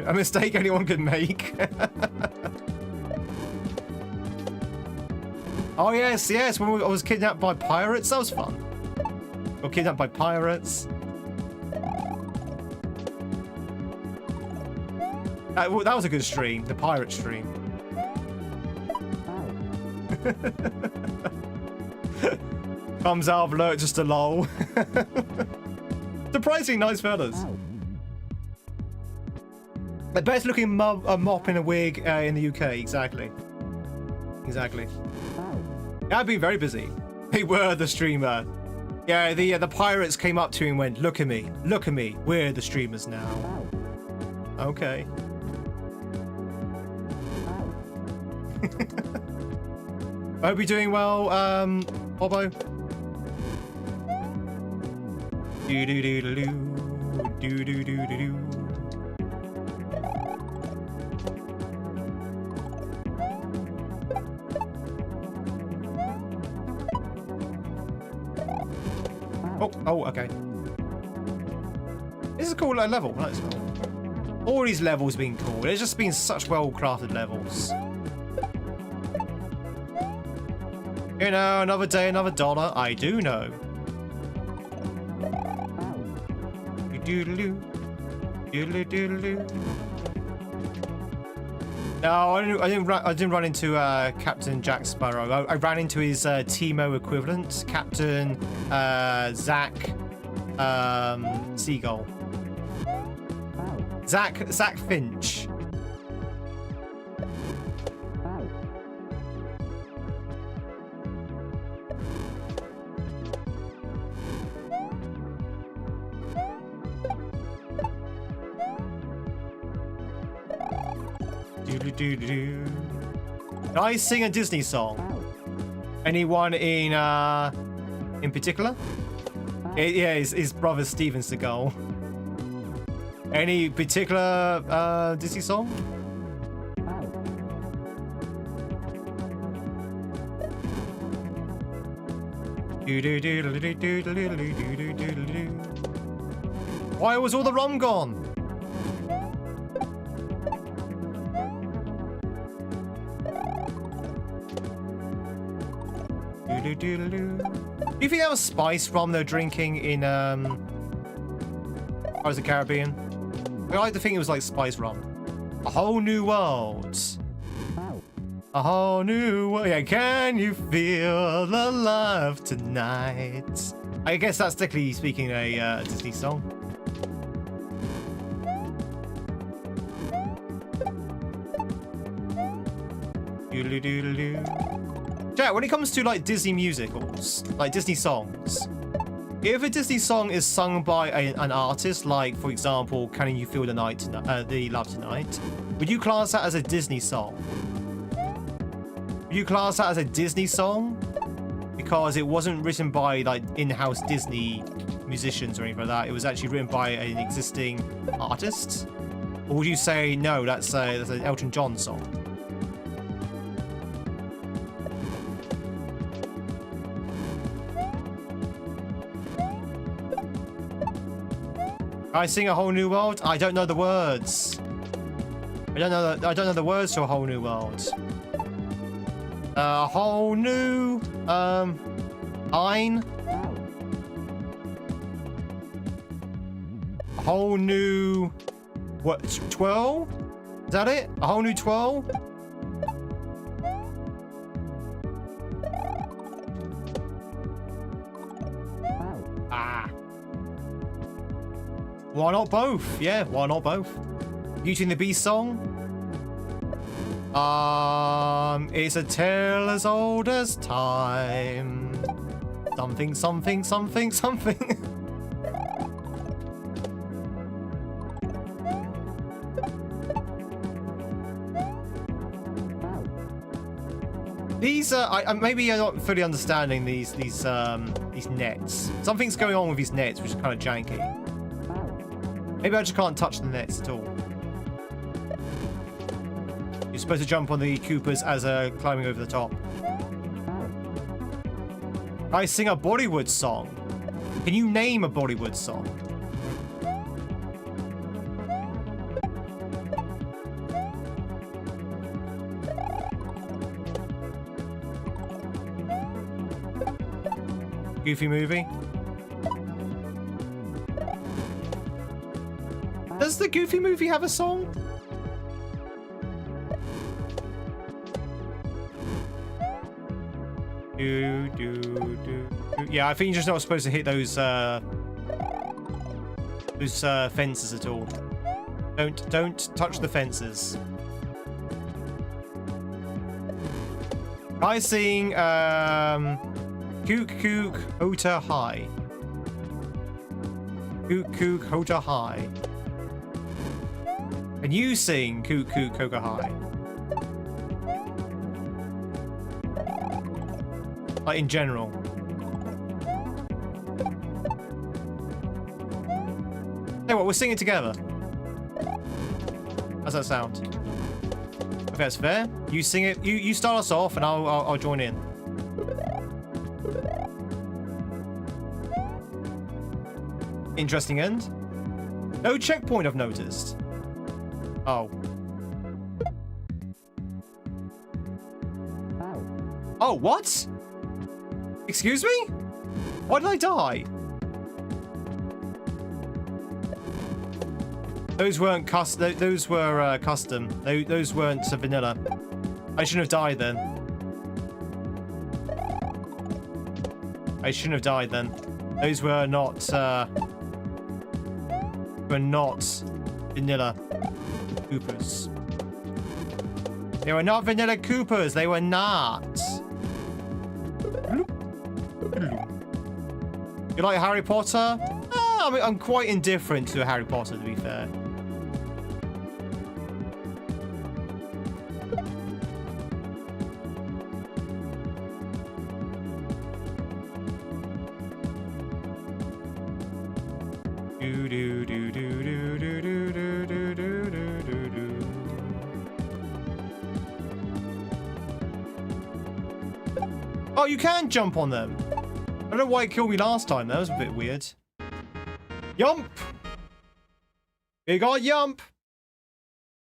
A mistake anyone could make. Oh yes, yes. When I was kidnapped by pirates, that was fun. Got kidnapped by pirates. That was a good stream, the pirate stream. Comes out of alert just a lol. Surprisingly nice fellas. The best looking mop in a wig in the UK, exactly. Exactly. I've been very busy. They were the streamer. Yeah, the pirates came up to me and went, look at me, we're the streamers now. Okay. I hope you're doing well, Bobo. Do-do-do-do-do. Oh, okay. This is a cool level. I like this level. All these levels being cool. There's just been such well-crafted levels. You know, another day, another dollar. I do know. No, I didn't run into Captain Jack Sparrow. I ran into his Teemo equivalent, Captain Zach Seagull. Zach Finch. Can I sing a Disney song? Anyone in particular? Yeah, his brother Steven Seagal. Any particular Disney song? Why was all the rum gone? Do you think that was spice rum they're drinking in Pirates of the Caribbean? I like to think it was like spice rum. A whole new world. A whole new world. Yeah, can you feel the love tonight? I guess that's technically speaking a Disney song. Yeah, when it comes to like Disney musicals, like Disney songs, if a Disney song is sung by an artist, like for example, "Can You Feel the Love Tonight," would you class that as a Disney song? Would you class that as a Disney song because it wasn't written by like in-house Disney musicians or anything like that? It was actually written by an existing artist, or would you say no? That's an Elton John song. I sing A Whole New World. I don't know the words. I don't know the words to A Whole New World. A whole new ein. A whole new what? Twirl? Is that it? A whole new twirl? Why not both? Yeah, why not both? Beauty and the Beast song? It's a tale as old as time. Something, something, something, something. These maybe you're not fully understanding these nets. Something's going on with these nets, which is kind of janky. Maybe I just can't touch the nets at all. You're supposed to jump on the Koopas as climbing over the top. I sing a Bollywood song. Can you name a Bollywood song? Goofy movie? Does the Goofy movie have a song? Yeah, I think you're just not supposed to hit those fences at all. Don't touch the fences. I sing Kook Kook Hota High. Kook Kook Hota High. And you sing Kook Kook Hota High. Like in general. Hey, what? We're singing together. How's that sound? Okay, that's fair. You sing it. You start us off, and I'll join in. Interesting end. No checkpoint, I've noticed. Oh. Oh, what? Excuse me? Why did I die? Those weren't custom. Those were custom. Those weren't vanilla. I shouldn't have died then. I shouldn't have died then. Those were not. Were not vanilla Coopers. They were not vanilla Coopers. They were not. You like Harry Potter? I mean, I'm quite indifferent to Harry Potter, to be fair. Oh, you can jump on them. I don't know why it killed me last time. That was a bit weird. Yump! You got Yump!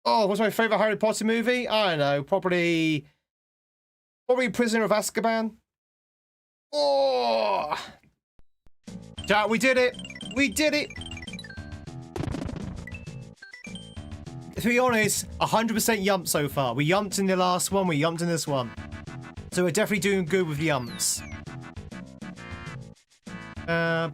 Oh, what's my favourite Harry Potter movie? I don't know. Probably Prisoner of Azkaban. Oh! Chat, we did it! We did it! To be honest, 100% Yump so far. We Yumped in the last one, we Yumped in this one. So we're definitely doing good with Yumps. Yeah,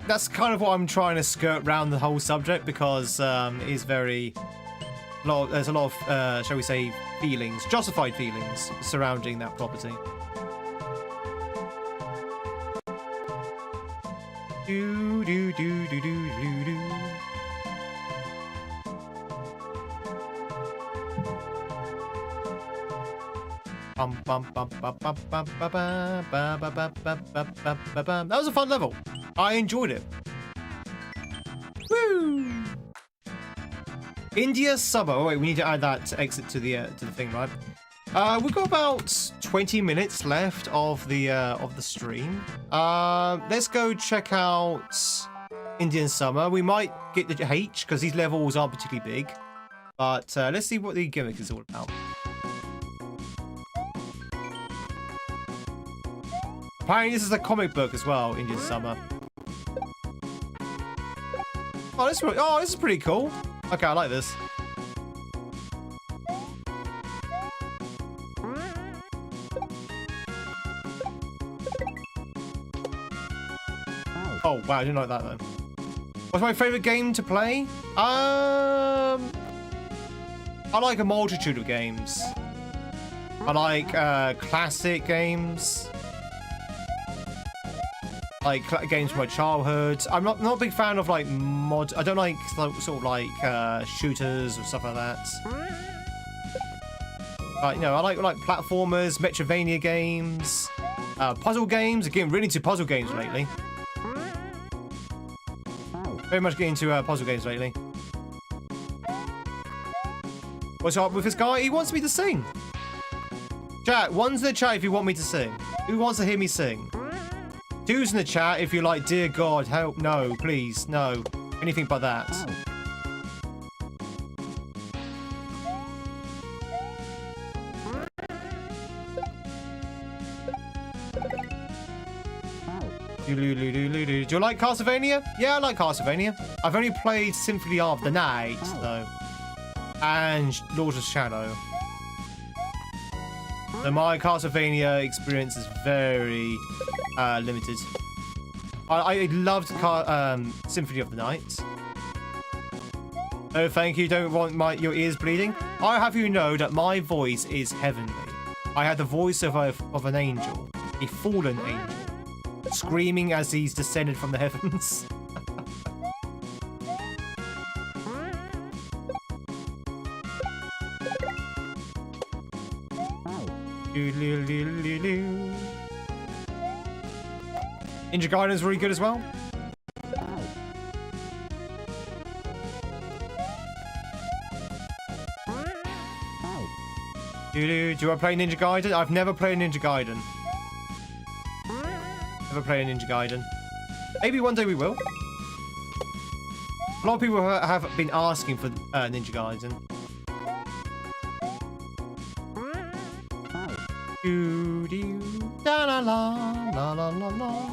that's kind of what I'm trying to skirt around the whole subject, because it is there's a lot of shall we say, feelings, justified feelings surrounding that property. Do do do do do do do. That was a fun level. I enjoyed it. Woo! India summer. Oh wait, we need to add that to exit to the thing, right? We've got about 20 minutes left of the stream. Let's go check out Indian summer. We might get the H because these levels aren't particularly big, but let's see what the gimmick is all about. Apparently this is a comic book as well, Indian Summer. Oh, this is pretty cool. Okay, I like this. Oh, wow, I didn't like that then. What's my favorite game to play? I like a multitude of games. I like classic games. Like games from my childhood. I'm not a big fan of like mod. I don't like sort of like shooters or stuff like that. You know, I like platformers, Metrovania games, puzzle games. I'm getting really into puzzle games lately. Very much getting into puzzle games lately. What's up with this guy? He wants me to sing. Chat, one's in the chat if you want me to sing. Who wants to hear me sing? Two's in the chat if you're like, dear God, help, no, please, no. Anything but that. Do you like Castlevania? Yeah, I like Castlevania. I've only played Symphony of the Night, though. And Lord of Shadow. So my Castlevania experience is very limited. I loved Symphony of the Night. No, thank you. Don't want your ears bleeding. I have you know that my voice is heavenly. I had the voice of an angel, a fallen angel, screaming as he's descended from the heavens. Ninja Gaiden is really good as well. Do I play Ninja Gaiden? I've never played Ninja Gaiden. Never played a Ninja Gaiden. Maybe one day we will. A lot of people have been asking for Ninja Gaiden. Da la la la la la la.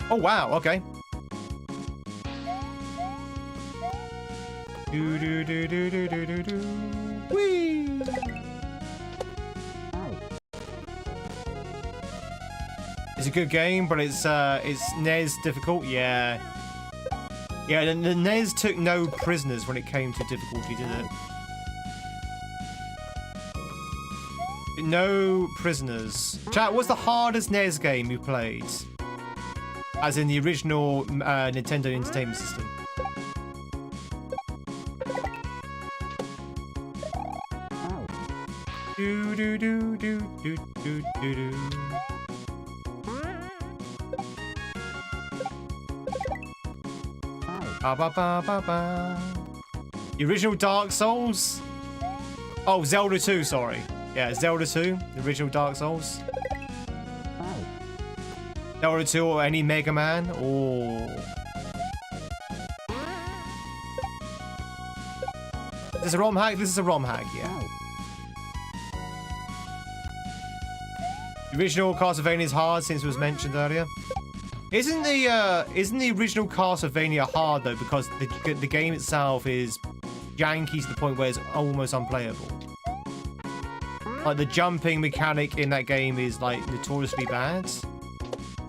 Oh wow, okay. Do do do do do do do do. Whee! It's a good game, but it's NES difficult. Yeah. Yeah, the NES took no prisoners when it came to difficulty, did it? No prisoners. Chat, what's the hardest NES game you played? As in the original Nintendo Entertainment System. Do do do do do do do do. Ba ba ba ba ba. The original Dark Souls? Oh, Zelda 2, sorry. Yeah, Zelda 2, the original Dark Souls. Zelda 2 or any Mega Man, or... Is this a ROM hack? This is a ROM hack, yeah. The original Castlevania is hard since it was mentioned earlier. Isn't the original Castlevania hard though, because the game itself is janky to the point where it's almost unplayable? Like the jumping mechanic in that game is like notoriously bad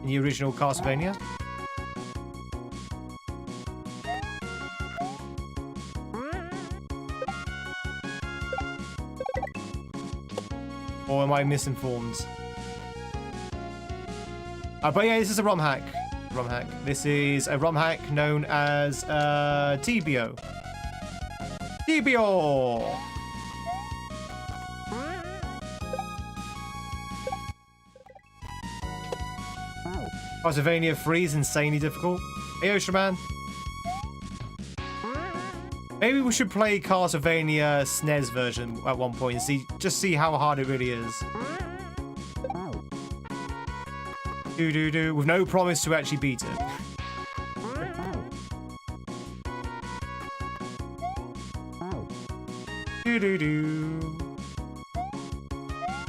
in the original Castlevania. Or am I misinformed? But yeah, this is a ROM hack. ROM hack. This is a ROM hack known as TBO. TBO. Castlevania 3 is insanely difficult. Hey, Ocean. Maybe we should play Castlevania SNES version at one point and just see how hard it really is. Do do do, with no promise to actually beat it. Do do do.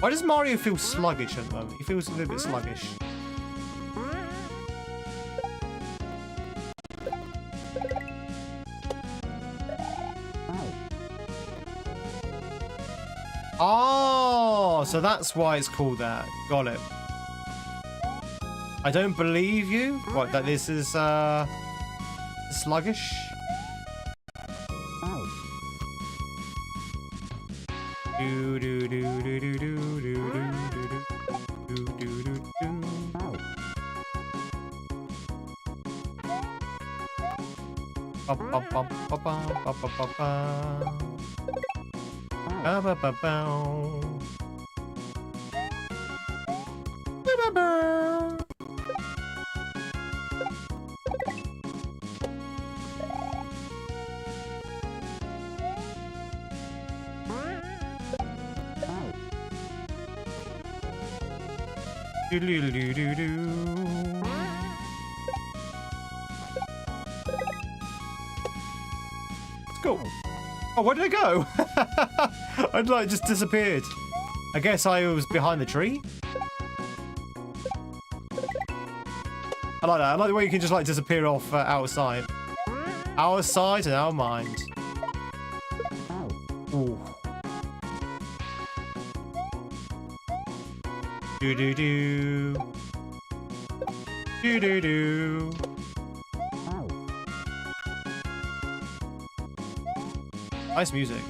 Why does Mario feel sluggish at the moment? He feels a little bit sluggish. Oh, so that's why it's called that. Got it. I don't believe you. What, that this is sluggish? Do do do do do do do do do do do do. Ba ba ba ba ba ba ba ba ba. Ba ba ba ba. Ba ba ba. Do do do do do. Let's go. Oh, where did I go? I'd like just disappeared. I guess I was behind the tree. I like that. I like the way you can just like disappear off outside. Our sight and our mind. Ooh. Do do do. Do do do. Nice music.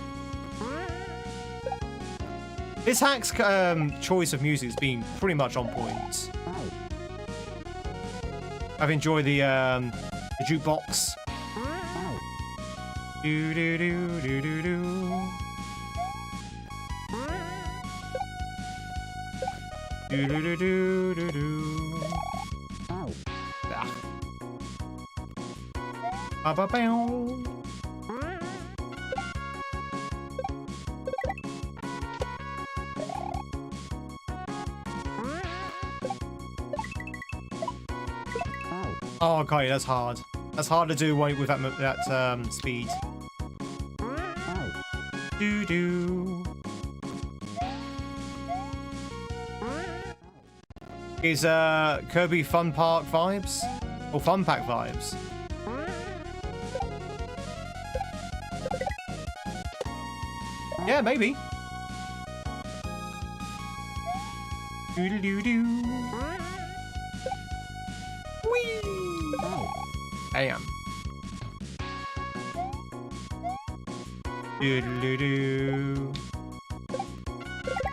This hack's choice of music has been pretty much on point. I've enjoyed the jukebox. Do do do do do do. Do do do do do do. Ba ba bow. Oh, okay, that's hard. That's hard to do with that speed. Do do. Is Kirby Fun Park vibes? Or fun pack vibes. Yeah, maybe. Doo-doo-doo-doo. Whee! Damn. Doo-doo-doo-doo.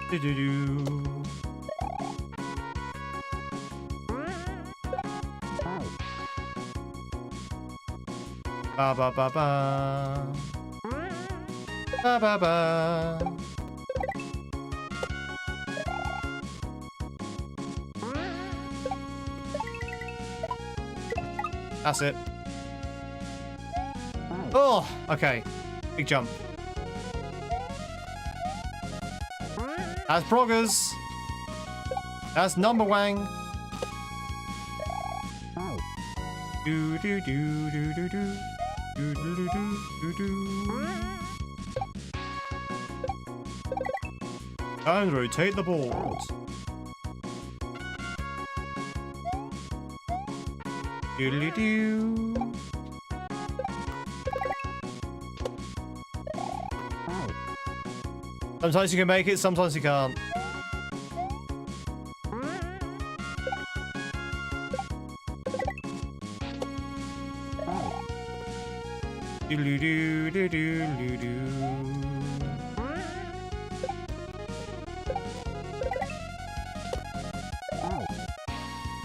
Doo-doo-doo. Ba ba ba ba. Ba ba ba. That's it. Oh, okay. Big jump. That's Proggers. That's number wang. Do do do do do do. Do do do do do. And rotate the board. Doodly doo. Sometimes you can make it, sometimes you can't. Doodly doo doo doo doo.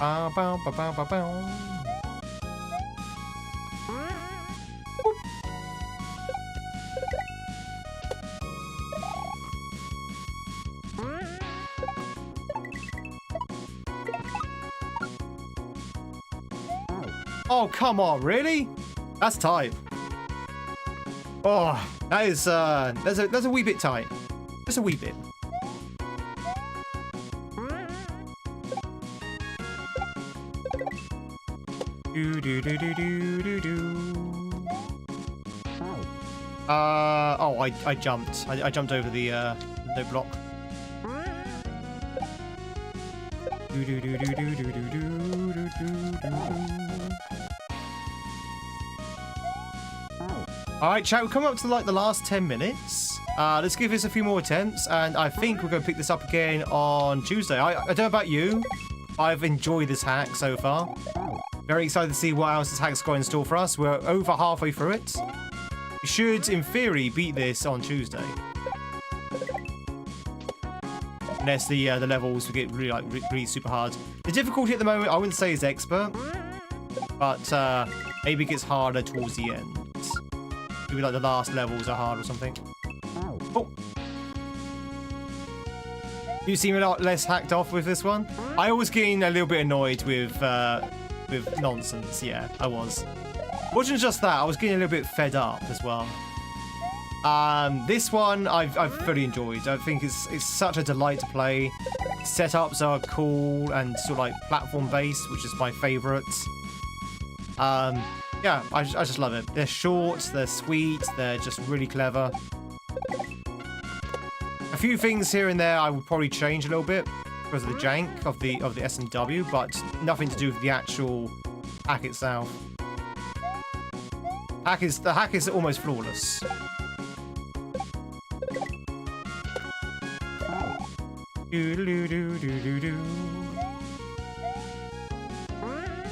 Bow bow bow bow bow bow. Oh, come on, really? That's tight. Oh, that is, that's a wee bit tight. Just a wee bit. Do do do do do do do. Oh, I jumped. I jumped over the no block. Do do do do do do do do do do. Alright, chat, we've come up to like the last 10 minutes. Let's give this a few more attempts, and I think we're going to pick this up again on Tuesday. I don't know about you. I've enjoyed this hack so far. Very excited to see what else this hack's got in store for us. We're over halfway through it. We should, in theory, beat this on Tuesday. Unless the levels get really, really super hard. The difficulty at the moment, I wouldn't say is expert, but maybe it gets harder towards the end. Maybe like the last levels are hard or something. Oh. You seem a lot less hacked off with this one. I was getting a little bit annoyed with nonsense. Yeah, I was. Wasn't just that, I was getting a little bit fed up as well. This one I've fully enjoyed. I think it's such a delight to play. Setups are cool and sort of like platform based, which is my favourite. Yeah, I just love it. They're short, they're sweet, they're just really clever. A few things here and there I would probably change a little bit because of the jank of the S&W, but nothing to do with the actual hack itself. The hack is almost flawless.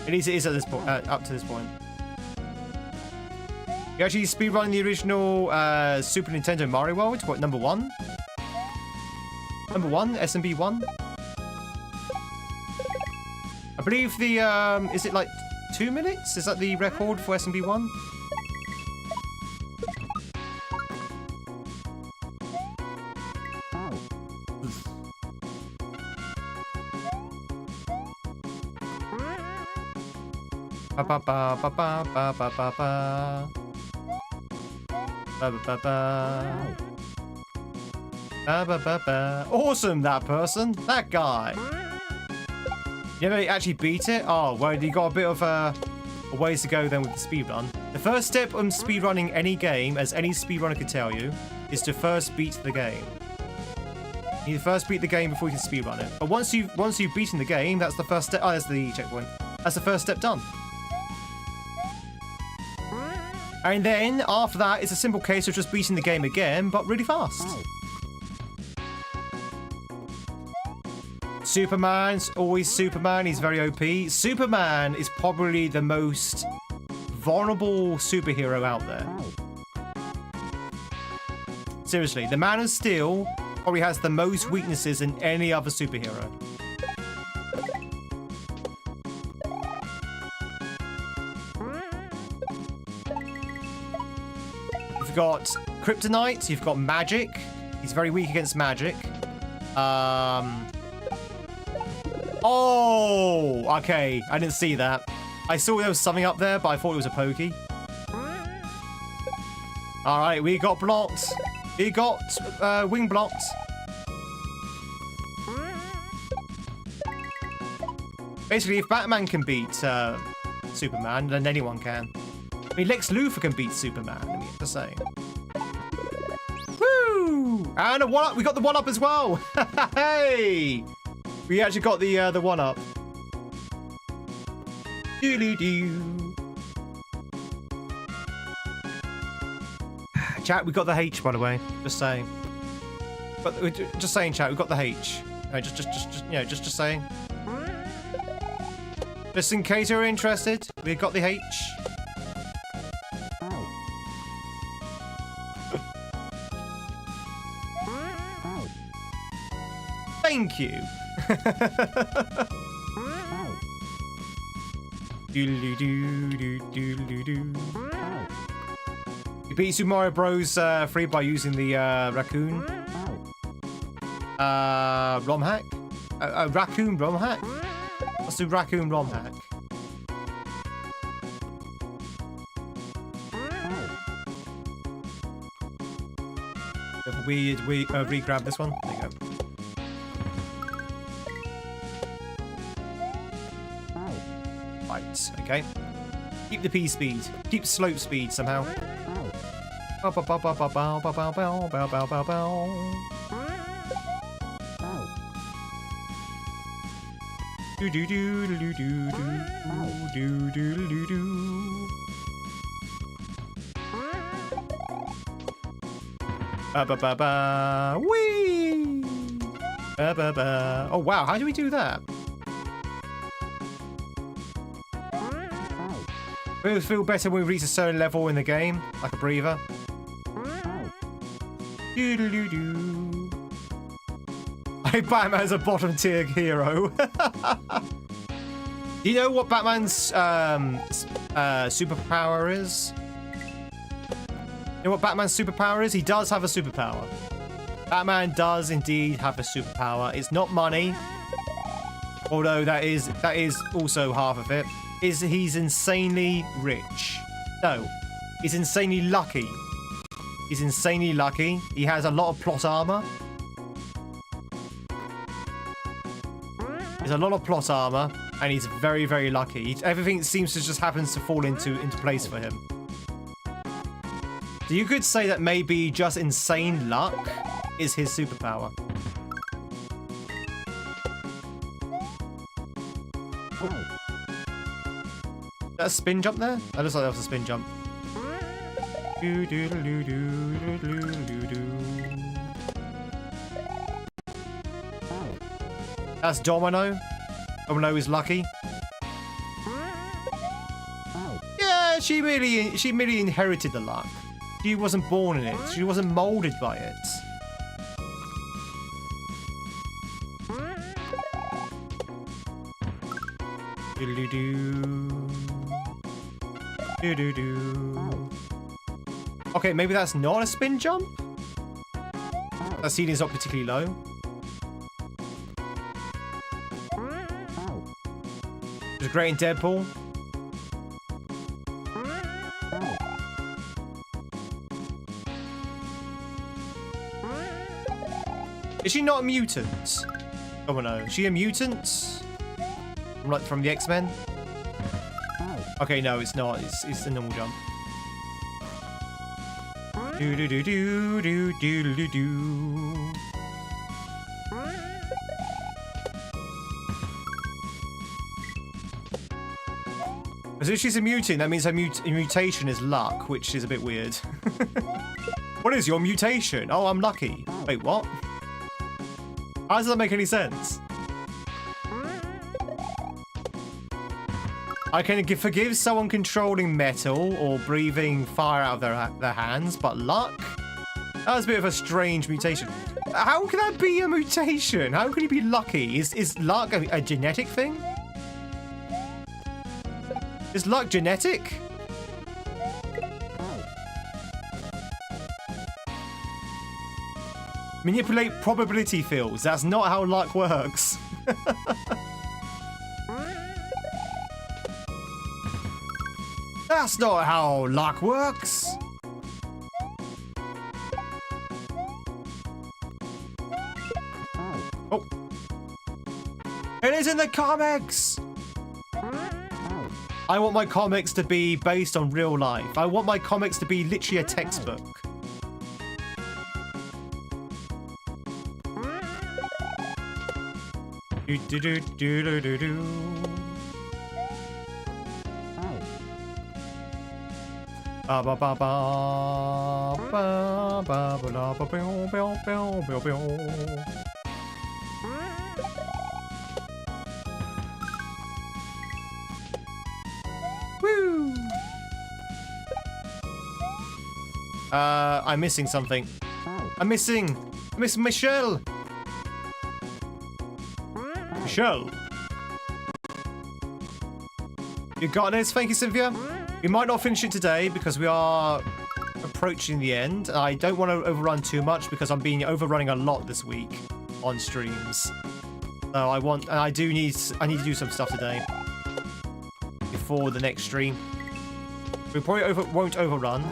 At least it is at this point, up to this point. You actually speedrunning the original Super Nintendo Mario World? What, number 1? Number 1? SMB 1? I believe the, is it like 2 minutes? Is that the record for SMB 1? Ba ba ba ba ba ba ba ba ba. Ba ba ba ba. Ba ba ba ba. Awesome, that person. That guy. You never actually beat it? Oh, well, you got a bit of a ways to go then with the speedrun. The first step on speedrunning any game, as any speedrunner could tell you, is to first beat the game. You need to first beat the game before you can speedrun it. But once you've beaten the game, that's the first step. Oh, that's the checkpoint. That's the first step done. And then after that, it's a simple case of just beating the game again, but really fast. Superman's always Superman. He's very OP. Superman is probably the most vulnerable superhero out there. Seriously, the Man of Steel probably has the most weaknesses than any other superhero. You've got Kryptonite. You've got magic. He's very weak against magic. Oh, okay. I didn't see that. I saw there was something up there, but I thought it was a pokey. All right, we got blocked. We got wing blocked. Basically, if Batman can beat Superman, then anyone can. I mean, Lex Luthor can beat Superman. I mean, just saying. Woo! And a one-up. We got the one-up as well. Hey! We actually got the one-up. Doo-doo-doo. Chat, we got the H, by the way. Just saying. But just saying, chat, we got the H. No, just saying. Just in case you're interested, we got the H. Thank you. You beat Super Mario Bros. 3 by using the raccoon. Romhack? Raccoon romhack? Let's do raccoon romhack. We re-grab this one. There you go. Right, okay. Keep the P speed. Keep slope speed somehow. Do do do do do do do do do do. Ba ba ba ba. Wee. Ba ba ba. Oh wow! How do we do that? We feel better when we reach a certain level in the game, like a breather. Do do do do. Batman's a bottom tier hero. Do you know what Batman's superpower is? You know what Batman's superpower is? He does have a superpower. Batman does indeed have a superpower. It's not money, although that is also half of it. He's insanely rich. No, he's insanely lucky. He's insanely lucky. He has a lot of plot armor. There's a lot of plot armor, and he's very, very lucky. Everything seems to just happens to fall into place for him. So you could say that maybe just insane luck is his superpower. That a spin jump there? That looks like that was a spin jump. That's Domino. Domino is lucky. Yeah, she merely inherited the luck. She wasn't born in it. She wasn't molded by it. Okay, maybe that's not a spin jump? That ceiling is not particularly low. It was great in Deadpool. Is she not a mutant? Oh no, is she a mutant? From the X-Men? Okay, no, it's not. It's the normal jump. Do do do do do do do do. Because if she's a mutant, that means her mutation is luck, which is a bit weird. What is your mutation? Oh, I'm lucky. Wait, what? How does that make any sense? I can forgive someone controlling metal or breathing fire out of their hands, but luck? That was a bit of a strange mutation. How can that be a mutation? How can you be lucky? Is luck a genetic thing? Is luck genetic? Manipulate probability fields. That's not how luck works. That's not how luck works. Oh. It is in the comics. I want my comics to be based on real life. I want my comics to be literally a textbook. Do do do do do do do. Ba ba ba ba ba ba ba ba ba ba. Woo! I'm missing something. I'm missing Michelle. Michelle. You got this. Thank you, Cynthia. We might not finish it today because we are approaching the end. I don't want to overrun too much because I'm being overrunning a lot this week on streams. So I need to do some stuff today before the next stream. We probably won't overrun.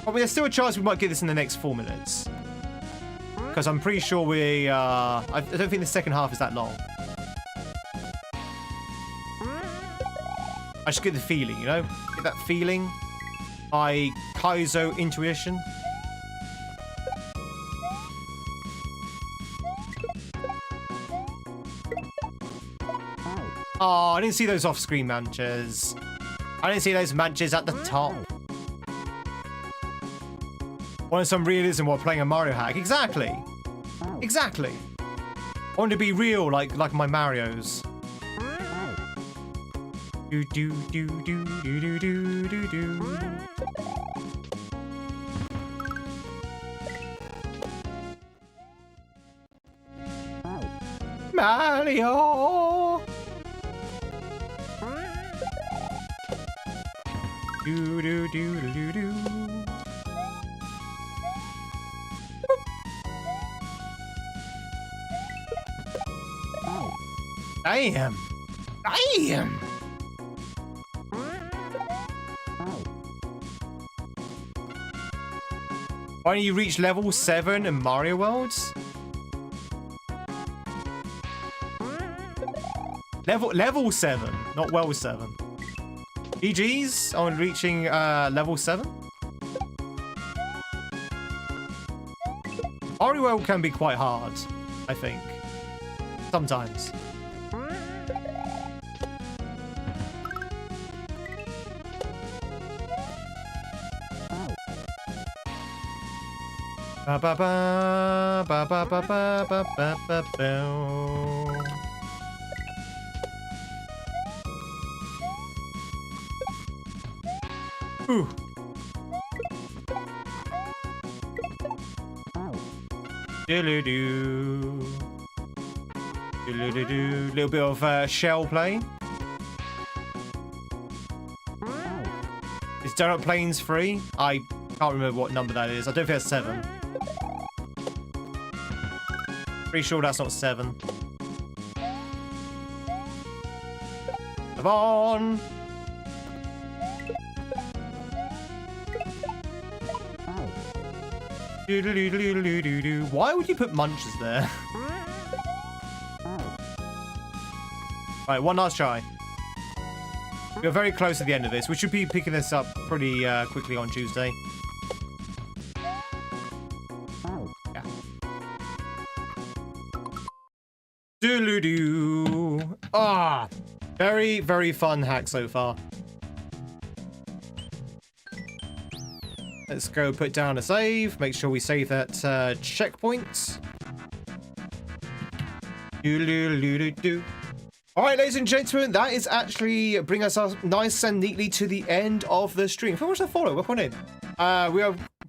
But there's still a chance we might get this in the next 4 minutes. Because I'm pretty sure I don't think the second half is that long. I just get the feeling, you know? Get that feeling. My kaizo intuition. Oh, I didn't see those off-screen manches. I didn't see those manches at the top. Wanted some realism while playing a Mario hack. Exactly. Exactly. I want to be real like my Marios. Do do do do do do do do. Mario. Do do do do do. Damn. Damn. Why don't you reach level 7 in Mario Worlds? Level 7, not well 7. GG's on reaching level 7. Mario World can be quite hard, I think. Sometimes. Ba ba ba ba ba ba ba ba ba ba ba. Ooh. Diddle-doo. Diddle-doo-doo. Little bit of shell play. Is Donut Plains free? I can't remember what number that is. I don't think that's 7. Pretty sure that's not 7. Come on! Why would you put munches there? Right, one last try. We're very close to the end of this. We should be picking this up pretty quickly on Tuesday. Yeah. Doodle-doo. Ah, very, very fun hack so far. Let's go put down a save. Make sure we save that checkpoint. All right, ladies and gentlemen, that is actually bring us nice and neatly to the end of the stream. If you watch the follow, we're on in.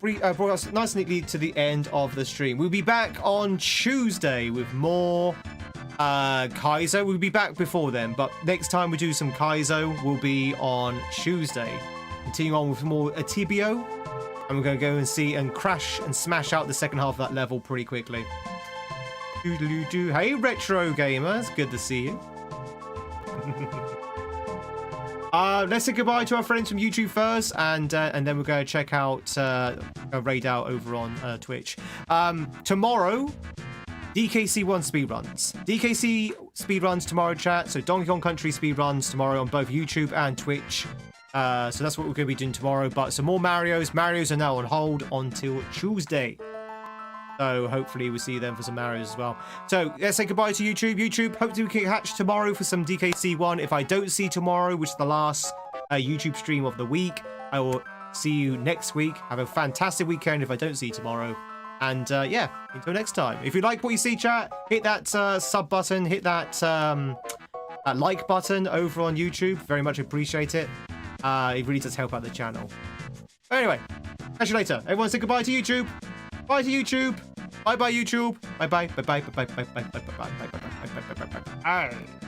We have brought us nice and neatly to the end of the stream. We'll be back on Tuesday with more kaizo. We'll be back before then, but next time we do some kaizo will be on Tuesday. Continue on with more TBO, and we're going to go and see and crash and smash out the second half of that level pretty quickly. Hey, retro gamers, good to see you. Let's say goodbye to our friends from YouTube first, and then we're going to check out raid out over on Twitch. Tomorrow, DKC1 speedruns. DKC speedruns tomorrow, chat. So Donkey Kong Country speedruns tomorrow on both YouTube and Twitch. So that's what we're going to be doing tomorrow. But some more Marios. Marios are now on hold until Tuesday. So hopefully we'll see them for some Marios as well. So let's say goodbye to YouTube. YouTube, hopefully we can catch tomorrow for some DKC1. If I don't see tomorrow, which is the last YouTube stream of the week, I will see you next week. Have a fantastic weekend if I don't see you tomorrow. And yeah, until next time. If you like what you see, chat, hit that sub button, hit that like button over on YouTube. Very much appreciate it. It really does help out the channel. Anyway, catch you later. Everyone say goodbye to YouTube. Bye to YouTube. Bye bye YouTube. Bye bye. Bye bye. Bye bye. Bye bye. Bye bye. Bye bye. Bye bye. Bye bye. Bye bye.